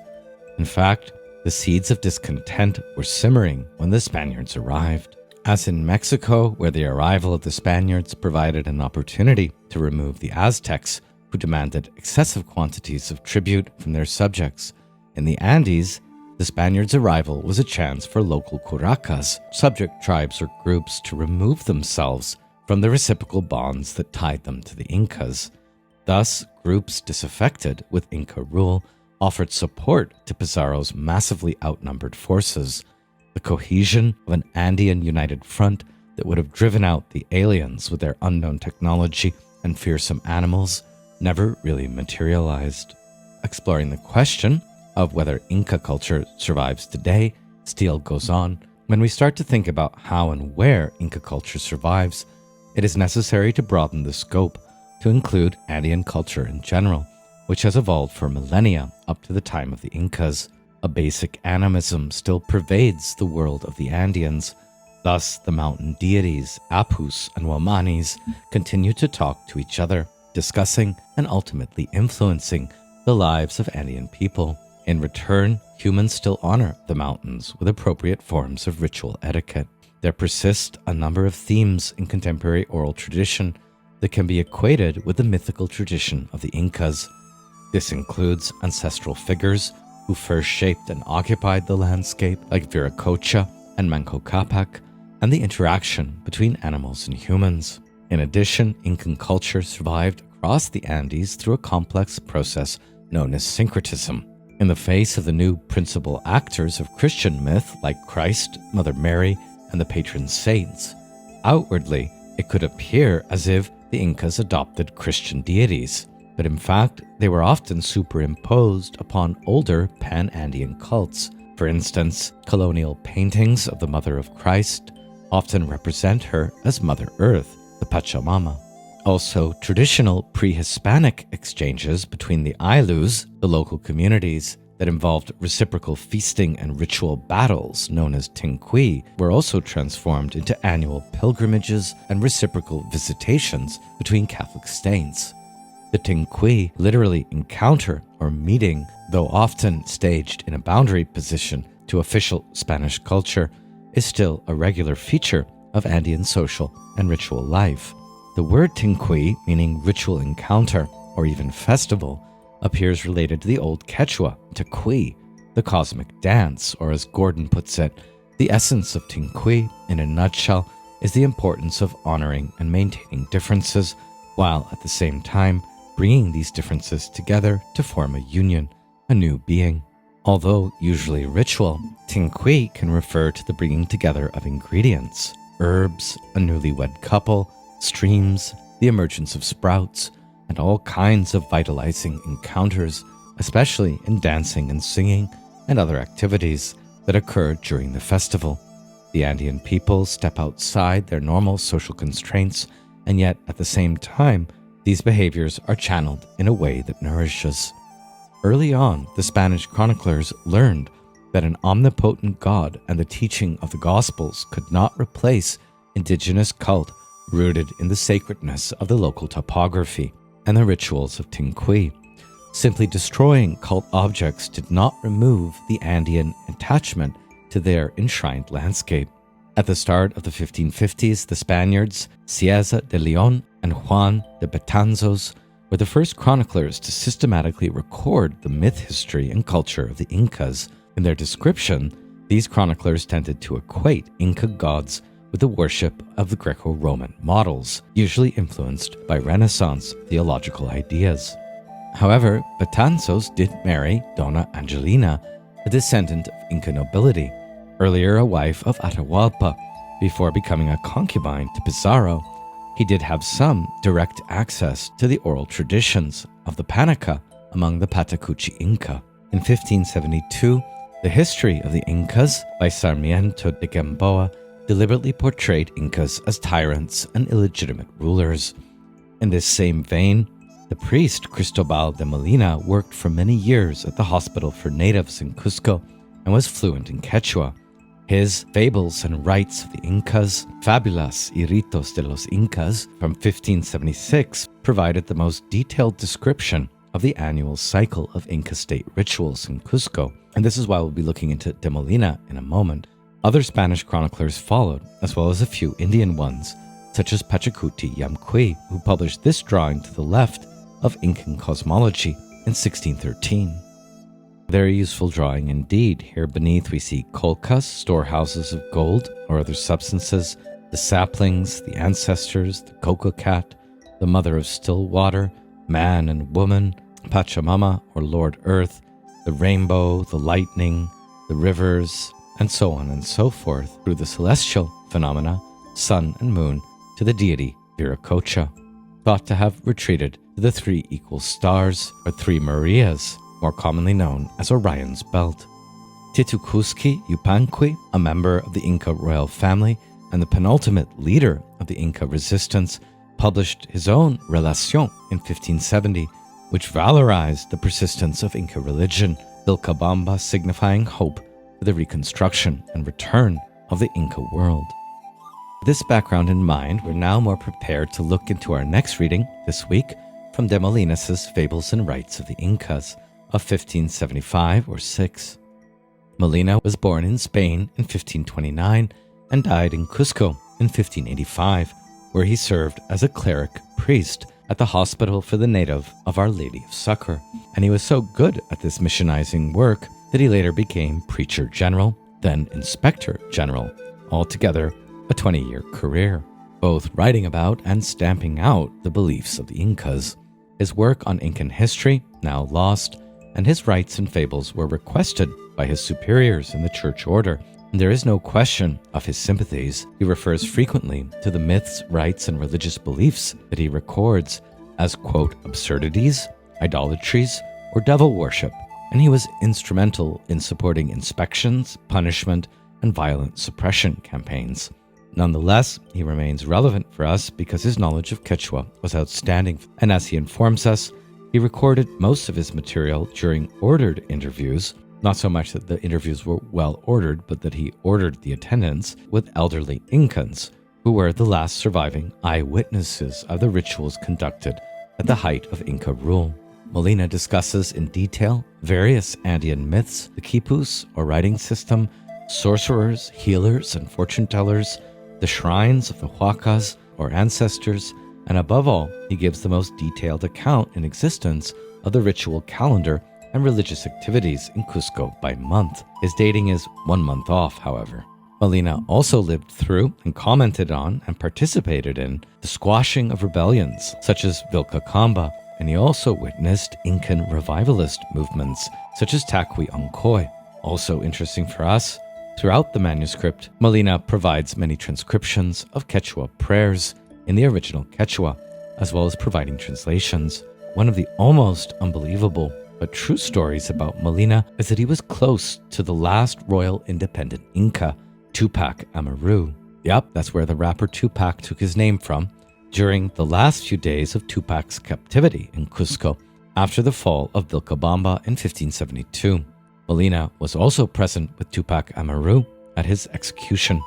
In fact, the seeds of discontent were simmering when the Spaniards arrived. As in Mexico, where the arrival of the Spaniards provided an opportunity to remove the Aztecs, who demanded excessive quantities of tribute from their subjects, in the Andes, the Spaniards' arrival was a chance for local curacas, subject tribes or groups, to remove themselves from the reciprocal bonds that tied them to the Incas. Thus, groups disaffected with Inca rule offered support to Pizarro's massively outnumbered forces. The cohesion of an Andean united front that would have driven out the aliens with their unknown technology and fearsome animals never really materialized. Exploring the question of whether Inca culture survives today, Steele goes on, when we start to think about how and where Inca culture survives, it is necessary to broaden the scope to include Andean culture in general, which has evolved for millennia up to the time of the Incas. A basic animism still pervades the world of the Andeans. Thus, the mountain deities, Apus and Wamanis, continue to talk to each other, discussing and ultimately influencing the lives of Andean people. In return, humans still honor the mountains with appropriate forms of ritual etiquette. There persist a number of themes in contemporary oral tradition that can be equated with the mythical tradition of the Incas. This includes ancestral figures who first shaped and occupied the landscape, like Viracocha and Manco Capac, and the interaction between animals and humans. In addition, Incan culture survived across the Andes through a complex process known as syncretism. In the face of the new principal actors of Christian myth like Christ, Mother Mary, and the patron saints. Outwardly, it could appear as if the Incas adopted Christian deities, but in fact, they were often superimposed upon older pan-Andean cults. For instance, colonial paintings of the Mother of Christ often represent her as Mother Earth, the Pachamama. Also, traditional pre-Hispanic exchanges between the Aylus, the local communities, that involved reciprocal feasting and ritual battles known as tinqui, were also transformed into annual pilgrimages and reciprocal visitations between Catholic saints. The tinqui, literally encounter or meeting, though often staged in a boundary position to official Spanish culture, is still a regular feature of Andean social and ritual life. The word tinqui, meaning ritual encounter or even festival, appears related to the Old Quechua, Tequi, the cosmic dance, or as Gordon puts it, the essence of tinqui, in a nutshell, is the importance of honoring and maintaining differences, while at the same time bringing these differences together to form a union, a new being. Although usually ritual, tinqui can refer to the bringing together of ingredients, herbs, a newlywed couple, streams, the emergence of sprouts, and all kinds of vitalizing encounters, especially in dancing and singing and other activities that occur during the festival. The Andean people step outside their normal social constraints, and yet at the same time, these behaviors are channeled in a way that nourishes. Early on, the Spanish chroniclers learned that an omnipotent God and the teaching of the Gospels could not replace indigenous cult rooted in the sacredness of the local topography and the rituals of tinqui. Simply destroying cult objects did not remove the Andean attachment to their enshrined landscape. At the start of the 1550s, the Spaniards, Sáez de León and Juan de Betanzos, were the first chroniclers to systematically record the myth, history, and culture of the Incas. In their description, these chroniclers tended to equate Inca gods with the worship of the Greco-Roman models, usually influenced by Renaissance theological ideas. However, Betanzos did marry Dona Angelina, a descendant of Inca nobility, earlier a wife of Atahualpa. Before becoming a concubine to Pizarro, he did have some direct access to the oral traditions of the Panica among the Patacuchi Inca. In 1572, The History of the Incas by Sarmiento de Gamboa deliberately portrayed Incas as tyrants and illegitimate rulers. In this same vein, the priest Cristobal de Molina worked for many years at the hospital for natives in Cusco and was fluent in Quechua. His Fables and Rites of the Incas, Fabulas y Ritos de los Incas, from 1576, provided the most detailed description of the annual cycle of Inca state rituals in Cusco, and this is why we'll be looking into de Molina in a moment. Other Spanish chroniclers followed, as well as a few Indian ones, such as Pachacuti Yamqui, who published this drawing to the left of Incan Cosmology in 1613. Very useful drawing indeed. Here beneath we see colcas, storehouses of gold or other substances, the saplings, the ancestors, the cocoa cat, the mother of still water, man and woman, Pachamama or Lord Earth, the rainbow, the lightning, the rivers, and so on and so forth through the celestial phenomena, sun and moon, to the deity Viracocha, thought to have retreated to the three equal stars, or three Marias, more commonly known as Orion's belt. Titu Yupanqui, a member of the Inca royal family and the penultimate leader of the Inca resistance, published his own Relación in 1570, which valorized the persistence of Inca religion, Vilcabamba signifying hope for the reconstruction and return of the Inca world. With this background in mind, we're now more prepared to look into our next reading this week from de Molinas' Fables and Rites of the Incas of 1575 or 6. Molina was born in Spain in 1529 and died in Cusco in 1585, where he served as a cleric priest at the Hospital for the Native of Our Lady of Succor, and he was so good at this missionizing work that he later became Preacher General, then Inspector General, altogether a 20-year career, both writing about and stamping out the beliefs of the Incas. His work on Incan history, now lost, and his rites and fables were requested by his superiors in the church order There is no question of his sympathies. He refers frequently to the myths, rites, and religious beliefs that he records as, quote, absurdities, idolatries, or devil worship, and he was instrumental in supporting inspections, punishment, and violent suppression campaigns. Nonetheless, he remains relevant for us because his knowledge of Quechua was outstanding, and as he informs us, he recorded most of his material during ordered interviews. Not so much that the interviews were well ordered, but that he ordered the attendance with elderly Incans, who were the last surviving eyewitnesses of the rituals conducted at the height of Inca rule. Molina discusses in detail various Andean myths, the quipus or writing system, sorcerers, healers, and fortune tellers, the shrines of the huacas or ancestors, and above all, he gives the most detailed account in existence of the ritual calendar and religious activities in Cusco by month. His dating is 1 month off, however. Molina also lived through and commented on and participated in the squashing of rebellions such as Vilcabamba, and he also witnessed Incan revivalist movements such as Taqui Oncoy. Also interesting for us, throughout the manuscript, Molina provides many transcriptions of Quechua prayers in the original Quechua, as well as providing translations. One of the almost unbelievable but true stories about Molina is that he was close to the last royal independent Inca, Tupac Amaru. Yep, that's where the rapper Tupac took his name from, during the last few days of Tupac's captivity in Cusco after the fall of Vilcabamba in 1572. Molina was also present with Tupac Amaru at his execution.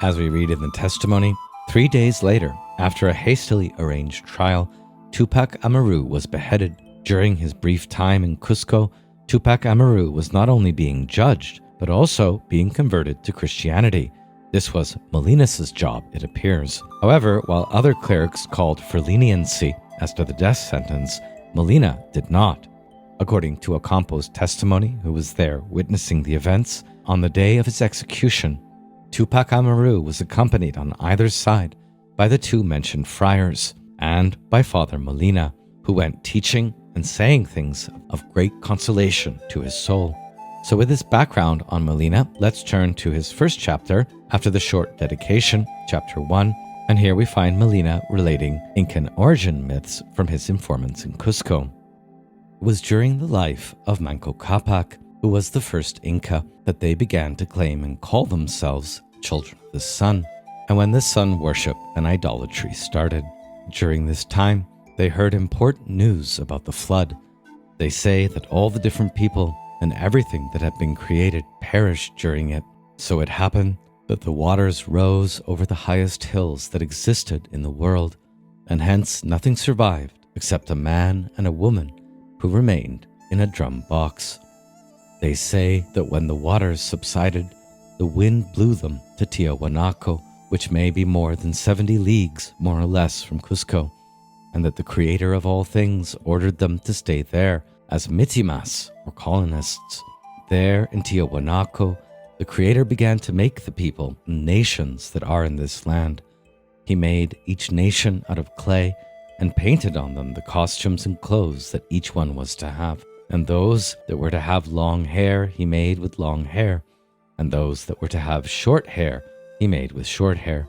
As we read in the testimony, 3 days later, after a hastily arranged trial, Tupac Amaru was beheaded. During his brief time in Cusco, Tupac Amaru was not only being judged, but also being converted to Christianity. This was Molina's job, it appears. However, while other clerics called for leniency as to the death sentence, Molina did not. According to Ocampo's testimony, who was there witnessing the events, on the day of his execution, Tupac Amaru was accompanied on either side by the two mentioned friars and by Father Molina, who went teaching and saying things of great consolation to his soul. So with this background on Molina, let's turn to his first chapter after the short dedication, chapter 1, and here we find Molina relating Incan origin myths from his informants in Cusco. It was during the life of Manco Cápac, who was the first Inca, that they began to claim and call themselves children of the sun, and when the sun worship and idolatry started. During this time, they heard important news about the flood. They say that all the different people and everything that had been created perished during it. So it happened that the waters rose over the highest hills that existed in the world, and hence nothing survived except a man and a woman who remained in a drum box. They say that when the waters subsided, the wind blew them to Tiahuanaco, which may be more than 70 leagues, more or less, from Cusco, and that the creator of all things ordered them to stay there as mitimas, or colonists. There in Tiahuanaco, the creator began to make the people and nations that are in this land. He made each nation out of clay and painted on them the costumes and clothes that each one was to have. And those that were to have long hair he made with long hair, and those that were to have short hair he made with short hair.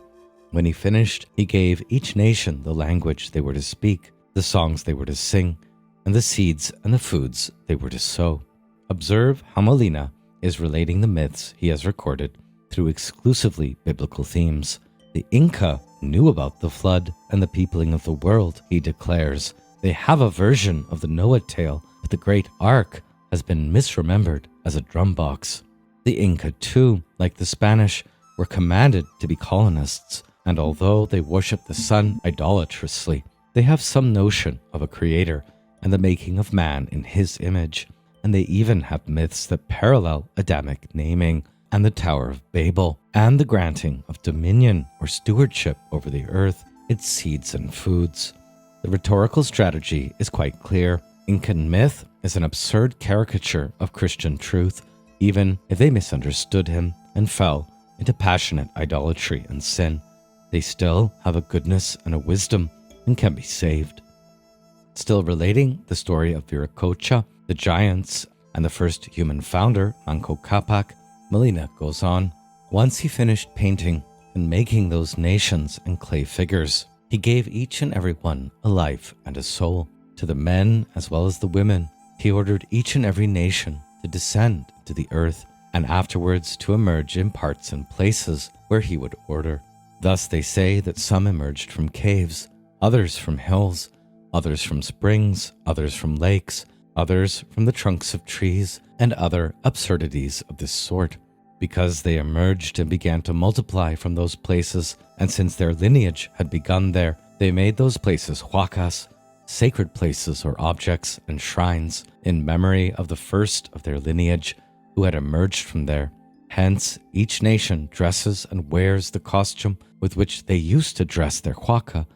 When he finished, he gave each nation the language they were to speak, the songs they were to sing, and the seeds and the foods they were to sow. Observe how Molina is relating the myths he has recorded through exclusively biblical themes. The Inca knew about the flood and the peopling of the world, he declares. They have a version of the Noah tale, but the great ark has been misremembered as a drum box. The Inca, too, like the Spanish, were commanded to be colonists, and although they worship the sun idolatrously, they have some notion of a creator and the making of man in his image, and they even have myths that parallel Adamic naming and the Tower of Babel, and the granting of dominion or stewardship over the earth, its seeds and foods. The rhetorical strategy is quite clear. Incan myth is an absurd caricature of Christian truth, even if they misunderstood him and fell into passionate idolatry and sin. They still have a goodness and a wisdom and can be saved. Still relating the story of Viracocha, the giants, and the first human founder, Manco Cápac, Molina goes on, Once he finished painting and making those nations and clay figures, he gave each and every one a life and a soul. To the men as well as the women, he ordered each and every nation to descend to the earth, and afterwards to emerge in parts and places where he would order. Thus they say that some emerged from caves, others from hills, others from springs, others from lakes, others from the trunks of trees, and other absurdities of this sort, because they emerged and began to multiply from those places, and since their lineage had begun there, they made those places huacas, sacred places or objects and shrines, in memory of the first of their lineage who had emerged from there. Hence, each nation dresses and wears the costume with which they used to dress their huaca,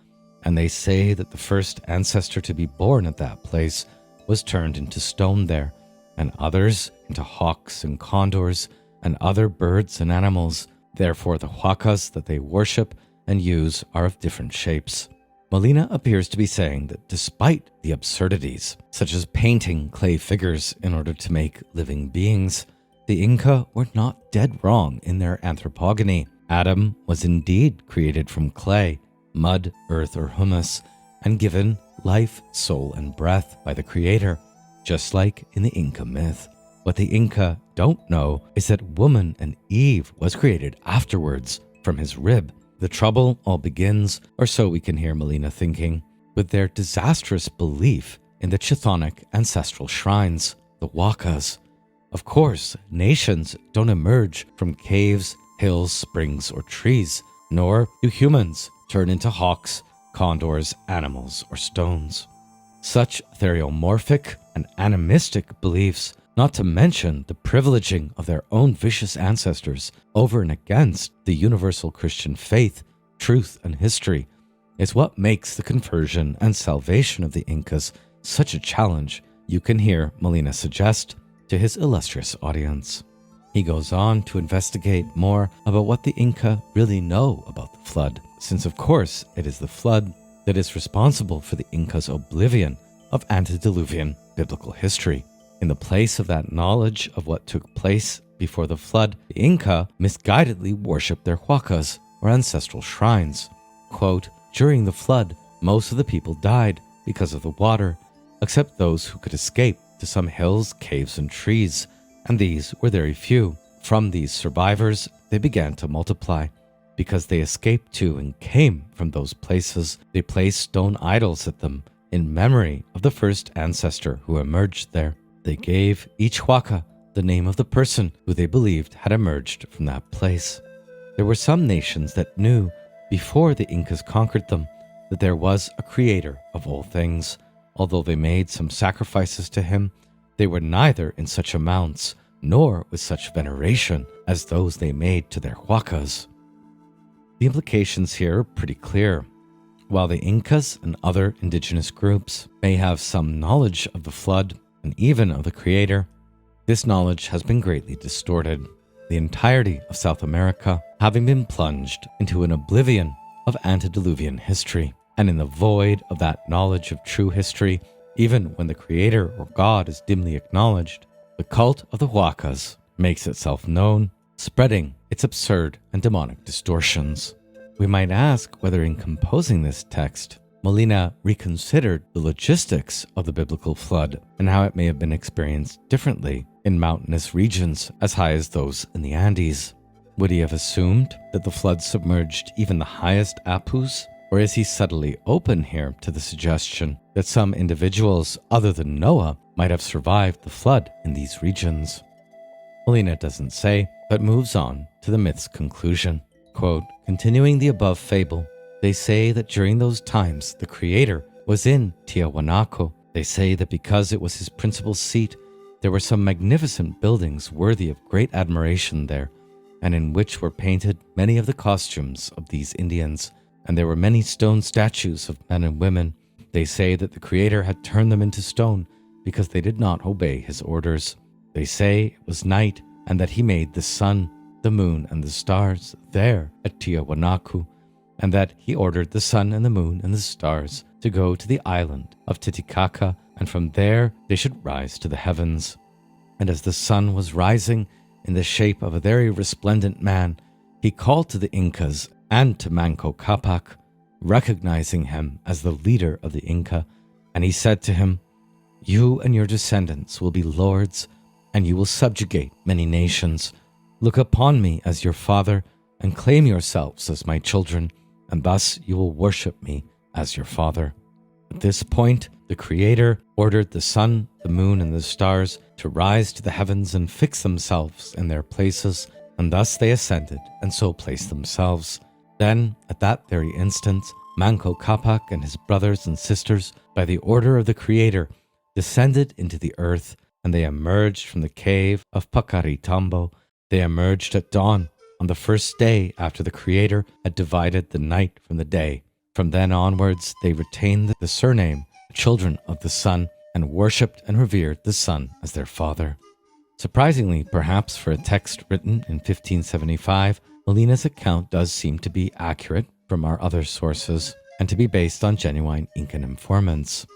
and they say that the first ancestor to be born at that place was turned into stone there, and others into hawks and condors, and other birds and animals. Therefore the huacas that they worship and use are of different shapes. Molina appears to be saying that despite the absurdities, such as painting clay figures in order to make living beings, the Inca were not dead wrong in their anthropogony. Adam was indeed created from clay, mud, earth, or humus, and given life, soul, and breath by the Creator, just like in the Inca myth. What the Inca don't know is that woman and Eve was created afterwards from his rib. The trouble all begins, or so we can hear Molina thinking, with their disastrous belief in the Chthonic ancestral shrines, the huacas. Of course, nations don't emerge from caves, hills, springs, or trees, nor do humans turn into hawks, condors, animals, or stones. Such theriomorphic and animistic beliefs, not to mention the privileging of their own vicious ancestors over and against the universal Christian faith, truth, and history, is what makes the conversion and salvation of the Incas such a challenge, you can hear Molina suggest to his illustrious audience. He goes on to investigate more about what the Inca really know about the flood, since of course it is the flood that is responsible for the Incas' oblivion of antediluvian biblical history. In the place of that knowledge of what took place before the flood, the Inca misguidedly worshipped their huacas, or ancestral shrines. Quote, "During the flood, most of the people died because of the water, except those who could escape to some hills, caves, and trees, and these were very few. From these survivors, they began to multiply. Because they escaped to and came from those places, they placed stone idols at them in memory of the first ancestor who emerged there. They gave each huaca the name of the person who they believed had emerged from that place. There were some nations that knew, before the Incas conquered them, that there was a creator of all things. Although they made some sacrifices to him, they were neither in such amounts nor with such veneration as those they made to their huacas." The implications here are pretty clear. While the Incas and other indigenous groups may have some knowledge of the flood and even of the Creator, this knowledge has been greatly distorted, the entirety of South America having been plunged into an oblivion of antediluvian history. And in the void of that knowledge of true history, even when the Creator or God is dimly acknowledged, the cult of the huacas makes itself known, spreading its absurd and demonic distortions. We might ask whether in composing this text, Molina reconsidered the logistics of the biblical flood and how it may have been experienced differently in mountainous regions as high as those in the Andes. Would he have assumed that the flood submerged even the highest apus? Or is he subtly open here to the suggestion that some individuals other than Noah might have survived the flood in these regions? Molina doesn't say, but moves on to the myth's conclusion. Quote, "Continuing the above fable, they say that during those times the Creator was in Tiahuanaco. They say that because it was his principal seat, there were some magnificent buildings worthy of great admiration there, and in which were painted many of the costumes of these Indians, and there were many stone statues of men and women. They say that the Creator had turned them into stone because they did not obey his orders. They say it was night and that he made the sun, the moon, and the stars there at Tiahuanacu, and that he ordered the sun and the moon and the stars to go to the island of Titicaca, and from there they should rise to the heavens. And as the sun was rising in the shape of a very resplendent man, he called to the Incas and to Manco Capac, recognizing him as the leader of the Inca, and he said to him, "You and your descendants will be lords, and you will subjugate many nations. Look upon me as your father, and claim yourselves as my children, and thus you will worship me as your father." At this point, the Creator ordered the sun, the moon, and the stars to rise to the heavens and fix themselves in their places, and thus they ascended and so placed themselves. Then, at that very instant, Manco Capac and his brothers and sisters, by the order of the Creator, descended into the earth, and they emerged from the cave of Pacaritambo. They emerged at dawn, on the first day after the Creator had divided the night from the day. From then onwards, they retained the surname Children of the Sun, and worshipped and revered the sun as their father. Surprisingly, perhaps for a text written in 1575, Molina's account does seem to be accurate from our other sources, and to be based on genuine Incan informants.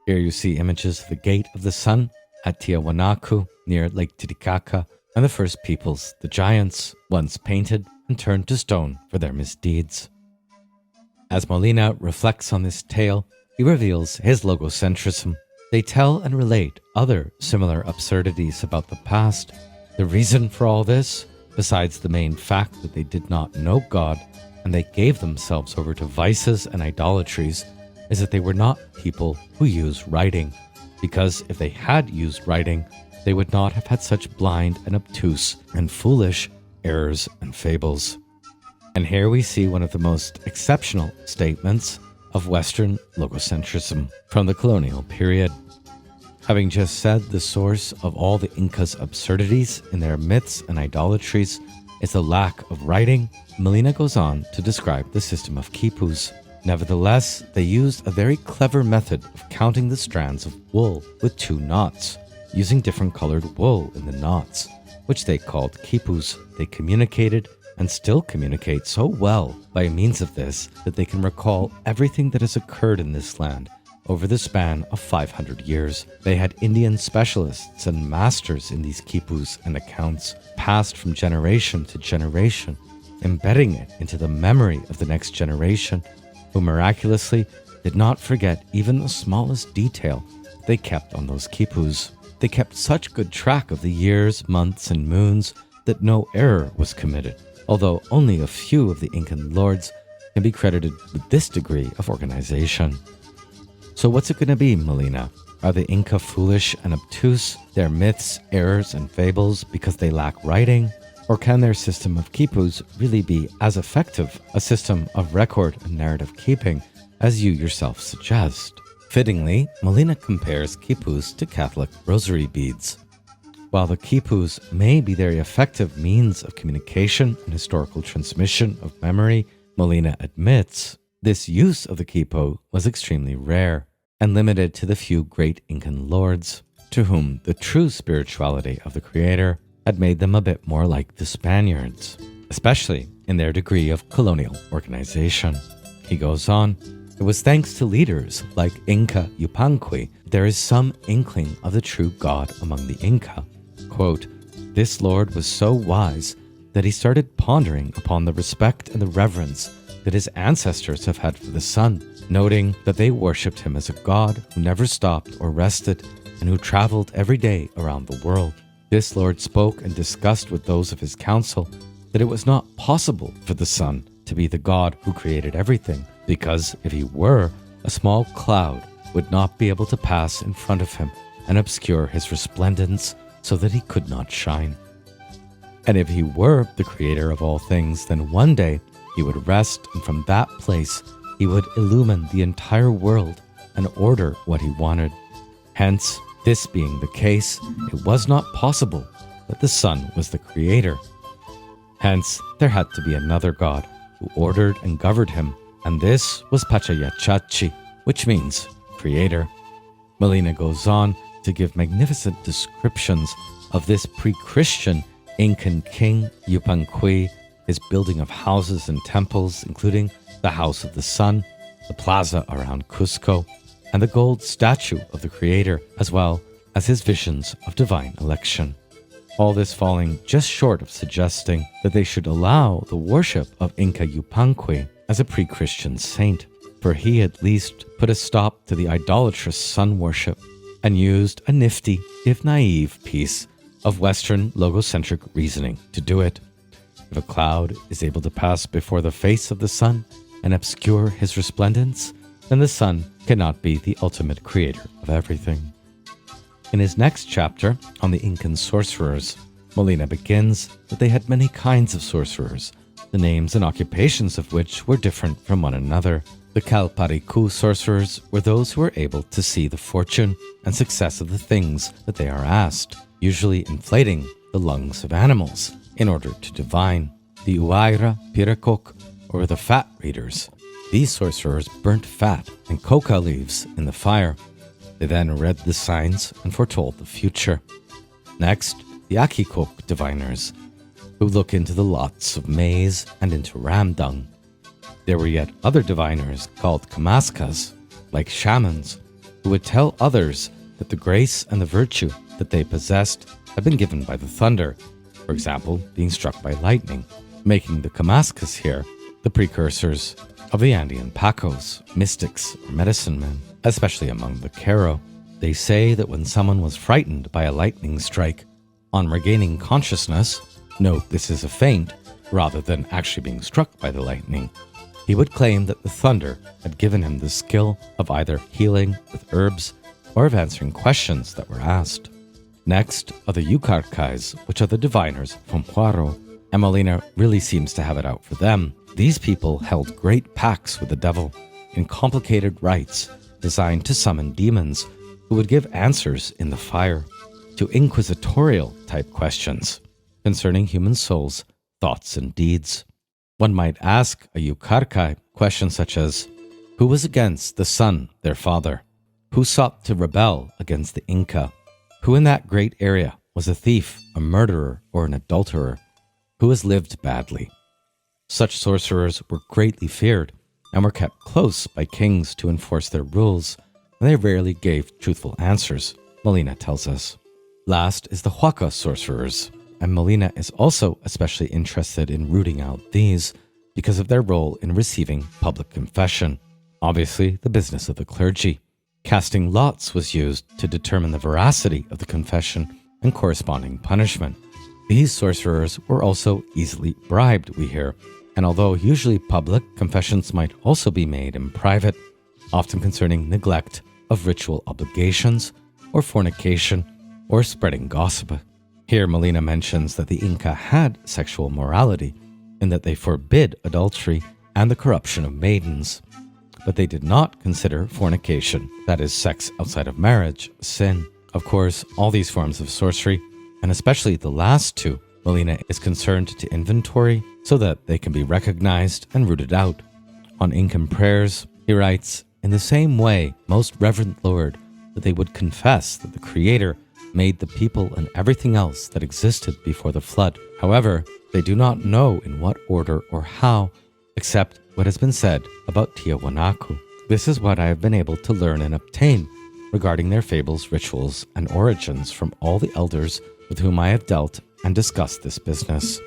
Here you see images of the Gate of the Sun at Tiahuanacu, near Lake Titicaca, and the first peoples, the giants, once painted and turned to stone for their misdeeds. As Molina reflects on this tale, he reveals his logocentrism. They tell and relate other similar absurdities about the past. The reason for all this, besides the main fact that they did not know God and they gave themselves over to vices and idolatries, is that they were not people who use writing, because if they had used writing, they would not have had such blind and obtuse and foolish errors and fables. And here we see one of the most exceptional statements of Western logocentrism from the colonial period. Having just said the source of all the Incas' absurdities in their myths and idolatries is the lack of writing, Molina goes on to describe the system of quipus. Nevertheless, they used a very clever method of counting the strands of wool with 2 knots, using different colored wool in the knots, which they called quipus. They communicated and still communicate so well by means of this that they can recall everything that has occurred in this land over the span of 500 years. They had Indian specialists and masters in these quipus and accounts, passed from generation to generation, embedding it into the memory of the next generation, who miraculously did not forget even the smallest detail they kept on those quipus. They kept such good track of the years, months, and moons that no error was committed, although only a few of the Incan lords can be credited with this degree of organization. So what's it going to be, Molina? Are the Inca foolish and obtuse, their myths, errors, and fables because they lack writing? Or can their system of quipus really be as effective a system of record and narrative keeping as you yourself suggest? Fittingly, Molina compares quipus to Catholic rosary beads. While the quipus may be very effective means of communication and historical transmission of memory, Molina admits this use of the quipu was extremely rare and limited to the few great Incan lords, to whom the true spirituality of the Creator had made them a bit more like the Spaniards, especially in their degree of colonial organization. He goes on, it was thanks to leaders like Inca Yupanqui there is some inkling of the true God among the Inca. Quote, this lord was so wise that he started pondering upon the respect and the reverence that his ancestors have had for the sun, noting that they worshipped him as a god who never stopped or rested and who traveled every day around the world. This lord spoke and discussed with those of his council that it was not possible for the sun to be the god who created everything, because if he were, a small cloud would not be able to pass in front of him and obscure his resplendence so that he could not shine. And if he were the creator of all things, then one day he would rest, and from that place he would illumine the entire world and order what he wanted. Hence, this being the case, it was not possible that the sun was the creator. Hence, there had to be another god who ordered and governed him, and this was Pachayachachi, which means creator. Molina goes on to give magnificent descriptions of this pre-Christian Incan king Yupanqui, his building of houses and temples, including the House of the Sun, the plaza around Cusco, and the gold statue of the Creator, as well as his visions of divine election. all this falling just short of suggesting that they should allow the worship of Inca Yupanqui as a pre-Christian saint, for he at least put a stop to the idolatrous sun worship and used a nifty, if naive, piece of Western logocentric reasoning to do it. If a cloud is able to pass before the face of the sun and obscure his resplendence, then the sun cannot be the ultimate creator of everything. In his next chapter on the Incan sorcerers, Molina begins that they had many kinds of sorcerers, the names and occupations of which were different from one another. The Calparicu sorcerers were those who were able to see the fortune and success of the things that they are asked, usually inflating the lungs of animals in order to divine. The Uaira, Piracoc, or the fat readers. These sorcerers burnt fat and coca leaves in the fire. They then read the signs and foretold the future. Next, the Akikok diviners, who look into the lots of maize and into ram dung. There were yet other diviners called Kamaskas, like shamans, who would tell others that the grace and the virtue that they possessed had been given by the thunder, for example, being struck by lightning, making the Kamaskas here the precursors of the Andean Pacos, mystics or medicine men, especially among the Caro. They say that when someone was frightened by a lightning strike, on regaining consciousness, note this is a feint rather than actually being struck by the lightning, he would claim that the thunder had given him the skill of either healing with herbs or of answering questions that were asked. Next are the Yucarcais, which are the diviners from Huaro, and Molina really seems to have it out for them. These people held great pacts with the devil in complicated rites designed to summon demons who would give answers in the fire to inquisitorial-type questions concerning human souls, thoughts, and deeds. One might ask a Yucarcai questions such as, who was against the sun, their father? Who sought to rebel against the Inca? Who in that great area was a thief, a murderer, or an adulterer? Who has lived badly? Such sorcerers were greatly feared and were kept close by kings to enforce their rules, and they rarely gave truthful answers, Molina tells us. Last is the Huaca sorcerers, and Molina is also especially interested in rooting out these because of their role in receiving public confession, obviously the business of the clergy. Casting lots was used to determine the veracity of the confession and corresponding punishment. These sorcerers were also easily bribed, we hear, and although usually public, confessions might also be made in private, often concerning neglect of ritual obligations, or fornication, or spreading gossip. Here Molina mentions that the Inca had sexual morality, in that they forbid adultery and the corruption of maidens, but they did not consider fornication, that is, sex outside of marriage, sin. Of course, all these forms of sorcery, and especially the last two, Molina is concerned to inventory so that they can be recognized and rooted out. On Incan prayers, he writes, in the same way, most reverend Lord, that they would confess that the Creator made the people and everything else that existed before the flood. However, they do not know in what order or how, except what has been said about Tiahuanacu. This is what I have been able to learn and obtain regarding their fables, rituals, and origins from all the elders with whom I have dealt and discussed this business.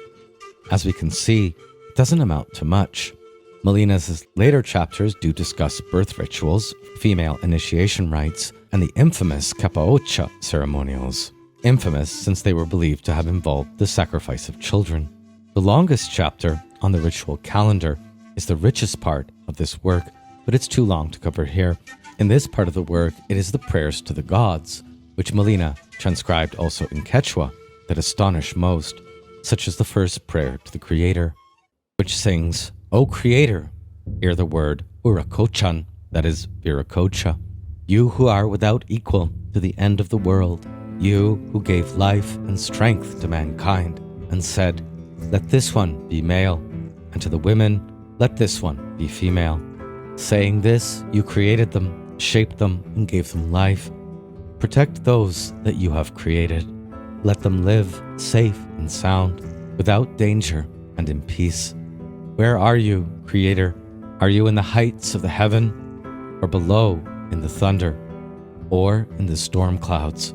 As we can see, it doesn't amount to much. Molina's later chapters do discuss birth rituals, female initiation rites, and the infamous Capaocha ceremonials. Infamous since they were believed to have involved the sacrifice of children. The longest chapter on the ritual calendar is the richest part of this work, but it's too long to cover here. In this part of the work, it is the prayers to the gods, which Molina transcribed also in Quechua, that astonish most, such as the first prayer to the Creator, which sings, O Creator, hear the word Uracochan, that is Viracocha, you who are without equal to the end of the world, you who gave life and strength to mankind, and said, let this one be male, and to the women, let this one be female. Saying this, you created them, shaped them, and gave them life. Protect those that you have created. Let them live safe and sound, without danger and in peace. Where are you, Creator? Are you in the heights of the heaven, or below in the thunder, or in the storm clouds?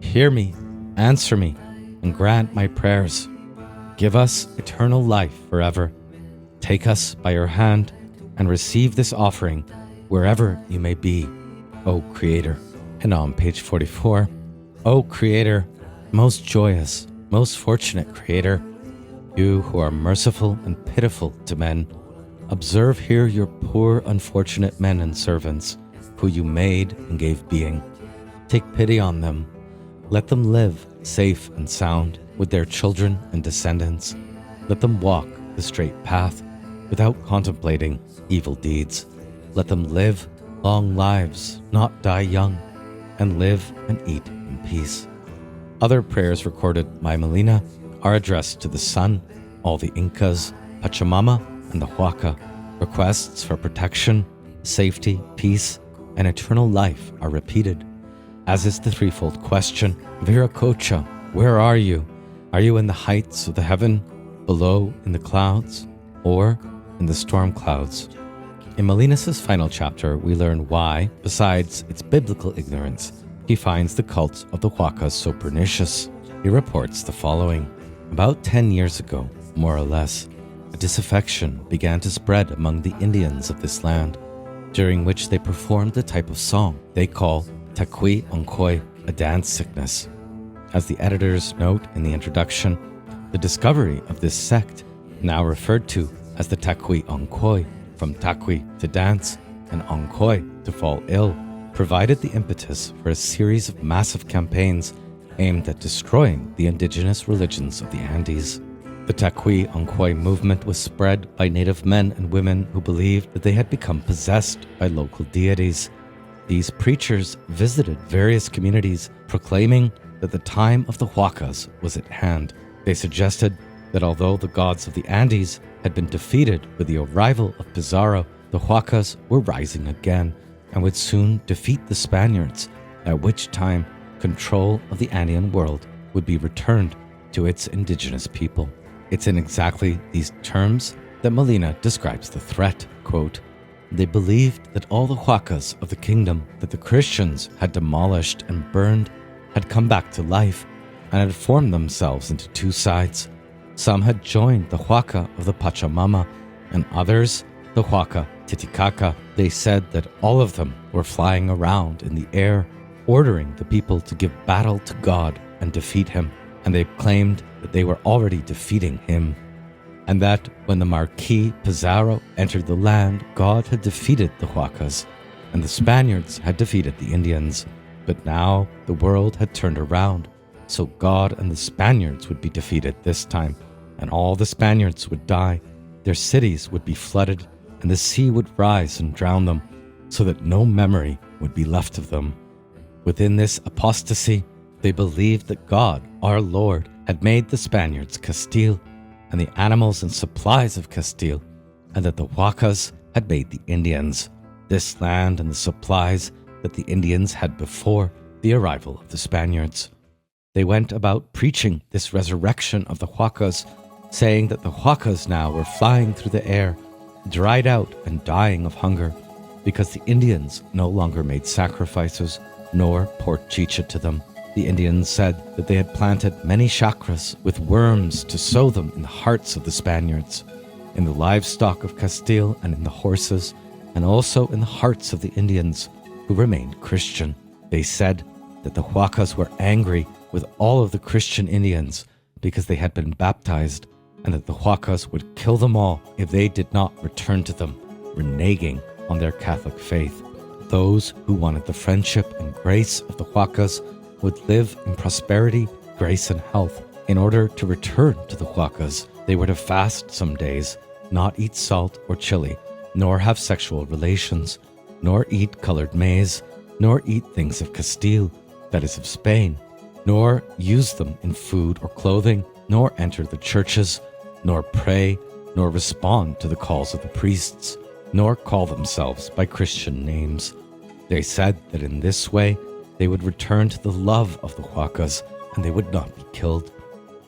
Hear me, answer me, and grant my prayers. Give us eternal life forever. Take us by your hand and receive this offering wherever you may be, O Creator. And on page 44, O Creator, most joyous, most fortunate Creator, you who are merciful and pitiful to men, observe here your poor unfortunate men and servants, who you made and gave being. Take pity on them. Let them live safe and sound with their children and descendants. Let them walk the straight path without contemplating evil deeds. Let them live long lives, not die young, and live and eat in peace. Other prayers recorded by Molina are addressed to the sun, all the Incas, Pachamama, and the Huaca. Requests for protection, safety, peace, and eternal life are repeated, as is the threefold question, Viracocha, where are you? Are you in the heights of the heaven, below in the clouds, or in the storm clouds? In Molinas' final chapter, we learn why, besides its biblical ignorance, he finds the cult of the Huacas so pernicious. He reports the following. About 10 years ago, more or less, a disaffection began to spread among the Indians of this land, during which they performed the type of song they call Takui Onkoi, a dance sickness. As the editors note in the introduction, the discovery of this sect, now referred to as the Takui Onkoi, from Takui to dance and Onkoi to fall ill, provided the impetus for a series of massive campaigns aimed at destroying the indigenous religions of the Andes. The Takui Onkoi movement was spread by native men and women who believed that they had become possessed by local deities. These preachers visited various communities proclaiming that the time of the Huacas was at hand. They suggested that although the gods of the Andes had been defeated with the arrival of Pizarro, the Huacas were rising again and would soon defeat the Spaniards, at which time control of the Andean world would be returned to its indigenous people. It's in exactly these terms that Molina describes the threat, quote, they believed that all the Huacas of the kingdom that the Christians had demolished and burned had come back to life and had formed themselves into two sides. Some had joined the Huaca of the Pachamama and others the Huaca Titicaca. They said that all of them were flying around in the air, ordering the people to give battle to God and defeat him, and they claimed that they were already defeating him, and that when the Marquis Pizarro entered the land, God had defeated the Huacas, and the Spaniards had defeated the Indians. But now the world had turned around, so God and the Spaniards would be defeated this time, and all the Spaniards would die, their cities would be flooded, and the sea would rise and drown them, so that no memory would be left of them. Within this apostasy, they believed that God, our Lord, had made the Spaniards Castile, and the animals and supplies of Castile, and that the Huacas had made the Indians, this land and the supplies that the Indians had before the arrival of the Spaniards. They went about preaching this resurrection of the Huacas, saying that the Huacas now were flying through the air, dried out and dying of hunger, because the Indians no longer made sacrifices nor poured chicha to them. The Indians said that they had planted many chakras with worms to sow them in the hearts of the Spaniards, in the livestock of Castile and in the horses, and also in the hearts of the Indians who remained Christian. They said that the Huacas were angry with all of the Christian Indians because they had been baptized, and that the Huacas would kill them all if they did not return to them, reneging on their Catholic faith. Those who wanted the friendship and grace of the Huacas would live in prosperity, grace, and health. In order to return to the Huacas, they were to fast some days, not eat salt or chili, nor have sexual relations, nor eat colored maize, nor eat things of Castile, that is of Spain, nor use them in food or clothing, nor enter the churches, nor pray, nor respond to the calls of the priests, nor call themselves by Christian names. They said that in this way they would return to the love of the Huacas, and they would not be killed.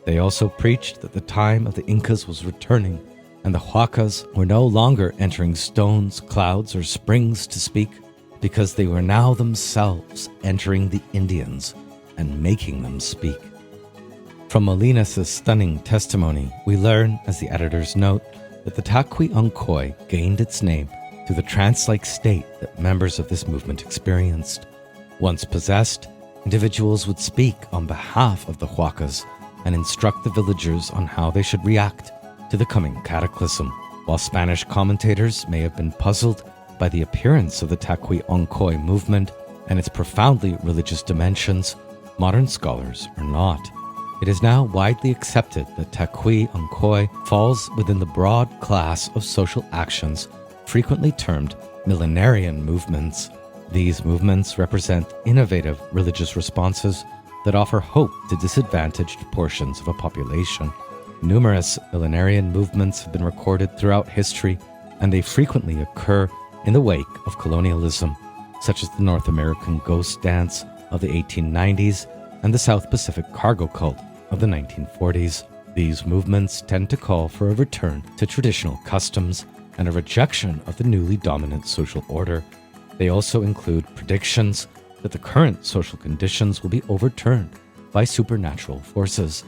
They also preached that the time of the Incas was returning, and the Huacas were no longer entering stones, clouds, or springs to speak, because they were now themselves entering the Indians and making them speak. From Molinas' stunning testimony, we learn, as the editors note, that the Takwi Onkoi gained its name through the trance-like state that members of this movement experienced. Once possessed, individuals would speak on behalf of the Huacas and instruct the villagers on how they should react to the coming cataclysm. While Spanish commentators may have been puzzled by the appearance of the Takwi Onkoi movement and its profoundly religious dimensions, modern scholars are not. It is now widely accepted that Takwi Onkoi falls within the broad class of social actions frequently termed millenarian movements. These movements represent innovative religious responses that offer hope to disadvantaged portions of a population. Numerous millenarian movements have been recorded throughout history, and they frequently occur in the wake of colonialism, such as the North American ghost dance of the 1890s and the South Pacific cargo cult of the 1940s. These movements tend to call for a return to traditional customs and a rejection of the newly dominant social order. They also include predictions that the current social conditions will be overturned by supernatural forces.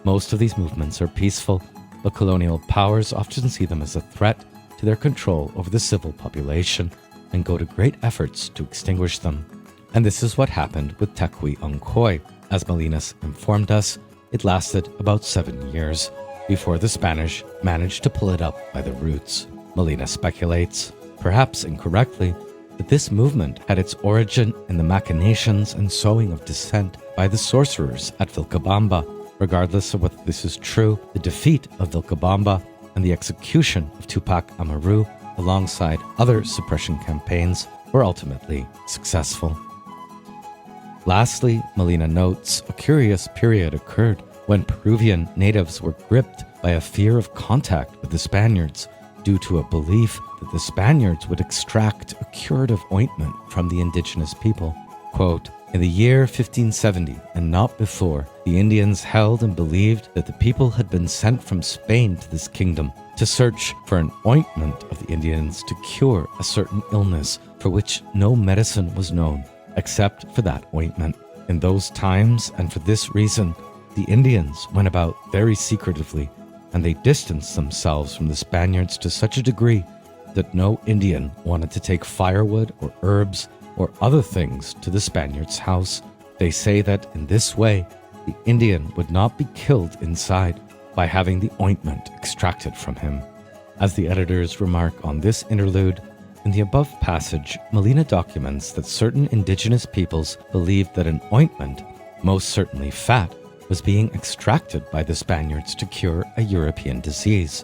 Most of these movements are peaceful, but colonial powers often see them as a threat to their control over the civil population and go to great efforts to extinguish them. And this is what happened with Takwi Onkoi. As Molinas informed us, it lasted about 7 years before the Spanish managed to pull it up by the roots. Molina speculates, perhaps incorrectly, that this movement had its origin in the machinations and sowing of dissent by the sorcerers at Vilcabamba. Regardless of whether this is true, the defeat of Vilcabamba and the execution of Tupac Amaru, alongside other suppression campaigns, were ultimately successful. Lastly, Molina notes a curious period occurred when Peruvian natives were gripped by a fear of contact with the Spaniards due to a belief that the Spaniards would extract a curative ointment from the indigenous people. Quote, in the year 1570, and not before, the Indians held and believed that the people had been sent from Spain to this kingdom to search for an ointment of the Indians to cure a certain illness for which no medicine was known, except for that ointment. In those times, and for this reason, the Indians went about very secretively, and they distanced themselves from the Spaniards to such a degree that no Indian wanted to take firewood or herbs or other things to the Spaniard's house. They say that in this way, the Indian would not be killed inside by having the ointment extracted from him. As the editors remark on this interlude, in the above passage, Molina documents that certain indigenous peoples believed that an ointment, most certainly fat, was being extracted by the Spaniards to cure a European disease.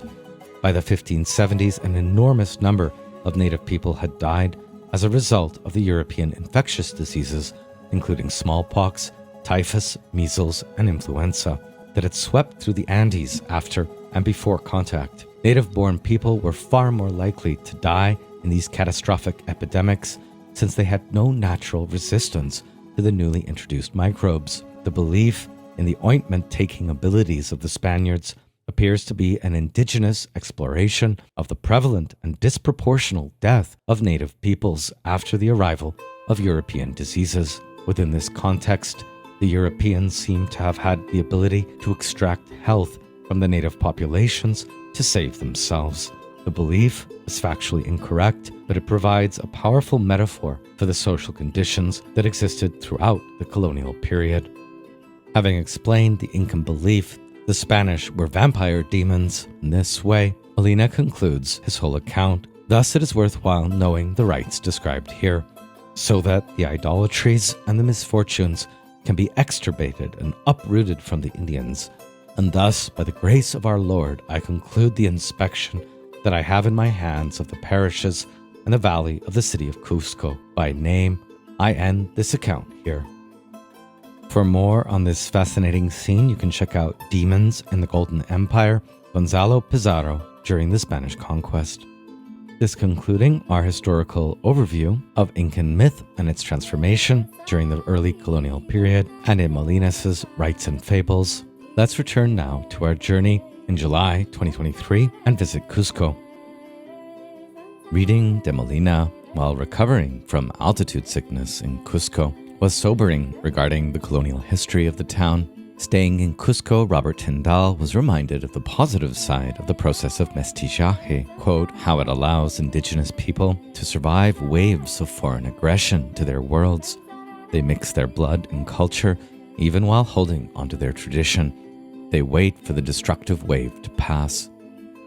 By the 1570s, an enormous number of native people had died as a result of the European infectious diseases, including smallpox, typhus, measles, and influenza, that had swept through the Andes after and before contact. Native-born people were far more likely to die in these catastrophic epidemics since they had no natural resistance to the newly introduced microbes. The belief in the ointment-taking abilities of the Spaniards appears to be an indigenous exploration of the prevalent and disproportional death of native peoples after the arrival of European diseases. Within this context, the Europeans seem to have had the ability to extract health from the native populations to save themselves. The belief is factually incorrect, but it provides a powerful metaphor for the social conditions that existed throughout the colonial period. Having explained the Incan belief the Spanish were vampire demons in this way, Molina concludes his whole account. Thus it is worthwhile knowing the rites described here, so that the idolatries and the misfortunes can be extirpated and uprooted from the Indians. And thus, by the grace of our Lord, I conclude the inspection that I have in my hands of the parishes and the valley of the city of Cusco. By name, I end this account here. For more on this fascinating scene, you can check out Demons in the Golden Empire, Gonzalo Pizarro during the Spanish conquest. This concluding our historical overview of Incan myth and its transformation during the early colonial period and in Molinas' Rites and Fables. Let's return now to our journey in July 2023 and visit Cusco. Reading de Molina while recovering from altitude sickness in Cusco was sobering regarding the colonial history of the town. Staying in Cusco, Robert Tyndall was reminded of the positive side of the process of mestizaje, quote, how it allows indigenous people to survive waves of foreign aggression to their worlds. They mix their blood and culture, even while holding onto their tradition. They wait for the destructive wave to pass.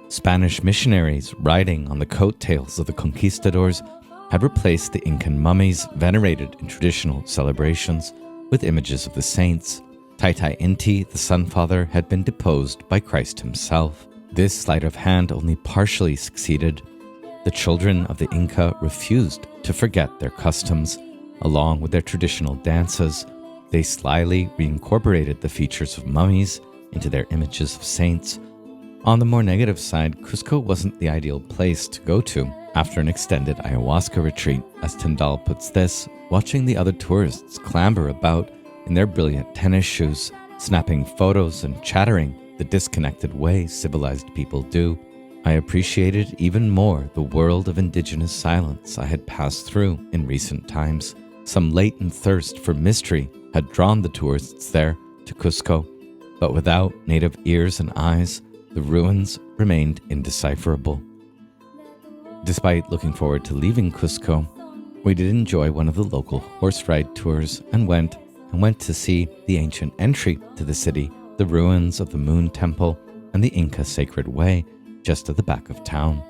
Spanish missionaries riding on the coattails of the conquistadors had replaced the Incan mummies venerated in traditional celebrations with images of the saints. Taytay Inti, the Sun Father, had been deposed by Christ himself. This sleight of hand only partially succeeded. The children of the Inca refused to forget their customs. Along with their traditional dances, they slyly reincorporated the features of mummies into their images of saints. On the more negative side, Cusco wasn't the ideal place to go to after an extended ayahuasca retreat. As Tyndall puts this, watching the other tourists clamber about in their brilliant tennis shoes, snapping photos and chattering the disconnected way civilized people do, I appreciated even more the world of indigenous silence I had passed through in recent times. Some latent thirst for mystery had drawn the tourists there to Cusco, but without native ears and eyes, the ruins remained indecipherable. Despite looking forward to leaving Cusco, we did enjoy one of the local horse ride tours and went to see the ancient entry to the city, the ruins of the Moon Temple, and the Inca Sacred Way just at the back of town.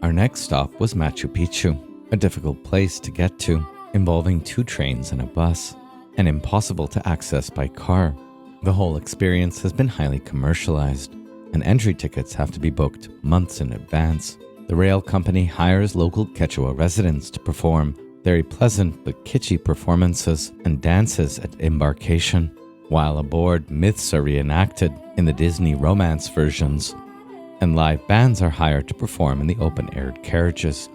Our next stop was Machu Picchu, a difficult place to get to, involving 2 trains and a bus, and impossible to access by car. The whole experience has been highly commercialized, and entry tickets have to be booked months in advance. The rail company hires local Quechua residents to perform very pleasant but kitschy performances and dances at embarkation. While aboard, myths are reenacted in the Disney romance versions, and live bands are hired to perform in the open-aired carriages.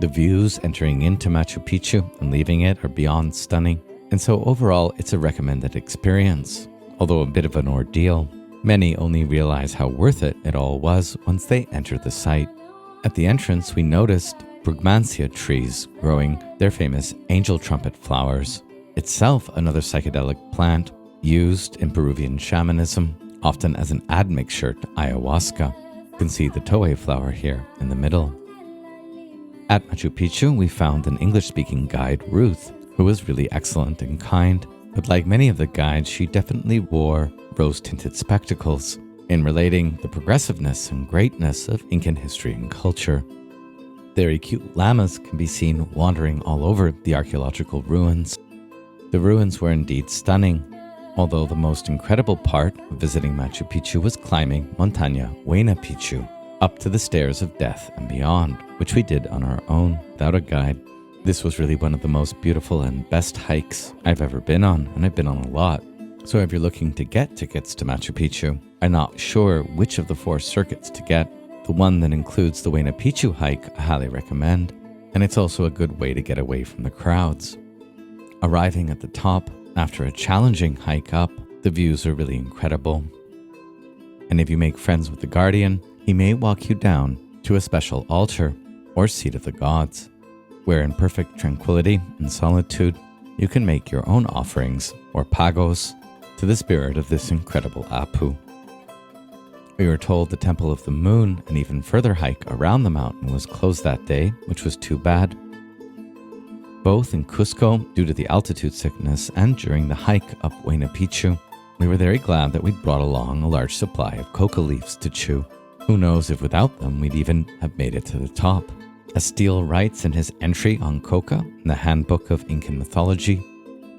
The views entering into Machu Picchu and leaving it are beyond stunning, and so overall it's a recommended experience. Although a bit of an ordeal, many only realize how worth it all was once they enter the site. At the entrance, we noticed Brugmansia trees growing their famous angel trumpet flowers, itself another psychedelic plant used in Peruvian shamanism, often as an admixture to ayahuasca. You can see the Toei flower here in the middle. At Machu Picchu, we found an English-speaking guide, Ruth, who was really excellent and kind, but like many of the guides, she definitely wore rose-tinted spectacles in relating the progressiveness and greatness of Incan history and culture. Very cute llamas can be seen wandering all over the archaeological ruins. The ruins were indeed stunning, although the most incredible part of visiting Machu Picchu was climbing Montaña Huayna Picchu, up to the stairs of death and beyond, which we did on our own without a guide. This was really one of the most beautiful and best hikes I've ever been on, and I've been on a lot. So if you're looking to get tickets to Machu Picchu, I'm not sure which of the 4 circuits to get. The one that includes the Huayna Picchu hike I highly recommend, and it's also a good way to get away from the crowds. Arriving at the top, after a challenging hike up, the views are really incredible. And if you make friends with the guardian, he may walk you down to a special altar or seat of the gods, where in perfect tranquility and solitude, you can make your own offerings or pagos to the spirit of this incredible Apu. We were told the Temple of the Moon, an even further hike around the mountain, was closed that day, which was too bad. Both in Cusco, due to the altitude sickness, and during the hike up Huayna Picchu, we were very glad that we'd brought along a large supply of coca leaves to chew. Who knows if without them we'd even have made it to the top. As Steele writes in his entry on coca in the Handbook of Incan Mythology,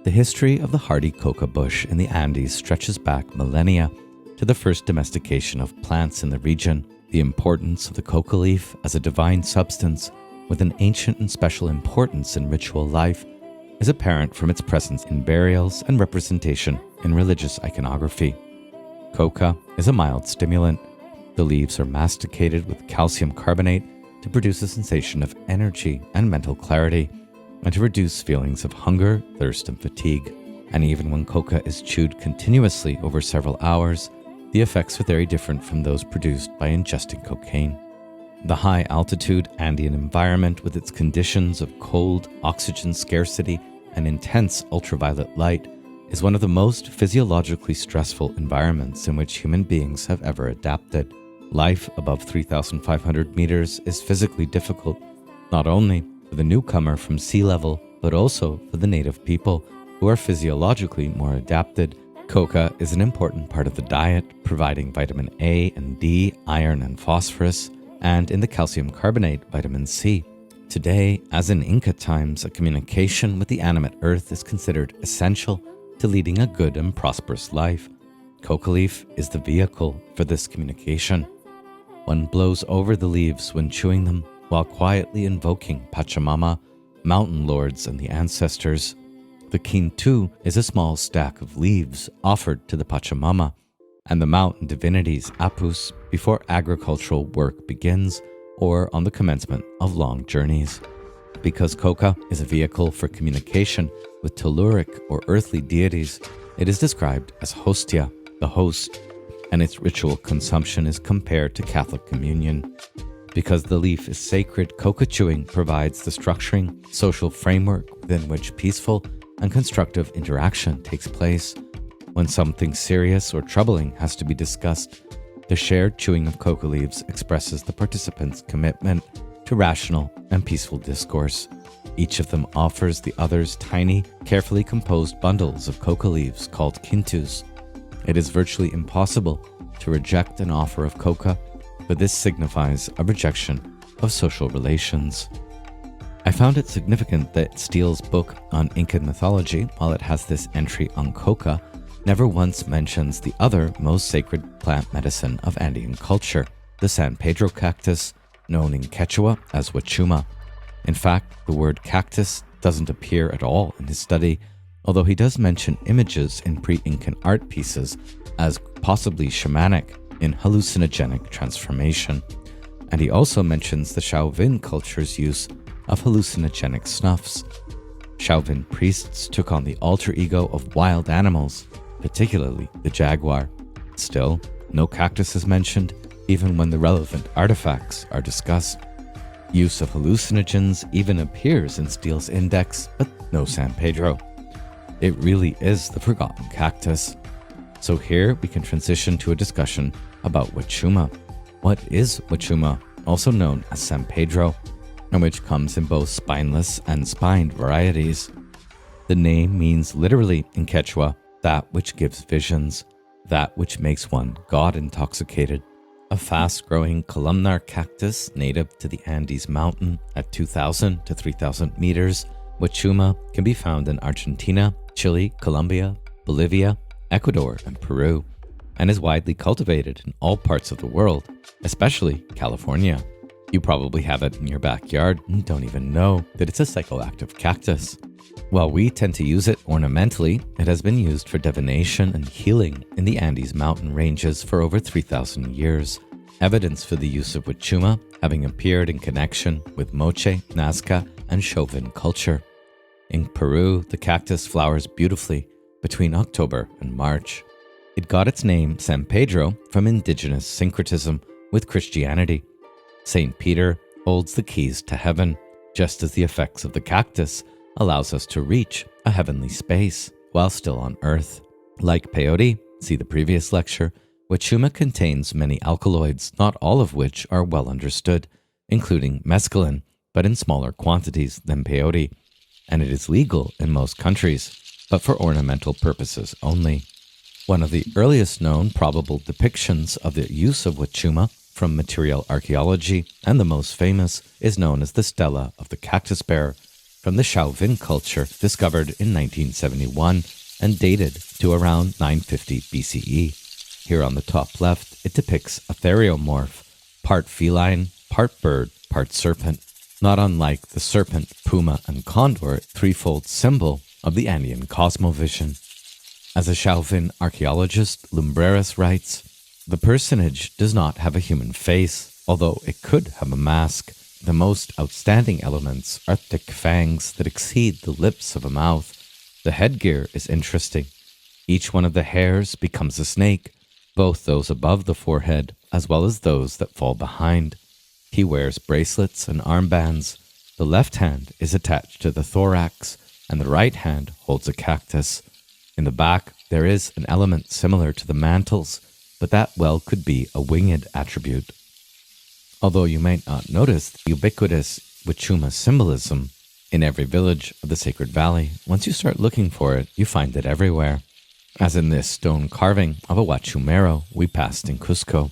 the history of the hardy coca bush in the Andes stretches back millennia to the first domestication of plants in the region. The importance of the coca leaf as a divine substance with an ancient and special importance in ritual life is apparent from its presence in burials and representation in religious iconography. Coca is a mild stimulant. The leaves are masticated with calcium carbonate to produce a sensation of energy and mental clarity, and to reduce feelings of hunger, thirst, and fatigue. And even when coca is chewed continuously over several hours, the effects are very different from those produced by ingesting cocaine. The high-altitude Andean environment, with its conditions of cold, oxygen scarcity, and intense ultraviolet light, is one of the most physiologically stressful environments in which human beings have ever adapted. Life above 3,500 meters is physically difficult, not only for the newcomer from sea level, but also for the native people who are physiologically more adapted. Coca is an important part of the diet, providing vitamin A and D, iron and phosphorus, and in the calcium carbonate, vitamin C. Today, as in Inca times, a communication with the animate earth is considered essential to leading a good and prosperous life. Coca leaf is the vehicle for this communication. One blows over the leaves when chewing them, while quietly invoking Pachamama, mountain lords, and the ancestors. The Quintu is a small stack of leaves offered to the Pachamama and the mountain divinities Apus before agricultural work begins or on the commencement of long journeys. Because coca is a vehicle for communication with telluric or earthly deities, it is described as hostia, the host, and its ritual consumption is compared to Catholic communion. Because the leaf is sacred, coca chewing provides the structuring, social framework within which peaceful and constructive interaction takes place. When something serious or troubling has to be discussed, the shared chewing of coca leaves expresses the participants' commitment to rational and peaceful discourse. Each of them offers the others tiny, carefully composed bundles of coca leaves called quintus. It is virtually impossible to reject an offer of coca, but this signifies a rejection of social relations. I found it significant that Steele's book on Incan mythology, while it has this entry on coca, never once mentions the other most sacred plant medicine of Andean culture, the San Pedro cactus, known in Quechua as huachuma. In fact, the word cactus doesn't appear at all in his study, although he does mention images in pre-Incan art pieces as possibly shamanic in hallucinogenic transformation. And he also mentions the Chauvin culture's use of hallucinogenic snuffs. Chauvin priests took on the alter ego of wild animals, particularly the jaguar. Still, no cactus is mentioned, even when the relevant artifacts are discussed. Use of hallucinogens even appears in Steele's index, but no San Pedro. It really is the forgotten cactus. So here we can transition to a discussion about huachuma. What is huachuma, also known as San Pedro, and which comes in both spineless and spined varieties? The name means literally in Quechua, that which gives visions, that which makes one God-intoxicated. A fast-growing columnar cactus native to the Andes mountain at 2,000 to 3,000 meters, huachuma can be found in Argentina, Chile, Colombia, Bolivia, Ecuador, and Peru, and is widely cultivated in all parts of the world, especially California. You probably have it in your backyard and don't even know that it's a psychoactive cactus. While we tend to use it ornamentally, it has been used for divination and healing in the Andes mountain ranges for over 3,000 years. Evidence for the use of huachuma having appeared in connection with Moche, Nazca, and Chauvin culture. In Peru, the cactus flowers beautifully between October and March. It got its name San Pedro from indigenous syncretism with Christianity. Saint Peter holds the keys to heaven, just as the effects of the cactus allows us to reach a heavenly space while still on earth. Like peyote, see the previous lecture, huachuma contains many alkaloids, not all of which are well understood, including mescaline, but in smaller quantities than peyote, and it is legal in most countries, but for ornamental purposes only. One of the earliest known probable depictions of the use of huachuma from material archaeology, and the most famous, is known as the Stela of the Cactus Bear, from the Chauvin culture discovered in 1971 and dated to around 950 BCE. Here on the top left, it depicts a theriomorph, part feline, part bird, part serpent, not unlike the serpent, puma, and condor threefold symbol of the Andean Cosmovision. As a Chauvin archaeologist, Lumbreras writes, "The personage does not have a human face, although it could have a mask. The most outstanding elements are thick fangs that exceed the lips of a mouth. The headgear is interesting. Each one of the hairs becomes a snake, both those above the forehead as well as those that fall behind. He wears bracelets and armbands. The left hand is attached to the thorax, and the right hand holds a cactus. In the back, there is an element similar to the mantles, but that well could be a winged attribute. Although you might not notice the ubiquitous Wachuma symbolism in every village of the Sacred Valley, once you start looking for it, you find it everywhere. As in this stone carving of a Huachumero we passed in Cusco.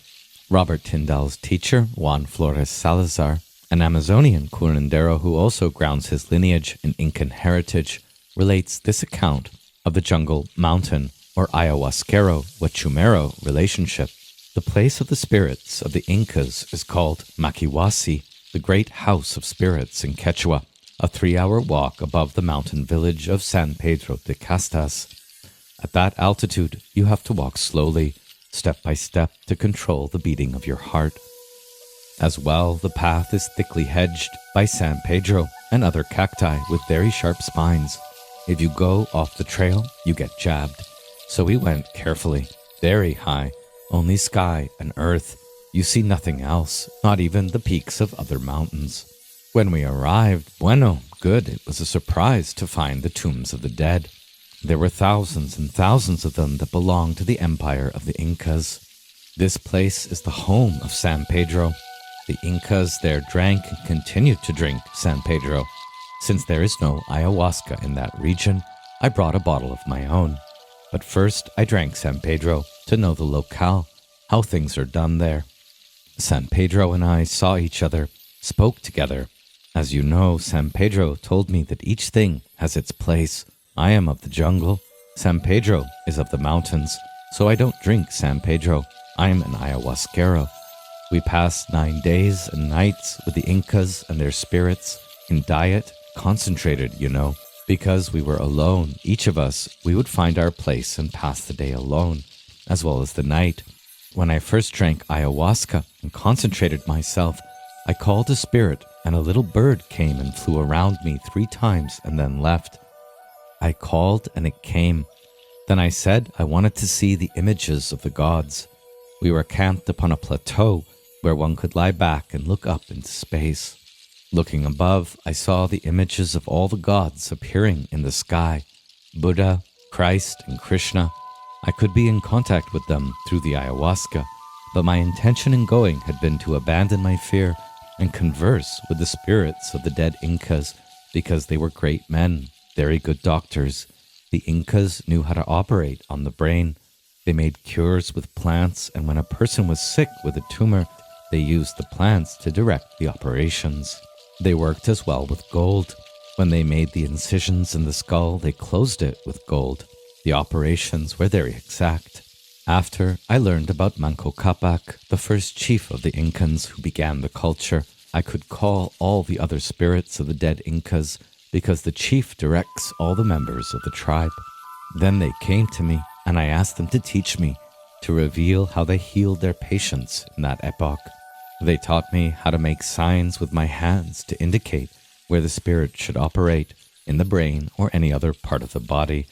Robert Tyndall's teacher, Juan Flores Salazar, an Amazonian curandero who also grounds his lineage in Incan heritage, relates this account of the jungle mountain or ayahuasquero Huachumero relationship. The place of the spirits of the Incas is called Maquihuasi, the great house of spirits in Quechua, a 3-hour walk above the mountain village of San Pedro de Castas. At that altitude, you have to walk slowly, step by step, to control the beating of your heart. As well, the path is thickly hedged by San Pedro and other cacti with very sharp spines. If you go off the trail, you get jabbed. So we went carefully, very high, only sky and earth. You see nothing else, not even the peaks of other mountains. When we arrived, good, it was a surprise to find the tombs of the dead. There were thousands and thousands of them that belonged to the empire of the Incas. This place is the home of San Pedro. The Incas there drank and continue to drink San Pedro. Since there is no ayahuasca in that region, I brought a bottle of my own. But first I drank San Pedro to know the locale, how things are done there. San Pedro and I saw each other, spoke together. As you know, San Pedro told me that each thing has its place. I am of the jungle. San Pedro is of the mountains. So I don't drink San Pedro. I am an ayahuasquero. We passed 9 days and nights with the Incas and their spirits in diet, concentrated, because we were alone. Each of us, we would find our place and pass the day alone, as well as the night. When I first drank ayahuasca and concentrated myself, I called a spirit, and a little bird came and flew around me 3 times and then left. I called and it came. Then I said I wanted to see the images of the gods. We were camped upon a plateau where one could lie back and look up into space. Looking above, I saw the images of all the gods appearing in the sky. Buddha, Christ, and Krishna. I could be in contact with them through the ayahuasca, but my intention in going had been to abandon my fear and converse with the spirits of the dead Incas, because they were great men, very good doctors. The Incas knew how to operate on the brain. They made cures with plants, and when a person was sick with a tumor, they used the plants to direct the operations. They worked as well with gold. When they made the incisions in the skull, they closed it with gold. The operations were very exact. After, I learned about Manco Cápac, the first chief of the Incans who began the culture. I could call all the other spirits of the dead Incas because the chief directs all the members of the tribe. Then they came to me, and I asked them to teach me, to reveal how they healed their patients in that epoch. They taught me how to make signs with my hands to indicate where the spirit should operate, in the brain or any other part of the body.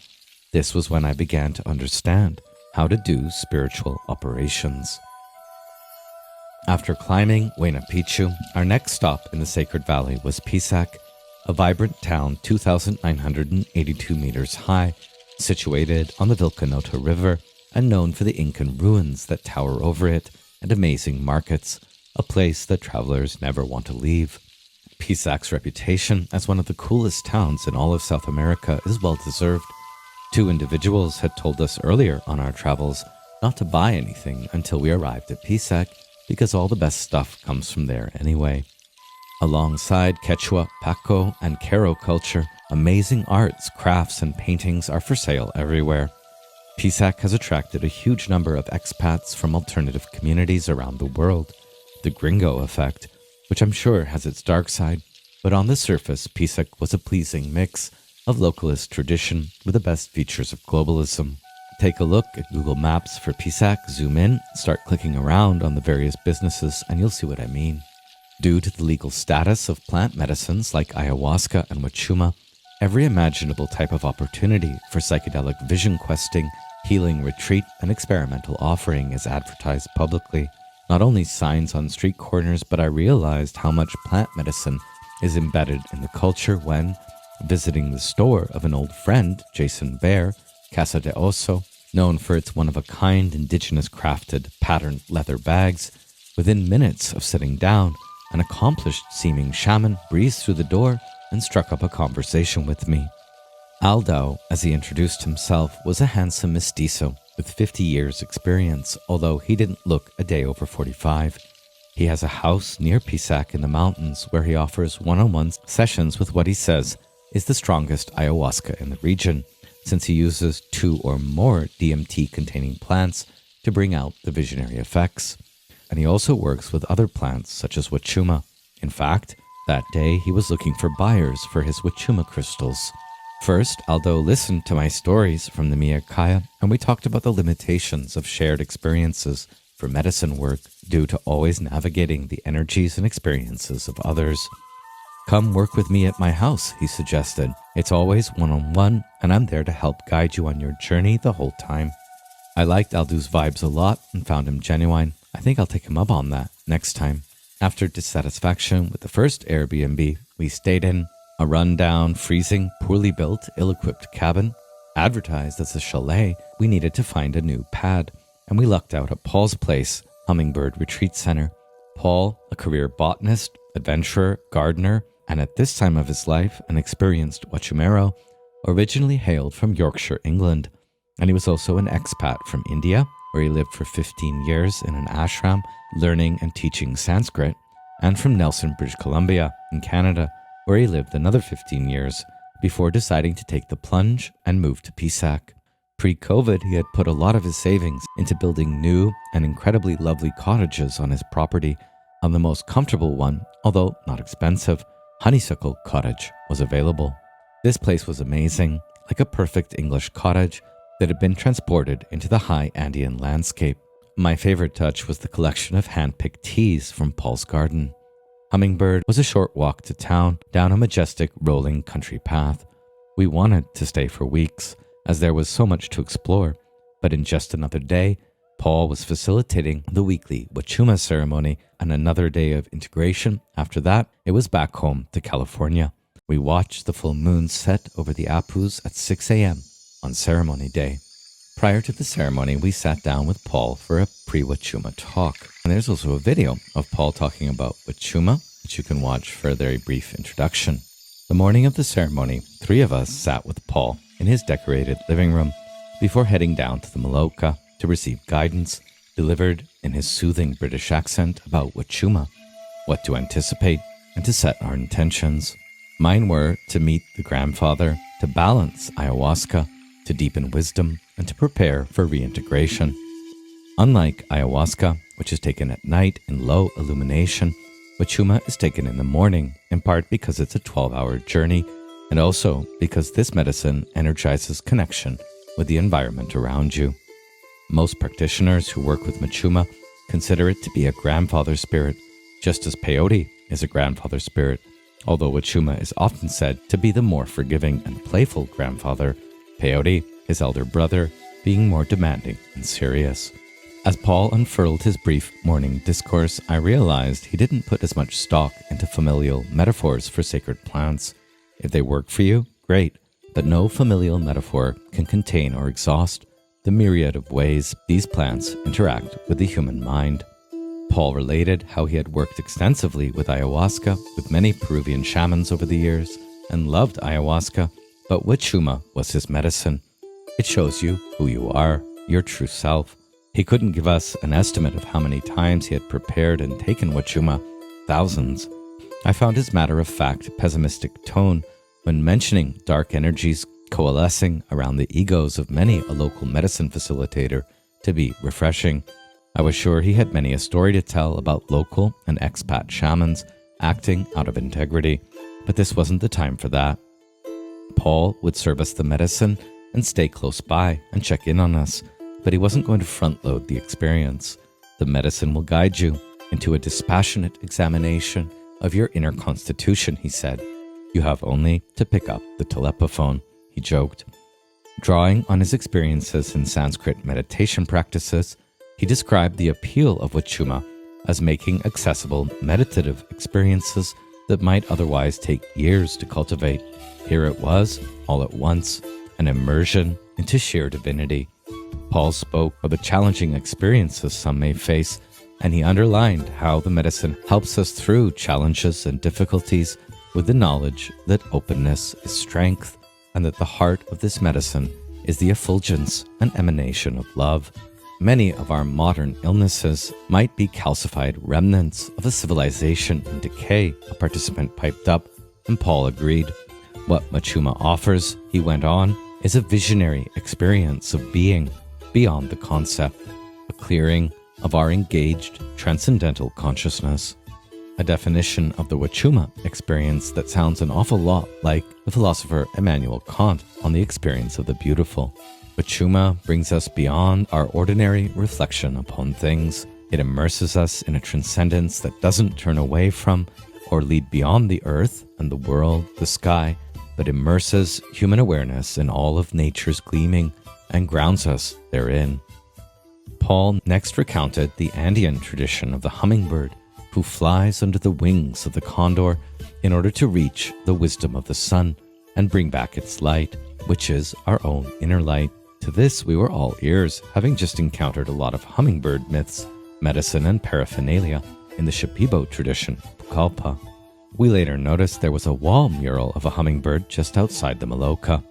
This was when I began to understand how to do spiritual operations. After climbing Huayna Picchu, our next stop in the Sacred Valley was Pisac, a vibrant town 2,982 meters high, situated on the Vilcanota River and known for the Incan ruins that tower over it and amazing markets, a place that travelers never want to leave. Pisac's reputation as one of the coolest towns in all of South America is well deserved. 2 individuals had told us earlier on our travels not to buy anything until we arrived at Pisac, because all the best stuff comes from there anyway. Alongside Quechua, Paco, and Quero culture, amazing arts, crafts, and paintings are for sale everywhere. Pisac has attracted a huge number of expats from alternative communities around the world. The gringo effect, which I'm sure has its dark side, but on the surface, Pisac was a pleasing mix of localist tradition with the best features of globalism. Take a look at Google Maps for Pisac, zoom in, start clicking around on the various businesses, and you'll see what I mean. Due to the legal status of plant medicines like ayahuasca and wachuma, every imaginable type of opportunity for psychedelic vision questing, healing retreat, and experimental offering is advertised publicly. Not only signs on street corners, but I realized how much plant medicine is embedded in the culture when, visiting the store of an old friend, Jason Bear, Casa de Oso, known for its one-of-a-kind indigenous crafted patterned leather bags. Within minutes of sitting down, an accomplished-seeming shaman breezed through the door and struck up a conversation with me. Aldo, as he introduced himself, was a handsome mestizo with 50 years' experience, although he didn't look a day over 45. He has a house near Pisac in the mountains where he offers one-on-one sessions with what he says is the strongest ayahuasca in the region, since he uses 2 or more DMT-containing plants to bring out the visionary effects. And he also works with other plants such as wachuma. In fact, that day he was looking for buyers for his wachuma crystals. First, Aldo listened to my stories from the Nimea Kaya, and we talked about the limitations of shared experiences for medicine work due to always navigating the energies and experiences of others. Come work with me at my house, he suggested. It's always one-on-one, and I'm there to help guide you on your journey the whole time. I liked Aldo's vibes a lot and found him genuine. I think I'll take him up on that next time. After dissatisfaction with the first Airbnb we stayed in, a run-down, freezing, poorly built, ill-equipped cabin, advertised as a chalet, we needed to find a new pad, and we lucked out at Paul's place, Hummingbird Retreat Center. Paul, a career botanist, adventurer, gardener, and at this time of his life, an experienced wachumero, originally hailed from Yorkshire, England, and he was also an expat from India, where he lived for 15 years in an ashram, learning and teaching Sanskrit, and from Nelson, British Columbia, in Canada, where he lived another 15 years before deciding to take the plunge and move to Pisac. Pre-COVID, he had put a lot of his savings into building new and incredibly lovely cottages on his property. On the most comfortable one, although not expensive, Honeysuckle Cottage was available. This place was amazing, like a perfect English cottage that had been transported into the high Andean landscape. My favorite touch was the collection of hand-picked teas from Paul's garden. Hummingbird was a short walk to town, down a majestic, rolling country path. We wanted to stay for weeks, as there was so much to explore, but in just another day, Paul was facilitating the weekly wachuma ceremony, and another day of integration. After that, it was back home to California. We watched the full moon set over the Apus at 6 a.m. on ceremony day. Prior to the ceremony, we sat down with Paul for a pre-wachuma talk. And there's also a video of Paul talking about wachuma, which you can watch for a very brief introduction. The morning of the ceremony, 3 of us sat with Paul in his decorated living room before heading down to the Maloka to receive guidance delivered in his soothing British accent about wachuma, what to anticipate, and to set our intentions. Mine were to meet the grandfather, to balance ayahuasca, to deepen wisdom, and to prepare for reintegration. Unlike ayahuasca, which is taken at night in low illumination, wachuma is taken in the morning, in part because it's a 12-hour journey, and also because this medicine energizes connection with the environment around you. Most practitioners who work with wachuma consider it to be a grandfather spirit, just as peyote is a grandfather spirit. Although wachuma is often said to be the more forgiving and playful grandfather, peyote, his elder brother, being more demanding and serious. As Paul unfurled his brief morning discourse, I realized he didn't put as much stock into familial metaphors for sacred plants. If they work for you, great, but no familial metaphor can contain or exhaust the myriad of ways these plants interact with the human mind. Paul related how he had worked extensively with ayahuasca with many Peruvian shamans over the years and loved ayahuasca, but wachuma was his medicine. It shows you who you are, your true self. He couldn't give us an estimate of how many times he had prepared and taken wachuma, thousands. I found his matter-of-fact, pessimistic tone when mentioning dark energies coalescing around the egos of many a local medicine facilitator to be refreshing. I was sure he had many a story to tell about local and expat shamans acting out of integrity, but this wasn't the time for that. Paul would serve us the medicine and stay close by and check in on us, but he wasn't going to front-load the experience. The medicine will guide you into a dispassionate examination of your inner constitution, he said. You have only to pick up the telepaphone, he joked. Drawing on his experiences in Sanskrit meditation practices, he described the appeal of wachuma as making accessible meditative experiences that might otherwise take years to cultivate. Here it was, all at once, an immersion into sheer divinity. Paul spoke of the challenging experiences some may face, and he underlined how the medicine helps us through challenges and difficulties with the knowledge that openness is strength, and that the heart of this medicine is the effulgence and emanation of love. Many of our modern illnesses might be calcified remnants of a civilization in decay, a participant piped up, and Paul agreed. What Wachuma offers, he went on, is a visionary experience of being beyond the concept, a clearing of our engaged transcendental consciousness. A definition of the Wachuma experience that sounds an awful lot like the philosopher Immanuel Kant on the experience of the beautiful. Wachuma brings us beyond our ordinary reflection upon things. It immerses us in a transcendence that doesn't turn away from or lead beyond the earth and the world, the sky, but immerses human awareness in all of nature's gleaming and grounds us therein. Paul next recounted the Andean tradition of the hummingbird, who flies under the wings of the condor in order to reach the wisdom of the sun and bring back its light, which is our own inner light. To this we were all ears, having just encountered a lot of hummingbird myths, medicine, and paraphernalia in the Shipibo tradition, Pucallpa. We later noticed there was a wall mural of a hummingbird just outside the Maloka.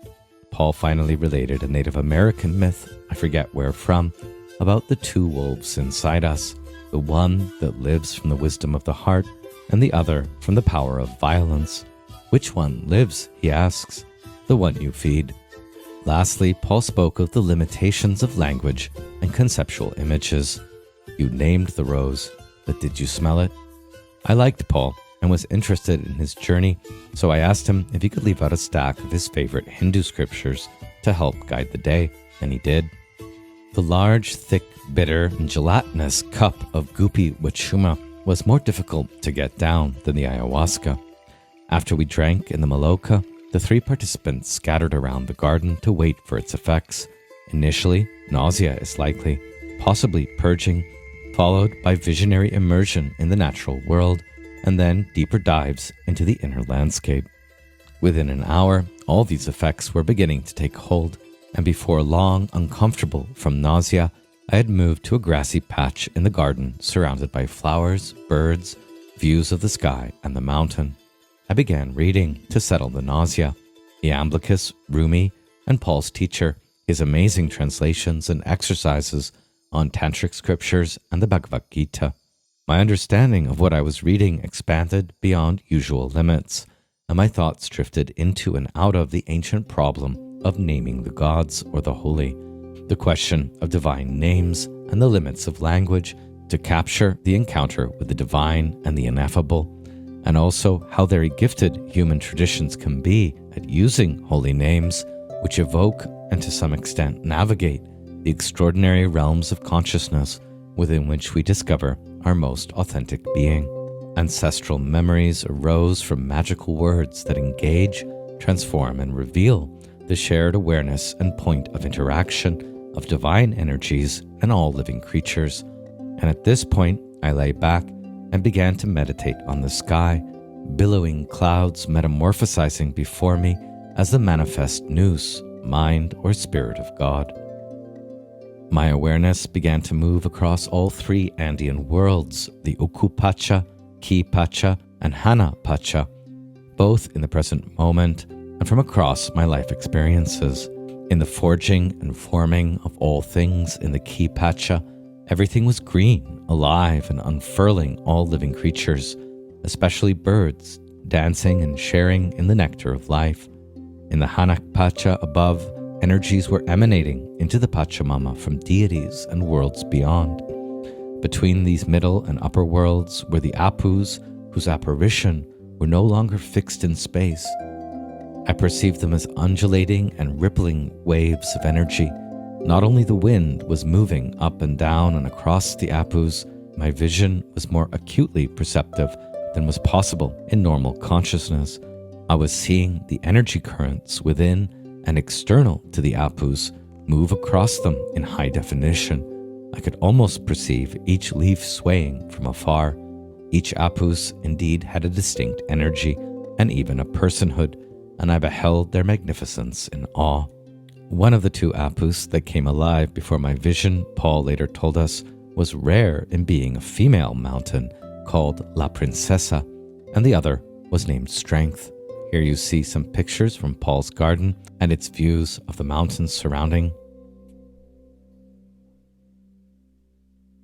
Paul finally related a Native American myth, I forget where from, about the two wolves inside us, the one that lives from the wisdom of the heart and the other from the power of violence. Which one lives, he asks. The one you feed. Lastly, Paul spoke of the limitations of language and conceptual images. You named the rose, but did you smell it? I liked Paul and was interested in his journey, so I asked him if he could leave out a stack of his favorite Hindu scriptures to help guide the day, and he did. The large, thick, bitter, and gelatinous cup of goopy wachuma was more difficult to get down than the ayahuasca. After we drank in the Maloka, the three participants scattered around the garden to wait for its effects. Initially, nausea is likely, possibly purging, followed by visionary immersion in the natural world, and then deeper dives into the inner landscape. Within an hour, all these effects were beginning to take hold, and before long, uncomfortable from nausea, I had moved to a grassy patch in the garden surrounded by flowers, birds, views of the sky and the mountain. I began reading to settle the nausea. Iamblichus, Rumi, and Paul's teacher, his amazing translations and exercises on tantric scriptures and the Bhagavad Gita. My understanding of what I was reading expanded beyond usual limits, and my thoughts drifted into and out of the ancient problem of naming the gods or the holy, the question of divine names and the limits of language to capture the encounter with the divine and the ineffable, and also how very gifted human traditions can be at using holy names, which evoke and to some extent navigate the extraordinary realms of consciousness within which we discover our most authentic being. Ancestral memories arose from magical words that engage, transform, and reveal the shared awareness and point of interaction of divine energies and all living creatures. And at this point, I lay back and began to meditate on the sky, billowing clouds metamorphosizing before me as the manifest nous, mind or spirit of God. My awareness began to move across all three Andean worlds, the Uku Pacha, Ki Pacha, and Hana Pacha, both in the present moment and from across my life experiences. In the forging and forming of all things in the Ki Pacha, everything was green, alive, and unfurling all living creatures, especially birds, dancing and sharing in the nectar of life. In the Hanak Pacha above, energies were emanating into the Pachamama from deities and worlds beyond. Between these middle and upper worlds were the Apus, whose apparition were no longer fixed in space. I perceived them as undulating and rippling waves of energy. Not only the wind was moving up and down and across the Apus, my vision was more acutely perceptive than was possible in normal consciousness. I was seeing the energy currents within and external to the Apus move across them in high definition. I could almost perceive each leaf swaying from afar. Each Apus indeed had a distinct energy and even a personhood, and I beheld their magnificence in awe. One of the two apus that came alive before my vision, Paul later told us, was rare in being a female mountain called La Princesa, and the other was named Strength. Here you see some pictures from Paul's garden and its views of the mountains surrounding.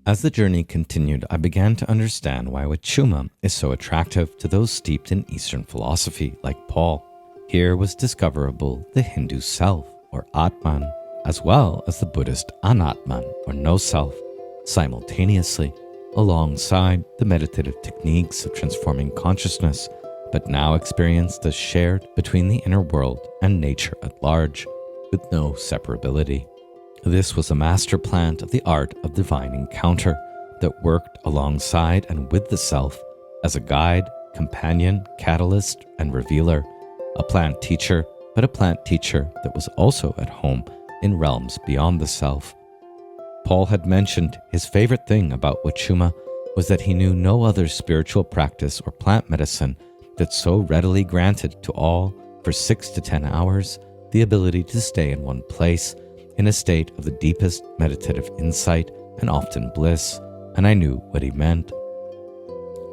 As the journey continued, I began to understand why Wachuma is so attractive to those steeped in Eastern philosophy like Paul. Here was discoverable the Hindu self, or Atman, as well as the Buddhist Anatman, or no self, simultaneously, alongside the meditative techniques of transforming consciousness, but now experienced as shared between the inner world and nature at large, with no separability. This was a master plan of the art of divine encounter that worked alongside and with the self as a guide, companion, catalyst, and revealer, a plant teacher, but a plant teacher that was also at home in realms beyond the self. Paul had mentioned his favorite thing about Wachuma was that he knew no other spiritual practice or plant medicine that so readily granted to all, for 6 to 10 hours, the ability to stay in one place, in a state of the deepest meditative insight and often bliss, and I knew what he meant.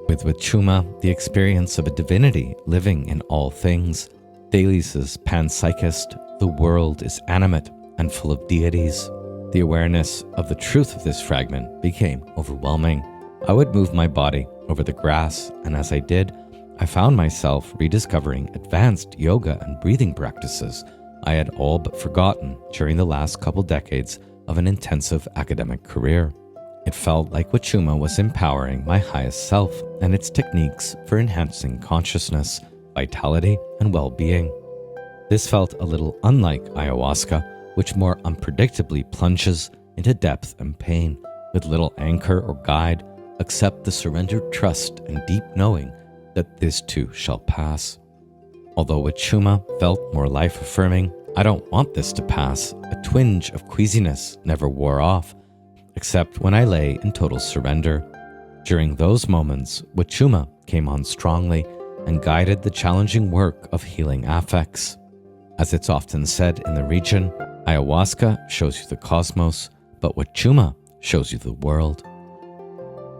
With Wachuma, the experience of a divinity living in all things, Thales' panpsychist, the world is animate and full of deities. The awareness of the truth of this fragment became overwhelming. I would move my body over the grass, and as I did, I found myself rediscovering advanced yoga and breathing practices I had all but forgotten during the last couple decades of an intensive academic career. It felt like Wachuma was empowering my highest self and its techniques for enhancing consciousness, vitality, and well-being. This felt a little unlike ayahuasca, which more unpredictably plunges into depth and pain, with little anchor or guide, except the surrendered trust and deep knowing that this too shall pass. Although Wachuma felt more life-affirming, I don't want this to pass. A twinge of queasiness never wore off, except when I lay in total surrender. During those moments, Wachuma came on strongly and guided the challenging work of healing affects. As it's often said in the region, ayahuasca shows you the cosmos, but Wachuma shows you the world.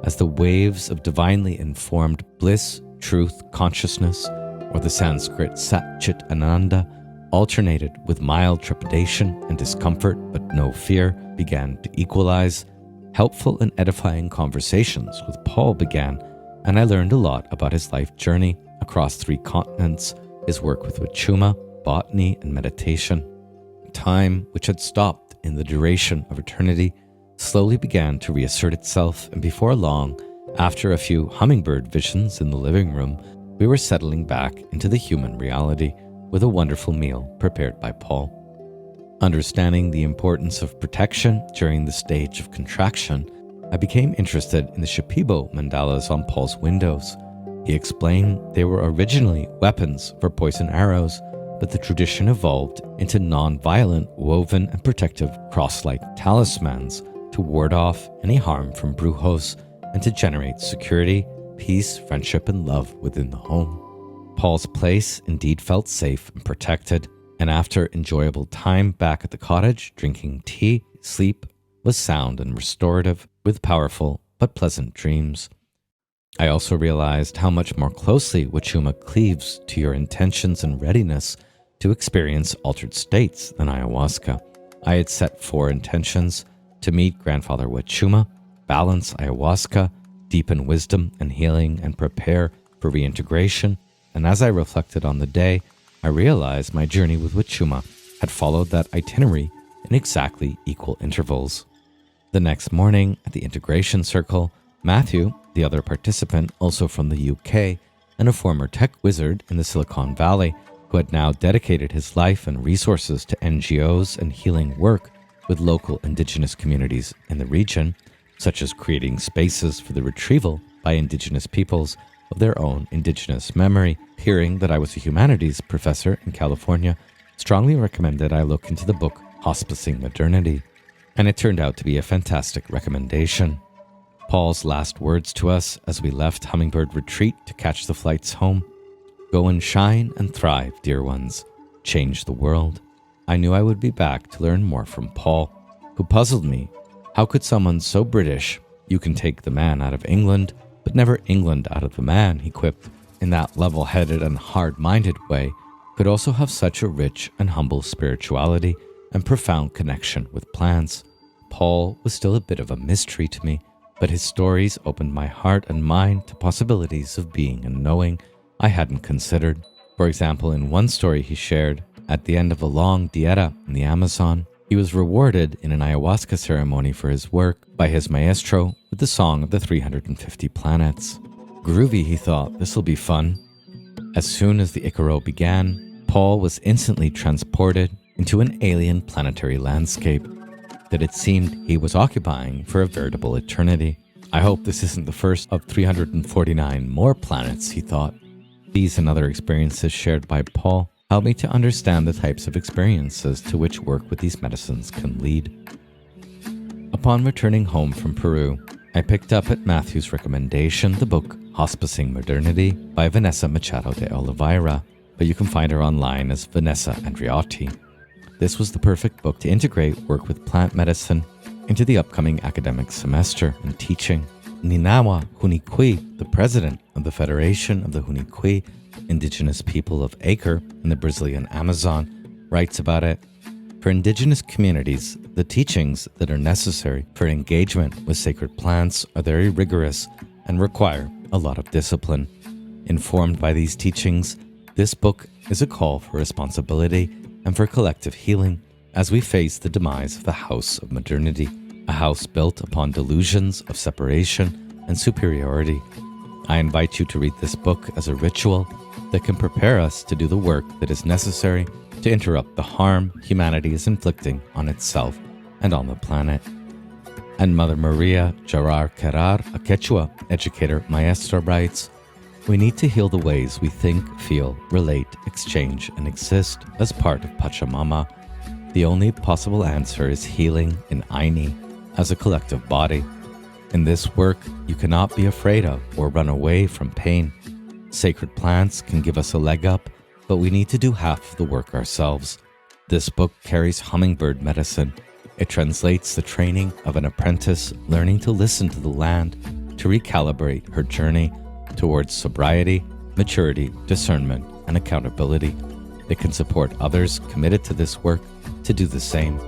As the waves of divinely informed bliss, truth, consciousness, or the Sanskrit Sat Chit Ananda, alternated with mild trepidation and discomfort but no fear, began to equalize, helpful and edifying conversations with Paul began, and I learned a lot about his life journey across 3 continents, his work with Wachuma, botany, and meditation. Time, which had stopped in the duration of eternity, slowly began to reassert itself, and before long, after a few hummingbird visions in the living room, we were settling back into the human reality with a wonderful meal prepared by Paul. Understanding the importance of protection during the stage of contraction, I became interested in the Shipibo mandalas on Paul's windows. He explained they were originally weapons for poison arrows, but the tradition evolved into non-violent, woven and protective cross-like talismans to ward off any harm from brujos and to generate security, peace, friendship, and love within the home. Paul's place indeed felt safe and protected, and after enjoyable time back at the cottage, drinking tea, sleep was sound and restorative, with powerful but pleasant dreams. I also realized how much more closely Wachuma cleaves to your intentions and readiness to experience altered states than ayahuasca. I had set 4 intentions: to meet Grandfather Wachuma, balance ayahuasca, deepen wisdom and healing, and prepare for reintegration. And as I reflected on the day, I realized my journey with Wachuma had followed that itinerary in exactly equal intervals. The next morning, at the integration circle, Matthew, the other participant, also from the UK, and a former tech wizard in the Silicon Valley, who had now dedicated his life and resources to NGOs and healing work with local indigenous communities in the region, such as creating spaces for the retrieval by indigenous peoples of their own indigenous memory. Hearing that I was a humanities professor in California, strongly recommended I look into the book Hospicing Modernity, and it turned out to be a fantastic recommendation. Paul's last words to us as we left Hummingbird Retreat to catch the flights home: "Go and shine and thrive, dear ones. Change the world." I knew I would be back to learn more from Paul, who puzzled me. How could someone so British, you can take the man out of England, but never England out of the man, he quipped, in that level-headed and hard-minded way, could also have such a rich and humble spirituality and profound connection with plants. Paul was still a bit of a mystery to me, but his stories opened my heart and mind to possibilities of being and knowing I hadn't considered. For example, in one story he shared, at the end of a long dieta in the Amazon, he was rewarded in an ayahuasca ceremony for his work by his maestro with the Song of the 350 Planets. Groovy, he thought, this'll be fun. As soon as the Icaros began, Paul was instantly transported into an alien planetary landscape that it seemed he was occupying for a veritable eternity. I hope this isn't the first of 349 more planets, he thought. These and other experiences shared by Paul helped me to understand the types of experiences to which work with these medicines can lead. Upon returning home from Peru, I picked up at Matthew's recommendation the book Hospicing Modernity by Vanessa Machado de Oliveira, but you can find her online as Vanessa Andreotti. This was the perfect book to integrate work with plant medicine into the upcoming academic semester in teaching. Ninawa Hunikui, the president of the Federation of the Hunikui, indigenous people of Acre in the Brazilian Amazon, writes about it. For indigenous communities, the teachings that are necessary for engagement with sacred plants are very rigorous and require a lot of discipline. Informed by these teachings, this book is a call for responsibility and for collective healing as we face the demise of the House of Modernity, a house built upon delusions of separation and superiority. I invite you to read this book as a ritual that can prepare us to do the work that is necessary to interrupt the harm humanity is inflicting on itself and on the planet. And Mother Maria Gerard Carrar, a Quechua educator maestra, writes, we need to heal the ways we think, feel, relate, exchange, and exist as part of Pachamama. The only possible answer is healing in Aini as a collective body. In this work, you cannot be afraid of or run away from pain. Sacred plants can give us a leg up, but we need to do half of the work ourselves. This book carries hummingbird medicine. It translates the training of an apprentice learning to listen to the land, to recalibrate her journey towards sobriety, maturity, discernment, and accountability. It can support others committed to this work to do the same.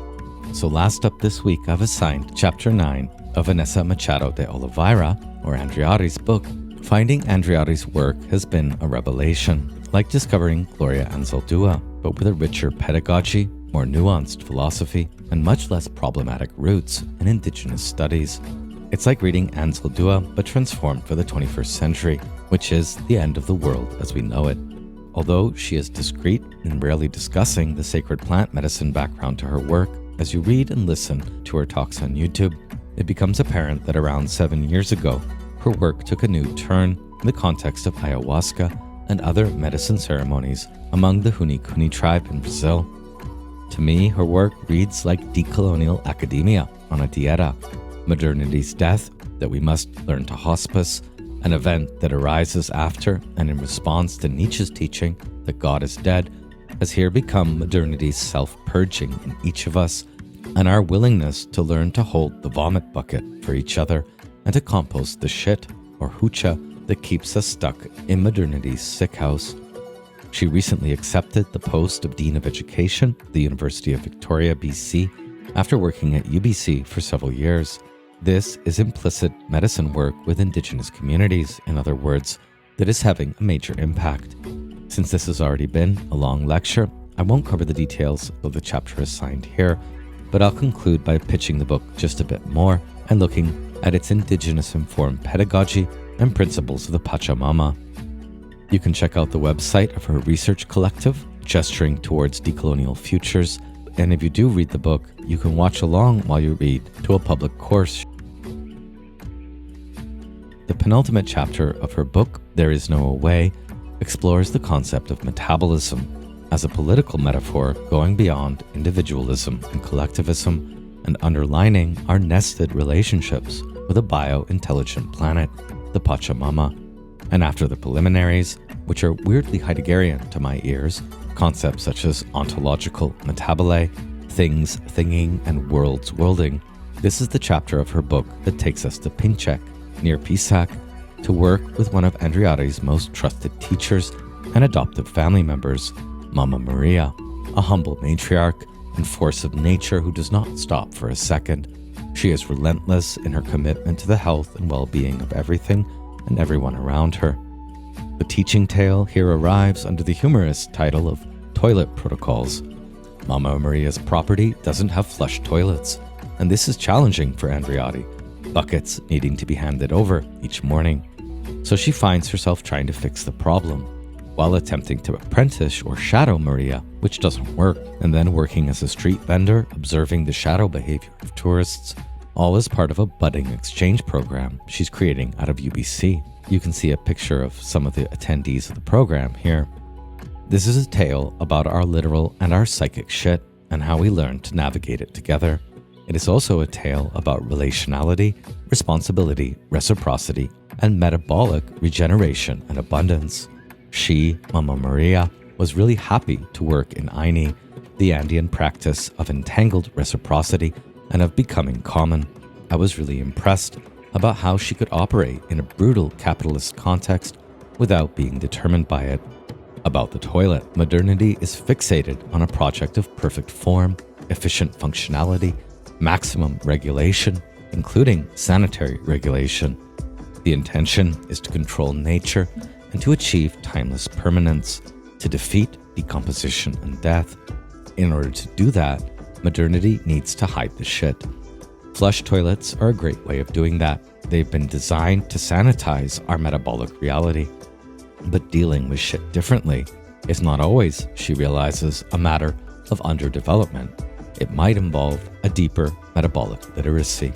So last up this week, I've assigned Chapter 9 of Vanessa Machado de Oliveira, or Andreotti's book. Finding Andreotti's work has been a revelation, like discovering Gloria Anzaldúa, but with a richer pedagogy, more nuanced philosophy, and much less problematic roots in indigenous studies. It's like reading Anzaldúa, but transformed for the 21st century, which is the end of the world as we know it. Although she is discreet in rarely discussing the sacred plant medicine background to her work, as you read and listen to her talks on YouTube, it becomes apparent that around 7 years ago, her work took a new turn in the context of ayahuasca and other medicine ceremonies among the Hunikuni tribe in Brazil. To me, her work reads like decolonial academia on a dieta. Modernity's death, that we must learn to hospice, an event that arises after and in response to Nietzsche's teaching that God is dead, has here become modernity's self-purging in each of us and our willingness to learn to hold the vomit bucket for each other and to compost the shit, or hucha, that keeps us stuck in modernity's sick house. She recently accepted the post of Dean of Education at the University of Victoria, BC, after working at UBC for several years. This is implicit medicine work with Indigenous communities, in other words, that is having a major impact. Since this has already been a long lecture, I won't cover the details of the chapter assigned here, but I'll conclude by pitching the book just a bit more and looking at its Indigenous-informed pedagogy and principles of the Pachamama. You can check out the website of her research collective, Gesturing Towards Decolonial Futures, and if you do read the book, you can watch along while you read to a public course. The penultimate chapter of her book, There Is No Way, explores the concept of metabolism as a political metaphor going beyond individualism and collectivism and underlining our nested relationships with a bio-intelligent planet, the Pachamama. And after the preliminaries, which are weirdly Heideggerian to my ears, concepts such as ontological metabole, things thinging, and worlds worlding. This is the chapter of her book that takes us to Pinchek, near Pisac, to work with one of Andreatti's most trusted teachers and adoptive family members, Mama Maria, a humble matriarch and force of nature who does not stop for a second. She is relentless in her commitment to the health and well-being of everything and everyone around her. The teaching tale here arrives under the humorous title of Toilet Protocols. Mama Maria's property doesn't have flush toilets, and this is challenging for Andreatti, buckets needing to be handed over each morning. So she finds herself trying to fix the problem, while attempting to apprentice or shadow Maria, which doesn't work, and then working as a street vendor, observing the shadow behavior of tourists, all as part of a budding exchange program she's creating out of UBC. You can see a picture of some of the attendees of the program here. This is a tale about our literal and our psychic shit, and how we learn to navigate it together. It is also a tale about relationality, responsibility, reciprocity, and metabolic regeneration and abundance. She, Mama Maria, was really happy to work in Aini, the Andean practice of entangled reciprocity and of becoming common. I was really impressed about how she could operate in a brutal capitalist context without being determined by it. About the toilet, modernity is fixated on a project of perfect form, efficient functionality, maximum regulation, including sanitary regulation. The intention is to control nature and to achieve timeless permanence, to defeat decomposition and death. In order to do that, modernity needs to hide the shit. Flush toilets are a great way of doing that. They've been designed to sanitize our metabolic reality. But dealing with shit differently is not always, she realizes, a matter of underdevelopment. It might involve a deeper metabolic literacy.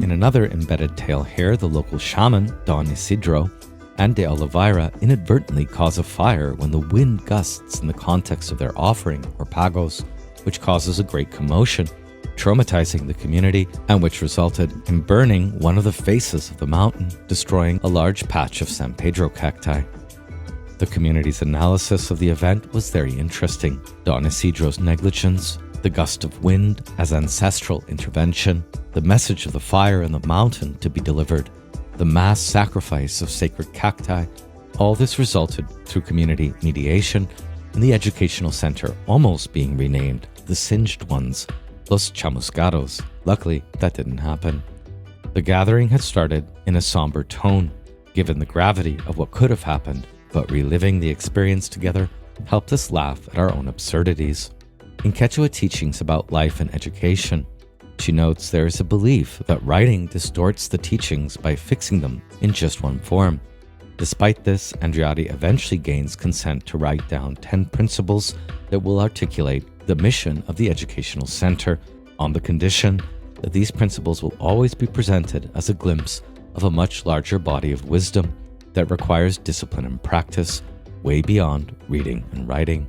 In another embedded tale here, the local shaman, Don Isidro, and de Oliveira inadvertently cause a fire when the wind gusts in the context of their offering, or pagos, which causes a great commotion, traumatizing the community, and which resulted in burning one of the faces of the mountain, destroying a large patch of San Pedro cacti. The community's analysis of the event was very interesting. Don Isidro's negligence, the gust of wind as ancestral intervention, the message of the fire in the mountain to be delivered, the mass sacrifice of sacred cacti, all this resulted through community mediation and the educational center almost being renamed the Singed Ones, Los Chamuscados. Luckily, that didn't happen. The gathering had started in a somber tone, given the gravity of what could have happened, but reliving the experience together helped us laugh at our own absurdities. In Quechua teachings about life and education, she notes there is a belief that writing distorts the teachings by fixing them in just one form. Despite this, Andreatti eventually gains consent to write down 10 principles that will articulate the mission of the educational center, on the condition that these principles will always be presented as a glimpse of a much larger body of wisdom that requires discipline and practice way beyond reading and writing.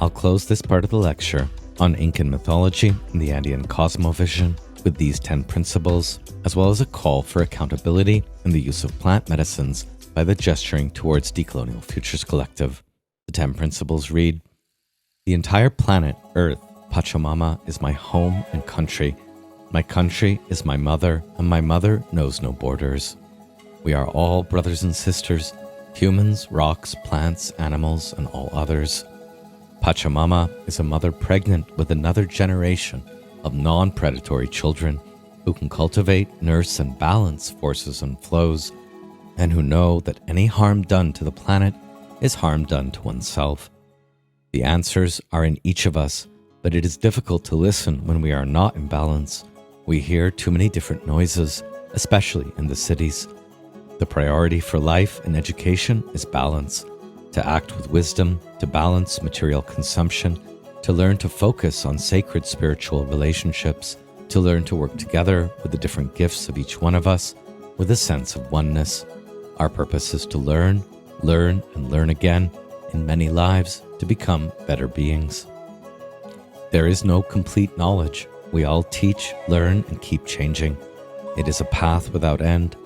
I'll close this part of the lecture on Incan mythology and the Andean Cosmovision with these 10 principles, as well as a call for accountability in the use of plant medicines by the Gesturing Towards Decolonial Futures Collective. The 10 principles read: the entire planet, Earth, Pachamama, is my home and country. My country is my mother, and my mother knows no borders. We are all brothers and sisters, humans, rocks, plants, animals, and all others. Pachamama is a mother pregnant with another generation of non-predatory children who can cultivate, nurse, and balance forces and flows, and who know that any harm done to the planet is harm done to oneself. The answers are in each of us, but it is difficult to listen when we are not in balance. We hear too many different noises, especially in the cities. The priority for life and education is balance. To act with wisdom, to balance material consumption, to learn to focus on sacred spiritual relationships, to learn to work together with the different gifts of each one of us with a sense of oneness. Our purpose is to learn, and learn again in many lives to become better beings. There is no complete knowledge. We all teach, learn, and keep changing. It is a path without end.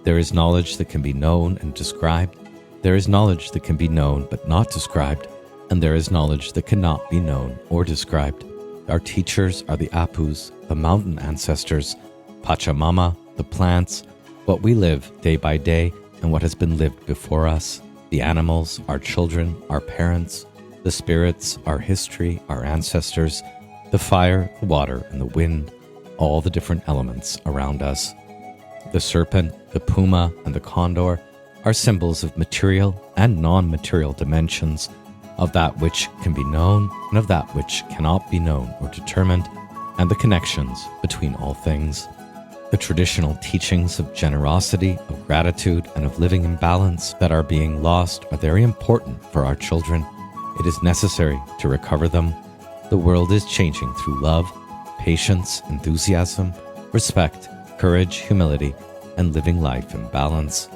There is knowledge that can be known and described. There is knowledge that can be known but not described. and there is knowledge that cannot be known or described. Our teachers are the Apus, the mountain ancestors, Pachamama, the plants, what we live day by day, and what has been lived before us, the animals, our children, our parents, the spirits, our history, our ancestors, the fire, the water, and the wind, all the different elements around us. The serpent, the puma, and the condor are symbols of material and non-material dimensions, of that which can be known and of that which cannot be known or determined, and the connections between all things. The traditional teachings of generosity, of gratitude, and of living in balance that are being lost are very important for our children. It is necessary to recover them. The world is changing through love, patience, enthusiasm, respect, courage, humility, and living life in balance.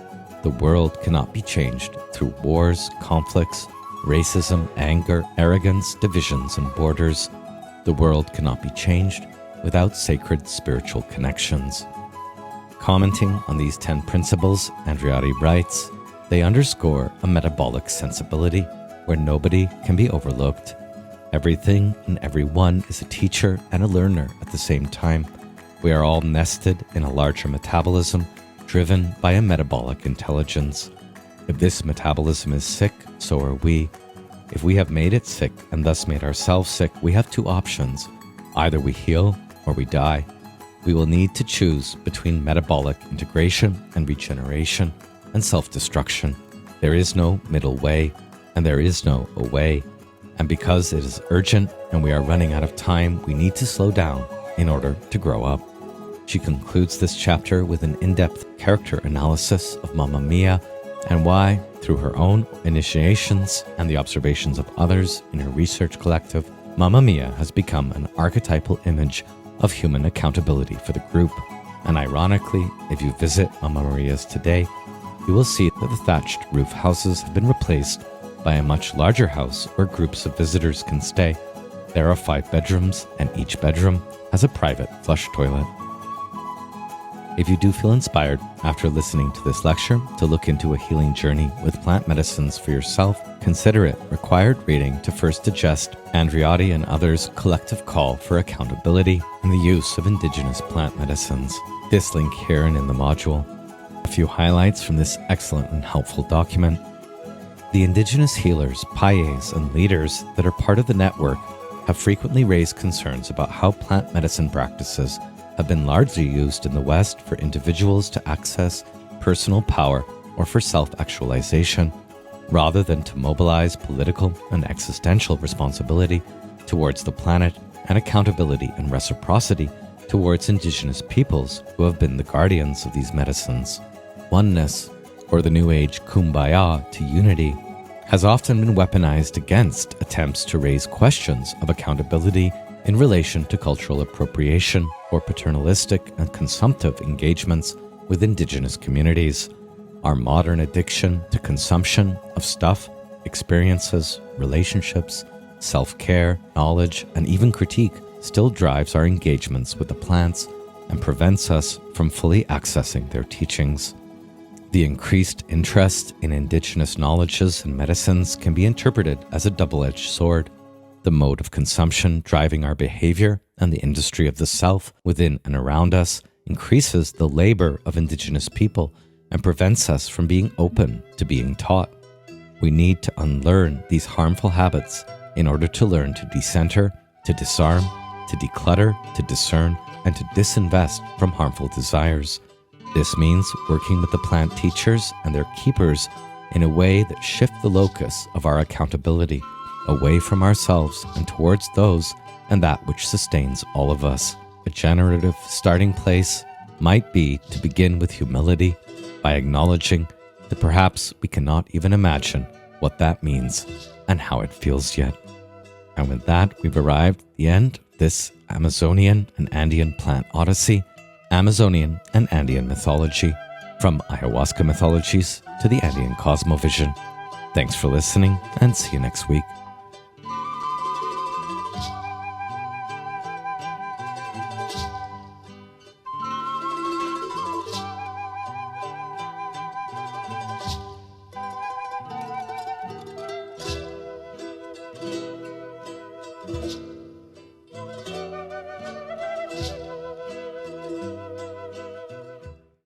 The world cannot be changed through wars, conflicts, racism, anger, arrogance, divisions, and borders. The world cannot be changed without sacred spiritual connections. Commenting on these 10 principles, Andreotti writes, they underscore a metabolic sensibility where nobody can be overlooked. Everything and everyone is a teacher and a learner at the same time. We are all nested in a larger metabolism driven by a metabolic intelligence. If this metabolism is sick, so are we. If we have made it sick and thus made ourselves sick, we have two options. Either we heal or we die. We will need to choose between metabolic integration and regeneration and self-destruction. There is no middle way, and there is no away. And because it is urgent and we are running out of time, we need to slow down in order to grow up. She concludes this chapter with an in-depth character analysis of Mamma Mia and why, through her own initiations and the observations of others in her research collective, Mamma Mia has become an archetypal image of human accountability for the group. And ironically, if you visit Mamma Maria's today, you will see that the thatched roof houses have been replaced by a much larger house where groups of visitors can stay. There are 5 bedrooms, and each bedroom has a private flush toilet. If you do feel inspired after listening to this lecture to look into a healing journey with plant medicines for yourself, consider it required reading to first digest Andreotti and others' collective call for accountability and the use of indigenous plant medicines. This link here and in the module. A few highlights from this excellent and helpful document. The indigenous healers, payés, and leaders that are part of the network have frequently raised concerns about how plant medicine practices have been largely used in the West for individuals to access personal power or for self-actualization, rather than to mobilize political and existential responsibility towards the planet and accountability and reciprocity towards indigenous peoples who have been the guardians of these medicines. Oneness, or the New Age kumbaya to unity, has often been weaponized against attempts to raise questions of accountability in relation to cultural appropriation or paternalistic and consumptive engagements with indigenous communities. Our modern addiction to consumption of stuff, experiences, relationships, self-care, knowledge, and even critique still drives our engagements with the plants and prevents us from fully accessing their teachings. The increased interest in indigenous knowledges and medicines can be interpreted as a double-edged sword. The mode of consumption driving our behavior and the industry of the self within and around us increases the labor of indigenous people and prevents us from being open to being taught. We need to unlearn these harmful habits in order to learn to decenter, to disarm, to declutter, to discern, and to disinvest from harmful desires. This means working with the plant teachers and their keepers in a way that shifts the locus of our accountability away from ourselves and towards those and that which sustains all of us. A generative starting place might be to begin with humility by acknowledging that perhaps we cannot even imagine what that means and how it feels yet. And with that, we've arrived at the end of this Amazonian and Andean plant odyssey, Amazonian and Andean mythology, from Ayahuasca Mythologies to the Andean Cosmovision. Thanks for listening, and see you next week. Thank you.